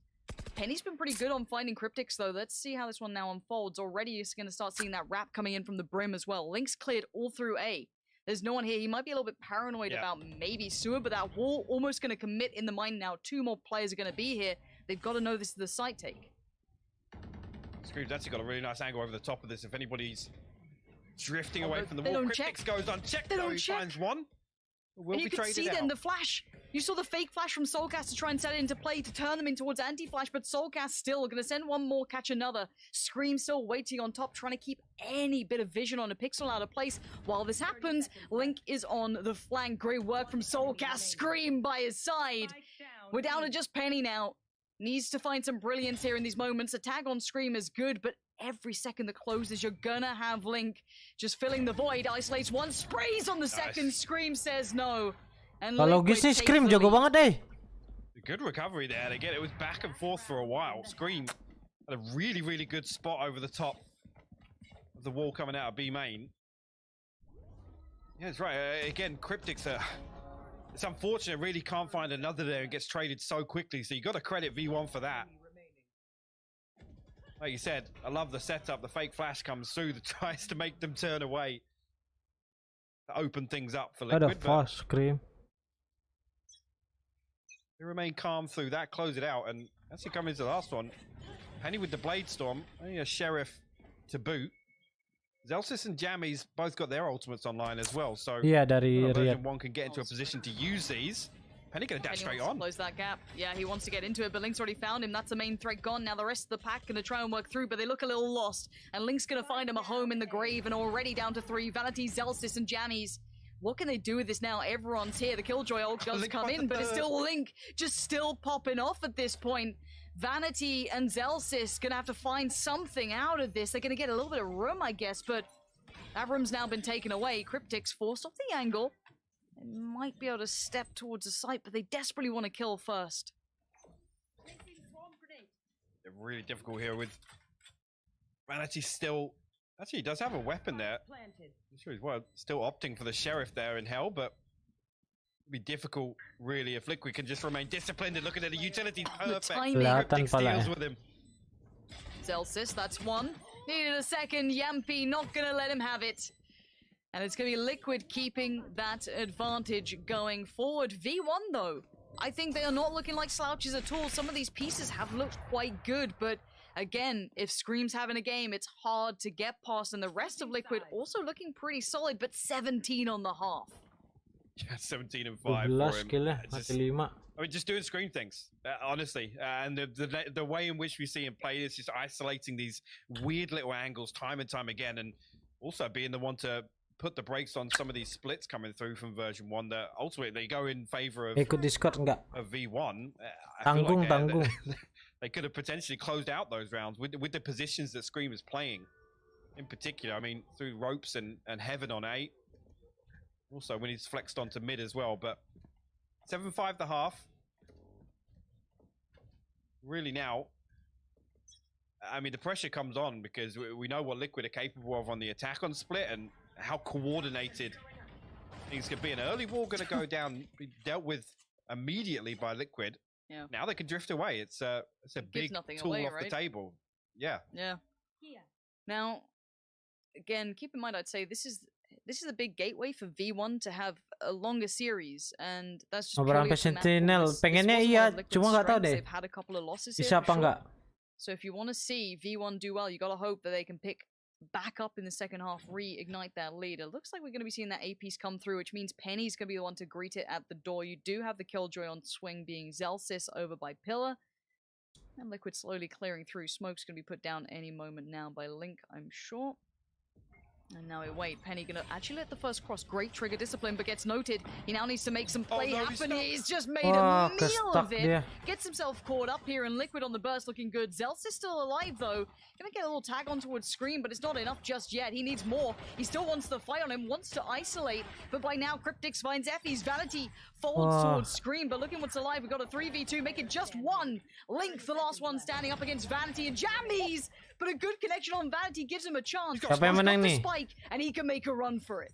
S14: Penny's been pretty good on finding Cryptics, though. Let's see how this one now unfolds. Already he's going to start seeing that wrap coming in from the brim as well. Link's cleared all through A. There's no one here. He might be a little bit paranoid about maybe Sewer, but that wall almost going to commit in the mind now. 2 more players are going to be here. They've got to know this is the site take.
S17: Scream's actually got a really nice angle over the top of this. If anybody's drifting away from the wall, Cryptics goes unchecked, though. He finds one.
S14: And you can see then the flash. You saw the fake flash from Soulcast to try and set it into play to turn them in towards anti-flash, but Soulcast still going to send one more, catch another. Scream still waiting on top, trying to keep any bit of vision on a pixel out of place. While this happens, Link is on the flank. Great work from Soulcast. Scream by his side. We're down to just Penny now. Needs to find some brilliance here in these moments. A tag on Scream is good, but every second that closes, you're gonna have Link just filling the void. Isolates one, sprays on the second. Scream says no. And
S3: kalau Gisny Scream jago banget deh.
S17: Good recovery there. Again, it was back and forth for a while. Scream had a really, really good spot over the top of the wall coming out of B main. Yeah, that's right. Again, Cryptics are... It's unfortunate, really can't find another there and gets traded so quickly. So you got to credit V1 for that. Like you said, I love the setup. The fake flash comes through that tries to make them turn away. To open things up for Liquid.
S3: Ada fast Scream.
S17: They remain calm through that, close it out, and actually come into the last one. Penny with the Blade Storm, only a Sheriff to boot. Zelsis and Jammies both got their ultimates online as well, so
S3: dari
S17: version 1 can get into a position to use these. Penny gonna dash straight on.
S14: Close that gap. Yeah, he wants to get into it, but Link's already found him. That's the main threat gone. Now the rest of the pack gonna try and work through, but they look a little lost. And Link's gonna find him a home in the grave, and already down to 3. Vanity, Zelsis, and Jammies. What can they do with this now? Everyone's here. The Killjoy ult does come in, but it's still Link just still popping off at this point. Vanity and Zelsis gonna have to find something out of this. They're gonna get a little bit of room, I guess, but that room's now been taken away. Cryptics forced off the angle. They might be able to step towards the site, but they desperately want to kill first.
S17: They're really difficult here with Vanity still... Actually, he does have a weapon there. I'm sure he's still opting for the Sheriff there in Hell, but it'd be difficult, really, if Liquid can just remain disciplined and looking at the utilities. Perfect. Cryptic steals with him.
S14: Zelsis, that's one. Needed a second. Yampy not gonna let him have it. And it's gonna be Liquid keeping that advantage going forward. V1, though, I think they are not looking like slouches at all. Some of these pieces have looked quite good, but again, if Scream's having a game, it's hard to get past, and the rest of Liquid also looking pretty solid, but 17 on the half.
S17: Yeah, 17 and 5
S3: 12
S17: for him.
S3: skill ya,
S17: Just-
S3: mati 5.
S17: I mean, just doing screen things, honestly. And the way in which we see him play is just isolating these weird little angles time and time again, and also being the one to put the brakes on some of these splits coming through from version 1 that ultimately they go in favor of,
S3: Ikut Discord enggak?
S17: of V1.
S3: Tanggung.
S17: They could have potentially closed out those rounds with the positions that Scream is playing. In particular, I mean, through ropes and Heaven on 8. Also, when he's flexed onto mid as well, but 7-5 the half. Really now, I mean, the pressure comes on because we know what Liquid are capable of on the attack on split and how coordinated things could be. An early wall going to go down, be dealt with immediately by Liquid.
S14: Yeah.
S17: Now they can drift away. It's a big tool
S14: away,
S17: off
S14: right?
S17: the table. Yeah.
S14: Yeah. Now, again, keep in mind, I'd say this is a big gateway for V1 to have a longer series, and that's just
S3: Nobar
S14: purely
S3: Vct
S14: up to
S3: Sentinel.
S14: This
S3: Pengennya
S14: wasn't
S3: iya,
S14: one of Liquid's
S3: cuma nggak tahu
S14: strengths.
S3: deh.
S14: They've had a couple of losses here,
S3: Bisa
S14: for
S3: apa
S14: sure.
S3: enggak?
S14: So if you want to see V1 do well, you got to hope that they can pick back up in the second half, reignite that lead. It looks like we're going to be seeing that A piece come through, which means Penny's going to be the one to greet it at the door. You do have the Killjoy on swing being Zelsis over by Pillar. And Liquid slowly clearing through. Smoke's going to be put down any moment now by Link, I'm sure. And now we wait. Penny gonna actually let the first cross. Great trigger discipline, but gets noted. He now needs to make some play happen. He's just made a meal of it.
S3: Dia.
S14: Gets himself caught up here, and Liquid on the burst looking good. Zel's is still alive though. Gonna get a little tag on towards Scream, but it's not enough just yet. He needs more. He still wants the fight on him, wants to isolate, but by now Cryptix finds Effie's Vanity folds towards Scream, but look at what's alive. We've got a 3v2, make it just one. Link, the last one standing up against Vanity and Jammies, but a good connection on Vanity gives him a chance.
S3: Siapa yang menang
S14: The
S3: nih?
S14: spike, and he can make a run for it.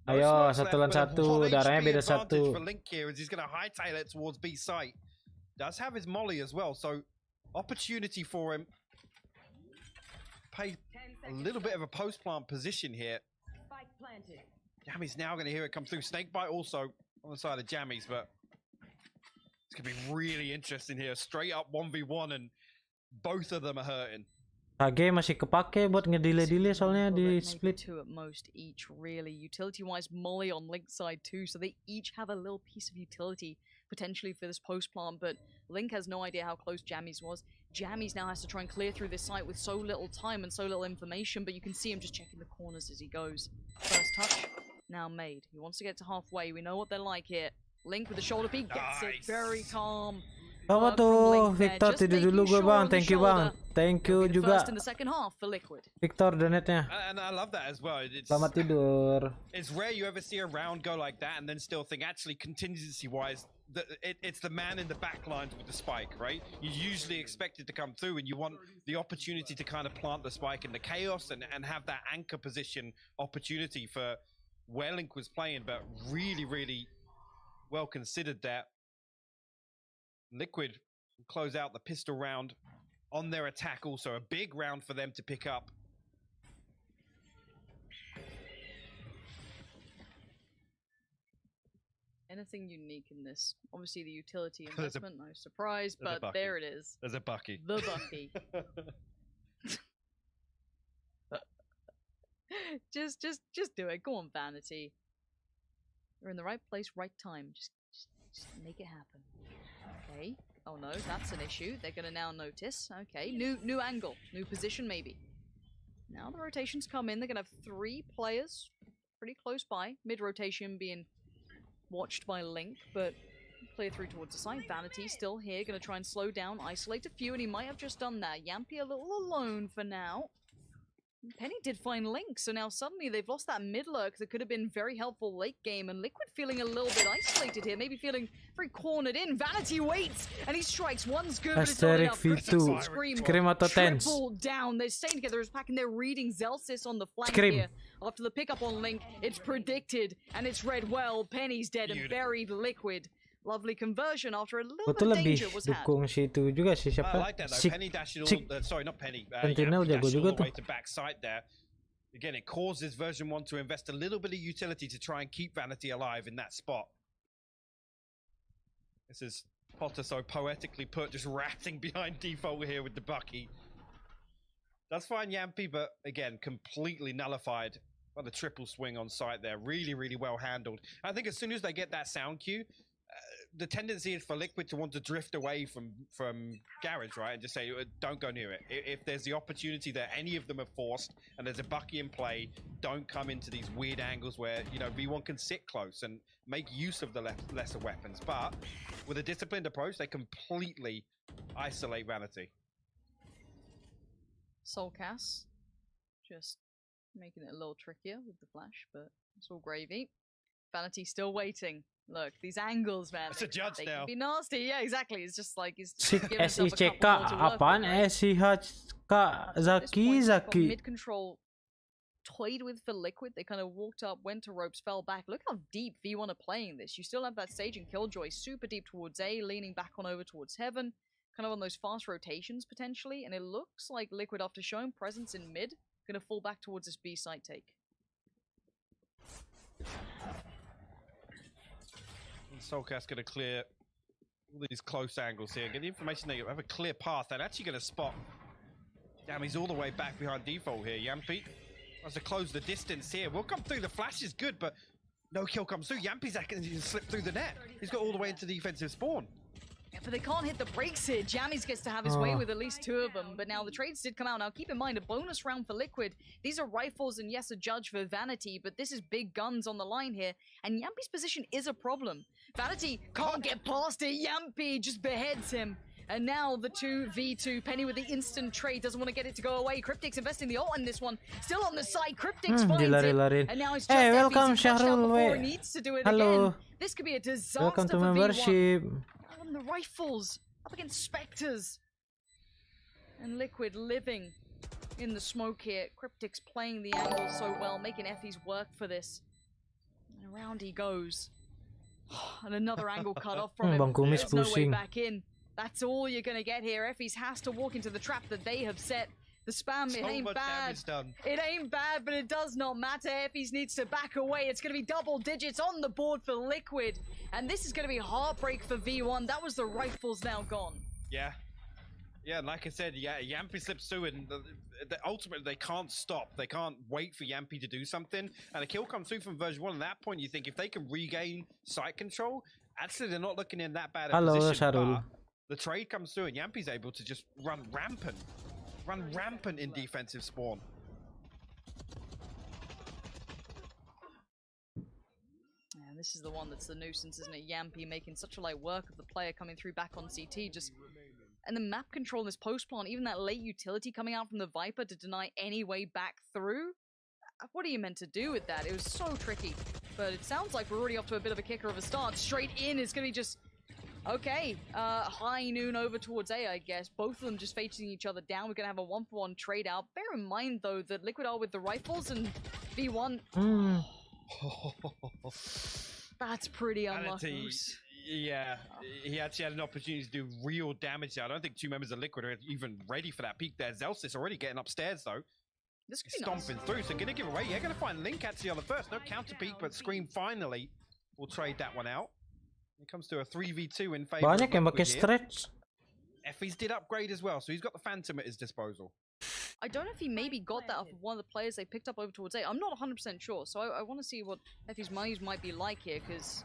S3: Ayo, 1 lawan 1, darahnya beda 1.
S17: For Link here is he's going to hightail it towards B site. Does have his molly as well, so opportunity for him. Play a little bit of a post plant position here. Jammy's now going to hear it come through. Snakebite also on the side of Jammies, but it's going to be really interesting here. Straight up 1v1 and both of them are hurting.
S3: HG masih kepake buat ngedelay soalnya di split.
S14: 2 at most each, really. Utility-wise, Molly on Link's side too, so they each have a little piece of utility potentially for this post plant, but Link has no idea how close Jammies was. Jammies now has to try and clear through this site with so little time and so little information, but you can see him just checking the corners as he goes. First touch, now made. He wants to get to halfway. We know what they're like here. Link with the shoulder peek, gets it very calm.
S3: Apa tuh? Victor tidur dulu gue bang. Thank you bang. Thank you juga.
S14: First in the second half for Liquid.
S3: Victor donate-nya.
S17: And I love that as well.
S3: Selamat tidur.
S17: It's rare you ever see a round go like that and then still think actually contingency-wise it's the man in the back lines with the spike, right? You usually expect it to come through and you want the opportunity to kind of plant the spike in the chaos and have that anchor position opportunity for where Link was playing, but really, really well considered that. Liquid close out the pistol round on their attack, also a big round for them to pick up.
S14: Anything unique in this? Obviously the utility investment, no surprise, but there it is.
S17: There's a Bucky.
S14: The Bucky. just do it. Go on, Vanity. You're in the right place, right time. Just make it happen. Okay. Oh no, that's an issue. They're gonna now notice. Okay, new angle, new position maybe. Now the rotations come in. They're gonna have 3 players pretty close by. Mid rotation being watched by Link, but clear through towards the side. Vanity still here, gonna try and slow down, isolate a few, and he might have just done that. Yampy a little alone for now. Penny did find Link, so now suddenly they've lost that mid lurk that could have been very helpful late game, and Liquid feeling a little bit isolated here, maybe feeling very cornered in. Vanity waits, and he strikes. One's good, but it's not enough.
S3: V2. Scream atau Tens.
S14: Triple down. They're staying together as pack, and they're reading Zelsis on the flank here. After the pickup on Link, it's predicted, and it's read well. Penny's dead and buried. Liquid. Lovely conversion after a little bit of danger was had.
S3: Dukung situ juga sih siapa?
S17: I like that though. Penny dashed it all. Sorry, not Penny.
S3: Sentinel jago juga tuh.
S17: Way to backside there. Again, it causes version 1 to invest a little bit of utility to try and keep Vanity alive in that spot. This is Potter so poetically put, just ratting behind default here with the Bucky. That's fine, Yampy, but again, completely nullified But the triple swing on site there, really, really well handled. I think as soon as they get that sound cue, the tendency is for Liquid to want to drift away from Garage, right? And just say, don't go near it. If there's the opportunity that any of them are forced and there's a Bucky in play, don't come into these weird angles where, you know, V1 can sit close and make use of the lesser weapons. But with a disciplined approach, they completely isolate Vanity.
S14: Soulcast, just making it a little trickier with the flash, but it's all gravy. Vanity still waiting. Look, these angles, man.
S17: It's a judge
S14: they
S17: now.
S14: can be nasty. Yeah, exactly. It's just like he's
S3: SICK apaan? SIHK Zaki.
S14: Mid control toyed with for Liquid. They kind of walked up, went to ropes, fell back. Look how deep V1 are playing this. You still have that Sage and Killjoy super deep towards A, leaning back on over towards Heaven, kind of on those fast rotations potentially. And it looks like Liquid, after showing presence in mid, going to fall back towards this B site take.
S17: Soulcast going to clear all these close angles here. Get the information they have a clear path. They're actually going to spot. Damn, he's all the way back behind default here. Yampi has to close the distance here. We'll come through. The flash is good, but no kill comes through. Yampi's actually going to slip through the net. He's got all the way into the defensive spawn.
S14: Yeah, but they can't hit the brakes here. Jammies gets to have his way with at least 2 of them. But now the trades did come out. Now keep in mind, a bonus round for Liquid. These are rifles and yes, a judge for Vanity, but this is big guns on the line here. And Yampi's position is a problem. Vanity can't get past it. Yampi just beheads him. And now the 2v2. Penny with the instant trade. Doesn't want to get it to go away. Cryptic's investing the ult in this one. Still on the side. Cryptic's finds it. And now it's just
S3: hey, welcome
S14: Shahrul.
S3: He
S14: needs to do it
S3: Hello.
S14: again. This could be a disaster
S3: Welcome to
S14: for
S3: membership.
S14: V1. The rifles up against Spectres. And Liquid living in the smoke here. Cryptic's playing the angle so well, making Effie's work for this. And around he goes. And another angle cut off from him. There's no way back in. That's all you're going to get here. Effie's has to walk into the trap that they have set. The spam, it ain't bad. It ain't bad, but it does not matter. Effie's needs to back away. It's going to be double digits on the board for Liquid. And this is going to be heartbreak for V1. That was the rifles now gone.
S17: Yeah. Yeah, and like I said, yeah, Yampi slips through and ultimately they can't stop. They can't wait for Yampi to do something. And a kill comes through from version 1. At that point, you think if they can regain site control, actually they're not looking in that bad a position. But the trade comes through and Yampi's able to just run rampant. Run rampant in defensive spawn.
S14: Yeah, this is the one that's the nuisance, isn't it? Yampi making such a light work of the player coming through back on CT. Just and the map control in this post plant, even that late utility coming out from the Viper to deny any way back through. What are you meant to do with that? It was so tricky. But it sounds like we're already off to a bit of a kicker of a start. Straight in is going to be just... Okay, high noon over towards A, I guess. Both of them just facing each other down. We're going to have a 1-for-1 trade out. Bear in mind, though, that Liquid are with the rifles and V1. That's pretty unlucky.
S17: Yeah, he actually had an opportunity to do real damage there. I don't think 2 members of Liquid are even ready for that peek there. Zelsis already getting upstairs, though.
S14: This could be
S17: stomping through, so going to give away. Yeah, going to find Link actually on the first. No counter peek, but Scream finally will trade that one out. It comes to a 3v2 in favor.
S3: Banyak yang pakai stretch.
S17: Effie's did upgrade as well, so he's got the Phantom at his disposal.
S14: I don't know if he maybe got that off of one of the players they picked up over towards A. I'm not 100% sure, so I want to see what Effie's monies might be like here, because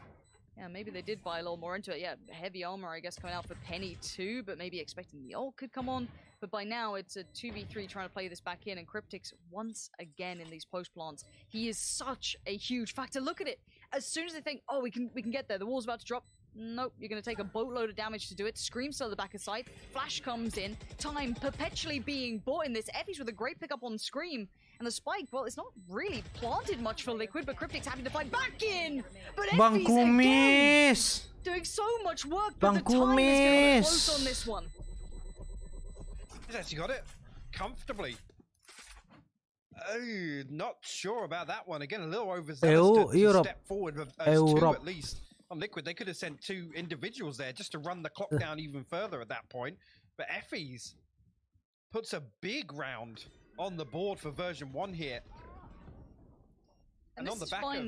S14: yeah, maybe they did buy a little more into it. Yeah, heavy armor, I guess, coming out for Penny too, but maybe expecting the ult could come on. But by now, it's a 2v3 trying to play this back in, and Cryptic's once again in these post plants. He is such a huge factor. Look at it. As soon as they think, oh, we can get there, the wall's about to drop. Nope, you're going to take a boatload of damage to do it. Scream still at the back of sight. Flash comes in. Time perpetually being bought in this. Effie's with a great pickup on Scream. And the spike, well, it's not really planted much for Liquid, but Cryptic's happy to fight back in. But Effie's again doing so much work, but the time is going to be close on this one.
S17: He's actually got it comfortably. Oh, not sure about that one. Again, a little overzealous to step forward as 2 at least. On Liquid, they could have sent 2 individuals there just to run the clock down even further at that point. But Effie's puts a big round on the board for version 1 here.
S14: And on the back of...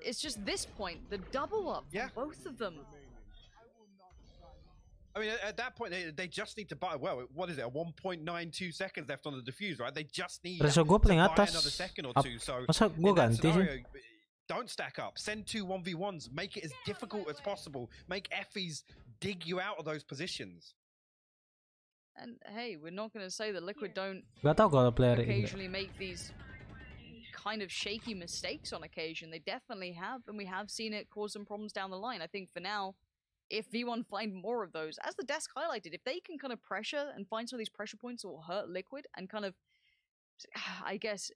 S14: It's just this point, the double up for both of them.
S17: I mean, at that point, they just need to buy. Well, what is it? 1.92 seconds left on the defuse, right? They just need
S3: Presyo gue
S17: to
S3: paling
S17: buy
S3: atas.
S17: another second or two. So
S3: Masa gue
S17: in that
S3: ganti sih?
S17: scenario, don't stack up. Send 2 1v1s. Make it as difficult as possible. Make Effies dig you out of those positions.
S14: And hey, we're not going to say that Liquid don't
S3: Gak tau kalau player ini.
S14: occasionally make these kind of shaky mistakes on occasion. They definitely have, and we have seen it cause some problems down the line. I think for now, if V1 find more of those, as the desk highlighted, if they can kind of pressure and find some of these pressure points that will hurt Liquid and kind of, I guess,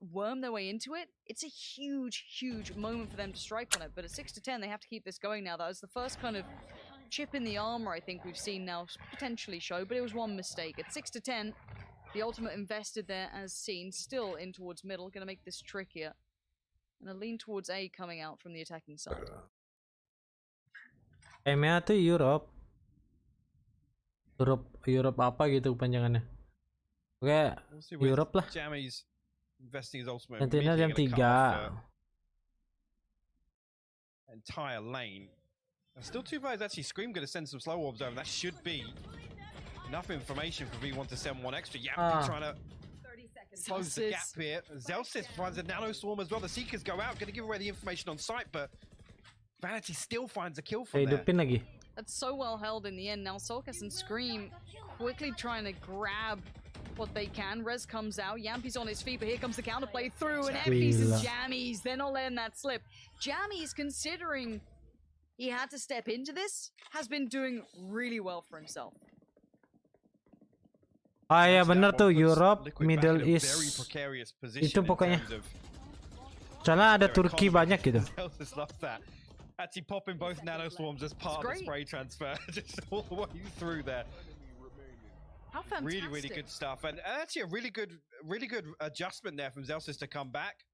S14: worm their way into it, it's a huge, huge moment for them to strike on it. But at 6-10, they have to keep this going now. That was the first kind of chip in the armor I think we've seen now potentially show, but it was one mistake. At 6-10, the ultimate invested there as seen, still in towards middle, going to make this trickier. And a lean towards A coming out from the attacking side.
S3: M-nya tuh Europe apa gitu kepanjangannya. Oke, Europe lah.
S17: Jammy's investing his ultimate.
S3: Sentinel jam 3.
S17: Entire lane. And still 2 players actually. Scream going to send some slow orbs over. That should be enough information for V1 to send 1 extra. Yappy trying to close the gap here. Zelsis finds a nano swarm as well. The Seekers go out, going to give away the information on site, but Vanity still finds a kill from there.
S3: Hidupin lagi.
S14: That's so well held in the end. Now Solkas and Scream quickly trying to grab what they can. Rez comes out. Yampy's on his feet, but here comes the counterplay through, and Effie's and Jammies. They're not letting that slip. Jammies, considering he had to step into this, has been doing really well for himself.
S3: Ah ya bener tuh, Europe, Middle East. Itu pokoknya. Soalnya ada Turki banyak gitu.
S17: Actually popping both nano swarms as part of the spray transfer, just all the way through there.
S14: How fantastic.
S17: Really good stuff, and actually a really good adjustment there from Zelsis to come back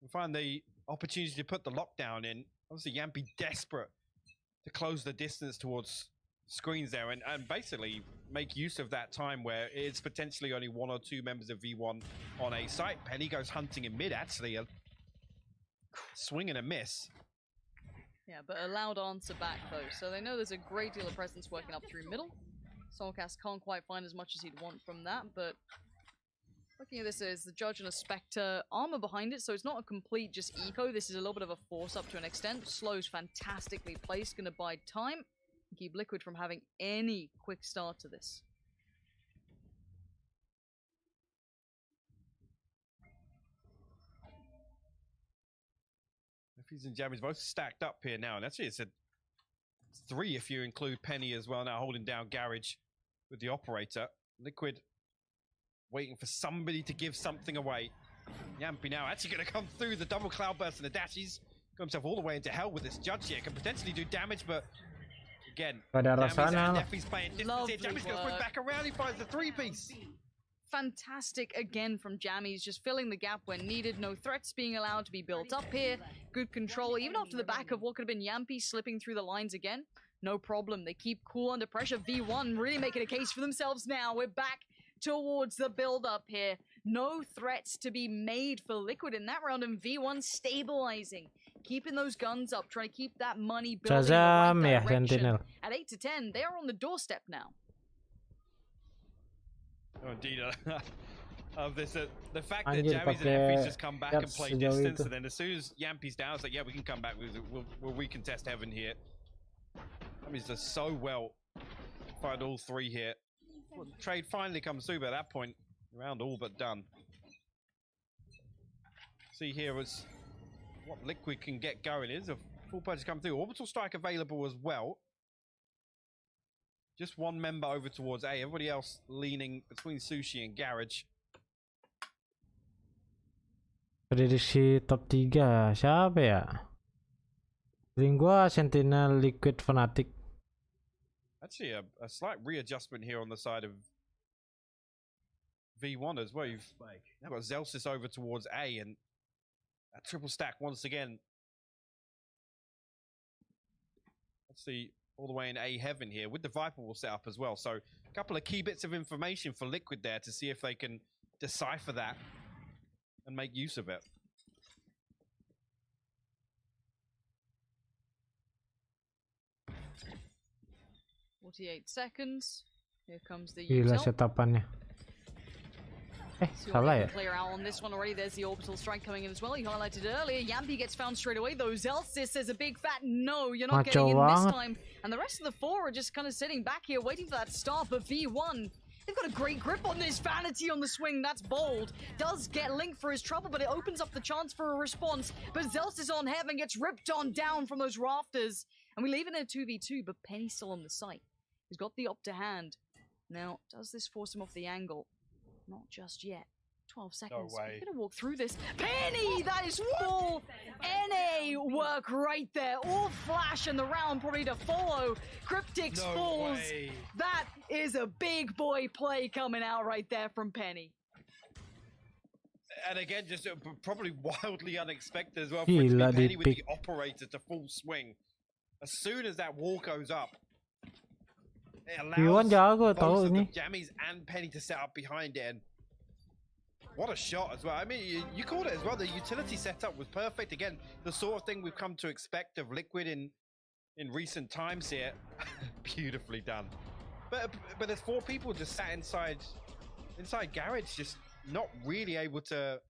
S17: and find the opportunity to put the lockdown in. Obviously, Yampy desperate to close the distance towards screens there, and basically make use of that time where it's potentially only 1 or 2 members of V1 on a site. Penny goes hunting in mid, actually a swing and a miss.
S14: Yeah, but a loud answer back though, so they know there's a great deal of presence working up through middle. Soulcast can't quite find as much as he'd want from that, but looking at this as the Judge and a Spectre, armor behind it, so it's not a complete just eco. This is a little bit of a force up to an extent. Slow's fantastically placed, gonna buy time, and keep Liquid from having any quick start to this.
S17: Effies and Jammies both stacked up here now, and actually it's a 3 if you include Penny as well, now holding down Garage with the operator. Liquid waiting for somebody to give something away. Yampy now actually going to come through the double cloudburst and the dashes. Got himself all the way into hell with this Judge here. Can potentially do damage, but again, Jammies and Effie's playing distance here. Jammies going to swing back around. He finds the 3-piece.
S14: Fantastic again from Jammies, just filling the gap when needed. No threats being allowed to be built up here. Good control, even after the back of what could have been Yampy slipping through the lines again. No problem. They keep cool under pressure. V1 really making a case for themselves now. We're back towards the build-up here. No threats to be made for Liquid in that round, and V1 stabilizing. Keeping those guns up, trying to keep that money building in the right direction. At 8-10, they are on the doorstep now.
S17: Oh, indeed. Of this, the fact that Jammies and Effie's just come back and play distance, and then as soon as Yampy's down, it's like, yeah, we can come back. We'll recontest heaven here. Jammies does so well. Find all 3 here. Well, the trade finally comes through, but at that point, round all but done. See here was what Liquid can get going. Is a full purchase come through. Orbital strike available as well. Just 1 member over towards A. Everybody else leaning between Sushi and Garage.
S3: Prediksi top 3 siapa ya? Feeling gua Sentinel, Liquid, Fnatic.
S17: Actually, a slight readjustment here on the side of V1 as well. You've now got Zelsis over towards A, and a triple stack once again. Let's see. All the way in A heaven here with the Viper will set up as well. So a couple of key bits of information for Liquid there to see if they can decipher that and make use of it.
S14: 48 seconds. Here comes the
S3: Gila
S14: util.
S3: setapannya. Salah ya?
S14: Clear out on this one already. There's the orbital strike coming in as well. You highlighted it earlier. Yampi gets found straight away though. Zelsis says a big fat no, you're not
S3: Macho
S14: getting in this
S3: banget.
S14: time. And the rest of the four are just kind of sitting back here waiting for that start. But V1, they've got a great grip on this. Vanity on the swing, that's bold. Does get Link for his trouble, but it opens up the chance for a response. But Zelsis on heaven gets ripped on down from those rafters. And we leave it in a 2v2, but Penny's still on the site. He's got the up to hand. Now, does this force him off the angle? Not just yet. 12 seconds.
S17: way.
S14: We're gonna walk through this. Penny! That is full NA work right there. All flash and the round probably to follow. Cryptix
S17: No
S14: falls.
S17: way.
S14: That is a big boy play coming out right there from Penny.
S17: And again, just probably wildly unexpected as well.
S3: Gila,
S17: Penny with the
S3: di-pick.
S17: operator to full swing. As soon as that wall goes up, it
S3: Iwan
S17: allows
S3: jago
S17: both
S3: tahu
S17: of the
S3: ini.
S17: Jammies and Penny to set up behind it. And what a shot as well. I mean, you called it as well. The utility setup was perfect. Again, the sort of thing we've come to expect of Liquid in recent times here. Beautifully done. But there's four people just sat inside garage, just not really able to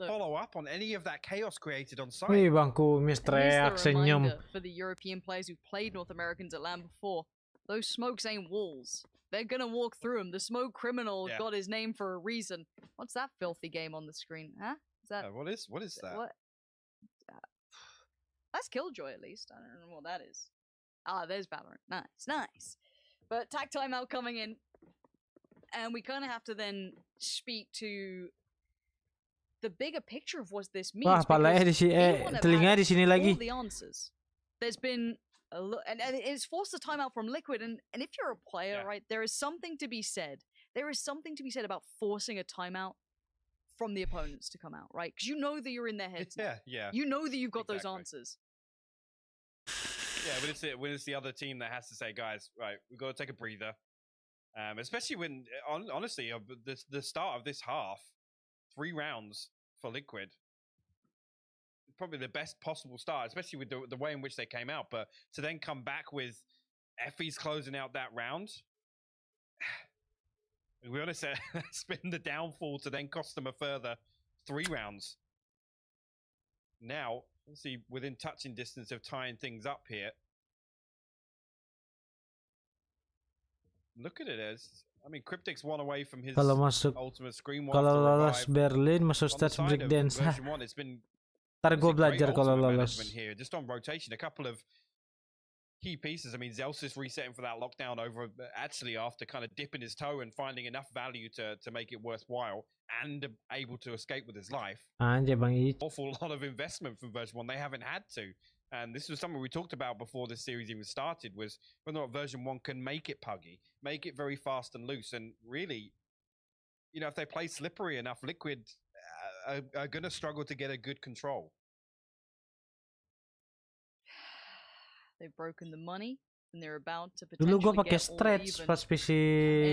S17: follow up on any of that chaos created on site.
S3: Wih bangku mis
S14: And here's
S3: teriak
S14: the
S3: senyum.
S14: reminder for the European players who've played North Americans at LAN before. Those smokes ain't walls. They're gonna walk through them. The smoke criminal
S17: Yeah.
S14: got his name for a reason. What's that filthy game on the screen? Huh? Is that
S17: What is that?
S14: what? That's Killjoy at least. I don't know what that is. Ah, there's Valorant. Nice, nice. But tag timeout coming in, and we kind of have to then speak to the bigger picture of what this means.
S3: Wah, palanya di
S14: because
S3: sini,
S14: V1 have
S3: telinga
S14: had
S3: di sini
S14: all
S3: lagi.
S14: the answers. There's been a and it's forced a timeout from Liquid, and if you're a player, right, there is something to be said. There is something to be said about forcing a timeout from the opponents to come out, right? Because you know that you're in their heads.
S17: Yeah, yeah.
S14: You know that you've got those
S17: Exactly.
S14: answers.
S17: Yeah, when it's the other team that has to say, guys, right, we've got to take a breather. Especially when, honestly, the start of this half, 3 rounds for Liquid, probably the best possible start, especially with the way in which they came out. But to then come back with Effie's closing out that round, we honest, it's been the downfall to then cost them a further 3 rounds. Now, let's see, within touching distance of tying things up here. Look at it as, I mean, Cryptix one away from his
S3: Kalau masuk,
S17: ultimate screen.
S3: kalau lolos Berlin masuk stage breakdance. Hah.
S17: It's been
S3: Ntar gue belajar
S17: great
S3: kalau
S17: ultimate
S3: lolos.
S17: management here, just on rotation. A couple of key pieces. I mean, Zelsis resetting for that lockdown over actually after kind of dipping his toe and finding enough value to make it worthwhile and able to escape with his life.
S3: Anjay Bang Ic.
S17: Awful lot of investment from version 1. They haven't had to. And this was something we talked about before this series even started, was whether or not version 1 can make it puggy, make it very fast and loose. And really, you know, if they play slippery enough, Liquid are going to struggle to get a good control.
S14: They've broken the money, and they're about to
S3: Dulu gue
S14: potentially
S3: pakai
S14: get all
S3: stretch
S14: even.
S3: pas PC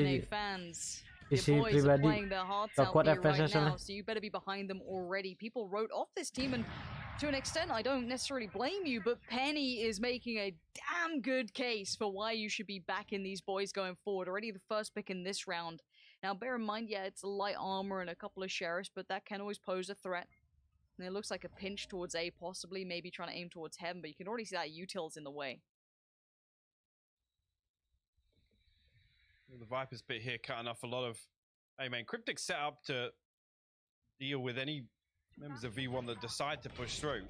S14: NA fans,
S3: PC
S14: your boys are
S3: pribadi.
S14: playing their hearts
S3: Gak
S14: out
S3: kuat
S14: here
S3: FPS-nya
S14: right now,
S3: soalnya.
S14: so you better be behind them already. People wrote off this team, and to an extent, I don't necessarily blame you, but Penny is making a damn good case for why you should be backing these boys going forward. Already the first pick in this round. Now, bear in mind, yeah, it's light armor and a couple of sheriffs, but that can always pose a threat. And it looks like a pinch towards A, possibly, maybe trying to aim towards heaven, but you can already see that util's in the way.
S17: The Viper's bit here cutting off a lot of... Hey, man, Cryptix set up to deal with any members of V1 that decide to push through.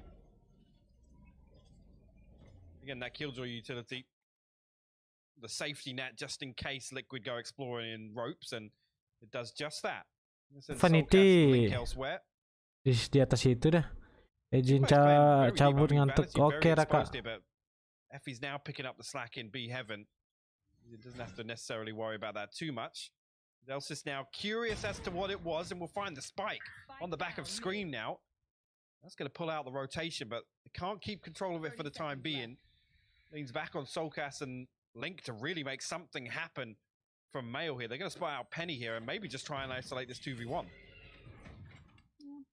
S17: Again, that Killjoy utility. The safety net just in case Liquid go exploring in ropes, and it does just that.
S3: Vanity di atas itu dah. Ejin cabut ngantuk. Oke Raka.
S17: Effie's now picking up the slack in B Heaven. He doesn't have to necessarily worry about that too much. Zelsis now curious as to what it was, and we'll find the spike on the back of Scream now. That's going to pull out the rotation, but they can't keep control of it for the time being. Leans back on Soulcast and Link to really make something happen from Mail here. They're going to spot out Penny here and maybe just try and isolate this 2v1.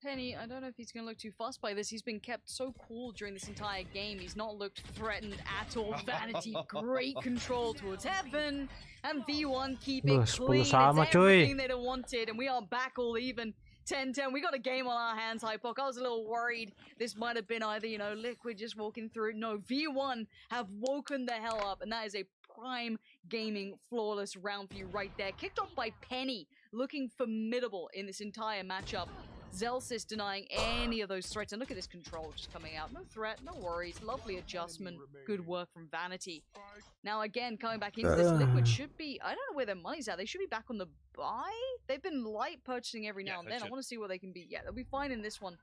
S14: Penny, I don't know if he's going to look too fussed by this. He's been kept so cool during this entire game. He's not looked threatened at all. Vanity, great control towards Heaven. And V1 keep it clean. It's everything they'd have wanted. And we are back all even. 10-10. We got a game on our hands, Hypok. I was a little worried. This might have been either, you know, Liquid just walking through. No, V1 have woken the hell up. And that is a prime gaming flawless round for you right there. Kicked off by Penny, looking formidable in this entire matchup. Zelsys denying any of those threats. And look at this control just coming out. No threat, no worries. Lovely adjustment. Good work from Vanity. Now again, coming back into this, Liquid should be, I don't know where their money's at. They should be back on the buy. They've been light purchasing every now and then. I want to see where they can be. Yeah, they'll be fine in this one.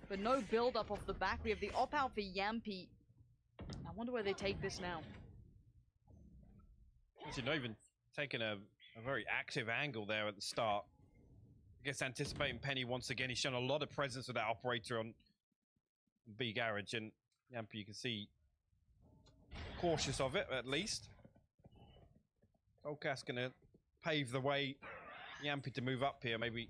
S14: But no build up off the back. We have the op out for Yampy. I wonder where they take this now.
S17: Actually, not even taking a very active angle there at the start. I guess anticipating Penny once again. He's shown a lot of presence with that operator on B garage, and Yampy, you can see, cautious of it at least. Olcast gonna pave the way. Yampy to move up here, maybe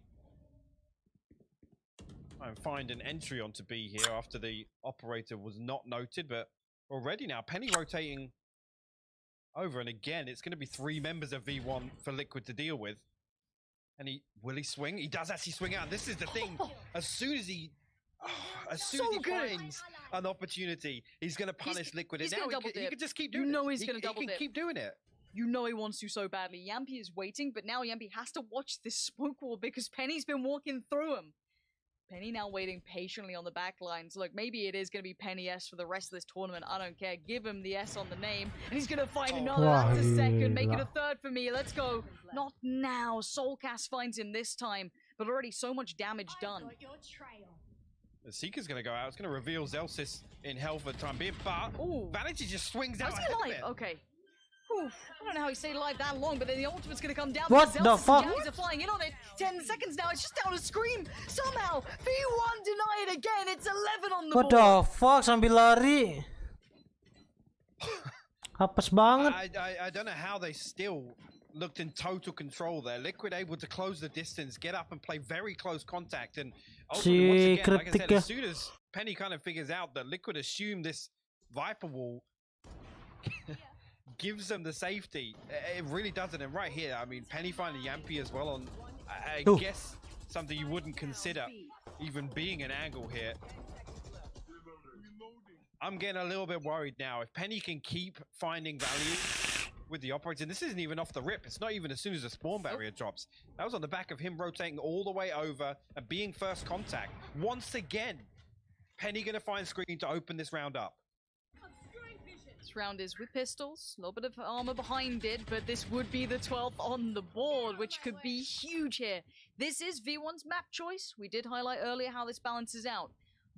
S17: try and find an entry onto B here after the operator was not noted, but already now Penny rotating over, and again it's going to be 3 members of V1 for Liquid to deal with. And will he swing? He does actually swing out. And this is the thing. As soon as he finds an opportunity, he's going to punish Liquid. And now he can just keep doing it.
S14: You know he's going to double
S17: dip. He can keep doing it.
S14: You know he wants to so badly. Yampy is waiting, but now Yampy has to watch this smoke wall because Penny's been walking through him. Penny now waiting patiently on the back lines. Look, maybe it is going to be Penny S for the rest of this tournament. I don't care. Give him the S on the name. And he's going to find another. That's a second. Make it a third for me. Let's go. Not now. Soulcast finds him this time. But already so much damage done.
S17: The Seeker's going to go out. It's going to reveal Zelsys in hell for the time being. But Vanity just swings out.
S14: Okay. Whew. I don't know how he stayed alive that long, but then the ultimate's gonna come down.
S3: What the fuck?
S14: Are flying in on it. 10 seconds now. It's just down to Scream. Somehow, V1 deny it again. It's 11 on the board.
S3: What the fuck? Sambil lari. Hapus banget.
S17: I don't know how they still looked in total control there. Liquid able to close the distance, get up and play very close contact. And ultimately, once again, like I said, as soon as Penny kind of figures out that Liquid assumed this Viper wall gives them the safety, it really doesn't. And right here, I mean, Penny finding Yampy as well on, I guess, something you wouldn't consider even being an angle here. I'm getting a little bit worried now. If Penny can keep finding value with the operator, and this isn't even off the rip. It's not even as soon as the spawn barrier drops. That was on the back of him rotating all the way over and being first contact. Once again, Penny gonna find Screen to open this round up.
S14: This round is with pistols, a little bit of armor behind it, but this would be the 12th on the board, which could be huge here. This is V1's map choice. We did highlight earlier how this balances out,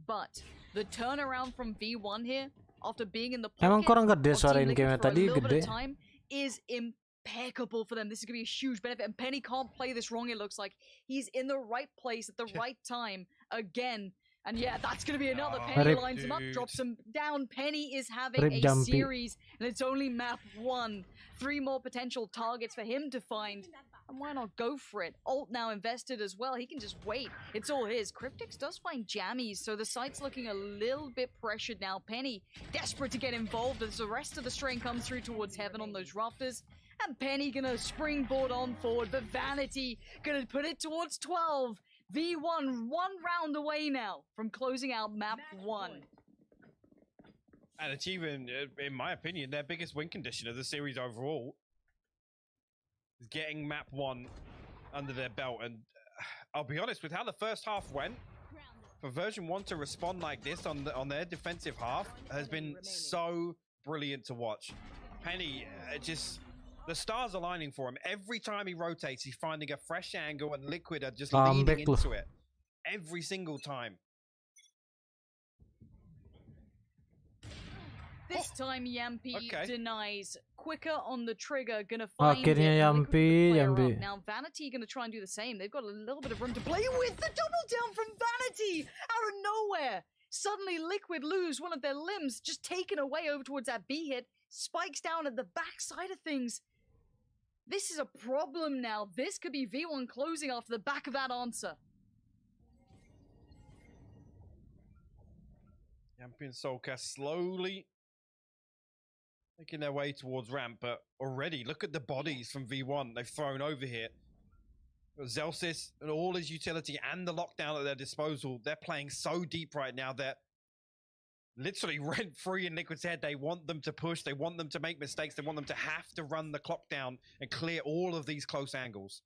S14: but the turnaround from V1 here, after being in the pocket for a little bit of time, is impeccable for them. This is going to be a huge benefit, and Penny can't play this wrong, it looks like. He's in the right place at the right time again. And yeah, that's going to be another. Penny lines him up, drops him down. Penny is having a series, and it's only map 1. 3 more potential targets for him to find. And why not go for it? Alt now invested as well. He can just wait. It's all his. Cryptix does find jammies, so the site's looking a little bit pressured now. Penny desperate to get involved as the rest of the strain comes through towards Heaven on those rafters. And Penny gonna springboard on forward, but Vanity gonna put it towards 12. V1 1 round away now from closing out map 1.
S17: And achieving, in my opinion, their biggest win condition of the series overall. Is getting map 1 under their belt. And I'll be honest, with how the first half went, for version 1 to respond like this on their defensive half has been so brilliant to watch. Penny just... the stars aligning for him. Every time he rotates, he's finding a fresh angle, and Liquid are just leaning into it. Every single time.
S14: This time, Yampy denies. Quicker on the trigger, gonna find
S3: Yampy.
S14: Now, Vanity gonna try and do the same. They've got a little bit of room to play with. The double down from Vanity out of nowhere. Suddenly, Liquid lose one of their limbs, just taken away over towards that B hit. Spikes down at the back side of things. This is a problem now. This could be V1 closing after the back of that answer.
S17: Yampi and Soulcast slowly making their way towards ramp, but already look at the bodies from V1 they've thrown over here. Zelsis and all his utility and the lockdown at their disposal. They're playing so deep right now that literally rent-free in Liquid's head. They want them to push. They want them to make mistakes. They want them to have to run the clock down and clear all of these close angles.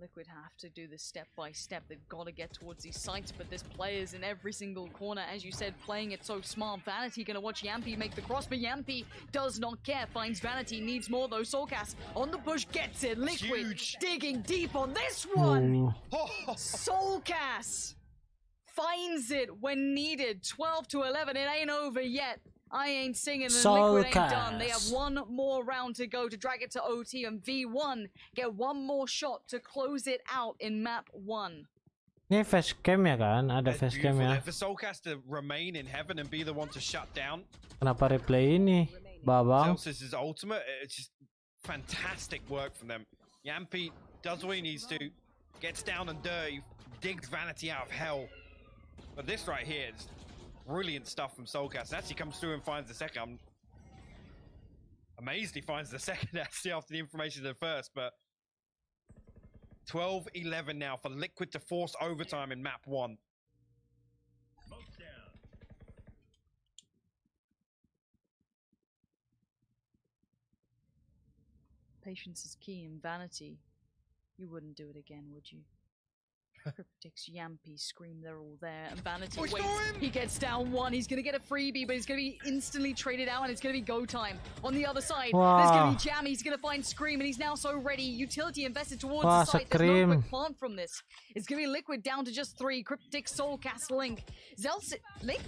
S14: Liquid have to do this step by step. They've got to get towards these sites, but there's players in every single corner, as you said, playing it so smart. Vanity gonna watch Yampi make the cross, but Yampi does not care. Finds Vanity, needs more though. Soulcast on the push, gets it. Liquid
S17: huge.
S14: Digging deep on this one. Soulcast finds it when needed. 12-11, it ain't over yet. I ain't singing and Liquid ain't done. They have one more round to go to drag it to OT, and V1 get one more shot to close it out in map 1.
S3: Ini facecam ya kan? Ada facecam ya.
S17: For Soulcast to remain in heaven and be the one to shut down.
S3: Kenapa replay ini, Babang?
S17: Zelsis' ultimate, it's just fantastic work from them. Yampi does what he needs to, gets down and dirty, digs Vanity out of hell. But this right here is brilliant stuff from Soulcast. Actually comes through and finds the second. I'm amazed he finds the second actually after the information of the first, but 12-11 now for Liquid to force overtime in map 1.
S14: Patience is key in Vanity. You wouldn't do it again, would you? Cryptics, Yampi, Scream, they're all there. And Vanity waits. He gets down one. He's going to get a freebie, but he's going to be instantly traded out, and it's going to be go time. On the other side, there's going to be Jammy. He's going to find Scream, and he's now so ready. Utility invested towards the site. There's no quick plant from this. It's going to be Liquid down to just 3. Cryptic, Soulcast, Link. Link?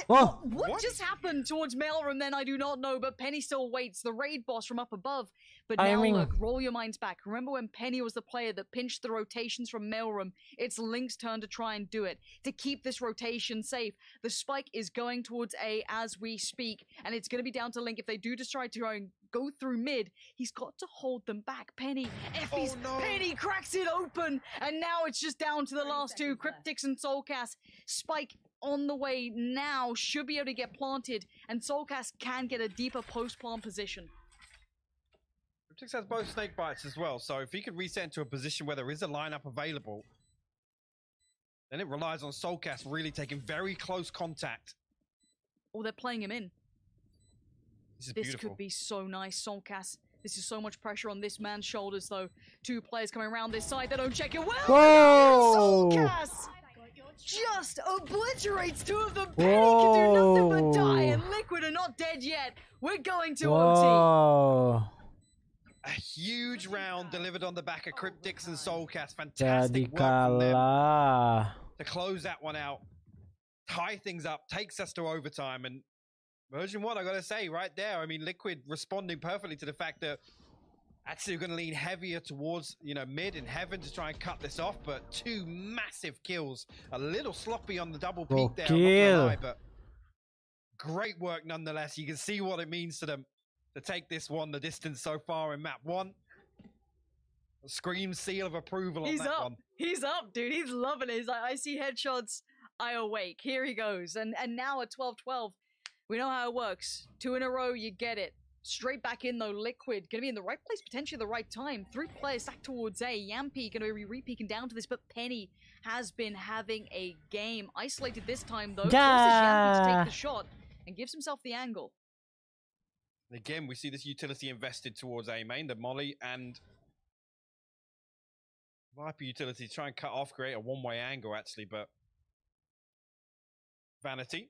S14: What just happened towards Mailroom then? I do not know, but Penny still waits. The raid boss from up above. But now look, roll your minds back. Remember when Penny was the player that pinched the rotations from Mailroom? It's Link's turn to try and do it, to keep this rotation safe. The spike is going towards A as we speak, and it's going to be down to Link. If they do decide to go through mid, he's got to hold them back. Penny, Penny cracks it open, and now it's just down to the last two, Cryptics and Soulcast. Spike on the way now, should be able to get planted, and Soulcast can get a deeper post-plant position.
S17: Cryptics has both snake bites as well, so if he could reset into a position where there is a lineup available, then it relies on Soulcast really taking very close contact.
S14: Oh, they're playing him in.
S17: This
S14: could be so nice, Soulcast. This is so much pressure on this man's shoulders, though. 2 players coming around this side. They don't check it well.
S3: Whoa!
S14: Soulcast just obliterates 2 of them. Penny can do nothing but die, and Liquid are not dead yet. We're going to OT.
S17: A huge round delivered on the back of Cryptics and Soulcast. Fantastic work from them to close that one out, tie things up, takes us to overtime. And version 1, I gotta say, right there, I mean, Liquid responding perfectly to the fact that actually we're going to lean heavier towards, mid and heaven to try and cut this off. But 2 massive kills, a little sloppy on the double peak there, I'm not gonna lie, but great work nonetheless. You can see what it means to them to take this one the distance so far in map 1. Scream seal of approval on that one.
S14: He's up, dude. He's loving it. He's like, I see headshots, I awake. Here he goes. And now at 12-12, we know how it works. 2 in a row, you get it. Straight back in though, Liquid gonna be in the right place, potentially the right time. 3 players stacked towards A. Yampi gonna be re-peeking down to this, but Penny has been having a game. Isolated this time though. Forces Yampi to take the shot and gives himself the angle.
S17: Again, we see this utility invested towards A main, the Molly and Viper utility try and cut off, create a one-way angle actually, but Vanity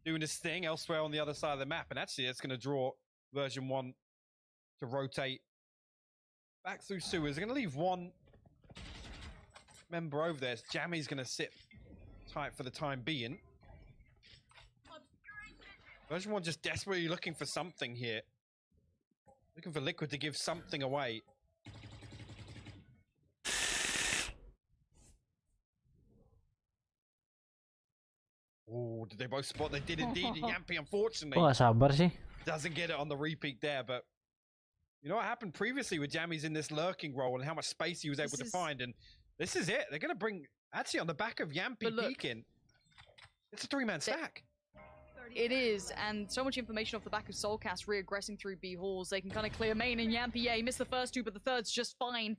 S17: doing this thing elsewhere on the other side of the map, and actually it's going to draw version 1 to rotate back through sewers. They're going to leave 1 member over there. Jammy's going to sit tight for the time being. Version 1 just desperately looking for something here. Looking for Liquid to give something away. Oh, did they both spot? They did indeed. Yampi, unfortunately,
S3: sabar sih.
S17: Doesn't get it on the repeat there. But you know what happened previously with Jammy's in this lurking role and how much space he was able to find. And this is it. They're going to bring, actually on the back of Yampi peeking. It's a three-man stack.
S14: It is, and so much information off the back of Soulcast re-aggressing through B halls. They can kind of clear main, and Yampy, yeah, he missed the first two, but the third's just fine.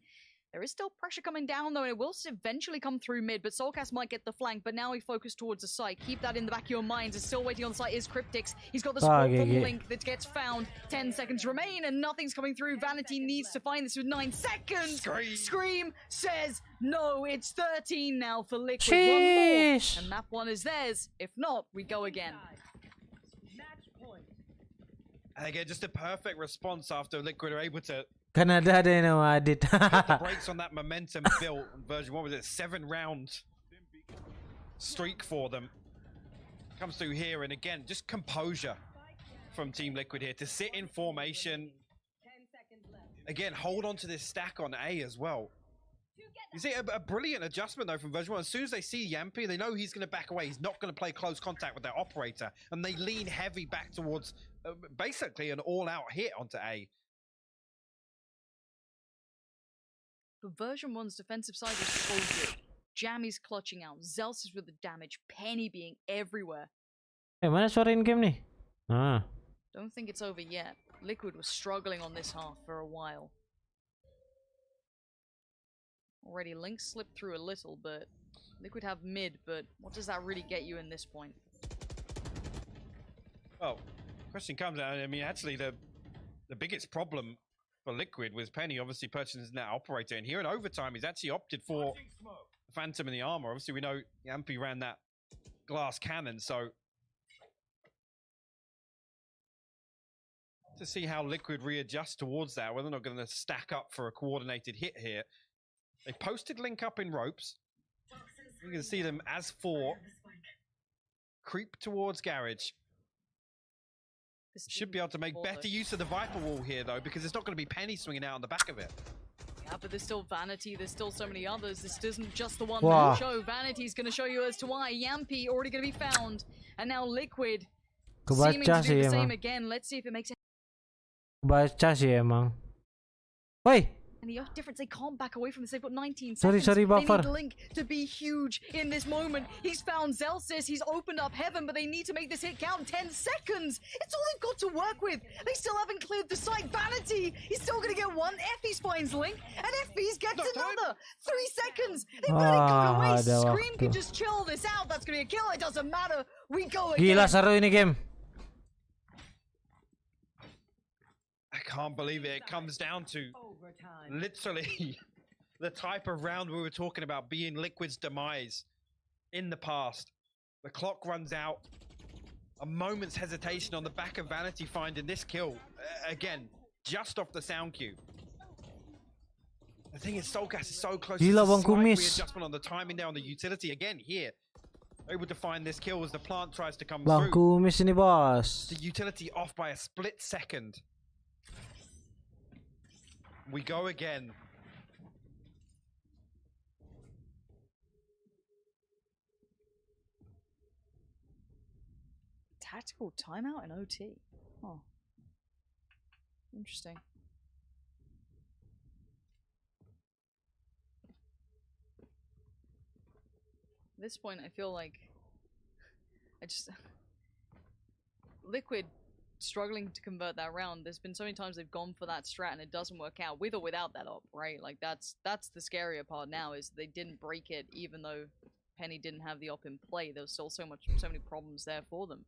S14: There is still pressure coming down, though, and it will eventually come through mid, but Soulcast might get the flank, but now he focused towards the site. Keep that in the back of your minds. It's still waiting on the site is Cryptix. He's got the support from Link that gets found. 10 seconds remain, and nothing's coming through. Vanity needs to find this with 9 seconds. Scream says no. It's 13 now for Liquid. One more, and that one is theirs. If not, we go again.
S17: And again, just a perfect response after Liquid are able to
S3: Canada ada yang nama Adit.
S17: put the brakes on that momentum built on version 1. Was it 7-round streak for them? Comes through here, and again, just composure from Team Liquid here to sit in formation. Again, hold on to this stack on A as well. You see a brilliant adjustment though from version 1. As soon as they see Yampy, they know he's going to back away. He's not going to play close contact with their operator, and they lean heavy back towards basically an all-out hit onto A.
S14: But version 1's defensive side is so good. Jammy's clutching out, Zels is with the damage, Penny being everywhere.
S3: Mana suara in-game nih? Ah.
S14: Don't think it's over yet. Liquid was struggling on this half for a while. Already Link slipped through a little, but Liquid have mid, but what does that really get you in this point?
S17: Well, question comes out, I mean, actually the biggest problem for Liquid was Penny obviously purchasing that operator, and here in overtime he's actually opted for Phantom in the armor. Obviously we know Yampy ran that glass cannon, so to see how Liquid readjusts towards that, whether they're not going to stack up for a coordinated hit here. They posted Link up in ropes. You can see them as 4 creep towards Garage. Should be able to make better use of the Viper wall here, though, because it's not going to be Penny swinging out on the back of it.
S14: Yeah, but there's still Vanity, there's still so many others. This isn't just the one
S3: Wow.
S14: show. Vanity's going to show you as to why. Yampy already going to be found. And now Liquid
S3: Kebaca
S14: seeming to do
S3: sih
S14: the same
S3: emang.
S14: again. Let's see if it makes
S3: Kebaca sih emang. Woi.
S14: And the difference, they can't back away from this. They've got 19
S3: Sorry,
S14: seconds. They
S3: buffer.
S14: need Link to be huge in this moment. He's found Zelsis. He's opened up heaven, but they need to make this hit count. 10 seconds. It's all they've got to work with. They still haven't cleared the site. Vanity, he's still going to get one. Effie's finds Link, and Effie's gets another. 3 seconds. They've let it go away.
S3: ada
S14: Scream
S3: waktu.
S14: can just chill this out. That's going to be a kill. It doesn't matter. We go again.
S3: Gila seru ini game.
S17: I can't believe it. It comes down to literally the type of round we were talking about being Liquid's demise in the past. The clock runs out. A moment's hesitation on the back of Vanity finding this kill. Again, just off the sound cue. The thing is, Soulcast is so close.
S3: Gila,
S17: It's a
S3: Bang
S17: slight
S3: Kumis.
S17: readjustment on the timing there on the utility. Again, here. Able to find this kill as the plant tries to come
S3: Bang
S17: through.
S3: Kumis ini bos.
S17: The utility off by a split second. We go again.
S14: Tactical timeout and OT. Oh. Interesting. At this point, I feel like Liquid struggling to convert that round. There's been so many times they've gone for that strat and it doesn't work out, with or without that op, right? Like that's the scarier part now, is they didn't break it even though Penny didn't have the op in play. There was still so many problems there for them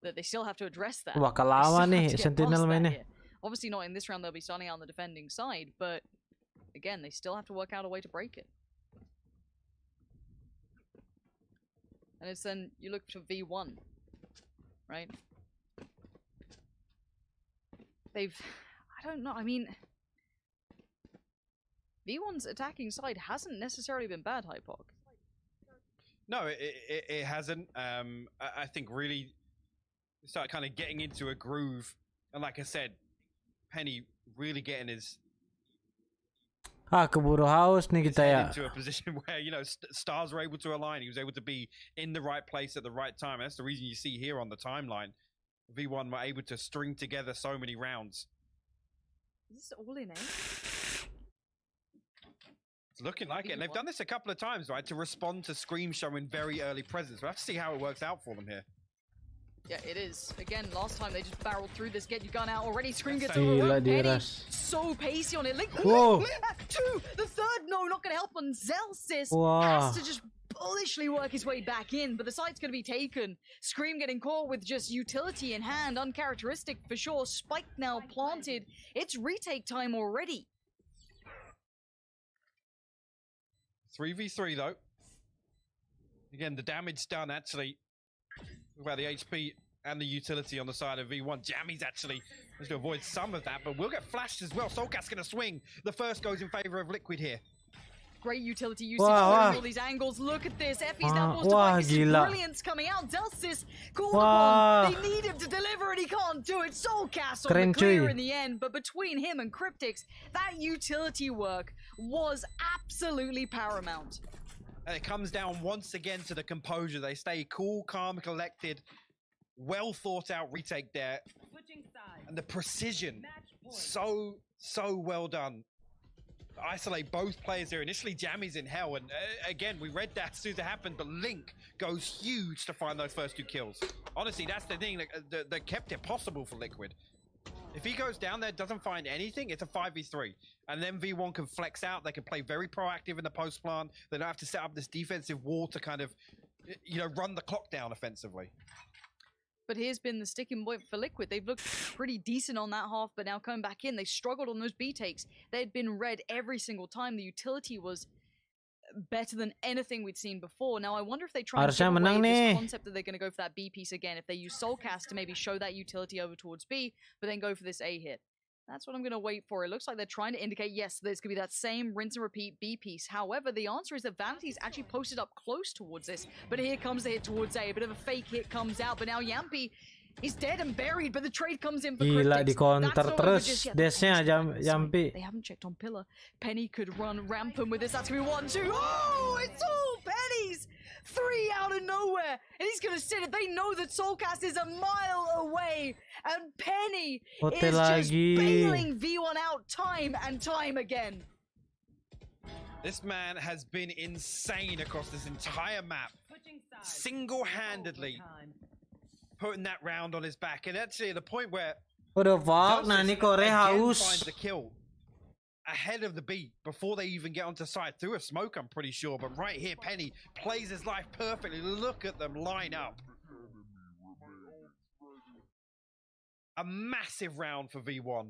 S14: that they still have to address that.
S3: Bakal
S14: They still
S3: lama
S14: have
S3: nih
S14: to get
S3: Sentinel
S14: past that
S3: mainnya.
S14: here. Obviously not in this round, they'll be starting out on the defending side, but again, they still have to work out a way to break it. And it's then you look to V1, right? I don't know, I mean, V1's attacking side hasn't necessarily been bad, Hypok.
S17: No, it hasn't. I think really start kind of getting into a groove, and like I said, Penny really getting his
S3: Keburu haus nih kita ya.
S17: into a position where, you know, stars were able to align. He was able to be in the right place at the right time. That's the reason you see here on the timeline, V1 were able to string together so many rounds.
S14: Is this all in, eh?
S17: It's looking like it. And they've done this a couple of times, right? To respond to Scream showing very early presence. We'll have to see how it works out for them here.
S14: Yeah, it is. Again, last time they just barreled through this, get your gun out already. Scream gets
S3: Gila,
S14: overrun. Penny,
S3: diras.
S14: so pacey on it.
S3: Whoa.
S14: Two, the third, no, not going to help on Zelsis.
S3: Wow.
S14: Has to just bullishly work his way back in, but the site's going to be taken. Scream getting caught with just utility in hand, uncharacteristic for sure. Spike now planted. It's retake time already.
S17: 3v3 though. Again, the damage done actually. Talk about the HP and the utility on the side of V1. Jammy's actually has to avoid some of that, but we'll get flashed as well. Soulcat's going to swing. The first goes in favor of Liquid here.
S14: Great utility usage
S3: Wow.
S14: all these angles. Look at this. Effie's now forced to
S3: Wah,
S14: focus.
S3: gila.
S14: Brilliance coming out. Delsis called
S3: Wah.
S14: upon. They need him to deliver and he can't do it. Soulcast on
S3: Keren,
S14: the clear
S3: cuy.
S14: in the end. But between him and Cryptix, that utility work was absolutely paramount.
S17: And it comes down once again to the composure. They stay cool, calm, collected. Well thought out retake there. And the precision. So well done. Isolate both players here. Initially, Jammy's in hell. And again, we read that as soon as it happened. But Link goes huge to find those first two kills. Honestly, that's the thing that kept it possible for Liquid. If he goes down there, doesn't find anything, it's a 5v3. And then V1 can flex out. They can play very proactive in the post plant. They don't have to set up this defensive wall to kind of, you know, run the clock down offensively.
S14: But here's been the sticking point for Liquid. They've looked pretty decent on that half, but now coming back in, they struggled on those B takes. They had been red every single time. The utility was better than anything we'd seen before. Now, I wonder if they try and
S3: Harusnya
S14: take away
S3: menang
S14: this
S3: nih.
S14: concept that they're going to go for that B piece again. If they use Soulcast to maybe show that utility over towards B, but then go for this A hit. That's what I'm going to wait for. It looks like they're trying to indicate, yes, there's going to be that same rinse and repeat B piece. However, the answer is that Vanity's actually posted up close towards this. But here comes the hit towards A. A bit of a fake hit comes out, but now Yampy is dead and buried, but the trade comes in for
S3: Gila,
S14: Cryptix.
S3: di counter
S14: That's all
S3: terus.
S14: just yet.
S3: Desnya Jampi.
S14: They haven't checked on Pillar. Penny could run rampant with this. That's going to be 1, 2. Oh, it's all Penny's! 3 out of nowhere. And he's going to sit it. They know that Soulcast is a mile away. And Penny
S3: Hotel
S14: is just
S3: lagi.
S14: bailing V1 out time and time again.
S17: This man has been insane across this entire map. Single-handedly putting that round on his back. And actually at the point where
S3: Udah fuck, nah ini Korea haus.
S17: finds the kill ahead of the beat before they even get onto site through a smoke, I'm pretty sure. But right here, Penny plays his life perfectly. Look at them line up. A massive round for V1.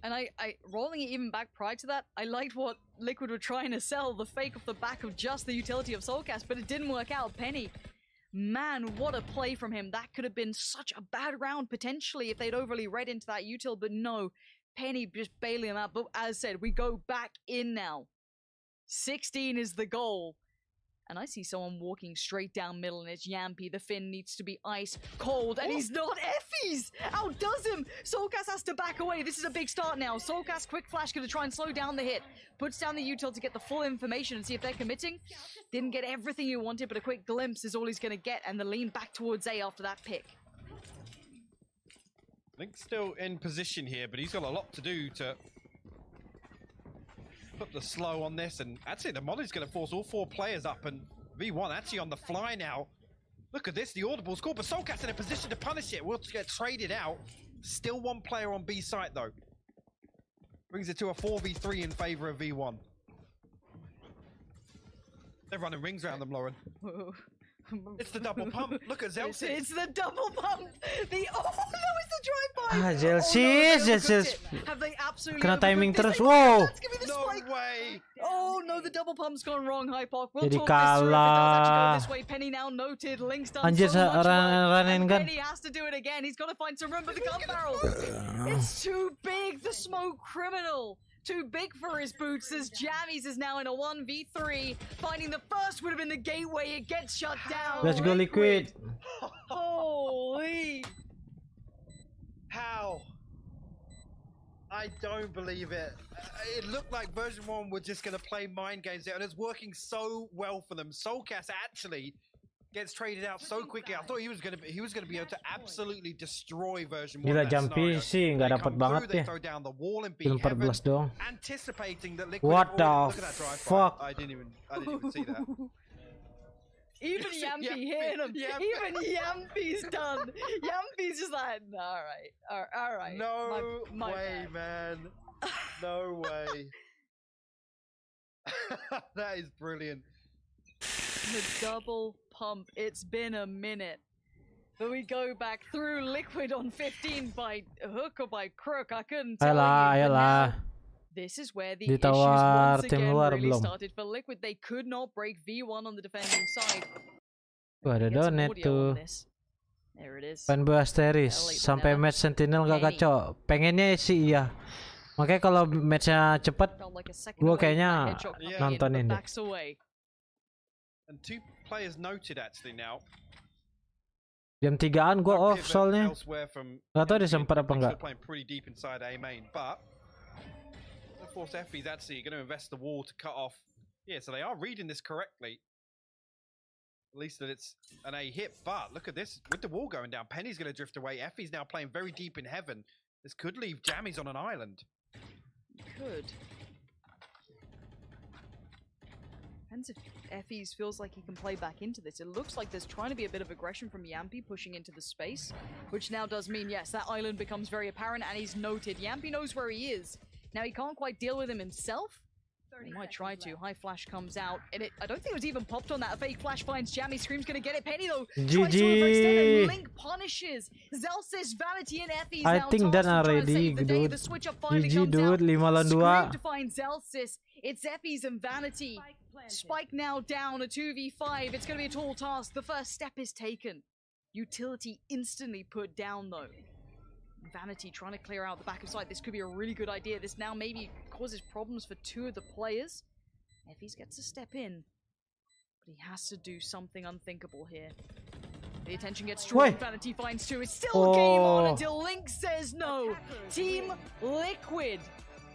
S14: And I rolling it even back prior to that, I liked what Liquid were trying to sell, the fake off the back of just the utility of Soulcast, but it didn't work out. Penny, man, what a play from him. That could have been such a bad round, potentially, if they'd overly read into that util, but no. Penny just bailing him out. But as said, we go back in now. 16 is the goal. And I see someone walking straight down middle, and it's Yampy. The Finn needs to be ice cold, and he's not. Effie's outdoes him. Soulcast has to back away. This is a big start now. Soulcast quick flash going to try and slow down the hit. Puts down the util to get the full information and see if they're committing. Didn't get everything he wanted, but a quick glimpse is all he's going to get, and the lean back towards A after that pick.
S17: Link's still in position here, but he's got a lot to do to put the slow on this. And actually the molly's going to force all 4 players up, and V1 actually on the fly now. Look at this, the audible's called, but Soulcat's in a position to punish it. We'll get traded out. Still 1 player on B site though. Brings it to a 4v3 in favor of V1. They're running rings around them, Lauren. It's the double pump. Look at Zelsis.
S14: It's the double pump. The oh no, it's the drive-by.
S3: Ah, Zelsis.
S14: Have they absolutely
S3: Kena timing
S14: overcooked this?
S3: terus.
S14: They-
S3: Wow.
S14: That's gonna be the
S17: No
S14: spike.
S17: way.
S14: Oh no, the double pump's gone wrong, Hypoc. We'll
S3: Jadi
S14: talk this through if it does actually
S3: kalah.
S14: go this way. Penny now noted. Link's done
S3: Anjir,
S14: so much work,
S3: run and
S14: and
S3: gun.
S14: Penny has to do it again. He's got to find some room, but the gun barrel. It's too big. The smoke criminal. Too big for his boots as Jammies is now in a 1v3. Finding the first would have been the gateway. It gets shut down.
S3: Let's go Liquid.
S14: Holy.
S17: How? I don't believe it. It looked like version 1 were just going to play mind games there, and it's working so well for them. Soulcast actually gets traded out so quickly. I thought he was gonna be able to absolutely destroy version 1.
S3: Gila, Jumpy sih nggak dapat banget ya. Film 14 dong.
S17: Anticipating that Liquid.
S3: What the
S17: look at that drive
S3: fuck?
S17: I didn't even see that.
S14: Even Yampy hitting him. Even Yampy's done. Yampy's just like, all right.
S17: No
S14: my
S17: way,
S14: bad.
S17: man. No way. That is brilliant.
S14: The double pump. It's been a minute. But we go back through Liquid on 15 by hook or by crook. I couldn't tell you. But now, this is where the issues once again really started for Liquid. They could not break V1 on the defending side.
S3: Ada donate tuh.
S14: There it is.
S3: Fanboy Asteris sampai match Sentinel gak kacau. Pengennya sih iya. Makanya kalau matchnya cepet, gue kayaknya nontonin deh.
S17: And 2 players noted actually now.
S3: Jam 3-an gue off soalnya. Gak tau dia sempat apa enggak.
S17: Playing pretty deep inside A main, but of course Effie's actually going to invest the wall to cut off. Yeah, so they are reading this correctly. At least that it's an A hit, but look at this. With the wall going down, Penny's going to drift away. Effie's now playing very deep in heaven. This could leave Jammies on an island.
S14: Could. Depends if Effie's feels like he can play back into this. It looks like there's trying to be a bit of aggression from Yampy pushing into the space, which now does mean, yes, that island becomes very apparent and he's noted. Yampy knows where he is. Now he can't quite deal with him himself. He might try to. High flash comes out, and I don't think it was even popped on that. A fake flash finds Jammy. Scream's gonna get it. Penny though tries to overextend, and Link punishes. Zelsis, Vanity, and Effie's
S3: I
S14: now
S3: think that already, dude.
S14: The switch up finally
S3: GG,
S14: comes
S3: dude.
S14: out.
S3: 5 lawan 2.
S14: Scream to find Zelsis. It's Effie's and Vanity. Spike now down, a 2v5. It's gonna be a tall task. The first step is taken. Utility instantly put down though. Vanity trying to clear out the back of site. This could be a really good idea. This now maybe causes problems for 2 of the players. Effie's gets to step in, but he has to do something unthinkable here. The attention gets drawn. Vanity finds 2. It's still game on until Link says no. Team Liquid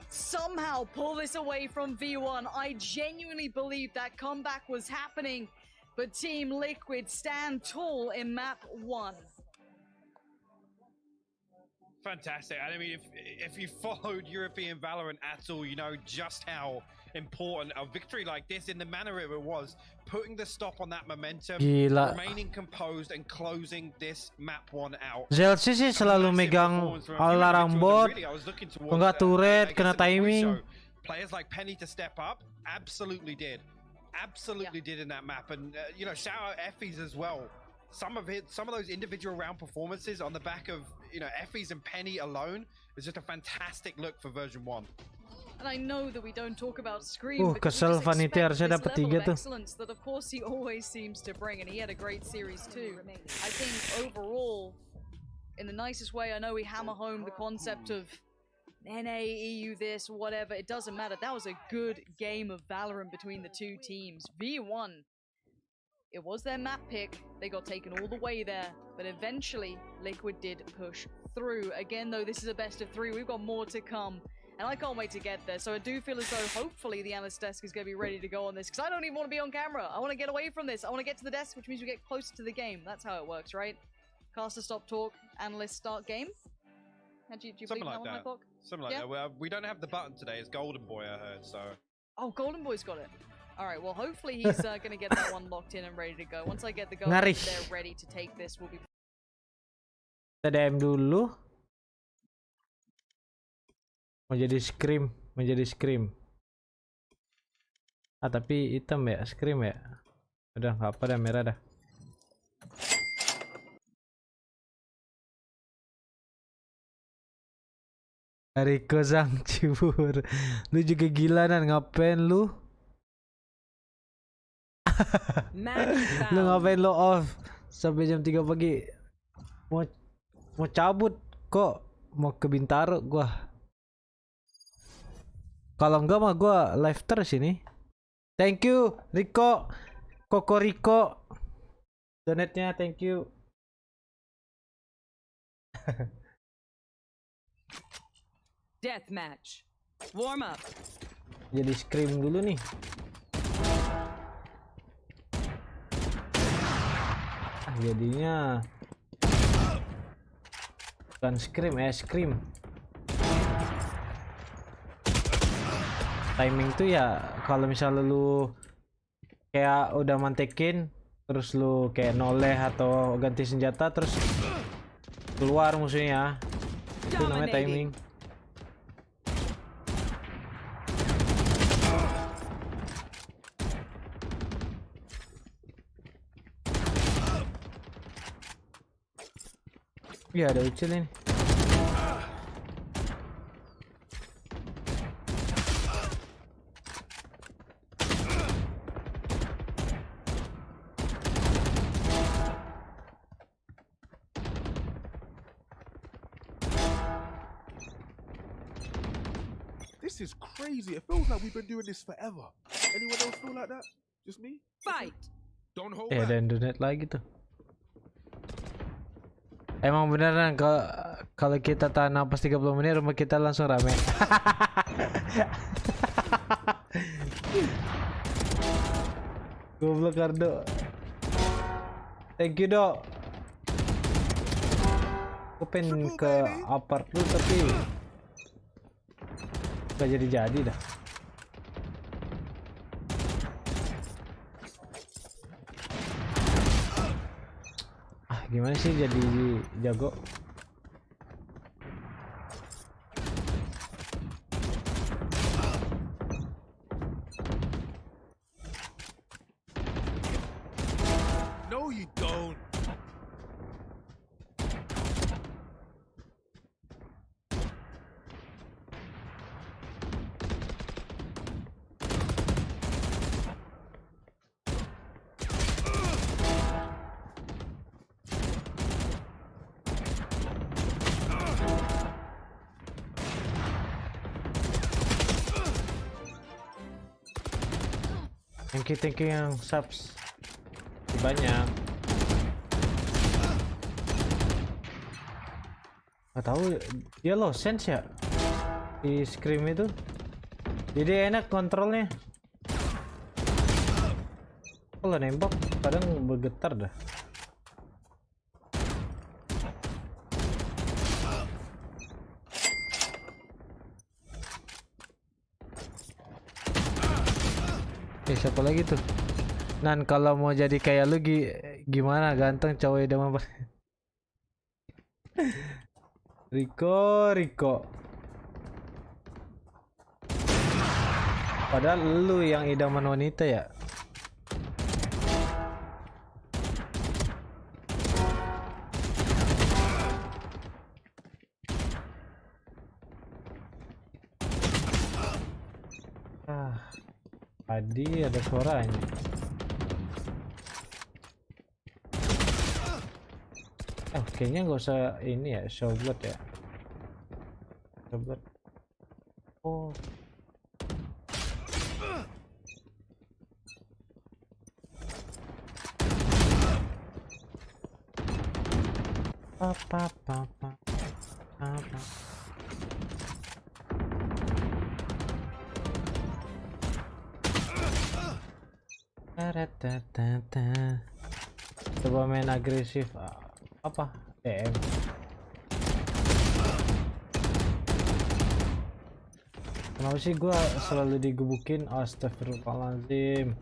S14: somehow pull this away from V1. I genuinely believe that comeback was happening, but Team Liquid stand tall in map 1.
S17: Fantastic. I mean, if you followed European Valorant at all, you know just how important a victory like this, in the manner it was, putting the stop on that momentum, remaining composed and closing this map 1 out.
S3: Zelsi sih selalu megang alarm bot, enggak turret, kena timing.
S17: Players like Penny to step up, absolutely did in that map, and you know, shout out Effie's as well. Some of those individual round performances on the back of, you know, Effie's and Penny alone is just a fantastic look for version 1.
S14: And I know that we don't talk about Scream because
S3: kesel
S14: we just
S3: Vanity
S14: expect
S3: harusnya
S14: this
S3: dapat
S14: level
S3: 3
S14: of
S3: tuh.
S14: excellence that of course he always seems to bring, and he had a great series too. I think overall, in the nicest way, I know we hammer home the concept of NA, EU this, whatever, it doesn't matter. That was a good game of Valorant between the 2 teams. V1, it was their map pick. They got taken all the way there, but eventually Liquid did push through. Again, though, this is a best of 3. We've got more to come, and I can't wait to get there. So I do feel as though hopefully the analyst desk is going to be ready to go on this, because I don't even want to be on camera. I want to get away from this. I want to get to the desk, which means we get closer to the game. That's how it works, right? Caster stop talk, analyst start game. Do you
S17: Something
S14: believe
S17: like
S14: that one,
S17: Something like that. Well, we don't have the button today. It's Golden Boy, I heard. So.
S14: Oh, Golden Boy's got it. All right, well, hopefully he's going to get that one locked in and ready to go. Once I get the go, they're ready to take this. We'll be.
S3: Kita DM dulu. Mau jadi Scream. Ah, tapi hitam ya, Scream ya. Udah nggak apa dah, merah dah. Riko Zhang Cibur. Lu juga gila, Nan, ngapain lu? Lu ngapain lo off sampai jam 3 pagi? Mau cabut kok, mau ke Bintaro gua. Kalau enggak mah gua live terus ini. Thank you Riko, Koko Riko, donate-nya, thank you.
S4: Deathmatch. Warm up.
S3: Jadi Scream dulu nih. Jadinya bukan scream, scream. Timing tuh ya kalau misalnya lu kayak udah mantekin terus lu kayak noleh atau ganti senjata terus keluar musuhnya, itu namanya timing. Ya ada ucil ini.
S18: This is crazy. It feels like we've been doing this forever. Anyone else feel like that? Just me?
S4: Fight.
S18: Don't hold
S3: Ya
S18: back.
S3: dan donat lagi tuh. Emang beneran kalau kita tahan napas 30 menit rumah kita langsung rame. Goblok Kardo. Thank you, Dok. Aku pengen ke apart dulu tapi gak jadi dah. Gimana sih jadi jago?
S18: No, you don't.
S3: Thank you yang subs banyak. Gak tahu dia low sense ya di scream itu, jadi enak kontrolnya. Kalau nembak kadang bergetar dah. Siapa lagi tuh? Nan, kalau mau jadi kayak lu gimana? Ganteng cowok idaman. Riko. Padahal lu yang idaman wanita ya. Tadi ada suaranya. Kayaknya nggak usah ini ya, showblood ya. Showblood. Oh. Apa. Coba main agresif apa? DM. Kenapa sih gua selalu digebukin? Astagfirullahaladzim.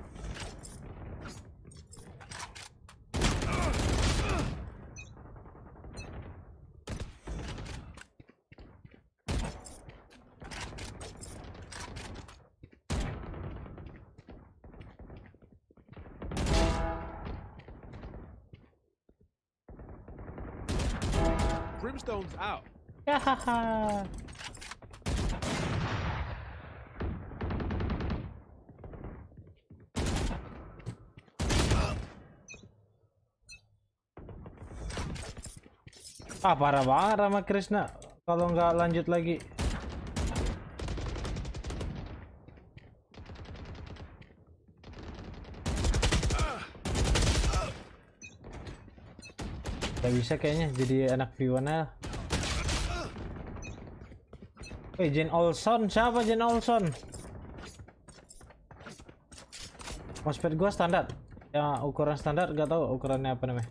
S18: Brimstone's out.
S3: Parah banget Rama Krishna kalau nggak lanjut lagi. Gak bisa kayaknya jadi anak V1 lah. Jen Olson, siapa Jen Olson? Mousepad gua standar, ya ukuran standar, gak tahu ukurannya apa namanya.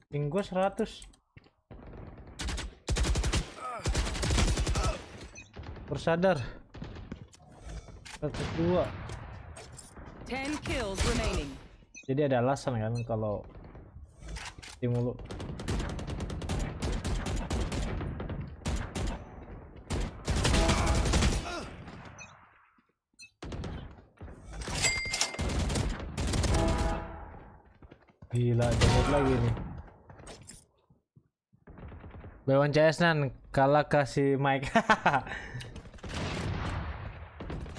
S3: Ping gue 100. Bersadar. 102.
S4: 10 kills remaining.
S3: Jadi ada alasan kan kalau tim mulu. Gila, download lagi nih. Bewan CS nan kalah kasih mic.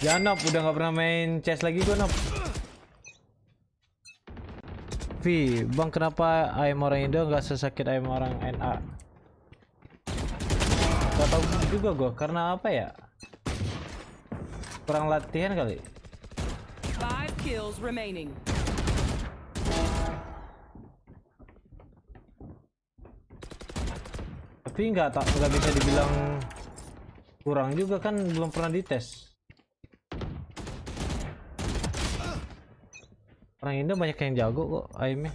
S3: Ya Nop, udah nggak pernah main CS lagi gua Nop. Vi, bang kenapa ayam orang Indo nggak sesakit ayam orang NA? Gak tau juga gua, karena apa ya? Kurang latihan kali.
S4: 5 kills remaining.
S3: Tapi nggak bisa dibilang kurang juga kan, belum pernah dites. Orang Indo banyak yang jago kok aimnya.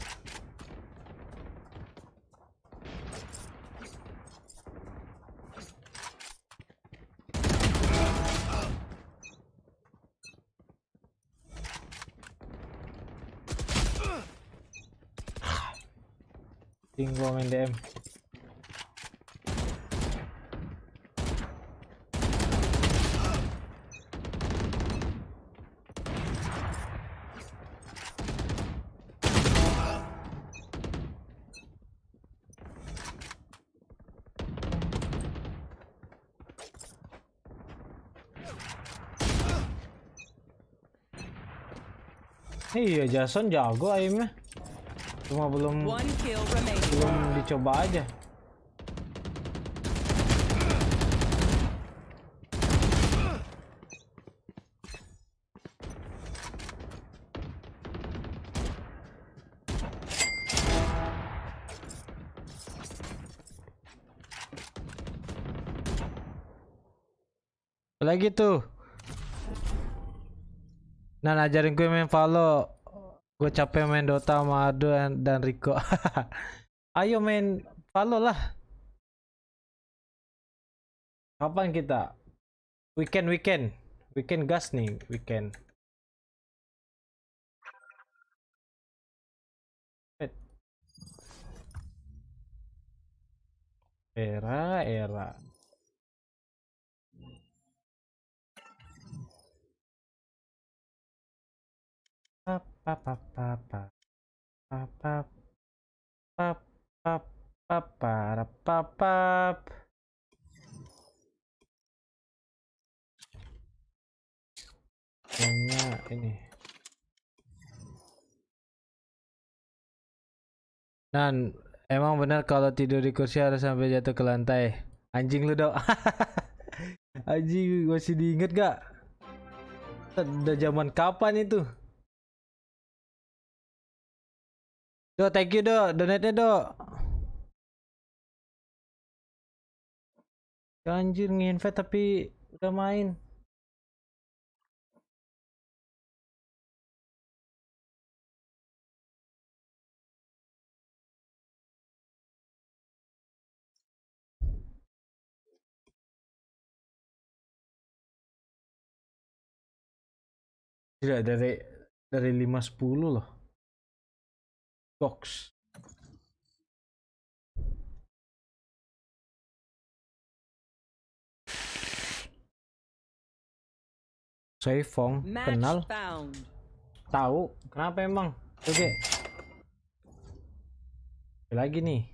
S3: Tinggal main DM. Iya, Jason jago aimnya. Cuma belum dicoba aja. Lagi tuh. Nah, ajarin gue main Valo. Gue capek main Dota sama Ado dan Rico. Ayo main Valo lah. Kapan kita? Weekend gas nih, weekend. Era. Kayaknya ini. Dan emang benar kalau tidur di kursi harus sampai jatuh ke lantai. Anjing lu dok. Anjing masih diinget gak? Udah zaman kapan itu? Do, thank you do, donate-nya do. Anjir nge-invite tapi udah main. Tidak, dari 510 loh. Box. Soifong kenal? Tahu? Kenapa emang? Oke. Lagi nih.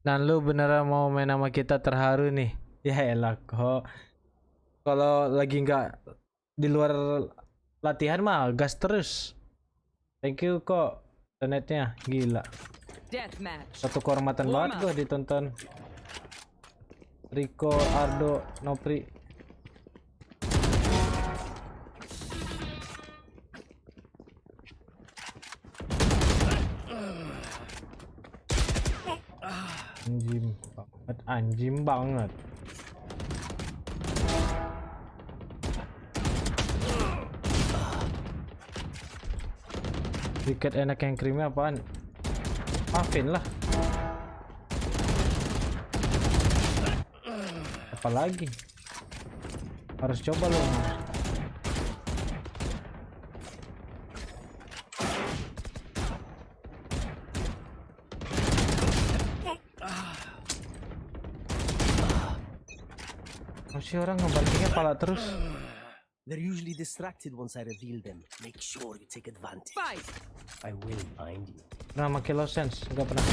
S3: Dan lu beneran mau main sama kita, terharu nih. Ya elah kok. Kalau lagi nggak di luar latihan mah gas terus. Thank you kok donate-nya, gila. Satu kehormatan banget gua ditonton. Rico, Ardo, Nopri. Anjing banget. Tiket enak yang creamy apaan? Muffin lah. Apalagi? Harus coba loh. Masih orang ngebantingnya pala terus.
S5: They're usually distracted once I reveal them. Make sure you take advantage.
S4: Fight.
S5: I will find you.
S3: Pernah pakai sens? Enggak pernah.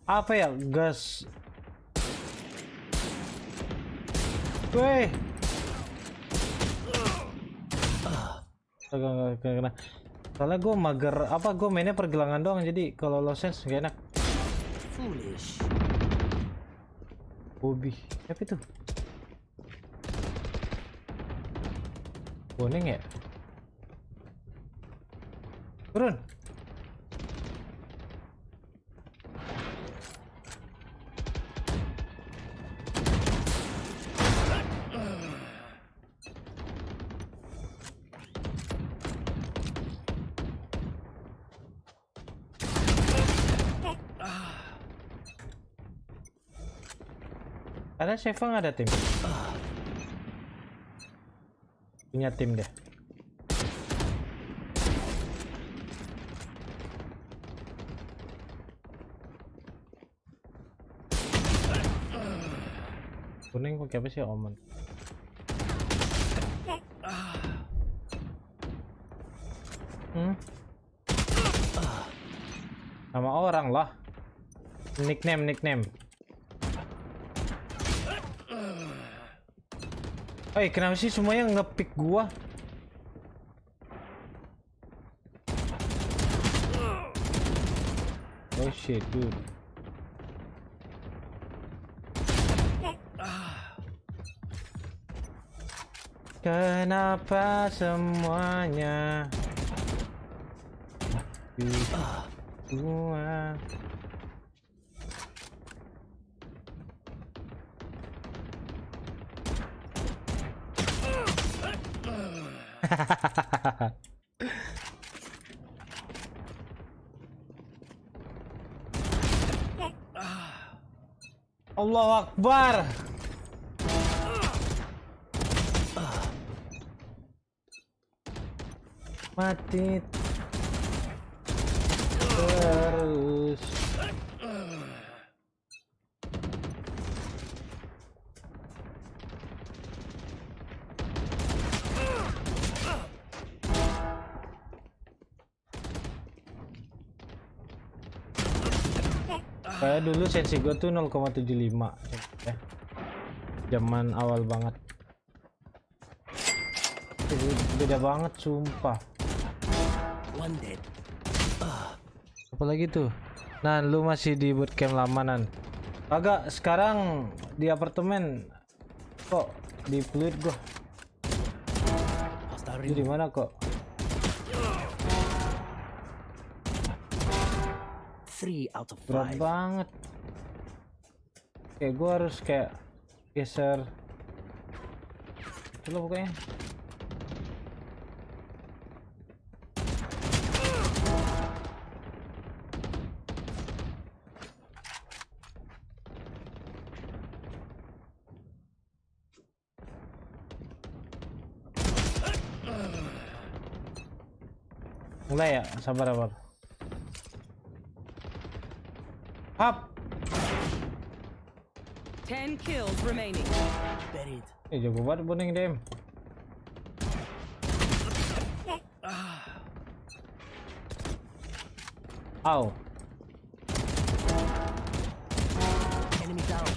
S3: Apa ya? Gas. Weh. Enggak kena. Soalnya gue mager. Apa gue mainnya pergelangan doang. Jadi kalau sens gak enak.
S5: Foolish.
S3: Bobby. Siapa itu? Kuning ya? Turun. Ada Sheva nggak ada tim? Punya tim deh. Kuning pakai apa sih Omen? Nama orang lah. Nickname. Kenapa sih semuanya nge-pick gua? Oh shit, dude. Kenapa semuanya gua? Allahu Akbar. Mati terus. Kayak dulu sensi gue tuh 0,75 ya. Zaman awal banget. Beda banget sumpah. Apalagi tuh. Nah, lu masih di bootcamp lamanan. Agak sekarang di apartemen kok di Pluit gua. Di mana kok?
S5: 3 out of 5.
S3: Berat banget. Kayak gua harus kayak geser. Itu loh pokoknya. Mulai ya, sabar. Up.
S4: 10 kills remaining.
S5: Buried.
S3: Jago banget boning dem. Ow.
S5: Enemy down.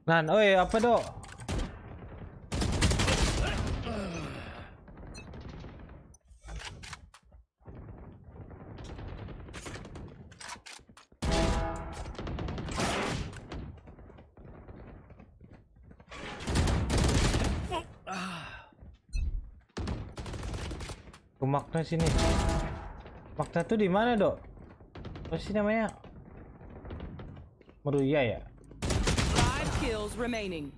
S3: Nan, oi apa dok? Makna sini. Makna tuh di mana, Dok? Apa sih namanya? Meruya ya?
S4: 5 kills remaining.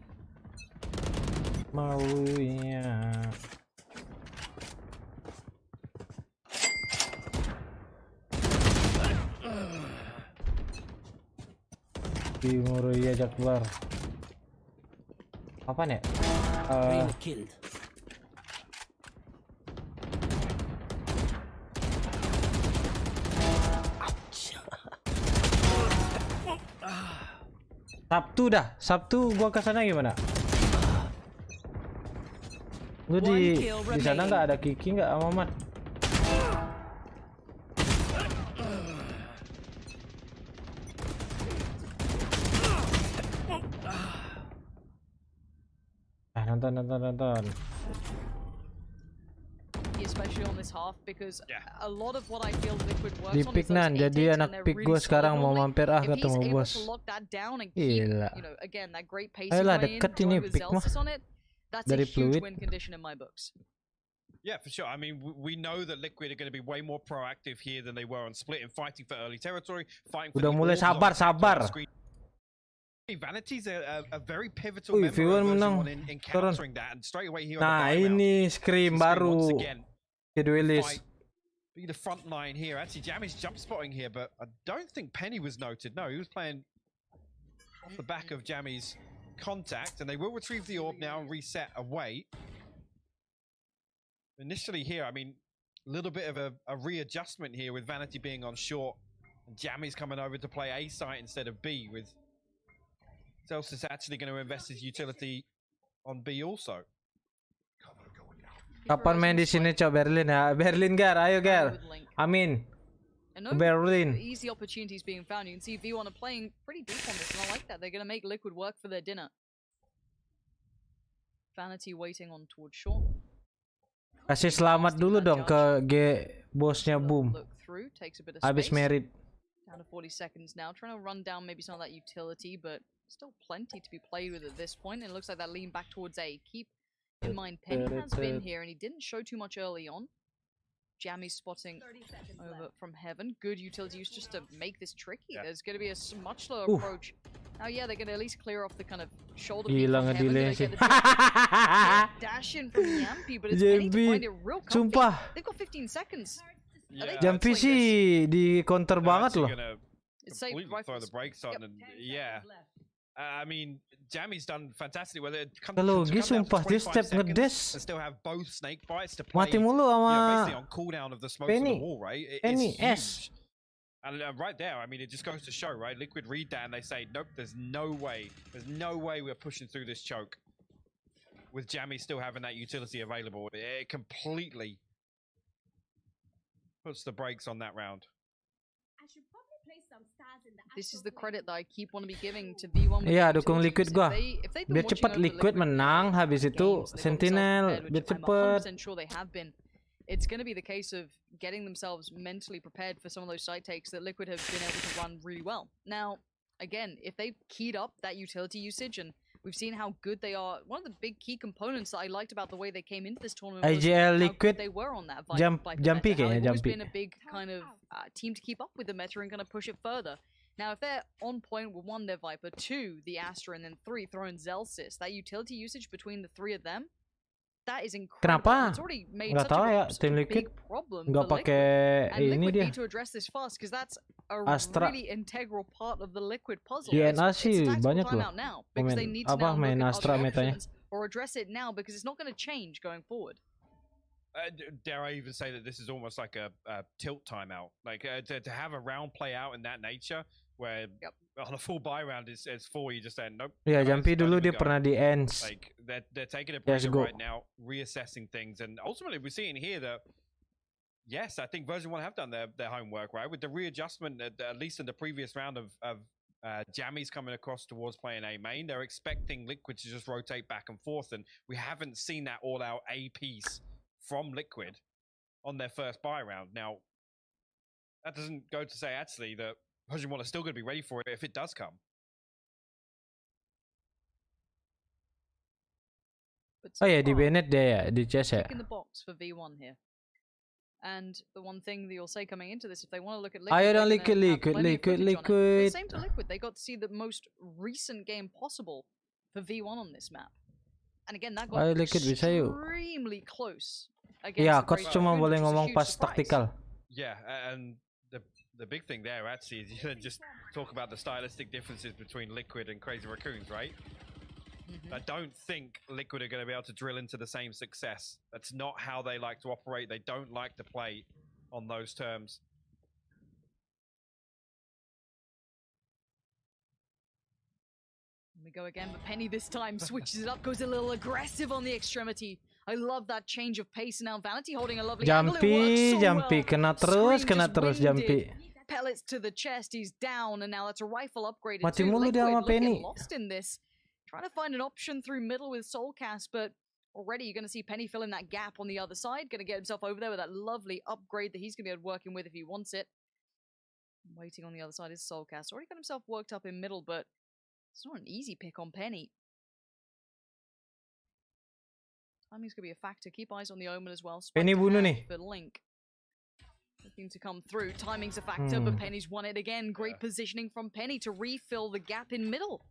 S3: Maunya. Timur ya Jakbar. Apa nih?
S5: Killed.
S3: Sabtu gua ke sana gimana? Lu di sana nggak ada Kiki nggak sama Mat? Nonton.
S14: Especially on this half because a lot of what I feel Liquid works
S3: Di
S14: on
S3: pick
S14: is those
S3: nan, jadi
S14: A-takes and
S3: anak
S14: they're
S3: pick
S14: really
S3: gue
S14: solid
S3: sekarang mau
S14: normally.
S3: mampir
S14: If he's
S3: ketemu
S14: able
S3: bos.
S14: to lock that down and keep,
S3: Gila.
S14: you know, again that great pace
S3: Ayolah,
S14: going in,
S3: deket ini
S14: join with
S3: pick mah.
S14: Zelsis on it, that's
S3: Dari
S14: a huge
S3: Fluid.
S14: win condition in my books.
S17: Yeah, for sure. I mean, we know that Liquid are going to be way more proactive here than they were on Split in fighting for early territory, fighting for
S3: Udah mulai sabar.
S17: Vanity's a very pivotal
S3: Wih,
S17: member
S3: V1
S17: of
S3: menang.
S17: version 1 in countering that, and straight away here on
S3: Nah,
S17: the buy round,
S3: ini Scream baru.
S17: fight be the front line here. Actually, Jammy's jump spotting here, but I don't think Penny was noted. No, he was playing off the back of Jammy's contact, and they will retrieve the orb now and reset away. Initially here, I mean, a little bit of a readjustment here with Vanity being on short, and Jammy's coming over to play A site instead of B, with Celsius actually going to invest his utility on B also.
S3: Kapan main di sini coba Berlin ya? Berlin Gar, ayo Gar. Amin. Berlin.
S14: Easy opportunities being found. You can see V1 are playing pretty deep on this, and I like that. They're going to make Liquid work for their dinner. Vanity waiting on towards short.
S3: Kasih selamat dulu dong ke bosnya Boom. Habis merit.
S14: Down to 40 seconds now. Trying to run down maybe some of that utility, but still plenty to be played with at this point. And it looks like that lean back towards A. Keep in mind, Penny has been here, and he didn't show too much early on. Jammy spotting over from heaven. Good utility use just to make this tricky. There's going to be a much slower approach. Now, yeah, they're going to at least clear off the kind of shoulder peek from heaven. Dash in from Yampy, but it's Penny to find it real comfy.
S3: Sumpah.
S14: They've got 15 seconds.
S3: Yampy sih di counter banget loh.
S17: Completely throw the brakes on, and I mean, Jammy's done fantastic with it.
S3: Kalau sumpah dia step ngedes.
S17: Still have both snake bites to play.
S3: Mati mulu sama
S17: basically on cooldown of the smokes on the wall, right?
S3: Penny
S17: it's huge. And right there, I mean, it just goes to show, right? Liquid read that and they say, nope, there's no way we're pushing through this choke with Jammy still having that utility available. It completely puts the brakes on that round.
S14: This is the credit that I keep want to be giving to V1.
S3: Iya, dukung Liquid gua. Biar cepat Liquid menang, habis itu Sentinel biar cepat.
S14: I'm 100% sure they have been. It's going to be the case of getting themselves mentally prepared for some of those side takes that Liquid have been able to run really well. Now, again, if they keyed up that utility usage, and we've seen how good they are, one of the big key components that I liked about the way they came into this tournament was how
S3: Liquid,
S14: good they were on that
S3: Jumpy kayaknya
S14: They've always
S3: Jumpy.
S14: been a big kind of team to keep up with the meta and going to push it further. Now, if they're on point with 1, their Viper, 2, the Astra, and then 3, throwing Zelsis, that utility usage between the 3 of them, that is incredible.
S3: Kenapa?
S14: It's already made
S3: Nggak
S14: such
S3: tahu ya,
S14: a
S3: tim Liquid
S14: big problem
S3: nggak
S14: for
S3: pakai
S14: Liquid. And
S3: ini
S14: Liquid
S3: dia.
S14: need to address this fast because that's a
S3: Astra.
S14: really integral part of the Liquid puzzle.
S3: Di NA
S14: It's
S3: sih
S14: a tactical
S3: banyak loh.
S14: timeout now because they need to
S3: Apa
S14: now look
S3: main
S14: at
S3: Astra
S14: other
S3: metanya.
S14: options or address it now because it's not going to change going forward.
S17: Dare I even say that this is almost like a tilt timeout? Like to have a round play out in that nature, where on a full buy round it's 4, you just say nope.
S3: Ya, Jumpy dulu dia pernah di ends.
S17: Like they're taking a breather right now, reassessing things, and ultimately we're seeing here that yes, I think version 1 have done their homework, right, with the readjustment at least in the previous round of Jammy's coming across towards playing A main. They're expecting Liquid to just rotate back and forth, and we haven't seen that all-out A piece from Liquid on their first buy round. Now, that doesn't go to say actually that version 1 are still going to be ready for it if it does come.
S3: Oh ya, di Bennett dia ya, di chess ya.
S14: In the box for V1 here. And the one thing that you'll say coming into this, if they want to look at Liquid,
S3: Ayo dong
S14: Liquid.
S3: Liquid.
S14: Same to Liquid. They got to see the most recent game possible for V1 on this map. And again, that
S3: Ayo,
S14: got
S3: Liquid, bisa yuk.
S14: extremely close.
S3: Iya, coach cuma boleh ngomong pas taktikal.
S17: Yeah, and the big thing there actually is you don't just talk about the stylistic differences between Liquid and Crazy Raccoons, right? I don't think Liquid are going to be able to drill into the same success. That's not how they like to operate. They don't like to play on those terms.
S14: We go again, but Penny this time switches it up, goes a little aggressive on the extremity. I love that change of pace. Now Vanity holding a lovely angle. It works so
S3: Jumpy,
S14: well.
S3: kena terus Jumpy.
S14: Pellets to the chest, he's down, and now that's a rifle upgraded
S3: Mati
S14: too.
S3: mulu dia sama
S14: Liquid
S3: Penny.
S14: get lost in this. Trying to find an option through middle with Soulcast, but already you're going to see Penny fill in that gap on the other side. Going to get himself over there with that lovely upgrade that he's going to be working with if he wants it. Waiting on the other side is Soulcast. Already got himself worked up in middle, but it's not an easy pick on Penny. Timing's going to be a factor. Keep eyes on the Omen as well.
S3: Penny bunuh nih.
S14: For Link. Looking to come through. Timing's a factor, but Penny's won it again. Great positioning from Penny to refill the gap in middle.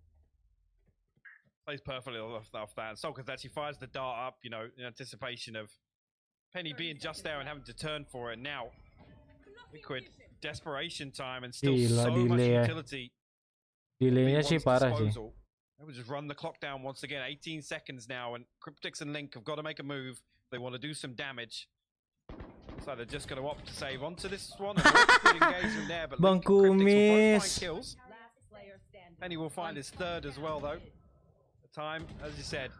S17: Plays perfectly off that. And Soulcast actually fires the dart up, you know, in anticipation of Penny being just there and having to turn for it. Now, Liquid, desperation time and still so much utility.
S3: Delaynya sih parah sih.
S17: They will just run the clock down once again. 18 seconds now, and Cryptix and Link have got to make a move. They want to do some damage. So they're just going to opt to save onto this one. Good engagement there, but Link and Cryptix will both find kills. Penny will find his third as well, though. The time, as you said,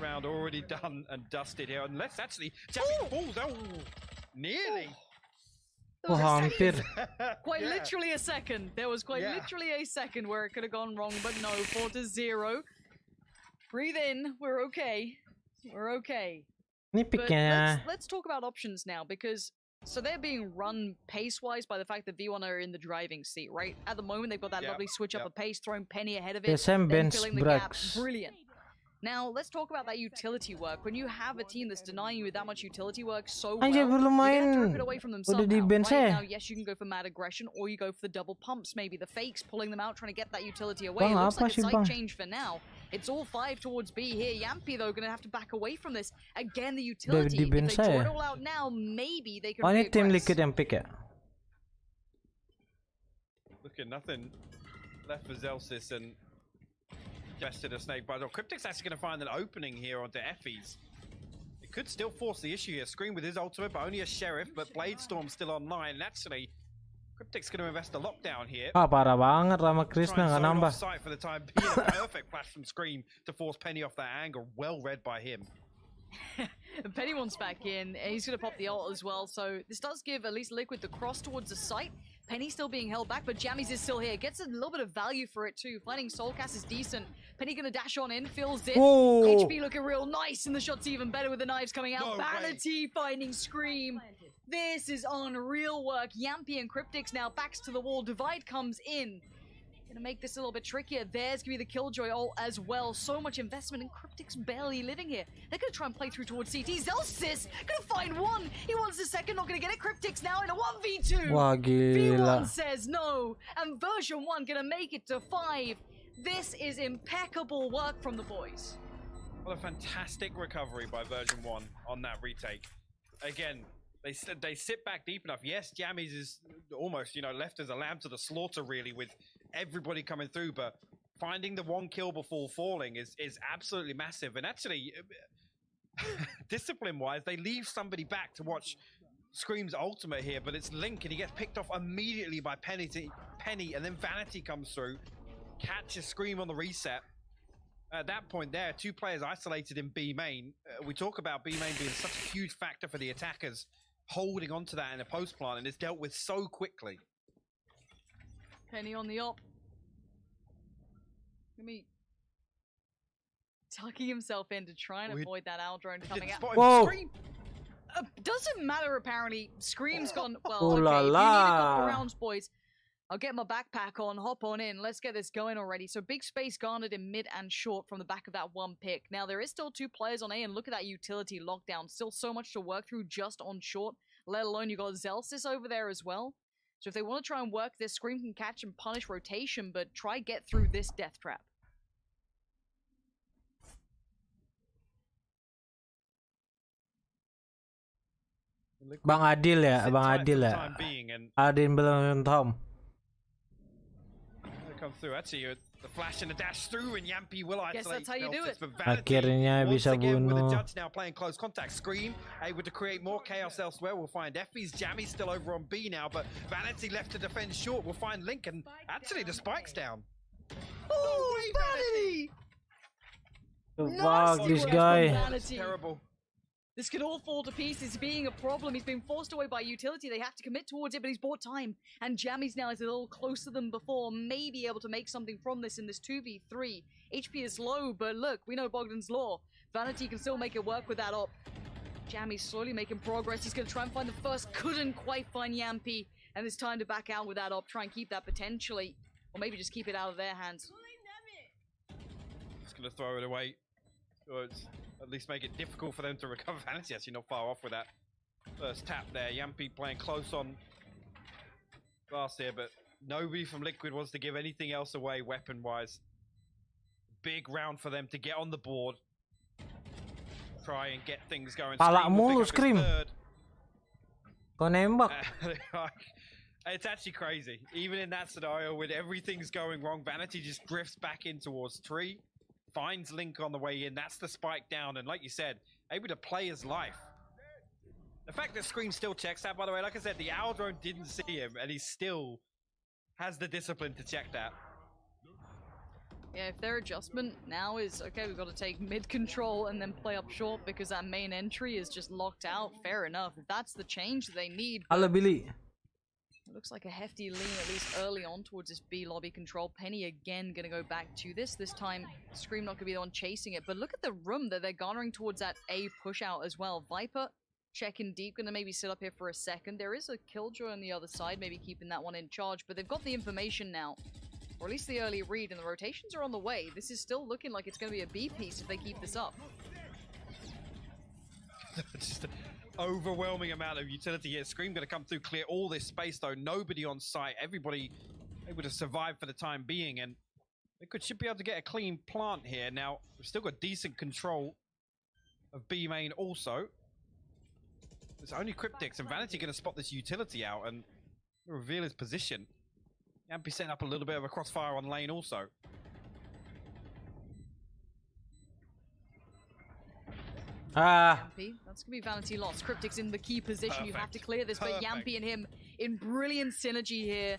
S17: round already done and dusted here. And let's actually jamming balls. Oh, nearly.
S3: Oh, hampir.
S14: Quite literally a second. There was quite literally a second where it could have gone wrong, but no. 4-0. Breathe in. We're okay. We're okay.
S3: Ini
S14: But
S3: picknya.
S14: let's talk about options now, because so they're being run pace-wise by the fact that V1 are in the driving seat, right? At the moment, they've got that lovely switch up of pace, throwing Penny ahead of it,
S3: SM
S14: then
S3: bench
S14: filling the gap.
S3: Brax.
S14: Brilliant. Now, let's talk about that utility work. When you have a team that's denying you that much utility work so well,
S3: Anjir, belum
S14: you're
S3: main.
S14: gonna have to rip it away from them
S3: Udah di
S14: somehow.
S3: bench
S14: Right
S3: ya?
S14: now, yes, you can go for mad aggression, or you go for the double pumps, maybe. The fakes, pulling them out, trying to get that utility away.
S3: Bang,
S14: It looks
S3: apa
S14: like a
S3: sih,
S14: side
S3: Bang?
S14: change for now. It's all 5 towards B here. Yampy, though, gonna have to back away from this. Again, the utility.
S3: di
S14: If
S3: bench
S14: they draw
S3: ya?
S14: it all out now, maybe they can
S3: Oh, ini tim
S14: reaggress.
S3: Liquid yang pick ya?
S17: Look at nothing left for Zelsis and bested a snake bite. Cryptic's actually going to find an opening here onto Effie's. It could still force the issue here. Scream with his ultimate, but only a sheriff, but Bladestorm's still online. And actually, Cryptic's going to invest a lockdown here.
S3: Ah, parah banget Rama Krishna nggak nambah.
S17: Sight for the time being. A perfect flash from Scream to force Penny off that angle. Well read by him.
S14: Penny wants back in. He's going to pop the ult as well. So this does give at least Liquid the cross towards the site. Penny still being held back, but Jammies is still here. Gets a little bit of value for it too. Finding Soulcast is decent. Penny going to dash on in, fills it.
S3: Whoa.
S14: HP looking real nice, and the shot's even better with the knives coming out. Vanity finding Scream. This is unreal work. Yampy and Cryptix now backs to the wall. Divide comes in. Gonna make this a little bit trickier. There's gonna be the Killjoy ult as well. So much investment, and Cryptic's barely living here. They're gonna try and play through towards CT. Zelsis gonna find one. He wants the second, not gonna get it. Cryptic's now in a 1v2.
S3: Wah, gila.
S14: V1 says no, and version 1 gonna make it to 5. This is impeccable work from the boys.
S17: What a fantastic recovery by version 1 on that retake. Again, they sit back deep enough. Yes, Jammies is almost, you know, left as a lamb to the slaughter, really, with everybody coming through, but finding the 1 kill before falling is absolutely massive. And actually, discipline-wise, they leave somebody back to watch Scream's ultimate here, but it's Link, and he gets picked off immediately by Penny, and then Vanity comes through, catches Scream on the reset. At that point there, 2 players isolated in B main. We talk about B main being such a huge factor for the attackers, holding onto that in a post plant, and it's dealt with so quickly.
S14: Penny on the op. Tucking himself in to try and avoid that owl drone coming out.
S3: Whoa!
S14: Doesn't matter apparently. Scream's gone. Well,
S3: Ooh
S14: okay.
S3: la
S14: If you need a
S3: la.
S14: couple rounds, boys, I'll get my backpack on, hop on in. Let's get this going already. So big space garnered in mid and short from the back of that 1 pick. Now there is still 2 players on A, and look at that utility lockdown. Still so much to work through just on short. Let alone you got Zelsis over there as well. So if they want to try and work this, Scream can catch and punish rotation, but try get through this death trap.
S3: Bang Adil ya, Bang Adil ya. Adil belum Tom.
S17: Come through. Actually, the flash and the dash through, and Yampi will isolate.
S14: That's how you do it.
S3: Akhirnya bisa
S17: With the
S3: bunuh.
S17: judge now playing close contact, Scream able to create more chaos elsewhere. We'll find Effie's Jammy still over on B now, but Vanity left to defend short. We'll find Link, and actually the spike's down. Oh, Vanity!
S3: Fuck this guy.
S17: Terrible.
S14: This could all fall to pieces, being a problem. He's been forced away by utility. They have to commit towards it, but he's bought time. And Jammy's now is a little closer than before. Maybe able to make something from this in this 2v3. HP is low, but look, we know Bogdan's law. Vanity can still make it work with that op. Jammy's slowly making progress. He's going to try and find the first. Couldn't quite find Yampi. And it's time to back out with that op. Try and keep that potentially. Or maybe just keep it out of their hands.
S17: Just going to throw it away. Or it's at least make it difficult for them to recover. Vanity actually not far off with that first tap there. Yampi playing close on fast here, but nobody from Liquid wants to give anything else away weapon-wise. Big round for them to get on the board. Try and get things going.
S3: Palak mulu Scream. Kau nembak.
S17: It's actually crazy. Even in that scenario, with everything's going wrong, Vanity just drifts back in towards 3. Finds Link on the way in. That's the spike down. And like you said, able to play his life. The fact that Scream still checks that, by the way, like I said, the Owl Drone didn't see him, and he still has the discipline to check that.
S14: Yeah, if their adjustment now is, okay, we've got to take mid-control and then play up short because that main entry is just locked out, fair enough. If that's the change they need.
S3: Halo Billy.
S14: It looks like a hefty lean, at least early on, towards this B lobby control. Penny again going to go back to this. This time, Scream not going to be the one chasing it. But look at the room that they're garnering towards that A push out as well. Viper checking deep, going to maybe sit up here for a second. There is a Killjoy on the other side, maybe keeping that one in charge. But they've got the information now, or at least the early read, and the rotations are on the way. This is still looking like it's going to be a B piece if they keep this up.
S17: Just an overwhelming amount of utility here. Scream going to come through, clear all this space though. Nobody on site. Everybody able to survive for the time being, and they should be able to get a clean plant here. Now, we've still got decent control of B main also. There's only Cryptics, and Vanity going to spot this utility out and reveal his position. Yampi setting up a little bit of a crossfire on lane also.
S14: Yampi, that's going to be Vanity lost. Cryptic's in the key position. You have to clear this, but Yampi and him in brilliant synergy here.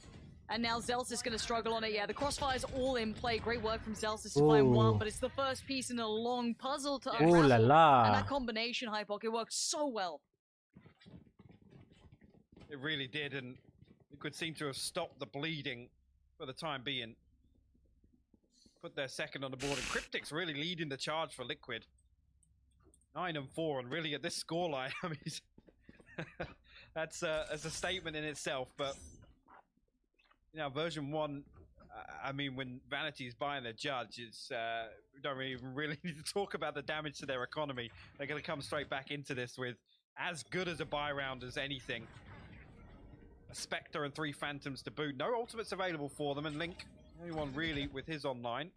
S14: And now Zelsis is going to struggle on it. Yeah, the crossfire's all in play. Great work from Zelsis to find one, but it's the first piece in a long puzzle to unravel.
S3: Ooh la la.
S14: And that combination, Hypoc, it worked so well.
S17: It really did, and it could seem to have stopped the bleeding for the time being. Put their second on the board, and Cryptic's really leading the charge for Liquid. 9-4, and really at this scoreline, I mean, that's a statement in itself. But you know, version 1, I mean, when Vanity's buying the judge, it's we don't really need to talk about the damage to their economy. They're going to come straight back into this with as good as a buy round as anything. A Spectre and 3 Phantoms to boot. No ultimates available for them, and Link, only one really with his online.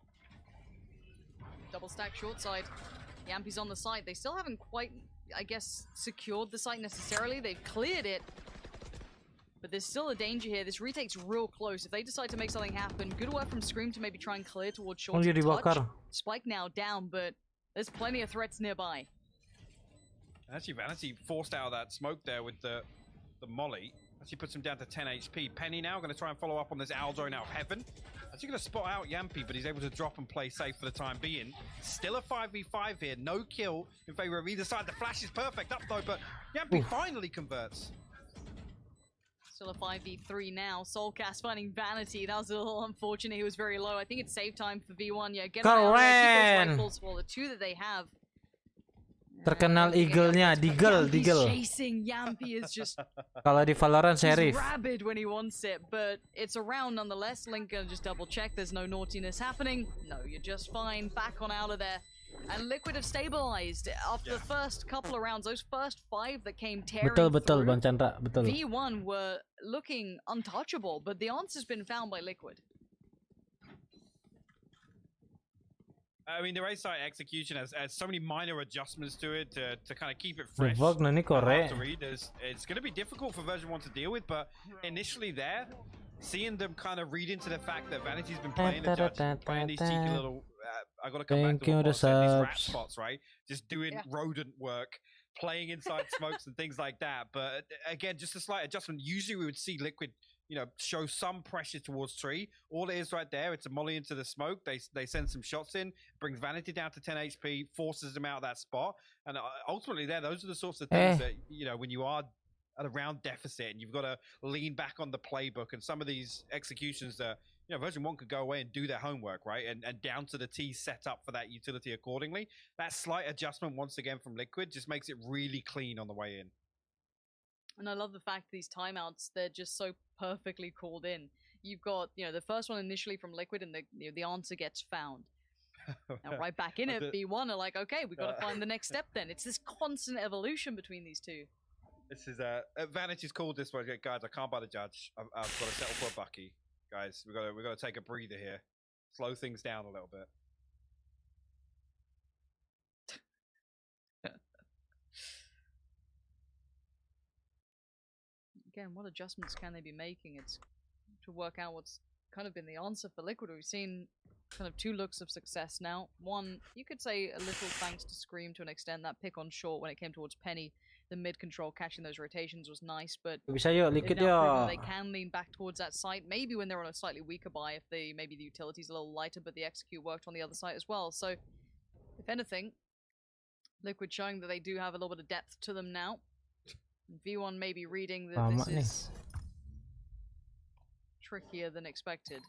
S14: Double stack short side. Yampi's on the site. They still haven't quite, I guess, secured the site necessarily. They've cleared it. But there's still a danger here. This retake's real close. If they decide to make something happen, good work from Scream to maybe try and clear towards short touch. Spike now down, but there's plenty of threats nearby.
S17: Actually, Vanity forced out of that smoke there with the molly. Actually puts him down to 10 HP. Penny now going to try and follow up on this Owl Drone out of heaven. Actually going to spot out Yampi, but he's able to drop and play safe for the time being. Still a 5v5 here. No kill in favor of either side. The flash is perfect up though, but Yampi finally converts.
S14: Still a 5v3 now. Soulcast finding Vanity. That was a little unfortunate. He was very low. I think it's save time for V1. Yeah, get around there. Keep those rifles for the 2 that they have.
S3: Terkenal eagle-nya, Deagle.
S14: Chasing Yampi is just
S3: kalau di Valorant Sheriff.
S14: rabid when he wants it, but it's a round nonetheless. Link gonna just double check. There's no naughtiness happening. No, you're just fine. Back on out of there. And Liquid have stabilized after the first couple of rounds. Those first 5 that came tearing
S3: Betul,
S14: through,
S3: Bang Chandra, betul.
S14: V1 were looking untouchable, but the answer's been found by Liquid.
S17: I mean, the race site execution has so many minor adjustments to it to kind of keep it fresh.
S3: Vlog na ni Kore.
S17: It's going to be difficult for version 1 to deal with, but initially there, seeing them kind of read into the fact that Vanity's been playing the judge, playing these cheeky little, I got to come back to what I said, these rat spots, right? Just doing rodent work, playing inside smokes and things like that. But again, just a slight adjustment. Usually we would see Liquid, you know, show some pressure towards Tree. All it is right there, it's a molly into the smoke. They send some shots in, brings Vanity down to 10 HP, forces him out of that spot. And ultimately those are the sorts of things that, you know, when you are at a round deficit and you've got to lean back on the playbook, and some of these executions that, you know, version 1 could go away and do their homework, right? And down to the T set up for that utility accordingly. That slight adjustment once again from Liquid just makes it really clean on the way in.
S14: And I love the fact these timeouts, they're just so perfectly called in. You've got, you know, the first one initially from Liquid, and the answer gets found. Now right back in it, B1 are like, okay, we've got to find the next step then. It's this constant evolution between these two.
S17: This is Vanity's called this one. Guys, I can't buy the judge. I've got to settle for a Bucky. Guys, we got to take a breather here. Slow things down a little bit.
S14: Again, what adjustments can they be making? It's to work out what's kind of been the answer for Liquid. We've seen kind of 2 looks of success now. One, you could say a little thanks to Scream to an extent. That pick on short when it came towards Penny, the mid control catching those rotations was nice, but
S3: Bisa yuk, Liquid
S14: they can lean back towards that site. Maybe when they're on a slightly weaker buy, if maybe the utility's a little lighter, but the execute worked on the other side as well. So, if anything, Liquid showing that they do have a little bit of depth to them now. V1 may be reading that this is trickier than expected.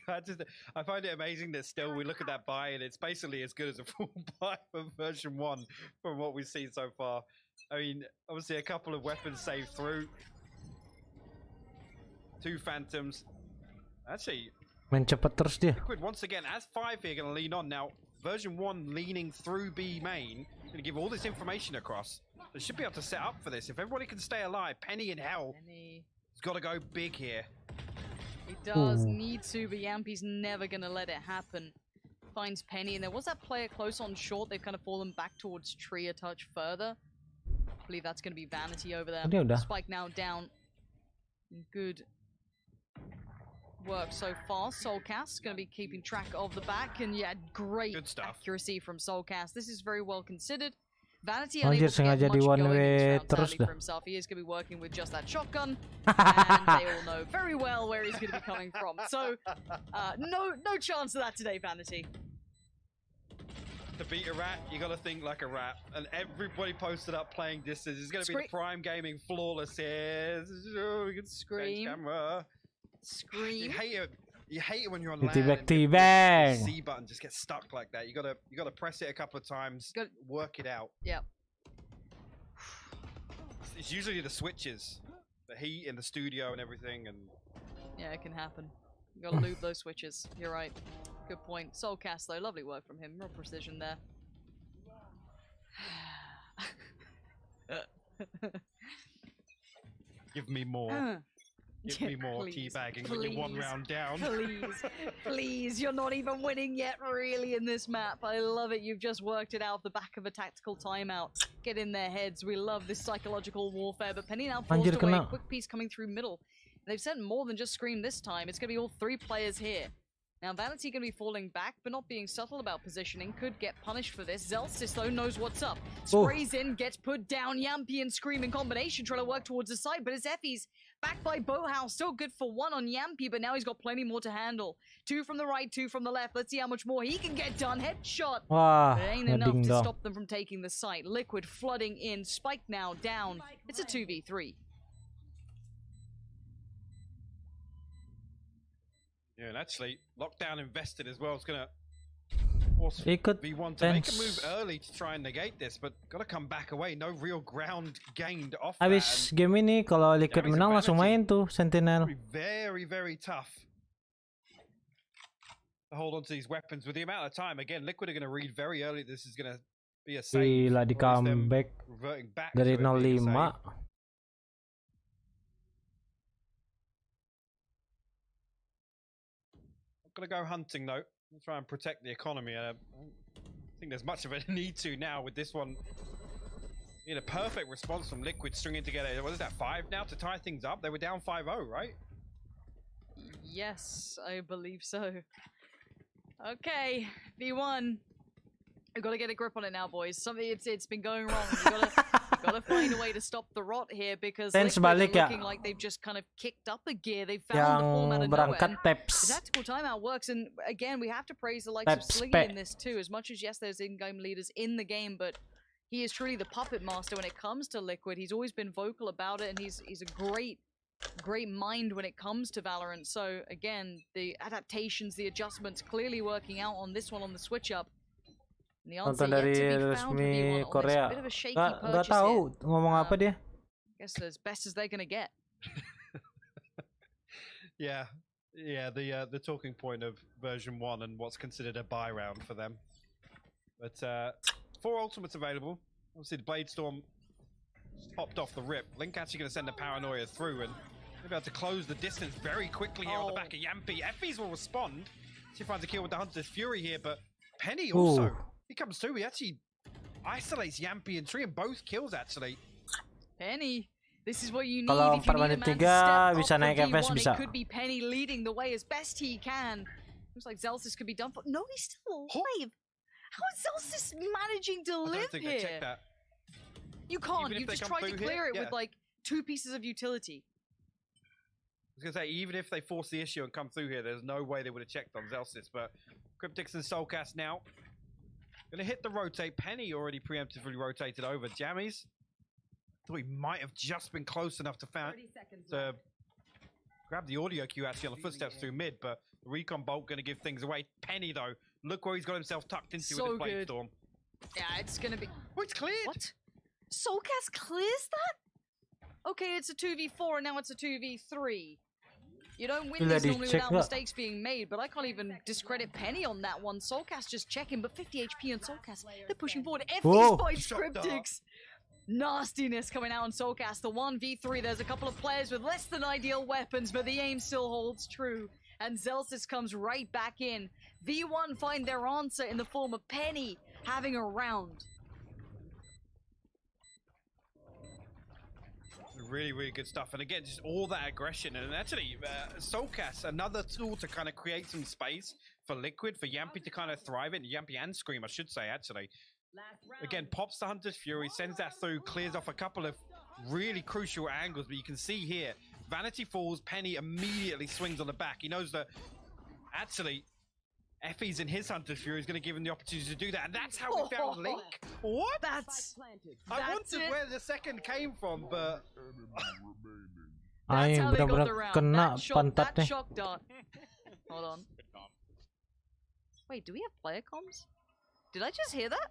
S17: I find it amazing that still we look at that buy and it's basically as good as a full buy for version 1 from what we've seen so far. I mean, obviously a couple of weapons saved through. 2 Phantoms. Actually,
S3: main cepat terus dia.
S17: Liquid once again, as 5 here, going to lean on now. Version 1 leaning through B main, going to give all this information across. They should be able to set up for this. If everybody can stay alive, Penny in hell has got to go big here.
S14: He does need to, but Yampy's never going to let it happen. Finds Penny, and there was that player close on short. They've kind of fallen back towards Tree a touch further. I believe that's going to be Vanity over there. Spike now down. Good work so far. Soulcast going to be keeping track of the back, and yeah, great accuracy from Soulcast. This is very well considered. Vanity unable to get much going in this round, sadly, for himself. He is going to be working with just that shotgun, and they all know very well where he's going to be coming from. So, no chance of that today, Vanity.
S17: To beat a rat, you got to think like a rat, and everybody posted up playing distance. It's going to be the Prime Gaming flawless here. Oh,
S14: Scream.
S17: Camera.
S14: Scream.
S17: You hate it when you're on land.
S3: The
S17: C button just gets stuck like that. You gotta press it a couple of times. Work it out.
S14: Yep.
S17: It's usually the switches, the heat in the studio and everything, and
S14: yeah, it can happen. You gotta lube those switches. You're right. Good point. Soulcast though, lovely work from him. Real precision there.
S17: Give me more. Give me more teabagging when you're 1 round down.
S14: Please, you're not even winning yet, really, in this map. I love it. You've just worked it out the back of a tactical timeout. Get in their heads. We love this psychological warfare. But Penny now forced away. Quick piece coming through middle. They've sent more than just Scream this time. It's going to be all 3 players here. Now, Vanity going to be falling back, but not being subtle about positioning. Could get punished for this. Zelstis, though, knows what's up. Sprays in, gets put down. Yampy and Scream in combination, trying to work towards the side, but it's Effie's back by Bohouse. Still good for 1 on Yampy, but now he's got plenty more to handle. 2 from the right, 2 from the left. Let's see how much more he can get done. Headshot. But it ain't enough to stop them from taking the site. Liquid flooding in. Spike now down. It's a 2v3.
S17: Yeah, and actually, Lockdown invested as well. It's going to force V1 to make a move early to try and negate this, but got to come back away. No real ground gained off that.
S3: Abis game ini kalau Liquid menang langsung main tuh Sentinel.
S17: Very, very tough to hold on to these weapons with the amount of time. Again, Liquid are going to read very early. This is going to be a save.
S3: Gila di comeback dari 05.
S17: going to go hunting, though. We'll try and protect the economy. I don't think there's much of a need to now with this one. A perfect response from Liquid stringing together. What is that, 5 now to tie things up? They were down 5-0, right?
S14: Yes, I believe so. Okay, V1. We've got to get a grip on it now, boys. It's been going wrong. We've got to find a way to stop the rot here because
S3: Sens
S14: Liquid are
S3: balik ya.
S14: looking like they've just kind of kicked up a gear. They've found the form out of nowhere.
S3: Berangkat taps.
S14: The tactical timeout works, and again, we have to praise the likes of Sliggy in this too. As much as yes, there's in-game leaders in the game, but he is truly the puppet master when it comes to Liquid. He's always been vocal about it, and he's a great mind when it comes to Valorant. So again, the adaptations, the adjustments clearly working out on this one on the switch up. And the answer
S3: Nonton
S14: yet
S3: dari
S14: to be found for
S3: resmi
S14: V1 on
S3: Korea.
S14: this. Bit of a shaky
S3: Nggak
S14: purchase
S3: tahu
S14: here.
S3: ngomong apa dia.
S14: Guess as best as they're gonna get.
S17: Yeah, the talking point of version 1 and what's considered a buy round for them. But 4 ultimates available. Obviously, the Blade Storm popped off the rip. Link actually going to send the Paranoia through and they'll be able to close the distance very quickly here on the back of Yampy. Effys will respond. She finds a kill with the Hunter's Fury here, but Penny also, he comes through. He actually isolates Yampy and Tree and both kills actually.
S14: Penny, this is what you need.
S3: Kalau
S14: If you
S3: 4
S14: need a
S3: menit
S14: man to
S3: 3
S14: step
S3: bisa
S14: up
S3: naik
S14: for
S3: FPS
S14: V1,
S3: bisa.
S14: it could be Penny leading the way as best he can. Looks like Zelsis could be done for. No, he's still alive. How is Zelsis managing to live
S17: I don't think they checked
S14: here?
S17: that.
S14: You can't.
S17: Even
S14: You
S17: if they
S14: just
S17: come
S14: tried to
S17: through
S14: clear
S17: here,
S14: it with like 2 pieces of utility.
S17: I was going to say, even if they force the issue and come through here, there's no way they would have checked on Zelsis. But Cryptix and Soulcast now going to hit the rotate. Penny already preemptively rotated over. Jammies thought he might have just been close enough to grab the audio cue actually on the footsteps through mid, but the Recon Bolt going to give things away. Penny, though, look where he's got himself tucked into with his Blade Storm.
S14: Yeah, it's going to be...
S17: Oh, it's cleared!
S14: What? Soulcast clears that? Okay, it's a 2v4 and now it's a 2v3. You don't win this normally without mistakes being made, but I can't even discredit Penny on that one. Soulcast just checking, but 50 HP on Soulcast. They're pushing forward. Effys fights Cryptix. Nastiness coming out on Soulcast. The 1v3, there's a couple of players with less than ideal weapons, but the aim still holds true. And Zelsis comes right back in. V1 find their answer in the form of Penny having a round.
S17: Really, really good stuff. And again, just all that aggression. And actually, Soulcast, another tool to kind of create some space for Liquid, for Yampy to kind of thrive in. Yampy and Scream, I should say, actually. Again, pops the Hunter's Fury, sends that through, clears off a couple of really crucial angles. But you can see here, Vanity falls, Penny immediately swings on the back. He knows that, actually, Effys in his Hunter's Fury is going to give him the opportunity to do that. And that's how we found Link. What? I wondered where the second came from, but...
S14: That's how they got the round.
S3: Kena
S14: That
S3: pantatnya.
S14: shock dart. Hold on. Wait, do we have player comms? Did I just hear that?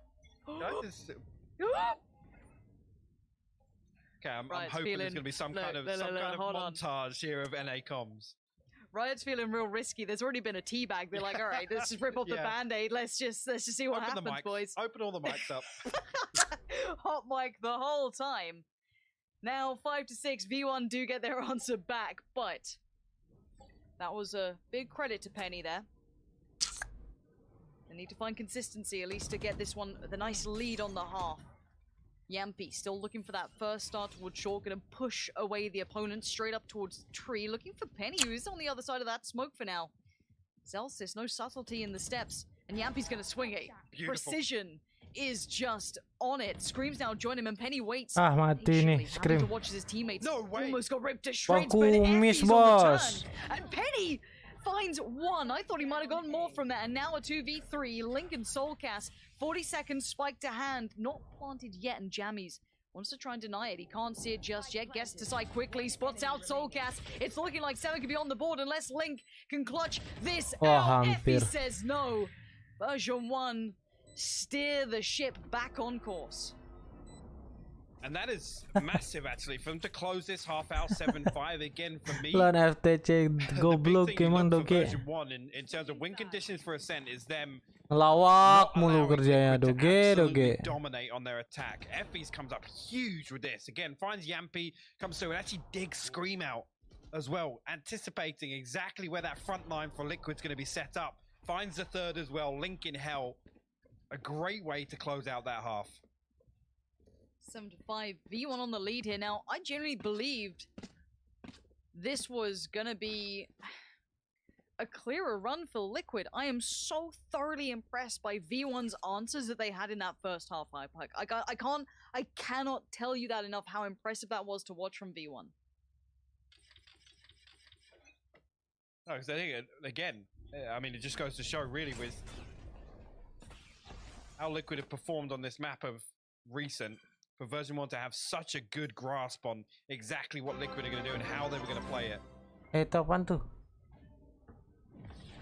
S17: Okay, I'm hoping there's going to be some kind of montage here of NA comms.
S14: Riot's feeling real risky. There's already been a teabag. They're like, all right, let's just rip off the band-aid. Let's just see what happens, boys.
S17: Open all the mics up.
S14: Hot mic the whole time. Now 5-6, V1 do get their answer back, but that was a big credit to Penny there. They need to find consistency, at least to get this one the nice lead on the half. Yampy still looking for that first start towards short, gonna push away the opponent straight up towards tree, looking for Penny, who is on the other side of that smoke for now. Zelsis, no subtlety in the steps, and Yampy's gonna swing it.
S17: Beautiful.
S14: Precision is just on it. Screams now join him, and Penny waits.
S3: Ah, mati nih,
S14: Having to
S3: Scream.
S14: watch as his teammates
S17: No way.
S14: almost got ripped to shreds, but
S3: Kumis,
S14: Effys on the
S3: bos.
S14: turn. And Penny finds one. I thought he might have gotten more from that. And now a 2v3. Link and Soulcast. 40 seconds, spike to hand. Not planted yet. And Jammies wants to try and deny it. He can't see it just yet. Gets to side quickly. Spots out Soulcast. It's looking like 7 could be on the board unless Link can clutch this out.
S3: hampir.
S14: Effy says no. Version 1 steer the ship back on course.
S17: And that is massive, actually, for them to close this half out 7-5 again for me.
S3: Lawan FTC goblok emang
S17: For
S3: Doge.
S17: version 1 in terms of win conditions for Ascent is them
S3: Ngelawak mulu
S17: allowing
S3: kerjanya
S17: Liquid to
S3: Doge
S17: absolutely
S3: Doge.
S17: dominate on their attack. Effys comes up huge with this. Again, finds Yampy, comes through and actually digs Scream out. as well, anticipating exactly where that front line for Liquid's going to be set up. Finds the third as well. Link in hell. A great way to close out that half.
S14: 7-5. V1 on the lead here. Now, I genuinely believed this was gonna be a clearer run for Liquid. I am so thoroughly impressed by V1's answers that they had in that first half. I cannot tell you that enough, how impressive that was to watch from V1.
S17: No, because I think, again, I mean, it just goes to show really with how Liquid have performed on this map of recent, for version 1 to have such a good grasp on exactly what Liquid are going to do and how they were going to play it.
S3: Itu apaan tuh?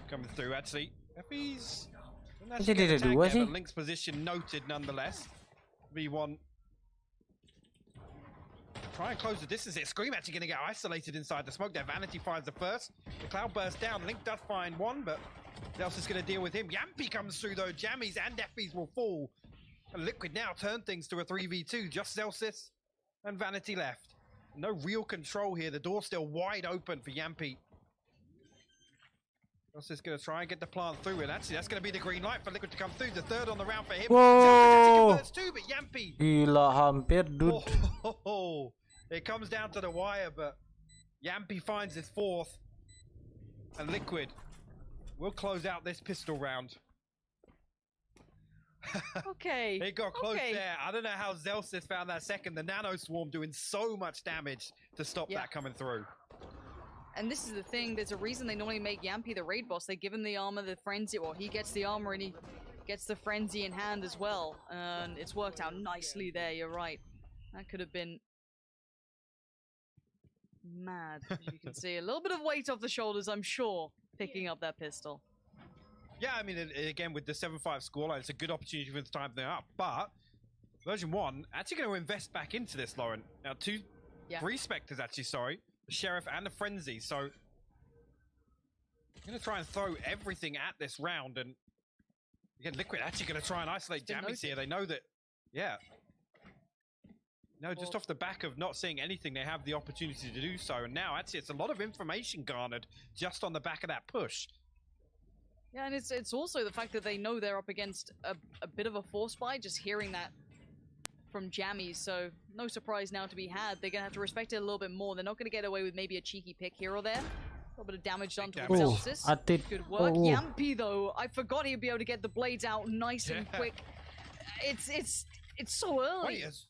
S17: Coming through, actually. FB's
S3: Jadi ada dua sih.
S17: Link's position noted nonetheless. V1 try and close the distance here. Scream actually going to get isolated inside the smoke there. Vanity finds the first. The cloud bursts down. Link does find one, but Zelsis is going to deal with him. Yampy comes through though. Jammies and Effie's will fall. And Liquid now turn things to a 3v2. Just Zelsis and Vanity left. No real control here. The door's still wide open for Yampy. Zelsis going to try and get the plant through. And actually, that's going to be the green light for Liquid to come through. The third on the round for him.
S3: Whoa!
S17: Zelsis too, but Yampy.
S3: Gila, hampir, dude.
S17: Oh, it comes down to the wire, but Yampy finds his fourth. And Liquid will close out this pistol round.
S14: Okay.
S17: It got close there. I don't know how Zelsis found that second. The Nano Swarm doing so much damage to stop that coming through.
S14: And this is the thing, there's a reason they normally make Yampy the raid boss. They give him the armor, the frenzy, well, he gets the armor and he gets the frenzy in hand as well. And it's worked out nicely there, you're right. That could have been mad, as you can see. A little bit of weight off the shoulders, I'm sure, picking up that pistol.
S17: Yeah, I mean, again, with the 7-5 scoreline, it's a good opportunity for them to time them up. But version 1 actually going to invest back into this, Lauren. Now, three Spectres, actually, sorry. The Sheriff and the Frenzy. So, I'm going to try and throw everything at this round. And again, Liquid actually going to try and isolate Jammies here. They know that, no, just off the back of not seeing anything, they have the opportunity to do so. And now, actually, it's a lot of information garnered just on the back of that push.
S14: Yeah, and it's also the fact that they know they're up against a bit of a force fight, just hearing that from Jammies, so no surprise now to be had. They're going to have to respect it a little bit more. They're not going to get away with maybe a cheeky pick here or there. A little bit of damage done to Zelsis. Good work. Yampy, though, I forgot he'd be able to get the blades out nice and quick. It's so early.
S17: Wait, as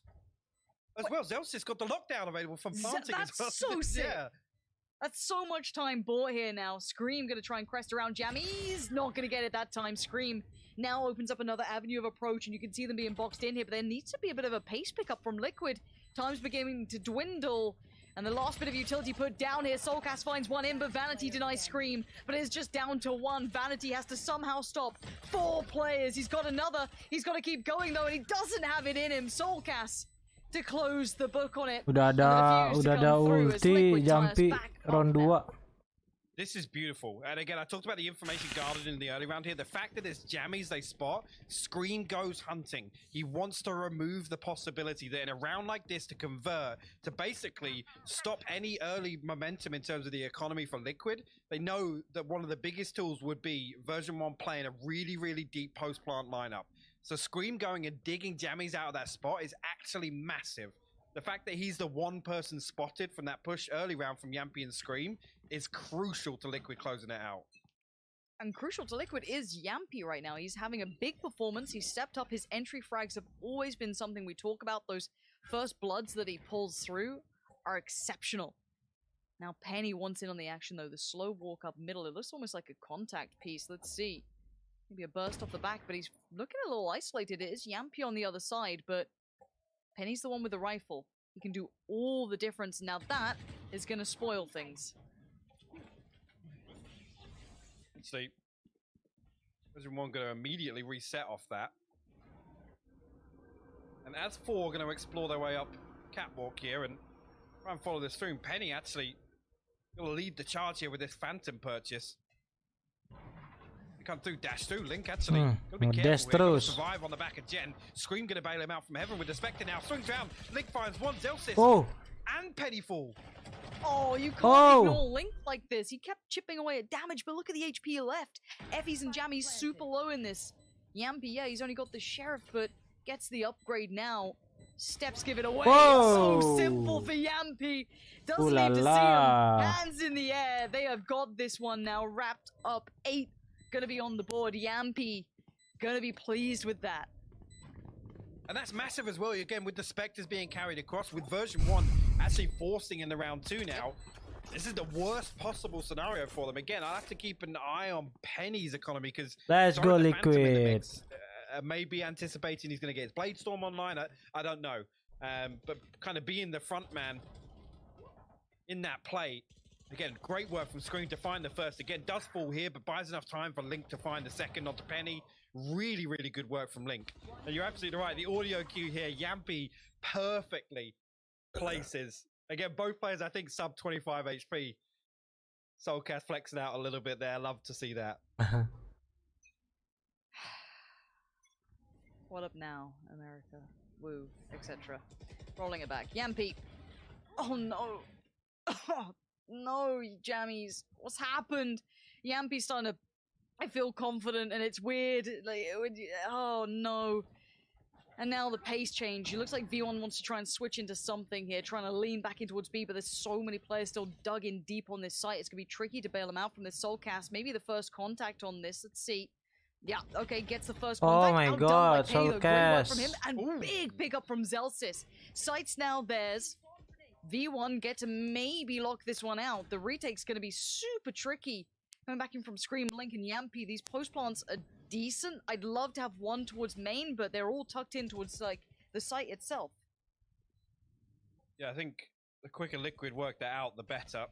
S17: well, Zelsis got the lockdown available from planting as well.
S14: That's so sick. That's so much time bought here now. Scream gonna try and crest around Jammies. Not gonna get it that time. Scream now opens up another avenue of approach, and you can see them being boxed in here, but there needs to be a bit of a pace pickup from Liquid. Time's beginning to dwindle, and the last bit of utility put down here. Soulcast finds one in, but Vanity denies Scream, but it's just down to one. Vanity has to somehow stop 4 players. He's got another. He's got to keep going, though, and he doesn't have it in him. Soulcast to close the book on it.
S3: Udah ada ulti Yampy round 2.
S17: This is beautiful. And again, I talked about the information guarded in the early round here. The fact that there's Jammies they spot, Scream goes hunting. He wants to remove the possibility that in a round like this to convert, to basically stop any early momentum in terms of the economy for Liquid. They know that one of the biggest tools would be version 1 playing a really, really deep post-plant lineup. So Scream going and digging Jammies out of that spot is actually massive. The fact that he's the one person spotted from that push early round from Yampy and Scream is crucial to Liquid closing it out.
S14: And crucial to Liquid is Yampy right now. He's having a big performance. He stepped up. His entry frags have always been something we talk about. Those first bloods that he pulls through are exceptional. Now Penny wants in on the action though. The slow walk up middle. It looks almost like a contact piece. Let's see. Maybe a burst off the back, but he's looking a little isolated. It is Yampy on the other side, but Penny's the one with the rifle. He can do all the difference. Now that is going to spoil things.
S17: Let's see. Version 1 going to immediately reset off that. And as 4 going to explore their way up catwalk here and try and follow this through. And Penny actually going to lead the charge here with this Phantom purchase. Come through, dash through. Link actually gotta be careful here. Survive on the back of Jen. Scream gonna bail him out from heaven with the Spectre now. Swings round. Link finds one. Zelsis and Penny fall.
S14: Oh, you can't ignore Link like this. He kept chipping away at damage, but look at the HP left. Effie's and Jammy's super low in this. Yampy, yeah, he's only got the Sheriff, but gets the upgrade now. Steps give it away.
S3: Whoa.
S14: It's so simple for Yampy. Doesn't need to see him. Hands in the air. They have got this one now wrapped up. 8 gonna be on the board. Yampy gonna be pleased with that.
S17: And that's massive as well, again, with the Spectres being carried across, with version 1 actually forcing in the round 2 now. This is the worst possible scenario for them. Again, I'll have to keep an eye on Penny's economy, because
S3: let's go Liquid.
S17: Maybe anticipating he's going to get his Blade Storm online, I don't know. But kind of being the front man in that play. Again, great work from Scream to find the first. Again, does fall here, but buys enough time for Link to find the second onto Penny. Really, really good work from Link. And you're absolutely right. The audio cue here, Yampy perfectly places. Again, both players, I think, sub 25 HP. Soulcast flexing out a little bit there. Love to see that.
S14: What up now, America? Woo, etc. Rolling it back. Yampy. Oh no. Oh, no, Jammies. What's happened? Yampy's starting to... I feel confident, and it's weird. Like, oh no. And now the pace change. It looks like V1 wants to try and switch into something here, trying to lean back in towards B, but there's so many players still dug in deep on this site. It's going to be tricky to bail them out from this Soulcast. Maybe the first contact on this. Let's see. Yeah, okay, gets the first contact.
S3: Oh my
S14: Outdone
S3: god,
S14: by Penny, though. Great work from him,
S3: Soulcast.
S14: and big pickup from Zelsis. Sight's now theirs. V1 get to maybe lock this one out. The retake's going to be super tricky. Coming back in from Scream, Link, and Yampy, these post plants are decent. I'd love to have one towards main, but they're all tucked in towards, like, the site itself.
S17: Yeah, I think the quicker Liquid work that out, the better.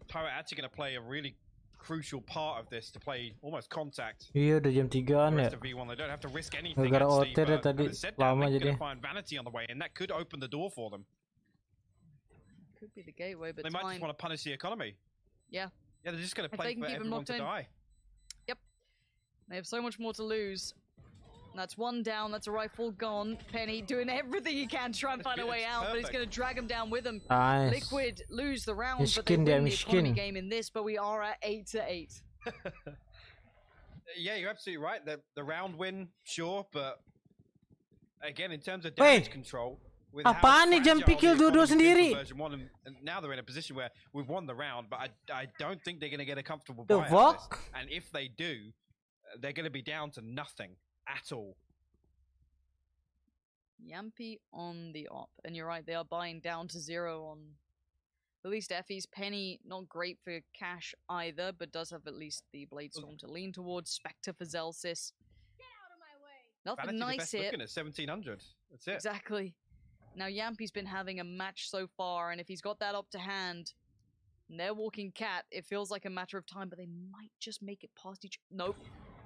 S17: Pirate actually going to play a really crucial part of this to play almost contact.
S3: Iya, udah jam 3-an ya.
S17: V1, they don't have to risk anything.
S3: Gara-gara
S17: Actually,
S3: OT deh tadi lama
S17: they're
S3: jadi.
S17: going to find Vanity on the way, and that could open the door for them.
S14: Could be the gateway, but
S17: they might just want to punish the economy.
S14: Yeah.
S17: Yeah, they're just going to play for everyone to die.
S14: Yep. They have so much more to lose. That's one down. That's a rifle gone. Penny doing everything he can to try and find a way out, but he's going to drag him down with him.
S3: Nice.
S14: Liquid lose the round, but
S3: Miskin
S14: they
S3: dia,
S14: win the economy
S3: miskin.
S14: game in this, but we are at 8-8.
S17: Yeah, you're absolutely right. The round win, sure, but again, in terms of damage control, with
S3: apaan nih jam pikir dua-dua sendiri?
S17: And now they're in a position where we've won the round, but I don't think they're going to get a comfortable
S3: The
S17: buy out of
S3: fuck?
S17: this. And if they do, they're going to be down to nothing at all.
S14: Yampy on the op. And you're right, they are buying down to 0 on at least Effie's. Penny, not great for cash either, but does have at least the Blade Storm to lean towards. Spectre for Zelsis. Nothing
S17: Vanity
S14: nice
S17: the best
S14: here.
S17: looking at 1700. That's it.
S14: Exactly. Now Yampy's been having a match so far, and if he's got that up to hand, and they're walking cat, it feels like a matter of time, but they might just make it past each... Nope.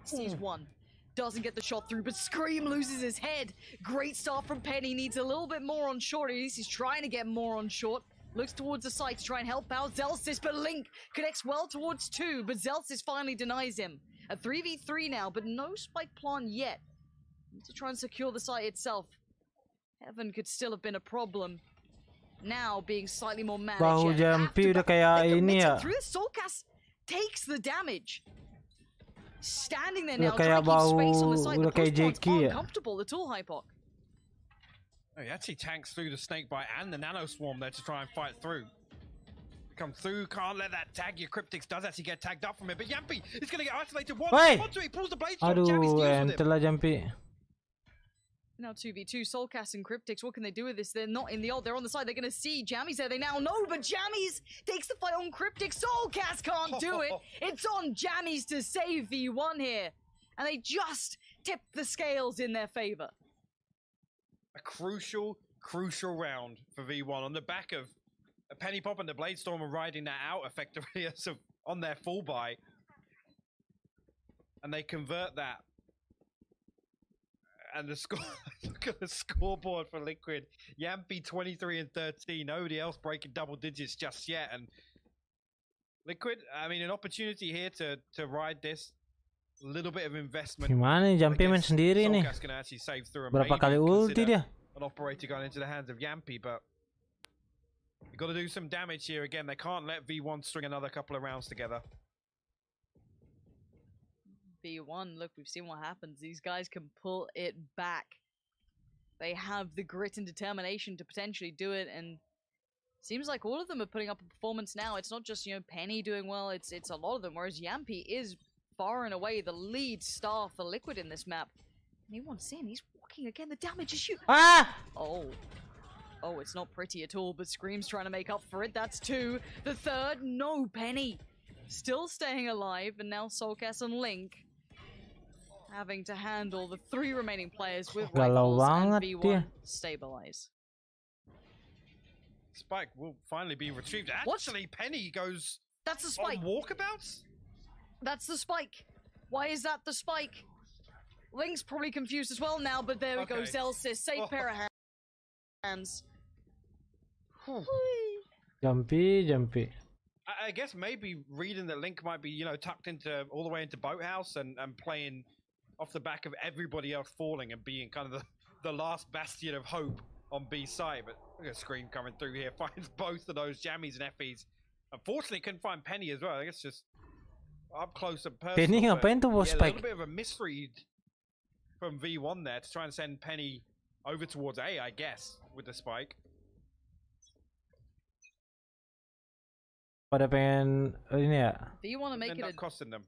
S14: Sees one. Doesn't get the shot through, but Scream loses his head. Great start from Penny. Needs a little bit more on short. At least he's trying to get more on short. Looks towards the site to try and help out Zelsis, but Link connects well towards 2, but Zelsis finally denies him. A 3v3 now, but no spike plant yet. Need to try and secure the site itself. Heaven could still have been a problem. Now being slightly more managed.
S3: Bahu Yampy udah kayak ini ya.
S14: Through the Soulcast takes the damage. Standing there now,
S3: Udah
S14: trying
S3: kayak
S14: to keep space on the
S3: bahu,
S14: side.
S3: udah
S14: The
S3: kayak
S14: post
S3: Jakey ya.
S14: uncomfortable at all, Hypoc.
S17: Oh, he actually tanks through the Snakebite and the Nano Swarm there to try and fight through. Come through, can't let that tag. Your Cryptics does actually get tagged up from it, but Yampy is going to get isolated.
S3: Wey!
S17: He pulls the Blade Storm. Jammy's
S3: Aduh,
S17: deals with
S3: ente
S17: him.
S3: lah Yampy.
S14: Now 2v2, Soulcast and Cryptics, what can they do with this? They're not in the ult, they're on the side, they're gonna see Jammies there, they now know, but Jammies takes the fight on Cryptics. Soulcast can't do it. It's on Jammies to save V1 here. And they just tip the scales in their favor.
S17: A crucial round for V1 on the back of a Penny Pop and the Blade Storm are riding that out effectively as on their full buy. And they convert that. And the score, look at the scoreboard for Liquid. Yampy 23 and 13. Nobody else breaking double digits just yet. And Liquid, I mean, an opportunity here to ride this. A little bit of investment.
S3: Gimana nih Yampy main sendiri nih?
S17: Soulcast can actually save through and
S3: Berapa
S17: maybe
S3: kali ulti
S17: consider
S3: dia?
S17: an operator going into the hands of Yampy, but You've got to do some damage here again. They can't let V1 string another couple of rounds together.
S14: V1, look, we've seen what happens. These guys can pull it back. They have the grit and determination to potentially do it, and seems like all of them are putting up a performance now. It's not just, you know, Penny doing well, it's a lot of them, whereas Yampy is far and away the lead star for Liquid in this map. Anyone's in, he's walking again, the damage is huge.
S3: Ah!
S14: Oh, it's not pretty at all, but Scream's trying to make up for it. That's 2. The third, no, Penny. Still staying alive, and now Soulcast and Link having to handle the 3 remaining players with rifles and V1 stabilize.
S17: Spike will finally be retrieved. Actually, Penny goes
S14: That's the spike.
S17: on walkabouts?
S14: That's the spike. Why is that the spike? Link's probably confused as well now, but there we go. Zelsis, safe pair of hands.
S3: Jumpy.
S17: I guess maybe reading that Link might be, you know, tucked into all the way into Boathouse and playing off the back of everybody else falling and being kind of the last bastion of hope on B side. But look at Scream coming through here, finds both of those jammies and effies. Unfortunately, couldn't find Penny as well. I guess just up close and personal.
S3: Penny ngapain tuh bawa
S17: A
S3: spike?
S17: little bit of a misread from V1 there to try and send Penny over towards A, I guess, with the spike.
S3: Pada pengen ini ya?
S14: Do you want to make
S17: End
S14: it
S17: up costing them?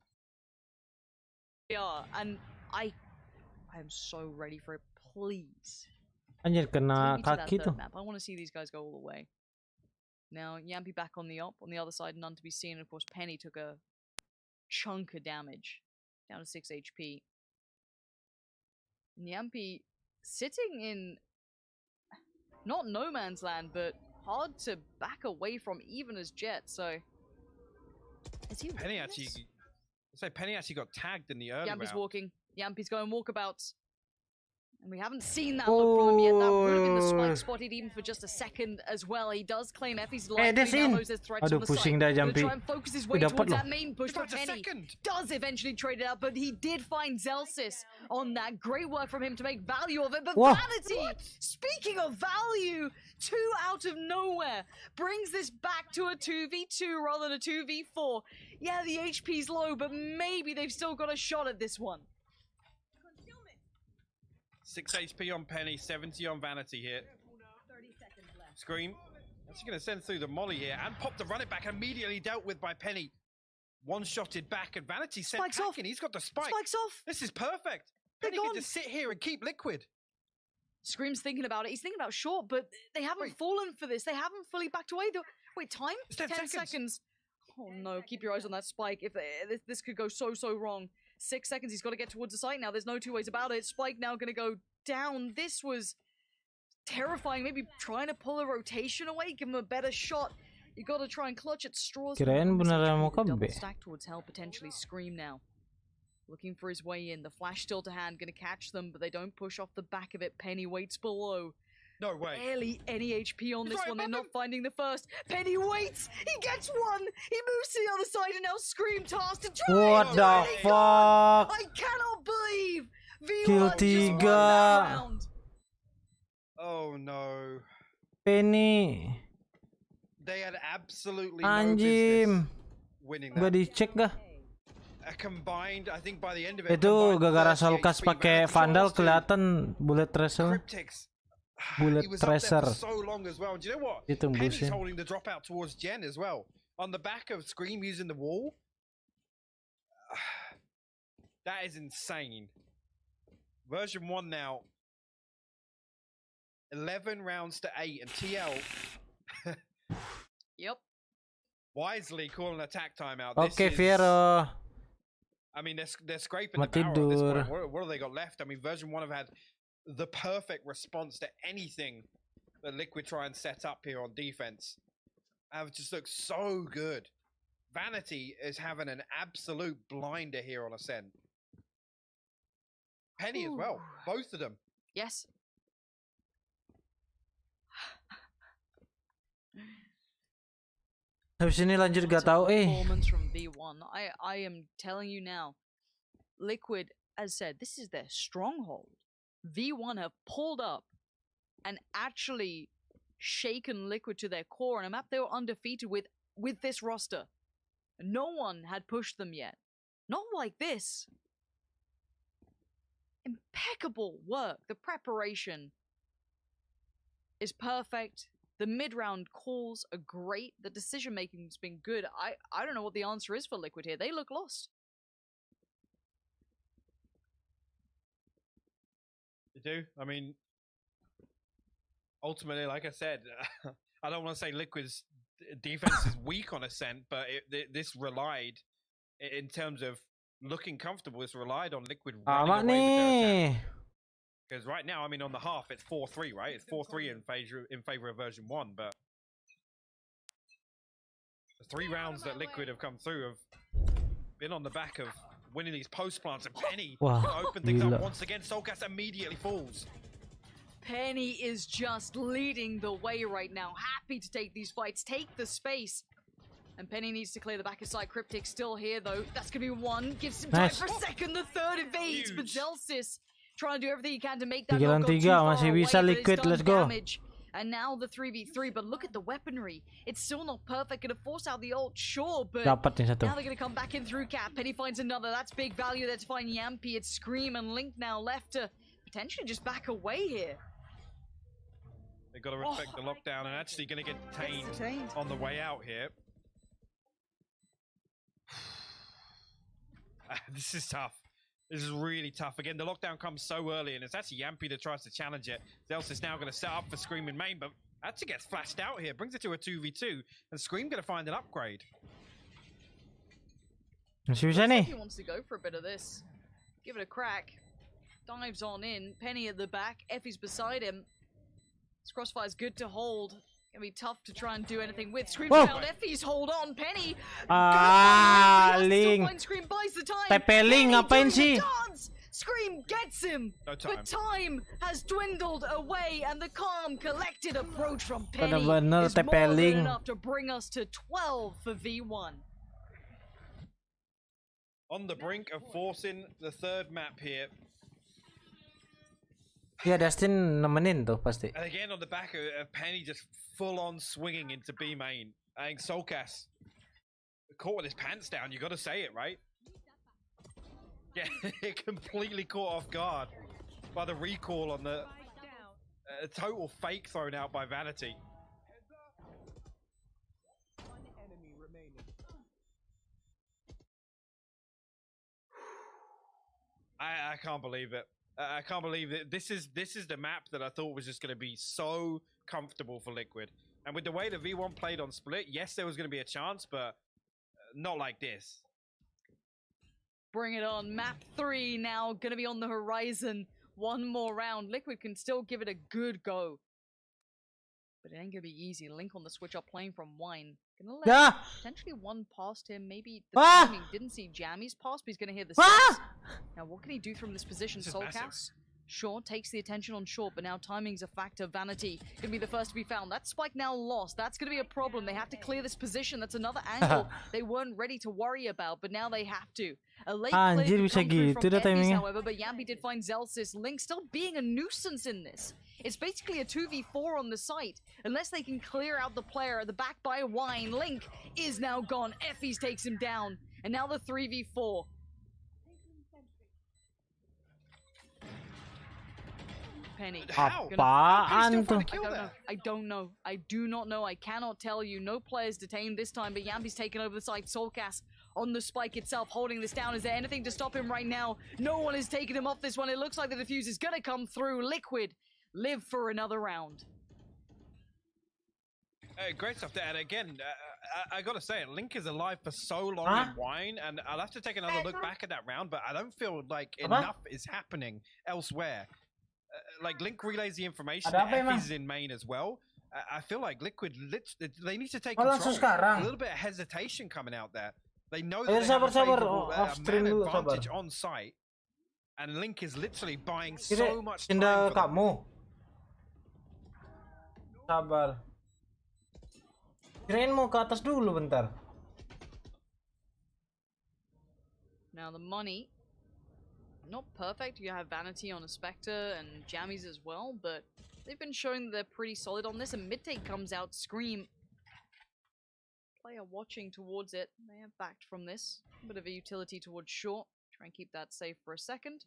S14: Yeah, and I'm so ready for it. Please.
S3: Anjir kena
S14: Take me to that
S3: kaki
S14: third
S3: tuh.
S14: map. I want to see these guys go all the way. Now, Yampy back on the op. On the other side, none to be seen. Of course, Penny took a chunk of damage. Down to 6 HP. And Yampy sitting in not no man's land, but hard to back away from even as Jet, so... Is he
S17: Penny actually... Penny actually got tagged in the early
S14: Yampy's
S17: round.
S14: walking. Yampy's going walkabouts. And we haven't seen that look from him yet. That would have been the spike spotted even for just a second as well. He does claim Effie's life.
S3: dia sin.
S14: Knows there's threats
S3: Aduh,
S14: on the
S3: pusing
S14: side.
S3: dah
S14: Gonna
S3: Jumpy.
S14: try and focus his way
S3: Dapat
S14: towards
S3: loh.
S14: that main push, but Penny does eventually trade it out, but he did find Zelsis on that. Great work from him to make value of it, but
S3: Whoa.
S14: Vanity, speaking of value, 2 out of nowhere, brings this back to a 2v2 rather than a 2v4. Yeah, the HP's low, but maybe they've still got a shot at this one.
S17: 6 HP on Penny, 70 on Vanity here. Scream. Actually going to send through the molly here and pop the run it back, immediately dealt with by Penny. One-shotted back and Vanity sent
S14: Spike's
S17: packing. He's got the spike.
S14: Spike's off.
S17: This is perfect. Penny can just sit here and keep Liquid.
S14: Scream's thinking about it. He's thinking about short, but they haven't fallen for this. They haven't fully backed away. Wait, time?
S17: It's 10
S14: seconds. Oh no, keep your eyes on that spike. If this could go so wrong. 6 seconds, he's got to get towards the site now. There's no two ways about it. Spike now going to go down. This was terrifying. Maybe trying to pull a rotation away, give him a better shot. You got to try and clutch at straws.
S3: Kirain beneran mau ke
S14: Double
S3: B.
S14: stack towards hell, potentially Scream now. Looking for his way in. The flash still to hand, going to catch them, but they don't push off the back of it. Penny waits below.
S17: No way.
S14: Barely any HP on
S17: He's
S14: this
S17: right
S14: one. They're
S17: above
S14: not finding the first. Penny waits. He gets one. He moves to the other side, and now Scream tasked to try.
S3: What
S14: it.
S3: the
S14: Already
S3: fuck?
S14: gone. I cannot believe V1
S3: Kill
S14: just won
S3: 3.
S14: that round.
S17: Oh no.
S3: Penny.
S17: They had absolutely no
S3: Anjim.
S17: business winning
S3: Gak
S17: that.
S3: dicek dah.
S17: Combined, I think by the end of it,
S3: Itu
S17: combined
S3: gara-gara
S17: 38
S3: Solkas
S17: speed,
S3: pakai
S17: Vanity
S3: Vandal
S17: chose to
S3: kelihatan bullet tracer.
S17: Cryptics.
S3: Bullet
S17: He was up there
S3: tracer.
S17: for so long as well. Do you know what?
S3: Itu
S17: Penny's
S3: bullshit.
S17: holding the dropout towards Jen as well. On the back of Scream using the wall. That is insane. Version 1 now. 11 rounds to 8 and TL
S14: Yep.
S17: wisely calling attack timeout.
S3: Oke,
S17: This is-
S3: Vero.
S17: I mean, they're scraping the
S3: Mau
S17: barrel at this
S3: tidur.
S17: point. What have they got left? I mean, version 1 have had the perfect response to anything that Liquid try and set up here on defense. Have just looked so good. Vanity is having an absolute blinder here on Ascent. Penny as well. Both of them.
S14: Yes.
S3: Habis ini lanjut gak tahu
S14: Performance from V1. I am telling you now, Liquid, as said, this is their stronghold. V1 have pulled up and actually shaken Liquid to their core, and a map they were undefeated with this roster. No one had pushed them yet. Not like this. Impeccable work. The preparation is perfect. The mid-round calls are great. The decision-making's been good. I don't know what the answer is for Liquid here. They look lost.
S17: They do. I mean, ultimately, like I said, I don't want to say Liquid's defense is weak on Ascent, but this relied, in terms of looking comfortable, it's relied on Liquid running away with their attack. Because right now, I mean, on the half, it's 4-3, right? It's 4-3 in favor of version 1, but the 3 rounds that Liquid have come through have been on the back of winning these post plants, and Penny open things up once again. Soulcast immediately falls.
S14: Penny is just leading the way right now. Happy to take these fights, take the space. And Penny needs to clear the back of side. Cryptic still here, though. That's going to be one. Gives him time for a second. The third evades, but Zelsis trying to do everything he can to make that not go too far
S3: masih
S14: away,
S3: bisa
S14: but it's
S3: Liquid,
S14: done
S3: let's go.
S14: damage. And now the 3v3, but look at the weaponry. It's still not perfect. Gonna force out the ult, sure, but
S3: Dapat yang satu.
S14: now they're gonna come back in through Cap. Penny finds another. That's big value there to find Yampy. It's Scream and Link now left to potentially just back away here.
S17: They've got to respect the lockdown and actually going to get detained on the way out here. This is tough. This is really tough. Again, the lockdown comes so early, and it's actually Yampy that tries to challenge it. Zels is now going to set up for Scream in main, but actually gets flashed out here. Brings it to a 2v2, and Scream going to find an upgrade.
S3: Masih bisa nih.
S14: He wants to go for a bit of this. Give it a crack. Dives on in. Penny at the back. Effie's beside him. This crossfire's good to hold. Gonna be tough to try and do anything with. Scream down. Effie's hold on. Penny.
S3: Link.
S14: Scream buys the time.
S3: TP Link ngapain sih?
S14: Scream gets him.
S17: No time.
S14: But time has dwindled away, and the calm, collected approach from Penny
S3: Bener-bener
S14: is
S3: TP
S14: more than
S3: Link.
S14: enough to bring us to 12 for V1.
S17: On the brink of forcing the third map here.
S3: Ya, Dustin nemenin tuh pasti.
S17: And again, on the back of Penny just full-on swinging into B main. I think Soulcast caught with his pants down. You got to say it, right? Yeah, completely caught off guard by the recall on the total fake thrown out by Vanity. I can't believe it. I can't believe it. This is the map that I thought was just going to be so comfortable for Liquid. And with the way the V1 played on Split, yes, there was going to be a chance, but not like this.
S14: Bring it on. Map 3 now going to be on the horizon. One more round. Liquid can still give it a good go. But it ain't going to be easy. Link on the switch up playing from Wine. Gonna let potentially one past him. Maybe the timing didn't see Jammy's pass, but he's going to hear the sens. Now, what can he do from this position? Soulcast? Sure, takes the attention on short, but now timing's a factor. Vanity gonna be the first to be found. That spike now lost. That's gonna be a problem. They have to clear this position. That's another angle they weren't ready to worry about, but now they have to. A late clear could come through from Effie's, however, but Yampy did find Zelsis. Link still being a nuisance in this. It's basically a 2v4 on the site. Unless they can clear out the player at the back by Wine. Link is now gone. Effie's takes him down. And now the 3v4. Penny.
S3: Apaan tuh?
S14: I don't know. I do not know. I cannot tell you. No players detained this time, but Yampy's taken over the site. Soulcast on the spike itself, holding this down. Is there anything to stop him right now? No one is taking him off this one. It looks like the defuse is going to come through. Liquid live for another round.
S17: Great stuff there. And again, I gotta say it, Link is alive for so long in Wine, and I'll have to take another look back at that round, but I don't feel like enough is happening elsewhere. Like, Link relays the information that Effie's in main as well. I feel like Liquid, they need to take control. A little bit of hesitation coming out there. They know that they have a favorable man advantage on site, and Link is literally buying so much time for them.
S3: Sabar. Kirain mau ke atas dulu bentar.
S14: Now the money not perfect. You have Vanity on a Spectre and Jammies as well, but they've been showing that they're pretty solid on this. And mid-take comes out, Scream. Player watching towards it. They have backed from this. A bit of a utility towards short. Try and keep that safe for a second.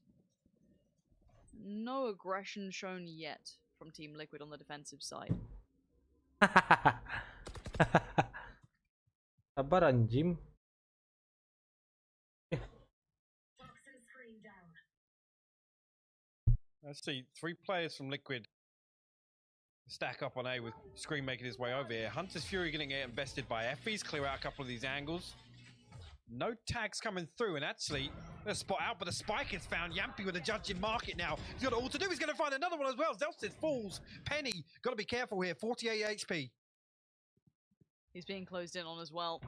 S14: No aggression shown yet from Team Liquid on the defensive side.
S3: Sabar anjing.
S17: Let's see, 3 players from Liquid stack up on A with Scream making his way over here. Hunter's Fury going to get invested by Effie's, clear out a couple of these angles. No tags coming through, and actually, a spot out, but the spike is found. Yampy with a judging market now. He's got all to do. He's going to find another one as well. Zelsis falls. Penny, got to be careful here. 48 HP.
S14: He's being closed in on as well.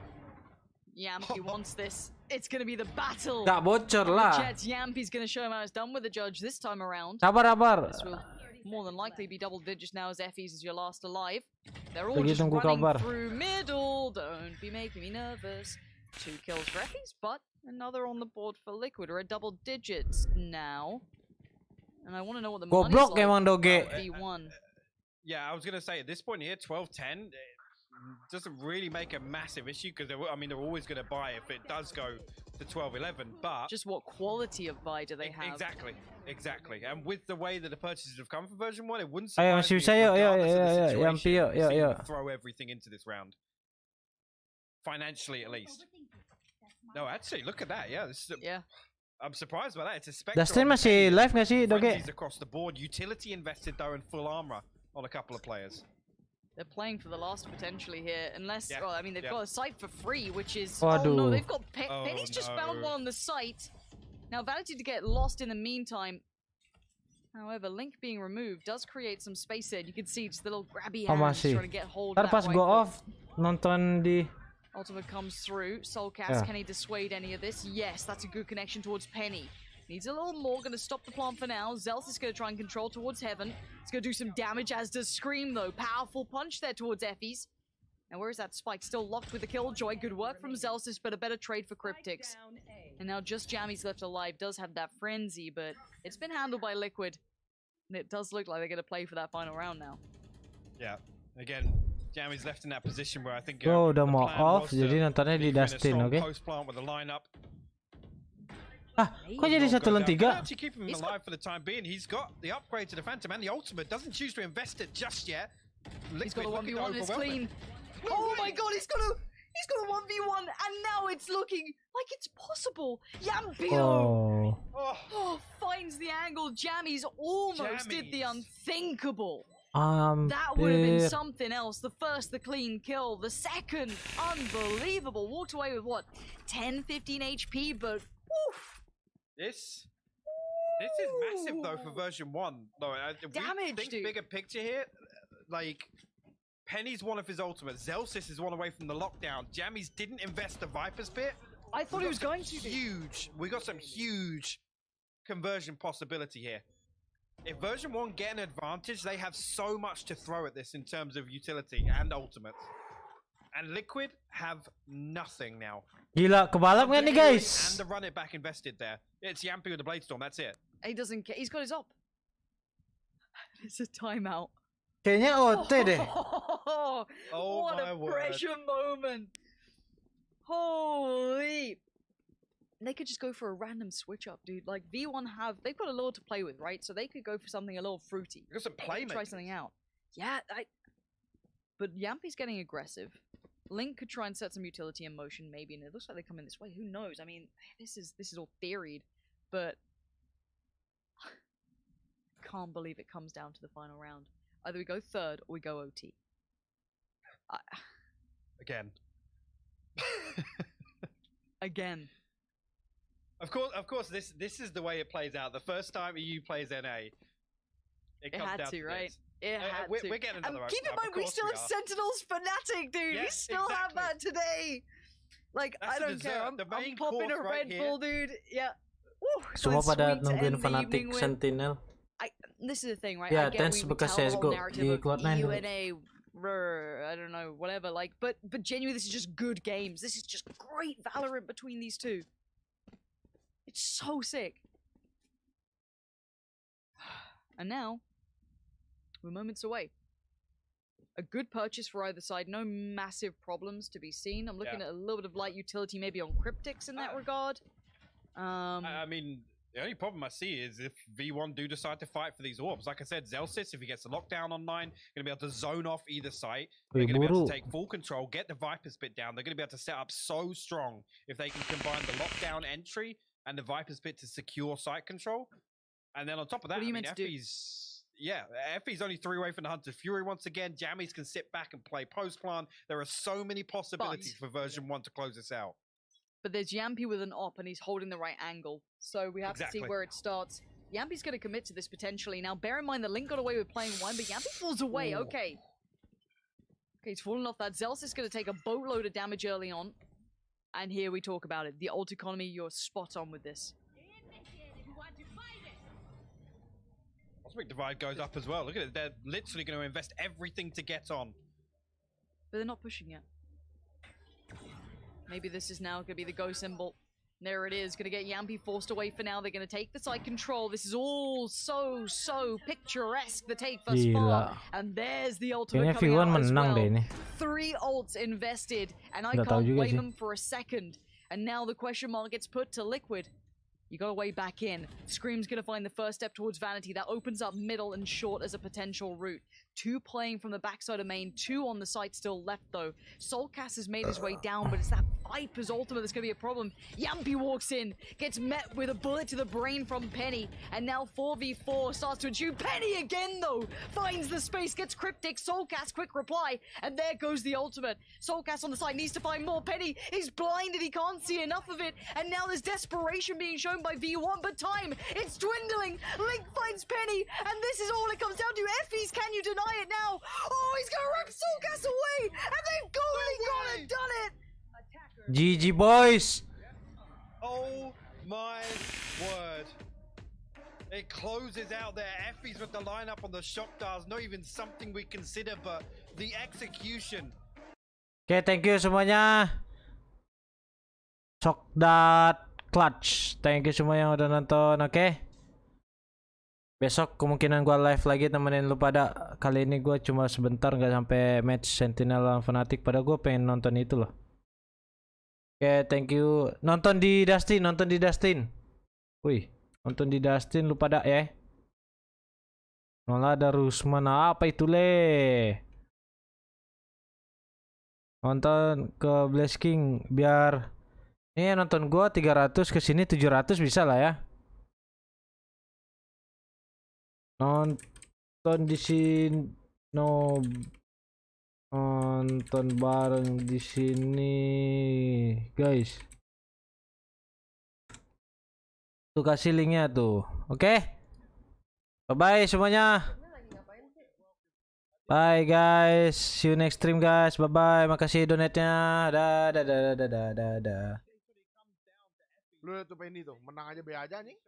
S14: Yampy wants this. It's going to be the battle.
S3: Gak bocor lah.
S14: Jets. Yampy's going to show him how it's done with the judge this time around.
S3: Sabar.
S14: This will more than likely be double digits now, as Effie's is your last alive. They're all
S3: Lagi
S14: just
S3: tunggu
S14: running
S3: kabar.
S14: through middle. Don't be making me nervous. 2 kills for Effie's, but another on the board for Liquid. We're at double digits now. And I want to know what the money's
S3: Goblok
S14: like
S3: emang Doge.
S14: for V1.
S17: Yeah, I was going to say, at this point here, 12-10 doesn't really make a massive issue, because they're always going to buy if it does go to 12-11, but...
S14: Just what quality of buy do they have?
S17: Exactly. And with the way that the purchases have come for version 1, it wouldn't
S3: Ayo,
S17: surprise me
S3: masih
S17: if
S3: bisa, yuk,
S17: regardless of the
S3: Yampy,
S17: situation,
S3: yuk,
S17: we see
S3: yuk.
S17: them throw everything into this round. Financially, at least. No, actually, look at that. Yeah, this is I'm surprised by that. It's a spectrum.
S3: Dustin masih live nggak sih, Doge?
S17: Frenzies across the board. Utility invested though in full armor on a couple of players.
S14: They're playing for the last potentially here, unless,
S17: Yeah.
S14: well, I mean, they've got a site for free, which is,
S3: Waduh.
S14: oh no, they've got,
S17: Oh,
S14: Penny's just
S17: no.
S14: found one on the site. Now, Vanity to get lost in the meantime. However, Link being removed does create some space there. You can see just the little grabby
S3: Oh,
S14: hands
S3: masih.
S14: trying to get hold
S3: Ntar
S14: of that
S3: pas go
S14: rifle.
S3: off nonton di.
S14: Ultimate comes through. Soulcast,
S3: Yeah.
S14: can he dissuade any of this? Yes, that's a good connection towards Penny. Needs a little more, gonna stop the plant for now. Zels is gonna try and control towards Heaven. It's gonna do some damage, as does Scream though. Powerful punch there towards Effie's. Now where is that spike? Still locked with the Killjoy. Good work from Zelsis, but a better trade for Cryptics. And now just Jammy's left alive. Does have that frenzy, but it's been handled by Liquid. And it does look like they're gonna play for that final round now.
S17: Yeah, again, Jammy's left in that position where I think
S3: Gua udah
S17: the
S3: mau
S17: plan
S3: off,
S17: was to
S3: jadi nontonnya di
S17: be in a
S3: Dustin,
S17: strong
S3: oke?
S17: post plant with a lineup.
S3: Ah, kok jadi 1 lawan 3?
S17: Actually keep him alive for the time being. He's got the upgrade to the Phantom and the ultimate. Doesn't choose to invest it just yet.
S14: He's got a
S17: Liquid looking
S14: 1v1, it's
S17: overwhelming.
S14: clean. Oh my god, he's got a 1v1, and now it's looking like it's possible. Yampio finds the angle. Jammies almost did the unthinkable. That would have been
S3: Hampir.
S14: something else. The first, the clean kill. The second, unbelievable. Walked away with what, 10, 15 HP, but woof.
S17: This is massive though for version 1. No,
S14: Damage,
S17: think
S14: dude.
S17: bigger picture here. Like, Penny's one of his ultimates. Zelsis is one away from the lockdown. Jammies didn't invest the Viper's Pit.
S14: I thought he was going to.
S17: We got some huge conversion possibility here. If version 1 get an advantage, they have so much to throw at this in terms of utility and ultimates. And Liquid have nothing now.
S3: Gila, kebalap nggak nih guys?
S17: And the run it back invested there. It's Yampy with the Blade Storm, that's it.
S14: He doesn't care. He's got his op. It's a timeout.
S3: Kayaknya OT deh.
S17: Oh
S14: What
S17: my
S14: a
S17: word.
S14: pressure moment. Holy. They could just go for a random switch up, dude. Like, V1 they've got a lot to play with, right? So they could go for something a little fruity.
S17: Got some
S14: They could try
S17: playmakers.
S14: something out. Yeah, but Yampy's getting aggressive. Link could try and set some utility in motion, maybe, and it looks like they're coming this way. Who knows? I mean, this is all theoried, but can't believe it comes down to the final round. Either we go third or we go OT.
S17: Again.
S14: Again.
S17: Of course, this is the way it plays out. The first time EU plays NA,
S14: It
S17: comes
S14: had
S17: down
S14: to,
S17: to
S14: right?
S17: this.
S14: It had
S17: we're
S14: to.
S17: getting another
S14: And keep in
S17: open up,
S14: mind,
S17: of
S14: we
S17: course
S14: still
S17: we
S14: have
S17: are.
S14: Sentinels Fnatic, dude.
S17: Yeah,
S14: we still have
S17: exactly.
S14: that today. Like,
S17: That's
S14: I
S17: the
S14: don't care.
S17: dessert,
S14: I'm
S17: the main
S14: popping a
S17: course right
S14: Red
S17: here.
S14: Bull, dude. Yeah. Woo,
S3: Semua
S14: so
S3: pada
S14: sweet to
S3: nungguin
S14: end the
S3: fanatic
S14: evening with.
S3: Sentinel.
S14: This is the thing, right?
S3: Yeah,
S14: I get
S3: Tens
S14: we
S3: bekas
S14: tell the whole
S3: CS:GO
S14: narrative
S3: di
S14: of
S3: Cloud9 dulu.
S14: EUNA, I don't know, whatever. Like, but genuinely, this is just good games. This is just great Valorant between these two. It's so sick. And now, we're moments away. A good purchase for either side. No massive problems to be seen. I'm looking at a little bit of light utility maybe on Cryptics in that regard.
S17: I mean, the only problem I see is if V1 do decide to fight for these orbs. Like I said, Zelsis, if he gets the lockdown online, going to be able to zone off either site. They're going to be able to take full control, get the Viper's Pit down. They're going to be able to set up so strong if they can combine the lockdown entry and the Viper's Pit to secure site control. And then on top of that, Effie's only 3 away from the Hunter Fury once again. Jammies can sit back and play post-plan. There are so many possibilities for version 1 to close this out.
S14: But there's Yampy with an op, and he's holding the right angle. So we have to see where it starts. Yampy's going to commit to this potentially. Now, bear in mind that Link got away with playing 1, but Yampy falls away. Okay, he's falling off that. Zels is going to take a boatload of damage early on. And here we talk about it. The ult economy, you're spot on with this.
S17: Cosmic Divide goes up as well. Look at it. They're literally going to invest everything to get on.
S14: But they're not pushing yet. Maybe this is now going to be the go symbol. There it is. Going to get Yampy forced away for now. They're going to take the side control. This is all so picturesque, the take thus far. And there's the ultimate coming out as well. 3 ults invested. And I can't blame them for a second. And now the question mark gets put to Liquid. You got to way back in. Scream's going to find the first step towards Vanity. That opens up middle and short as a potential route. 2 playing from the backside of main, 2 on the site still left though. Soulcast has made his way down, but it's that Viper's ultimate that's going to be a problem. Yampy walks in, gets met with a bullet to the brain from Penny, and now 4v4 starts to ensue. Penny again though, finds the space, gets Cryptic, Soulcast quick reply, and there goes the ultimate. Soulcast on the side needs to find more. Penny, he's blinded, he can't see enough of it, and now there's desperation being shown by V1, but time, it's dwindling. Link finds Penny, and this is all it comes down to. Effies, can you deny it now? Oh, he's gonna rip Soulcast away, and they've gone and done it.
S3: GG boys.
S17: Oh my word! It closes out there. Effie's with the lineup on the shock dials. Not even something we consider, but the execution.
S3: Oke, thank you semuanya. Shock dat clutch. Thank you semua yang udah nonton. Oke. Besok kemungkinan gua live lagi temenin lu pada. Kali ini gua cuma sebentar, nggak sampai match Sentinel lawan Fnatic. Pada gua pengen nonton itu loh. Oke, thank you. Nonton di Dustin. Wih, nonton di Dustin lu pada ya. Malah ada Rusman. Apa itu le? Nonton ke Blaze King biar ini nonton gua 300 ke sini 700 bisa lah ya. Nonton di sini nonton bareng di sini guys. Tuh kasih linknya tuh. Oke. Bye bye semuanya. Bye guys. See you next stream guys. Bye bye. Makasih donate-nya. Dadah.
S18: Lu tuh pengen itu menang aja be aja nih.